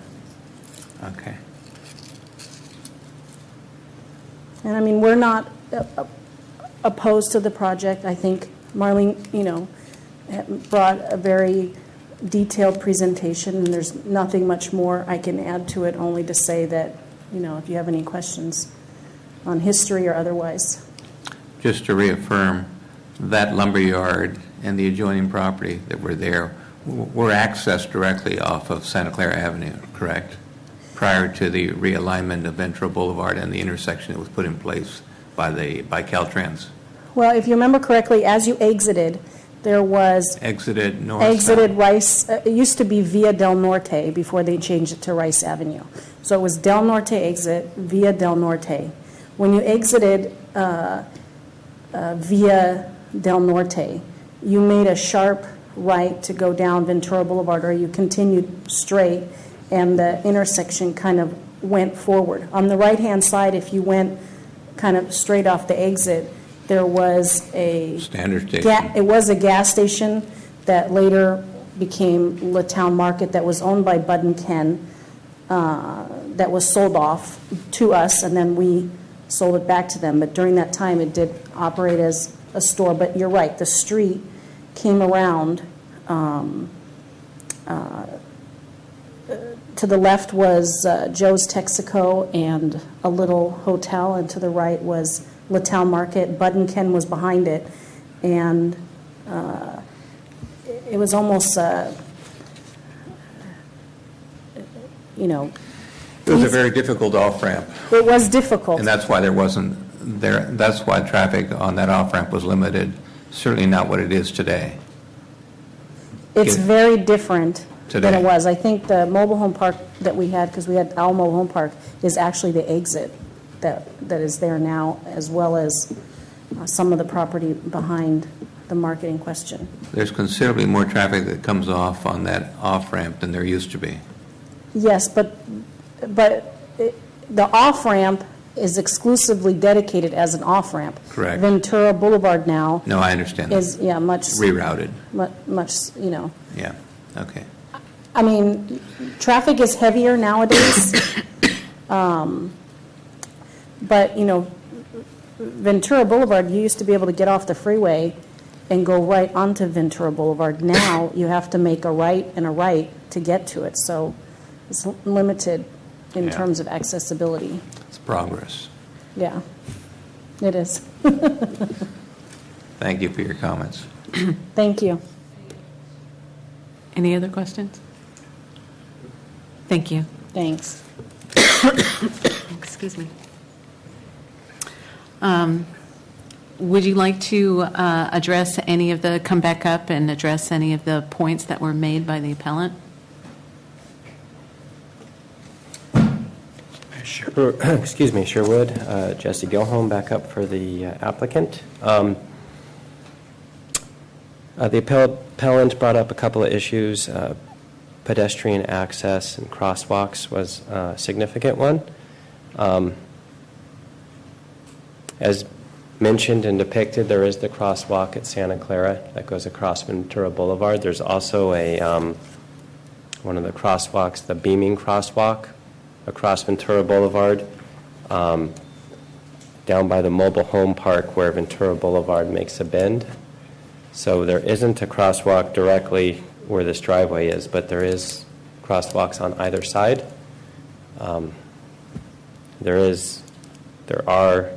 Okay. And I mean, we're not opposed to the project. I think Marlene, brought a very detailed presentation, and there's nothing much more I can add to it, only to say that, if you have any questions on history or otherwise. Just to reaffirm, that lumberyard and the adjoining property that were there were accessed directly off of Santa Clara Avenue, correct? Prior to the realignment of Ventura Boulevard and the intersection that was put in place by Caltrans. Well, if you remember correctly, as you exited, there was Exited north. Exited Rice. It used to be Via Del Norte before they changed it to Rice Avenue. So it was Del Norte exit, Via Del Norte. When you exited Via Del Norte, you made a sharp right to go down Ventura Boulevard, or you continued straight, and the intersection kind of went forward. On the right-hand side, if you went kind of straight off the exit, there was a standard station. It was a gas station that later became Latown Market, that was owned by Bud and Ken, that was sold off to us, and then we sold it back to them. But during that time, it did operate as a store. But you're right, the street came around. To the left was Joe's Texaco and a little hotel, and to the right was Latown Market. Bud and Ken was behind it, and it was almost, It was a very difficult off-ramp. It was difficult. And that's why there wasn't there. That's why traffic on that off-ramp was limited. Certainly not what it is today. It's very different Today. than it was. I think the mobile home park that we had, because we had our mobile home park, is actually the exit that is there now, as well as some of the property behind the market in question. There's considerably more traffic that comes off on that off-ramp than there used to be. Yes, but the off-ramp is exclusively dedicated as an off-ramp. Correct. Ventura Boulevard now. No, I understand that. Is, yeah, much. Rerouted. Much, Yeah, okay. I mean, traffic is heavier nowadays. But, Ventura Boulevard, you used to be able to get off the freeway and go right onto Ventura Boulevard. Now you have to make a right and a right to get to it. So it's limited in terms of accessibility. It's progress. Yeah, it is. Thank you for your comments. Thank you. Any other questions? Thank you. Thanks. Excuse me. Would you like to address any of the, come back up and address any of the points that were made by the appellant? Sure. Excuse me, sure would. Jesse Gilholm, back up for the applicant. The appellant brought up a couple of issues. Pedestrian access and crosswalks was a significant one. As mentioned and depicted, there is the crosswalk at Santa Clara that goes across Ventura Boulevard. There's also one of the crosswalks, the beaming crosswalk across Ventura Boulevard, down by the mobile home park where Ventura Boulevard makes a bend. So there isn't a crosswalk directly where this driveway is, but there is crosswalks on either side. There are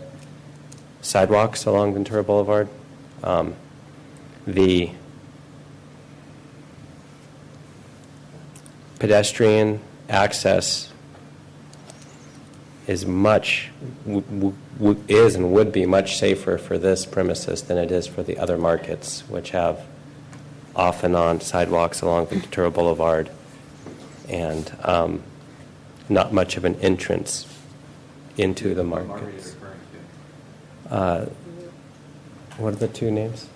sidewalks along Ventura Boulevard. The pedestrian access is is and would be much safer for this premises than it is for the other markets, which have off and on sidewalks along Ventura Boulevard and not much of an entrance into the markets. What are the two names?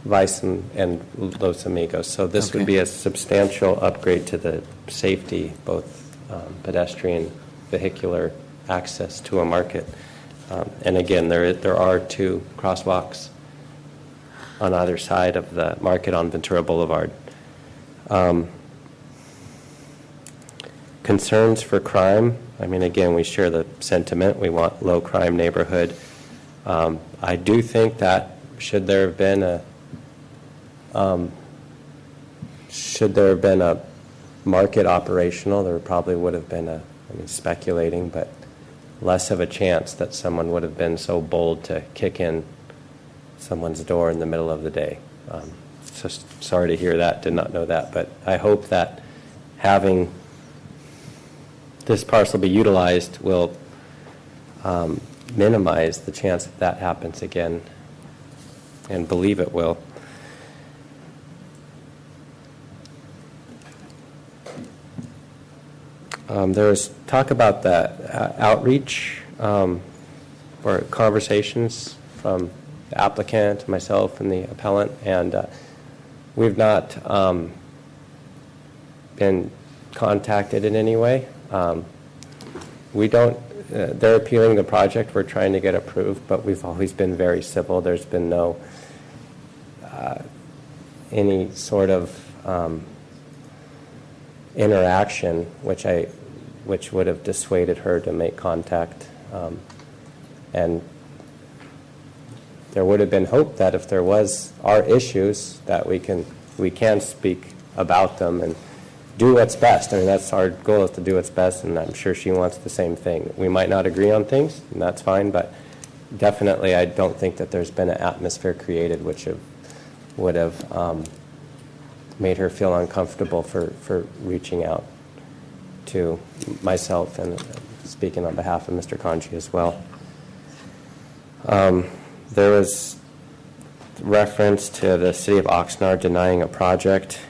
Vice and Los Amigos. So this would be a substantial upgrade to the safety, both pedestrian, vehicular access to a market. And again, there are two crosswalks on either side of the market on Ventura Boulevard. Concerns for crime. I mean, again, we share the sentiment. We want low crime neighborhood. I do think that should there have been a market operational, there probably would have been speculating, but less of a chance that someone would have been so bold to kick in someone's door in the middle of the day. So sorry to hear that, did not know that, but I hope that having this parcel be utilized will minimize the chance that happens again, and believe it will. There was talk about the outreach or conversations from the applicant, myself, and the appellant, and we've not been contacted in any way. We don't, they're appealing the project, we're trying to get approved, but we've always been very civil. There's been no, any sort of interaction, which would have dissuaded her to make contact. And there would have been hope that if there are issues, that we can speak about them and do what's best. I mean, that's our goal, is to do what's best, and I'm sure she wants the same thing. We might not agree on things, and that's fine, but definitely I don't think that there's been an atmosphere created which would have made her feel uncomfortable for reaching out to myself and speaking on behalf of Mr. Kanji as well. There was reference to the City of Oxnard denying a project,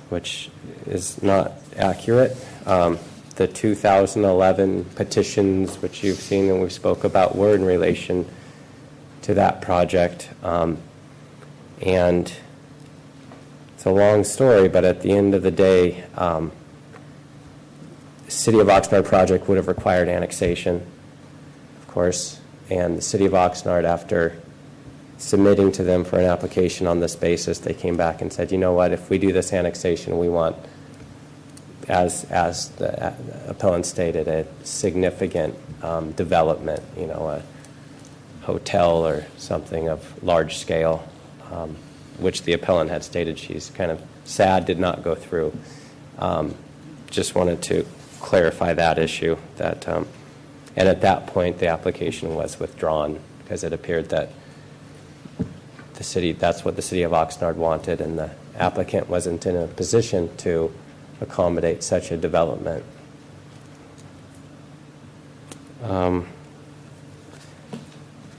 which is not accurate. The 2011 petitions, which you've seen and we spoke about, were in relation to that project. And it's a long story, but at the end of the day, the City of Oxnard project would have required annexation, of course, and the City of Oxnard, after submitting to them for an application on this basis, they came back and said, you know what, if we do this annexation, we want, as the appellant stated, a significant development, a hotel or something of large scale, which the appellant had stated she's kind of sad did not go through. Just wanted to clarify that issue. And at that point, the application was withdrawn because it appeared that that's what the City of Oxnard wanted, and the applicant wasn't in a position to accommodate such a development. I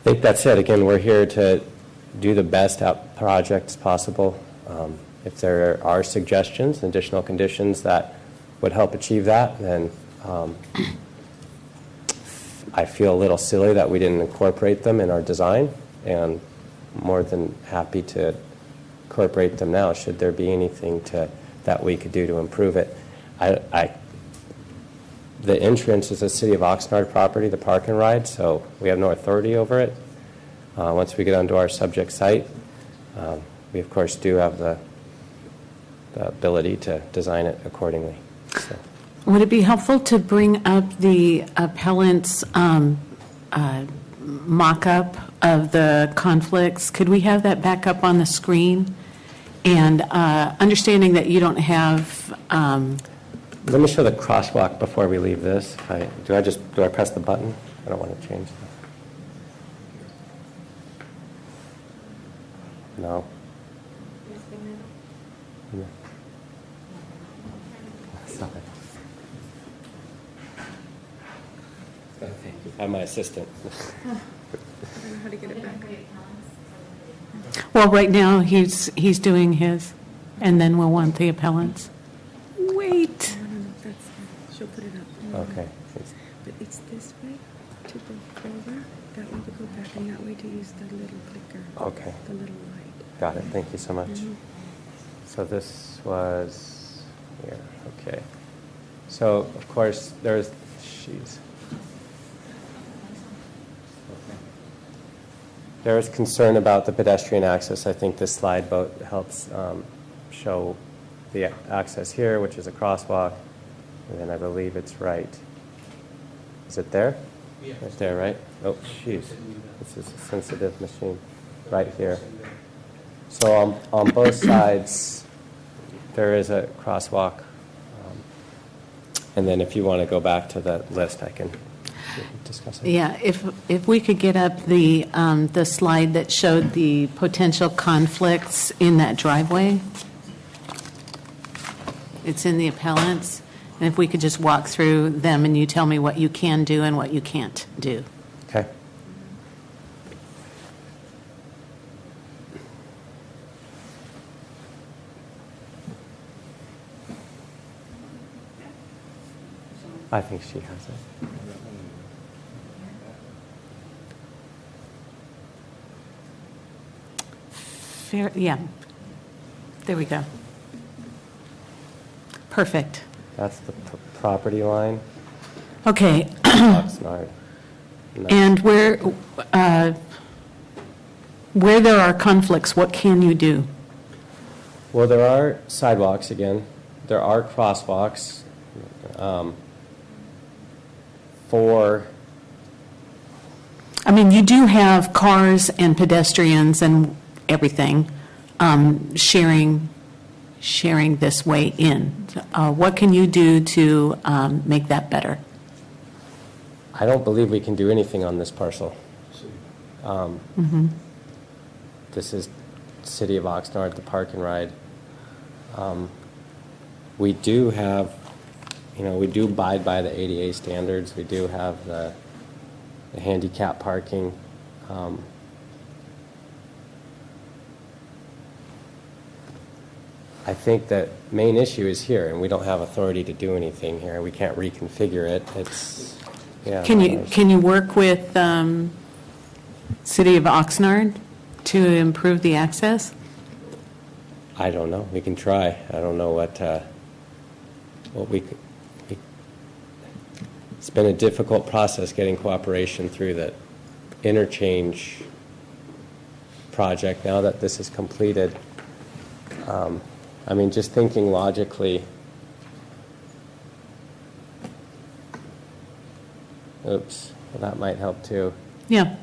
think that's it. Again, we're here to do the best projects possible. If there are suggestions, additional conditions that would help achieve that, then I feel a little silly that we didn't incorporate them in our design, and more than happy to incorporate them now should there be anything that we could do to improve it. The entrance is a City of Oxnard property, the park and ride, so we have no authority over it. Once we get onto our subject site, we of course do have the ability to design it accordingly. So. Would it be helpful to bring up the appellant's mock-up of the conflicts. Could we have that back up on the screen? And understanding that you don't have, Let me show the crosswalk before we leave this. Do I press the button? I don't want to change that. No. No. Stop it. Thank you. I'm my assistant. I don't know how to get it back. well, right now, he's doing his, and then we'll want the appellants. Wait. No, that's, she'll put it up. Okay. But it's this way to go forward, that way to go back, and that way to use the little clicker. Okay. The little light. Got it. Thank you so much. Mhm. So this was here. Okay. So, of course, there's, there is concern about the pedestrian access. I think this slide boat helps show the access here, which is a crosswalk. And then I believe it's right. Is it there? Yeah. Right there, right? Oh, jeez. This is a sensitive machine. Right here. So on both sides, there is a crosswalk. And then if you want to go back to the list, I can discuss it. Yeah, if we could get up the slide that showed the potential conflicts in that driveway. It's in the appellants. And if we could just walk through them and you tell me what you can do and what you can't do. Okay. I think she has it. Fair, yeah. There we go. Perfect. That's the property line. Okay. Oxnard. No. And where there are conflicts, what can you do? Well, there are sidewalks again. There are crosswalks for. I mean, you do have cars and pedestrians and everything sharing this way in. What can you do to make that better? I don't believe we can do anything on this parcel. This is City of Oxnard, the park and ride. We do have, we do abide by the ADA standards. We do have the handicap parking. I think that main issue is here, and we don't have authority to do anything here. We can't reconfigure it. It's, yeah. Can you work with City of Oxnard to improve the access? I don't know. We can try. I don't know what we could. It's been a difficult process getting cooperation through the interchange project. Now that this is completed, I mean, just thinking logically. Oops, well, that might help too. Yeah.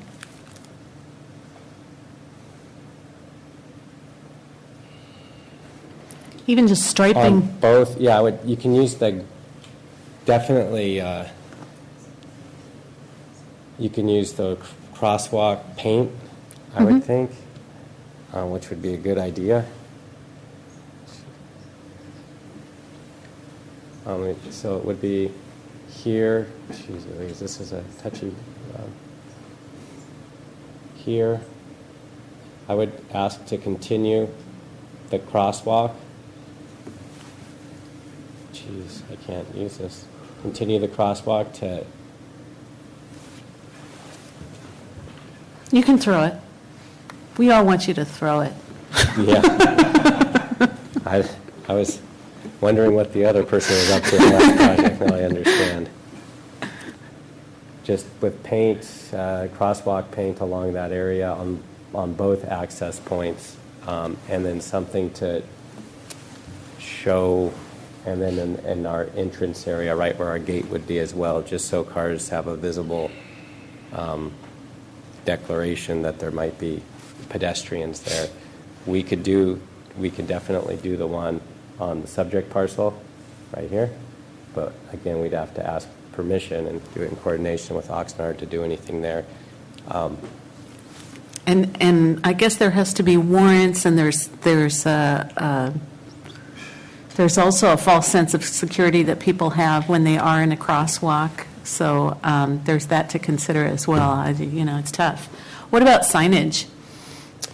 Even just striping. On both, yeah, you can use definitely, you can use the crosswalk paint, I would think, which would be a good idea. So it would be here. Jeez, this is a touchy. Here, I would ask to continue the crosswalk. Jeez, I can't use this. Continue the crosswalk to. You can throw it. We all want you to throw it. Yeah. I was wondering what the other person was up to in the last project. Now I understand. Just with paint, crosswalk paint along that area on both access points, and then something to show, and then in our entrance area, right where our gate would be as well, just so cars have a visible declaration that there might be pedestrians there. We could definitely do the one on the subject parcel right here, but again, we'd have to ask permission and do it in coordination with Oxnard to do anything there. And I guess there has to be warrants, and there's also a false sense of security that people have when they are in a crosswalk. So there's that to consider as well. It's tough. What about signage?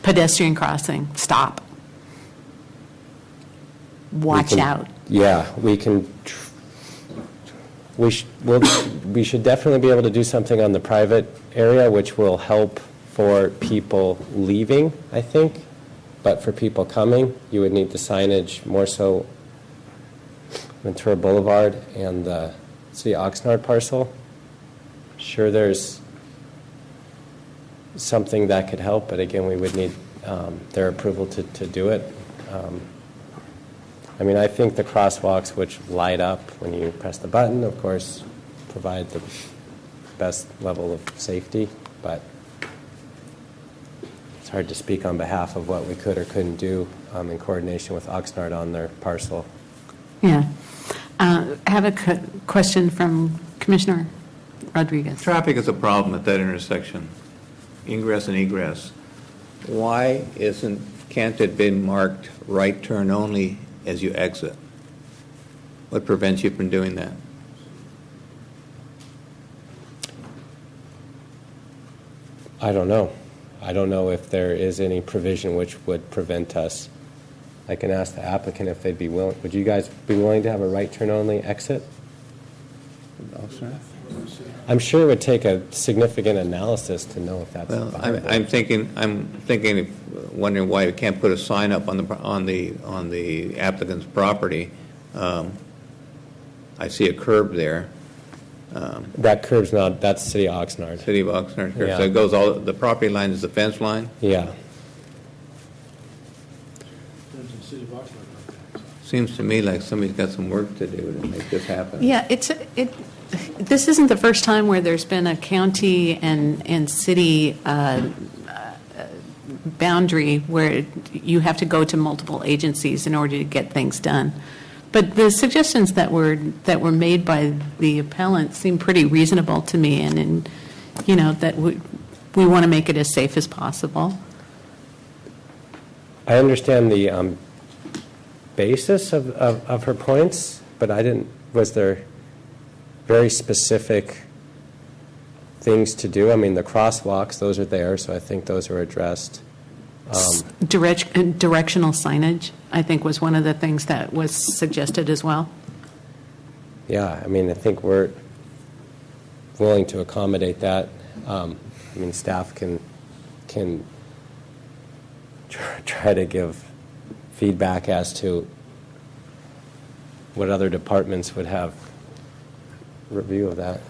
Pedestrian crossing, stop. Watch out. Yeah, we can. We should definitely be able to do something on the private area, which will help for people leaving, I think. But for people coming, you would need the signage more so Ventura Boulevard and the City Oxnard parcel. Sure, there's something that could help, but again, we would need their approval to do it. I think the crosswalks, which light up when you press the button, of course, provide the best level of safety, but it's hard to speak on behalf of what we could or couldn't do in coordination with Oxnard on their parcel. Yeah. I have a question from Commissioner Rodriguez. Traffic is a problem at that intersection, ingress and egress. Why can't it be marked right turn only as you exit? What prevents you from doing that? I don't know. I don't know if there is any provision which would prevent us. I can ask the applicant if they'd be willing. Would you guys be willing to have a right turn only exit? I'm sure it would take a significant analysis to know if that's viable. I'm wondering why we can't put a sign up on the applicant's property. I see a curb there. That curb's not. That's City of Oxnard. City of Oxnard. Yeah. So it goes the property line is the fence line. Yeah. Seems to me like somebody's got some work to do to make this happen. Yeah, this isn't the first time where there's been a county and city boundary where you have to go to multiple agencies in order to get things done. But the suggestions that were made by the appellant seem pretty reasonable to me, and that we want to make it as safe as possible. I understand the basis of her points, but I didn't. Was there very specific things to do? The crosswalks, those are there, so I think those are addressed. Directional signage, I think, was one of the things that was suggested as well. Yeah, I think we're willing to accommodate that. Staff can try to give feedback as to what other departments would have review of that.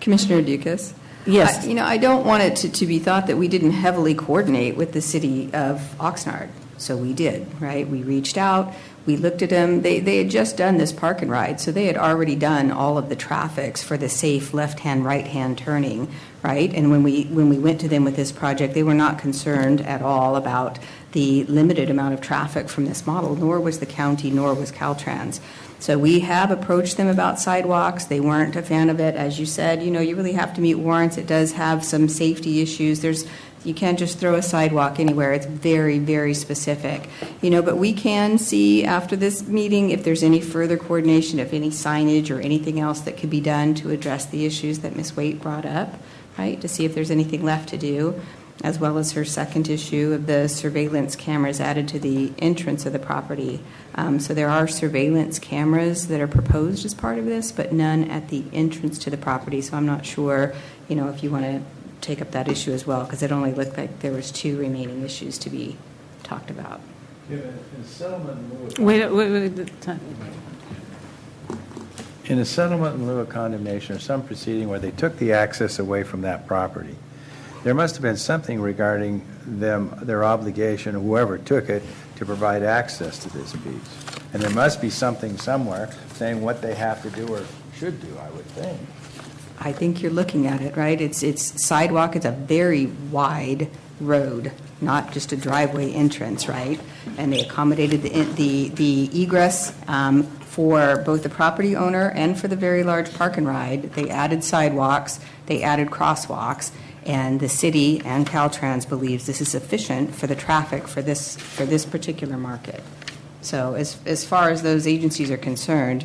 Commissioner Dukas? Yes. I don't want it to be thought that we didn't heavily coordinate with the city of Oxnard. So we did, right? We reached out, we looked at them. They had just done this park and ride, so they had already done all of the traffics for the safe left-hand, right-hand turning, right? And when we went to them with this project, they were not concerned at all about the limited amount of traffic from this model, nor was the county, nor was Caltrans. So we have approached them about sidewalks. They weren't a fan of it. As you said, you really have to meet warrants. It does have some safety issues. You can't just throw a sidewalk anywhere. It's very, very specific. But we can see after this meeting if there's any further coordination, if any signage or anything else that could be done to address the issues that Ms. Waite brought up, right, to see if there's anything left to do, as well as her second issue of the surveillance cameras added to the entrance of the property. So there are surveillance cameras that are proposed as part of this, but none at the entrance to the property. So I'm not sure, if you want to take up that issue as well, because it only looked like there was 2 remaining issues to be talked about. Wait. In a settlement in lieu of condemnation or some proceeding where they took the access away from that property, there must have been something regarding their obligation, whoever took it, to provide access to this beach. And there must be something somewhere saying what they have to do or should do, I would think. I think you're looking at it, right? It's sidewalk, it's a very wide road, not just a driveway entrance, right? And they accommodated the egress for both the property owner and for the very large park and ride. They added sidewalks, they added crosswalks, and the city and Caltrans believes this is sufficient for the traffic for this particular market. So as far as those agencies are concerned,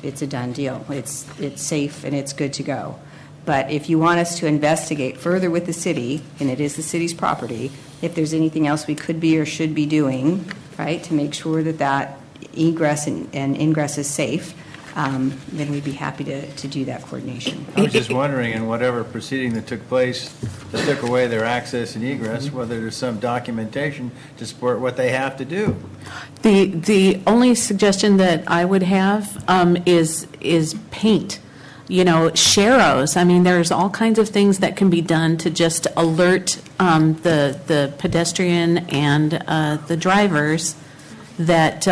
it's a done deal. It's safe and it's good to go. But if you want us to investigate further with the city, and it is the city's property, if there's anything else we could be or should be doing, right, to make sure that egress and ingress is safe, then we'd be happy to do that coordination. I was just wondering, in whatever proceeding that took place that took away their access and egress, whether there's some documentation to support what they have to do. The only suggestion that I would have is paint. You know, sharrows. I mean, there's all kinds of things that can be done to just alert the pedestrian and the drivers that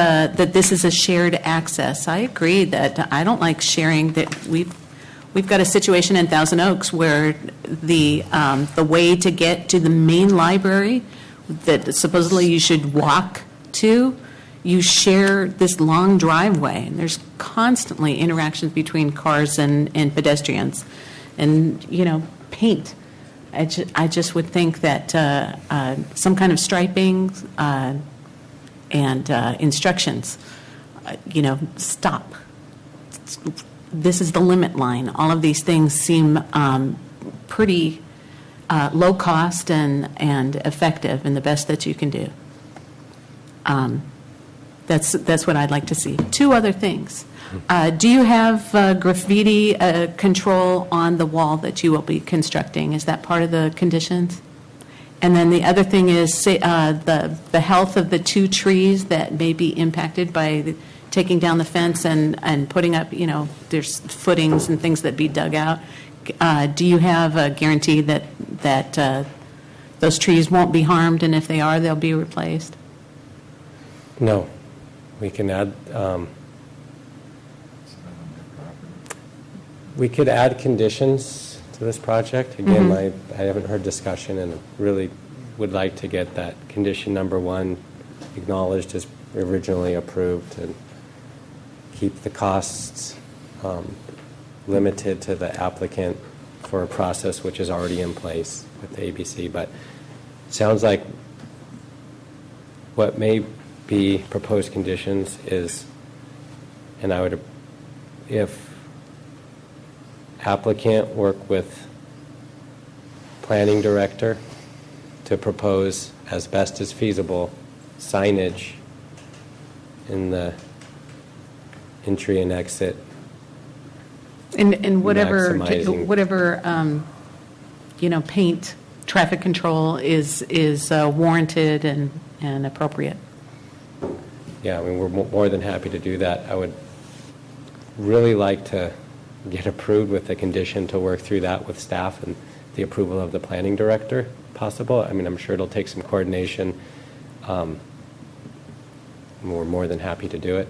this is a shared access. I agree that I don't like sharing that. We've got a situation in Thousand Oaks where the way to get to the main library that supposedly you should walk to, you share this long driveway, and there's constantly interactions between cars and pedestrians. And, you know, paint. I just would think that some kind of striping and instructions, you know, stop. This is the limit line. All of these things seem pretty low cost and effective and the best that you can do. That's what I'd like to see. Two other things. Do you have graffiti control on the wall that you will be constructing? Is that part of the conditions? And then the other thing is the health of the two trees that may be impacted by taking down the fence and putting up, you know, there's footings and things that be dug out. Do you have a guarantee that those trees won't be harmed, and if they are, they'll be replaced? No. We can add, we could add conditions to this project. Again, I haven't heard discussion and really would like to get that condition number 1 acknowledged as originally approved and keep the costs limited to the applicant for a process which is already in place with the ABC. But it sounds like what may be proposed conditions is, and I would, if applicant work with planning director to propose as best as feasible signage in the entry and exit, and whatever maximizing. You know, paint, traffic control is warranted and appropriate. Yeah, I mean, we're more than happy to do that. I would really like to get approved with the condition to work through that with staff and the approval of the planning director, possible. I mean, I'm sure it'll take some coordination. We're more than happy to do it.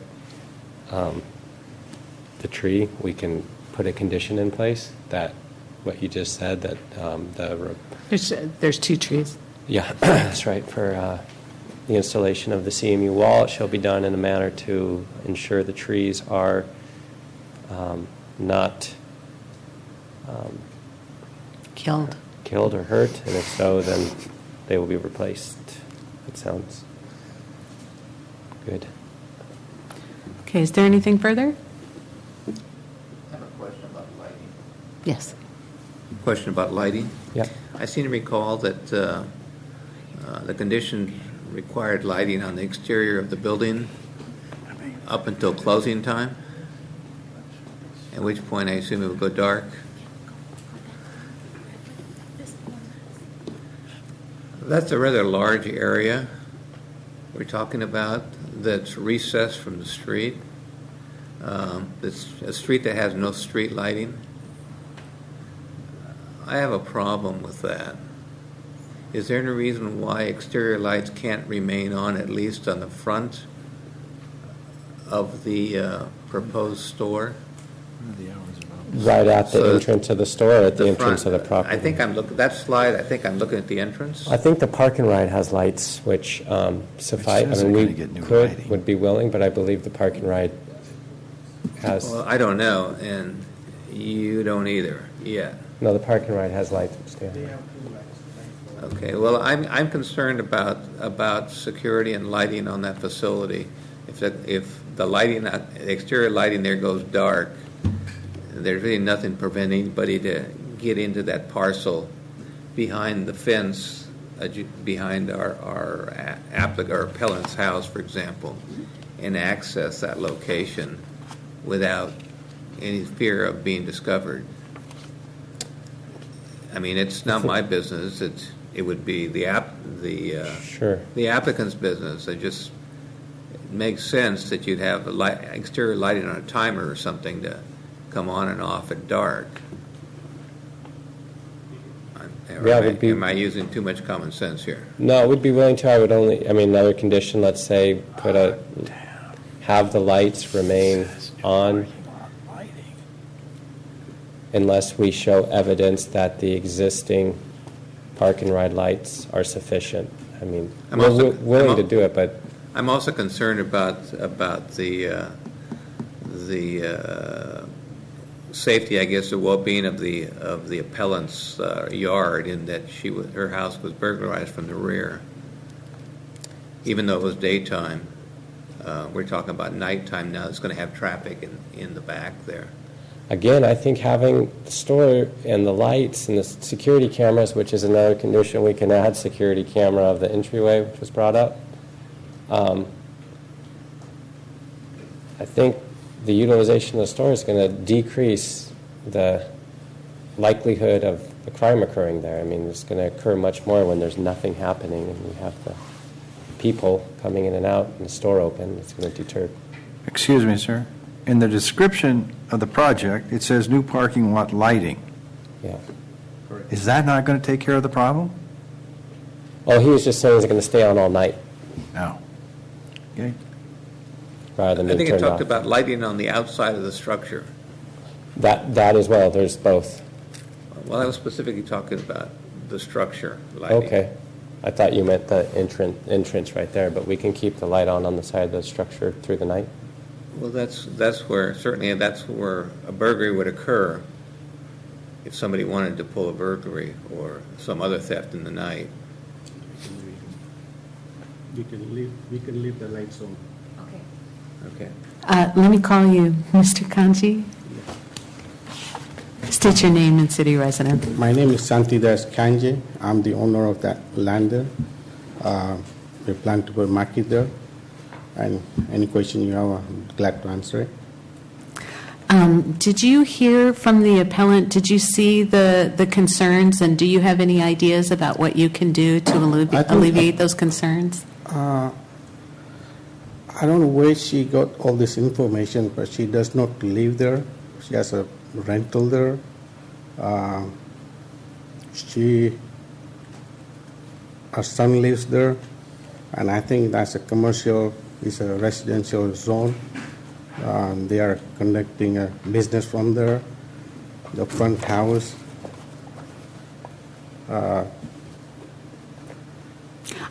The tree, we can put a condition in place that what you just said, that There's two trees. Yeah, that's right. For the installation of the CMU wall, it shall be done in a manner to ensure the trees are not killed or hurt, and if so, then they will be replaced. That sounds good. Okay, is there anything further? I have a question about lighting. Yes. Question about lighting? Yeah. I seem to recall that the condition required lighting on the exterior of the building up until closing time, at which point I assume it would go dark. That's a rather large area we're talking about that's recessed from the street. It's a street that has no street lighting. I have a problem with that. Is there any reason why exterior lights can't remain on, at least on the front of the proposed store? Right at the So entrance of the store, or at the entrance of front. the property. I think I'm looking, that slide, I think I'm looking at the entrance. I think the park and ride has lights, which suffice, says I mean, they're we gonna get new lighting. would be willing, but I believe the park and ride has, Well, I don't know, and you don't either yet. no, the park and ride has lights, Stan. Okay, well, I'm concerned about security and lighting on that facility. If the lighting, the exterior lighting there goes dark, there's really nothing preventing anybody to get into that parcel behind the fence, behind our appellant's house, for example, and access that location without any fear of being discovered. I mean, it's not my business. It would be the applicant's business. It just makes sense that you'd have exterior lighting on a timer or something to come on and off at dark. Yeah, it would be- Am I using too much common sense here? No, we'd be willing to, I would only, I mean, another condition, let's say, have the lights remain on unless we show evidence that the existing park and ride lights are sufficient. I mean, we're willing to do it, but I'm also concerned about the safety, I guess, the well-being of the appellant's yard, in that her house was burglarized from the rear, even though it was daytime. We're talking about nighttime now. It's going to have traffic in the back there. again, I think having the store and the lights and the security cameras, which is another condition, we can add security camera of the entryway, which was brought up. I think the utilization of the store is going to decrease the likelihood of a crime occurring there. I mean, it's going to occur much more when there's nothing happening and you have the people coming in and out and the store open. It's going to deter. Excuse me, sir. In the description of the project, it says new parking lot lighting. Yeah. Is that not going to take care of the problem? Oh, he was just saying it's going to stay on all night. No. Okay. Rather than I being think it turned talked off. about lighting on the outside of the structure. That as well. There's both. Well, I was specifically talking about the structure lighting. Okay. I thought you meant the entrance right there, but we can keep the light on the side of the structure through the night. Well, that's where, certainly that's where a burglary would occur if somebody wanted to pull a burglary or some other theft in the night. We can leave the lights on. Okay. Let me call you Mr. Kanji. State your name and city resident. My name is Santidas Kanji. I'm the owner of that land there. We plan to put a market there. And any question you have, I'm glad to answer it. Did you hear from the appellant? Did you see the concerns, and do you have any ideas about what you can do to alleviate those concerns? I don't know where she got all this information, but she does not live there. She has a rental there. Her son lives there, and I think that's a commercial, it's a residential zone. They are conducting a business from there, the front house.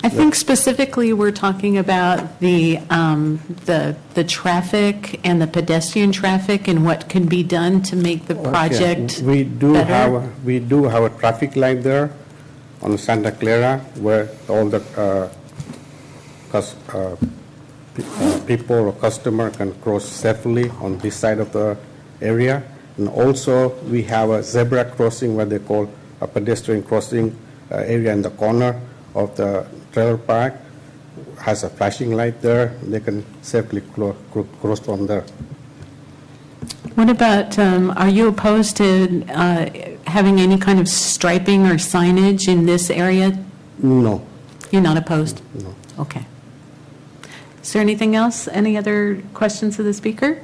I think specifically we're talking about the traffic and the pedestrian traffic and what can be done to make the project We do better. have a traffic light there on Santa Clara where all the people or customer can cross safely on this side of the area. And also we have a zebra crossing, what they call a pedestrian crossing area in the corner of the trailer park. Has a flashing light there. They can safely cross from there. What about, are you opposed to having any kind of striping or signage in this area? No. You're not opposed? No. Okay. Is there anything else? Any other questions of the speaker?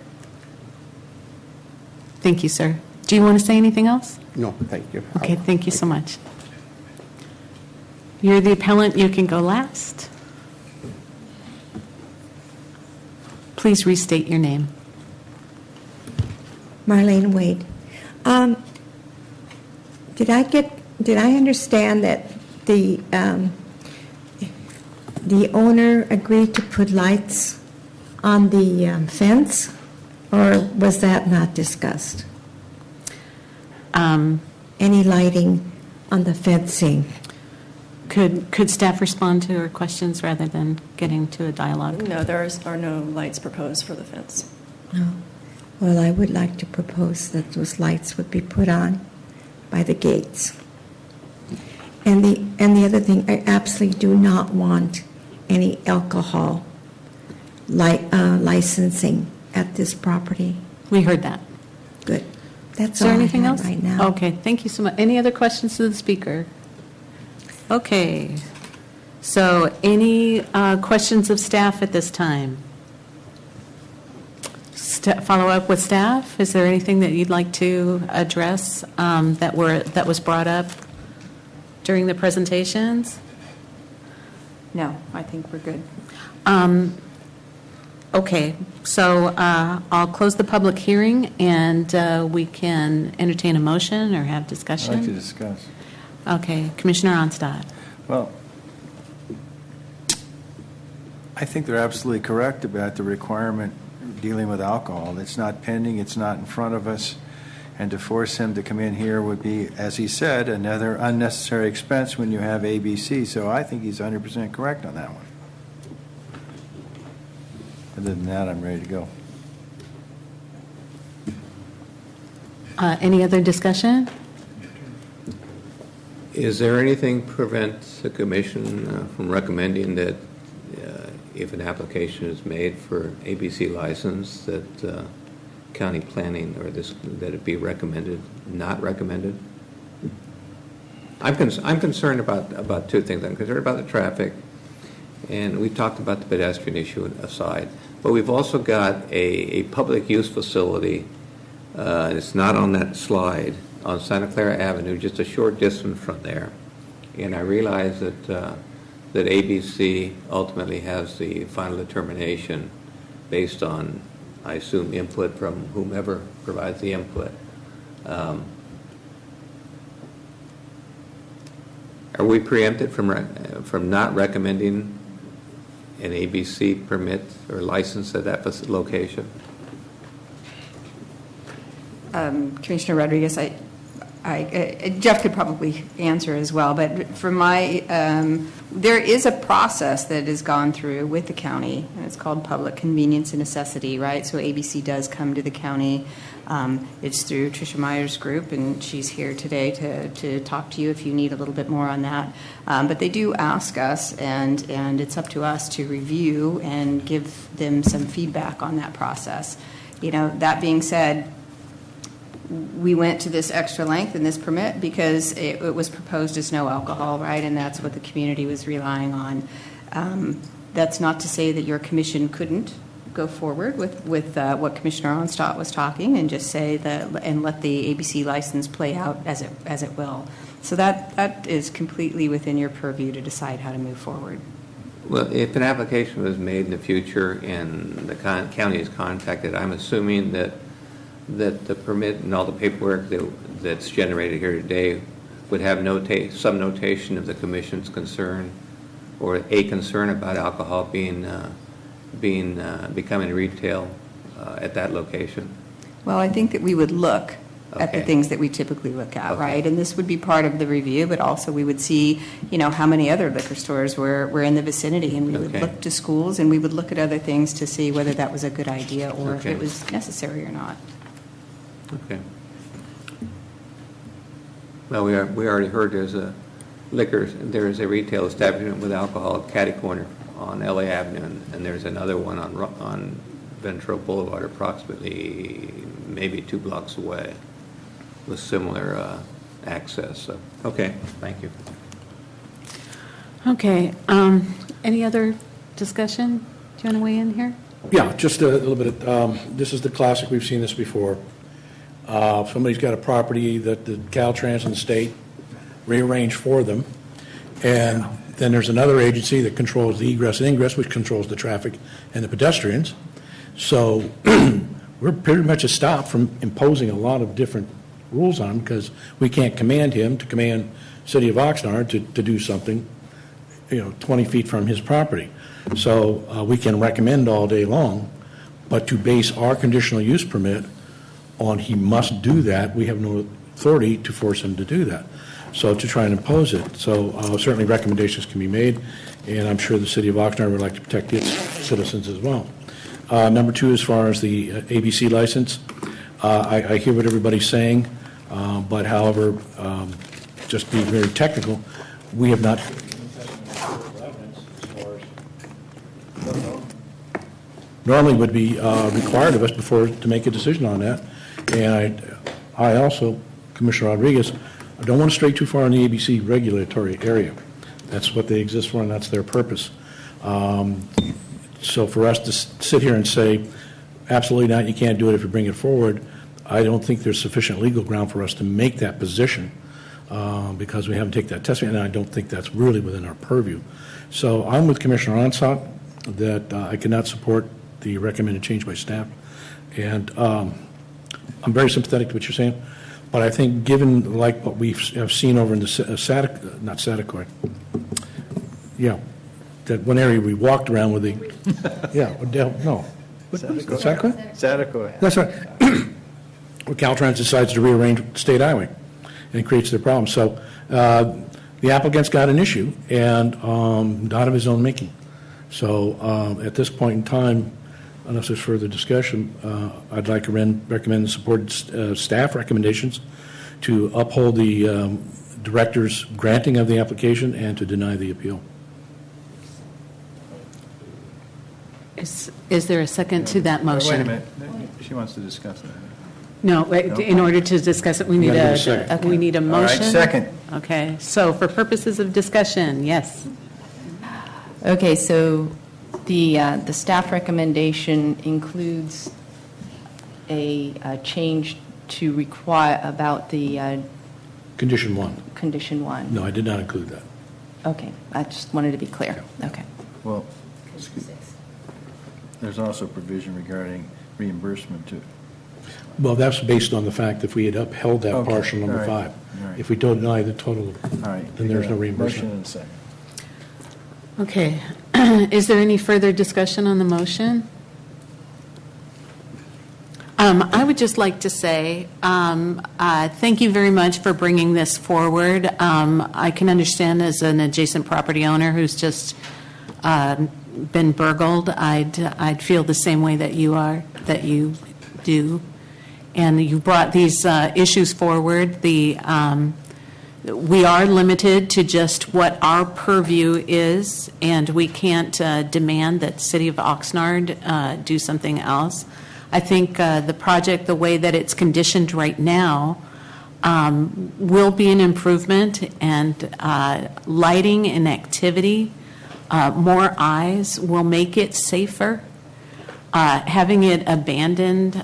Thank you, sir. Do you want to say anything else? No, thank you. Okay, thank you so much. You're the appellant. You can go last. Please restate your name. Marlene Wade. Did I understand that the owner agreed to put lights on the fence, or was that not discussed? Any lighting on the fencing? Could staff respond to her questions rather than getting to a dialogue? No, there are no lights proposed for the fence. No. Well, I would like to propose that those lights would be put on by the gates. And the other thing, I absolutely do not want any alcohol licensing at this property. We heard that. Good. That's Is there all anything I have else? right now. Okay, thank you so much. Any other questions to the speaker? Okay. So any questions of staff at this time? Follow up with staff? Is there anything that you'd like to address that was brought up during the presentations? No, I think we're good. Okay, so I'll close the public hearing, and we can entertain a motion or have discussion. I'd like to discuss. Okay, Commissioner Onstadt. Well, I think they're absolutely correct about the requirement dealing with alcohol. It's not pending, it's not in front of us, and to force him to come in here would be, as he said, another unnecessary expense when you have ABC. So I think he's 100% correct on that one. Other than that, I'm ready to go. Any other discussion? Is there anything prevents the commission from recommending that if an application is made for ABC license, that county planning or that it be recommended, not recommended? I'm concerned about two things. I'm concerned about the traffic, and we've talked about the pedestrian issue aside, but we've also got a public use facility. It's not on that slide, on Santa Clara Avenue, just a short distance from there. And I realize that ABC ultimately has the final determination based on, I assume, input from whomever provides the input. Are we preempted from not recommending an ABC permit or license at that location? Commissioner Rodriguez, Jeff could probably answer as well, but from there is a process that has gone through with the county, and it's called public convenience and necessity, right? So ABC does come to the county. It's through Tricia Meyer's group, and she's here today to talk to you if you need a little bit more on that. But they do ask us, and it's up to us to review and give them some feedback on that process. You know, that being said, we went to this extra length in this permit because it was proposed as no alcohol, right? And that's what the community was relying on. That's not to say that your commission couldn't go forward with what Commissioner Onstadt was talking and just say that and let the ABC license play out as it will. So that is completely within your purview to decide how to move forward. Well, if an application was made in the future and the county is contacted, I'm assuming that the permit and all the paperwork that's generated here today would have some notation of the commission's concern or a concern about alcohol becoming retail at that location. Well, I think that we would look at the things that we typically look at, right? And this would be part of the review, but also we would see, how many other liquor stores were in the vicinity, and we would look to schools, and we would look at other things to see whether that was a good idea or if it was necessary or not. Okay. Well, we already heard there is a retail establishment with alcohol at Caddy Corner on LA Avenue, and there's another one on Ventura Boulevard, approximately maybe 2 blocks away, with similar access. So, okay, thank you. Okay. Any other discussion? Do you want to weigh in here? Yeah, just a little bit. This is the classic. We've seen this before. Somebody's got a property that the Caltrans and the state rearrange for them, and then there's another agency that controls the egress and ingress, which controls the traffic and the pedestrians. So we're pretty much a stop from imposing a lot of different rules on him because we can't command him to command City of Oxnard to do something, 20 feet from his property. So we can recommend all day long, but to base our conditional use permit on he must do that, we have no authority to force him to do that. So to try and impose it. So certainly recommendations can be made, and I'm sure the City of Oxnard would like to protect its citizens as well. Number two, as far as the ABC license, I hear what everybody's saying, but however, just being very technical, we have not. Normally would be required of us before to make a decision on that. And I also, Commissioner Rodriguez, I don't want to stray too far in the ABC regulatory area. That's what they exist for, and that's their purpose. So for us to sit here and say, absolutely not, you can't do it if you bring it forward, I don't think there's sufficient legal ground for us to make that position because we haven't taken that testimony, and I don't think that's really within our purview. So I'm with Commissioner Onsot that I cannot support the recommended change by staff. And I'm very sympathetic to what you're saying, but I think given like what we have seen over in the Saticoy, that one area we walked around with the, Saticoy. That's right. Where Caltrans decides to rearrange State Highway, and it creates their problem. So the applicant's got an issue, and not of his own making. So at this point in time, unless there's further discussion, I'd like to recommend the supported staff recommendations to uphold the director's granting of the application and to deny the appeal. Is there a second to that motion? Wait a minute. She wants to discuss that. No, in order to discuss it, we need a motion. All right, second. Okay, so for purposes of discussion, yes. Okay, so the staff recommendation includes a change to require about the Condition 1. Condition 1. No, I did not include that. Okay, I just wanted to be clear. Okay. Well, there's also provision regarding reimbursement too. Well, that's based on the fact that if we had upheld that Okay, partial number all right, 5. all right. If we don't deny the total, All right. then there's no Motion reimbursement. and a second. Okay, is there any further discussion on the motion? I would just like to say thank you very much for bringing this forward. I can understand as an adjacent property owner who's just been burgled, I'd feel the same way that you do. And you brought these issues forward. We are limited to just what our purview is, and we can't demand that City of Oxnard do something else. I think the project, the way that it's conditioned right now, will be an improvement, and lighting and activity, more eyes will make it safer. Having it abandoned,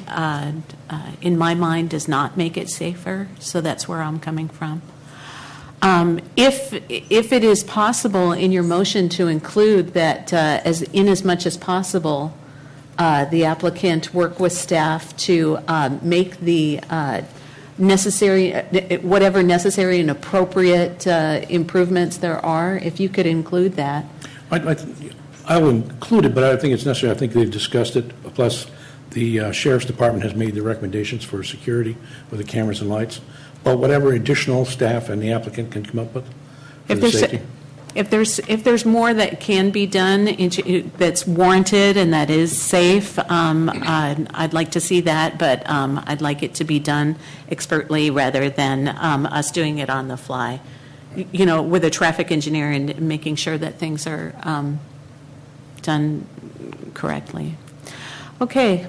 in my mind, does not make it safer, so that's where I'm coming from. If it is possible in your motion to include that, as much as possible, the applicant work with staff to make the necessary, whatever necessary and appropriate improvements there are, if you could include that. I will include it, but I think it's necessary. I think they've discussed it. Plus, the Sheriff's Department has made the recommendations for security with the cameras and lights. But whatever additional staff and the applicant can come up with for the safety. If there's more that can be done that's warranted and that is safe, I'd like to see that, but I'd like it to be done expertly rather than us doing it on the fly. With a traffic engineer and making sure that things are done correctly. Okay,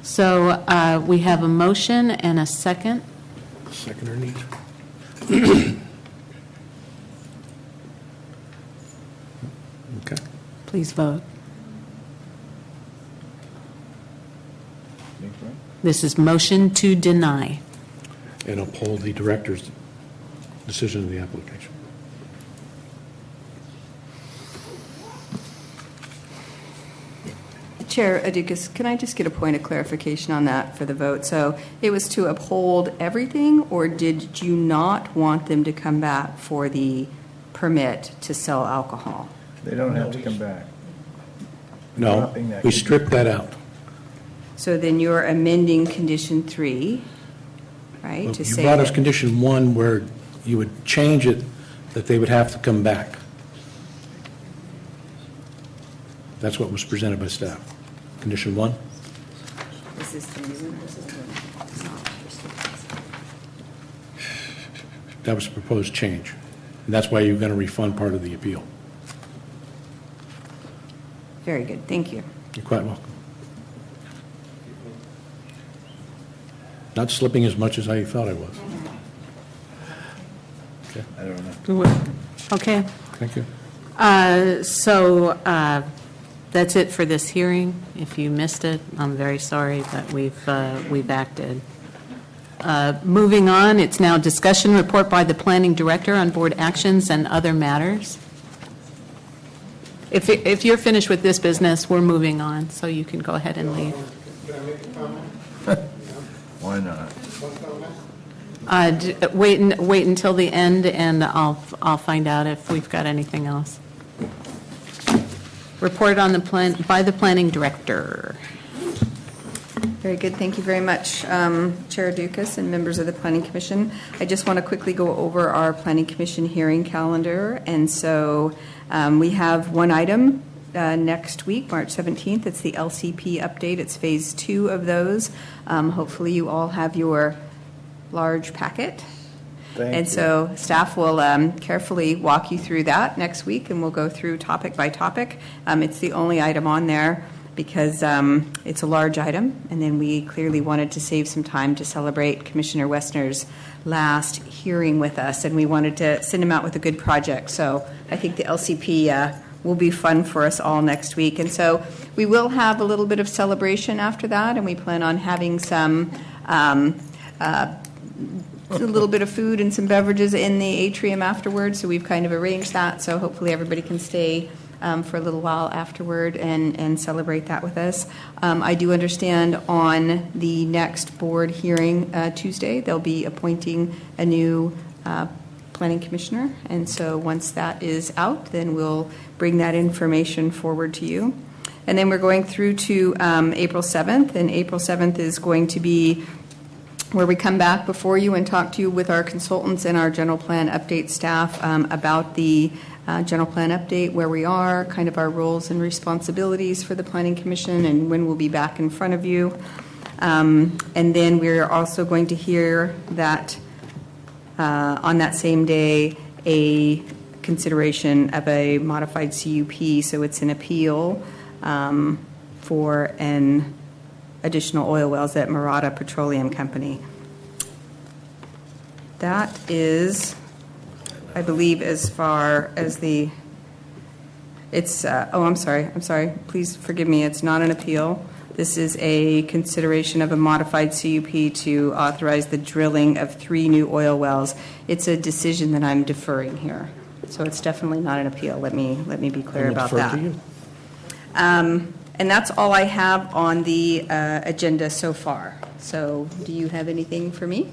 so we have a motion and a second. Seconder needs. Okay. Please vote. This is motion to deny. And uphold the director's decision of the application. Chair Adukas, can I just get a point of clarification on that for the vote? So it was to uphold everything, or did you not want them to come back for the permit to sell alcohol? They don't have to come back. No, Dropping that we stripped that out. So then you're amending condition 3, right? Well, To you say brought us that- condition 1 where you would change it, that they would have to come back. That's what was presented by staff. Condition 1? Is this the new one or is this the one? That was a proposed change. And that's why you're going to refund part of the appeal. Very good, thank you. You're quite welcome. Not slipping as much as I thought I was. Okay. I don't know. Okay. Thank you. So that's it for this hearing. If you missed it, I'm very sorry, but we've acted. Moving on, it's now discussion report by the planning director on board actions and other matters. If you're finished with this business, we're moving on, so you can go ahead and leave. Why not? Wait until the end, and I'll find out if we've got anything else. Report on the plan by the planning director. Very good. Thank you very much, Chair Dukas and members of the Planning Commission. I just want to quickly go over our Planning Commission hearing calendar. And so we have one item next week, March 17th. It's the LCP update. It's phase 2 of those. Hopefully you all have your large packet. Thank you. So staff will carefully walk you through that next week, and we'll go through topic by topic. It's the only item on there because it's a large item, and then we clearly wanted to save some time to celebrate Commissioner Wessner's last hearing with us, and we wanted to send him out with a good project. So I think the LCP will be fun for us all next week. And so we will have a little bit of celebration after that, and we plan on having some a little bit of food and some beverages in the atrium afterwards. So we've kind of arranged that, so hopefully everybody can stay for a little while afterward and celebrate that with us. I do understand on the next board hearing Tuesday, they'll be appointing a new planning commissioner. And so once that is out, then we'll bring that information forward to you. And then we're going through to April 7th, and April 7th is going to be where we come back before you and talk to you with our consultants and our general plan update staff about the general plan update, where we are, kind of our roles and responsibilities for the Planning Commission, and when we'll be back in front of you. And then we're also going to hear that on that same day, a consideration of a modified CUP, so it's an appeal for an additional oil wells at Murata Petroleum Company. That is, I believe, as far as the, it's, I'm sorry, please forgive me, it's not an appeal. This is a consideration of a modified CUP to authorize the drilling of 3 new oil wells. It's a decision that I'm deferring here, so it's definitely not an appeal. Let me be clear about that. And that's all I have on the agenda so far. So do you have anything for me?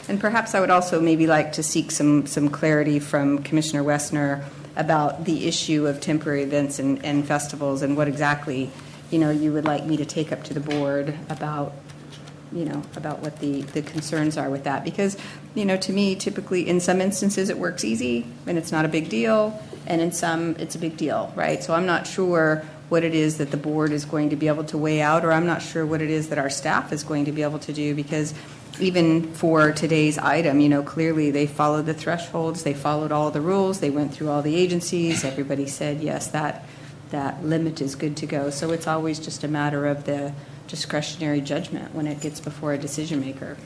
And perhaps I would also maybe like to seek some clarity from Commissioner Wessner about the issue of temporary events and festivals, and what exactly, you would like me to take up to the board about, about what the concerns are with that. Because, to me, typically in some instances it works easy and it's not a big deal, and in some it's a big deal, right? So I'm not sure what it is that the board is going to be able to weigh out, or I'm not sure what it is that our staff is going to be able to do, because even for today's item, clearly they followed the thresholds, they followed all the rules, they went through all the agencies, everybody said, yes, that limit is good to go. So it's always just a matter of the discretionary judgment when it gets before a decision maker.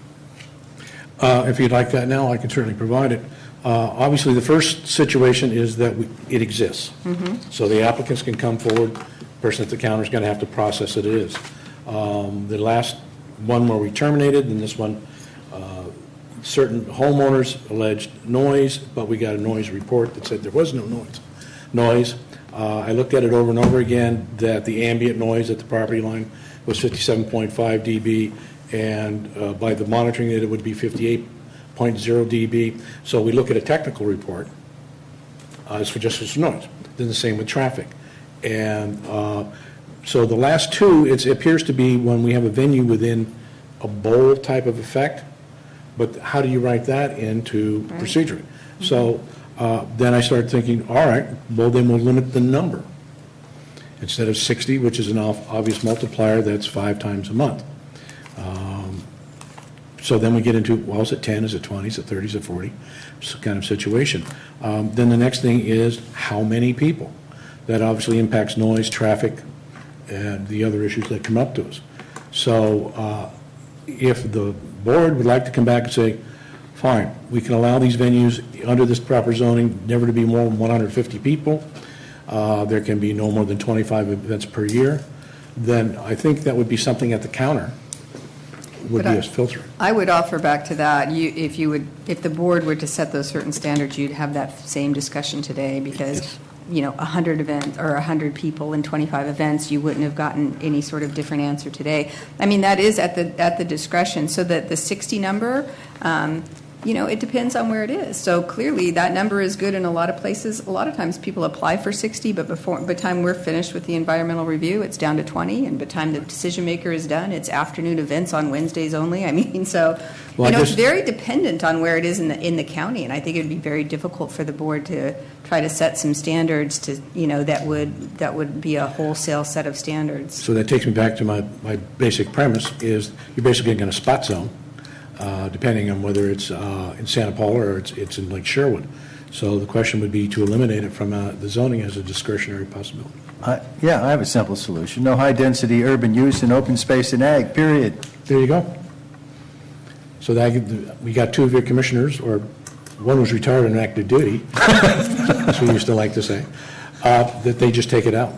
If you'd like that now, I can certainly provide it. Obviously, the first situation is that it exists. Mm-hmm. So the applicants can come forward, the person at the counter is going to have to process that it is. The last one where we terminated, and this one, certain homeowners alleged noise, but we got a noise report that said there was no noise. noise. I looked at it over and over again, that the ambient noise at the property line was 57.5 dB, and by the monitoring it would be 58.0 dB. So we look at a technical report as for just as noise. Then the same with traffic. And so the last two, it appears to be when we have a venue within a bowl type of effect, but how do you write that into procedure? So then I started thinking, all right, well, then we'll limit the number. Instead of 60, which is an obvious multiplier, that's 5 times a month. So then we get into, well, is it 10, is it 20, is it 30, is it 40, kind of situation. Then the next thing is how many people. That obviously impacts noise, traffic, and the other issues that come up to us. So if the board would like to come back and say, fine, we can allow these venues under this proper zoning never to be more than 150 people, there can be no more than 25 events per year, then I think that would be something at the counter would be a filter. I would offer back to that, if the board were to set those certain standards, you'd have that same discussion today, because 100 events or 100 people and 25 events, you wouldn't have gotten any sort of different answer today. I mean, that is at the discretion. So that the 60 number, it depends on where it is. So clearly that number is good in a lot of places. A lot of times people apply for 60, but by the time we're finished with the environmental review, it's down to 20. And by the time the decision maker is done, it's afternoon events on Wednesdays only. I mean, so, it's very dependent on where it is in the county. And I think it would be very difficult for the board to try to set some standards to, that would be a wholesale set of standards. So that takes me back to my basic premise is you're basically going to spot zone. Depending on whether it's in Santa Paula or it's in Lake Sherwood. So the question would be to eliminate it from the zoning as a discretionary possibility. Yeah, I have a simple solution. No high-density urban use in open space and ag, period. There you go. So we got 2 of your commissioners, or one was retired on active duty, that's what we used to like to say, that they just take it out.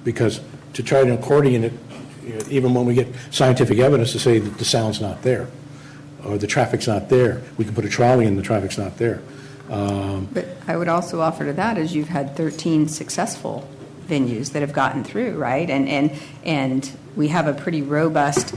Because to try to accordion it, even when we get scientific evidence to say that the sound's not there or the traffic's not there, we can put a trolley and the traffic's not there. But I would also offer to that is you've had 13 successful venues that have gotten through, right? And we have a pretty robust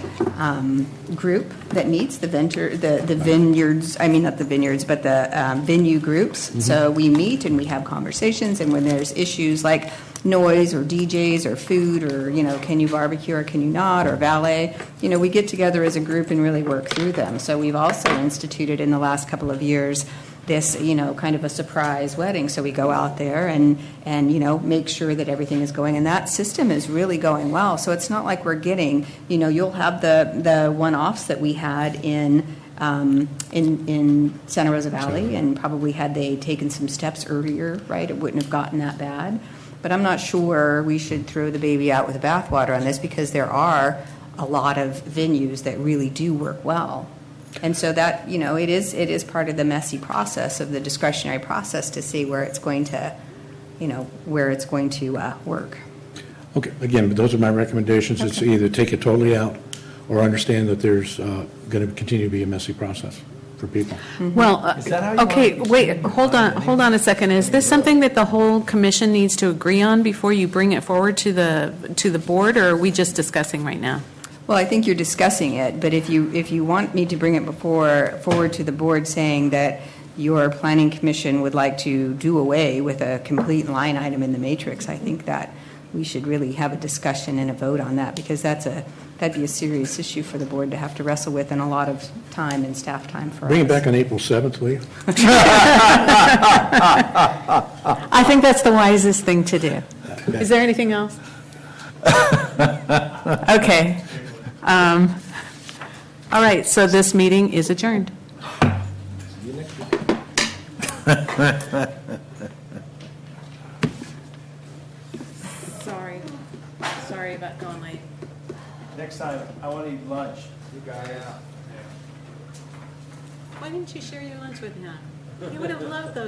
group that meets the vineyards, I mean not the vineyards, but the venue groups. Mm-hmm. So we meet and we have conversations, and when there's issues like noise or DJs or food or, can you barbecue or can you not, or valet, we get together as a group and really work through them. So we've also instituted in the last couple of years this, kind of a surprise wedding. So we go out there and make sure that everything is going. And that system is really going well. So it's not like we're getting, you'll have the one-offs that we had in Santa Rosa Valley, and probably had they taken some steps earlier, right, it wouldn't have gotten that bad. But I'm not sure we should throw the baby out with the bathwater on this, because there are a lot of venues that really do work well. And so that, it is part of the messy process of the discretionary process to see where it's going to, work. Okay, again, those are my recommendations. Okay. It's either take it totally out or understand that there's going to continue to be a messy process for people. Mm-hmm. Well, okay, wait, hold on a second. Is this something that the whole commission needs to agree on before you bring it forward to the board, or are we just discussing right now? Well, I think you're discussing it, but if you want me to bring it forward to the board saying that your planning commission would like to do away with a complete line item in the matrix, I think that we should really have a discussion and a vote on that, because that'd be a serious issue for the board to have to wrestle with, and a lot of time and staff time for us. Bring it back on April 7th, will you? I think that's the wisest thing to do. Okay. Is there anything else? Okay. All right, so this meeting is adjourned. Sorry about going late. Next time, I want to eat lunch. You got it. Why didn't you share your lunch with him? He would have loved those.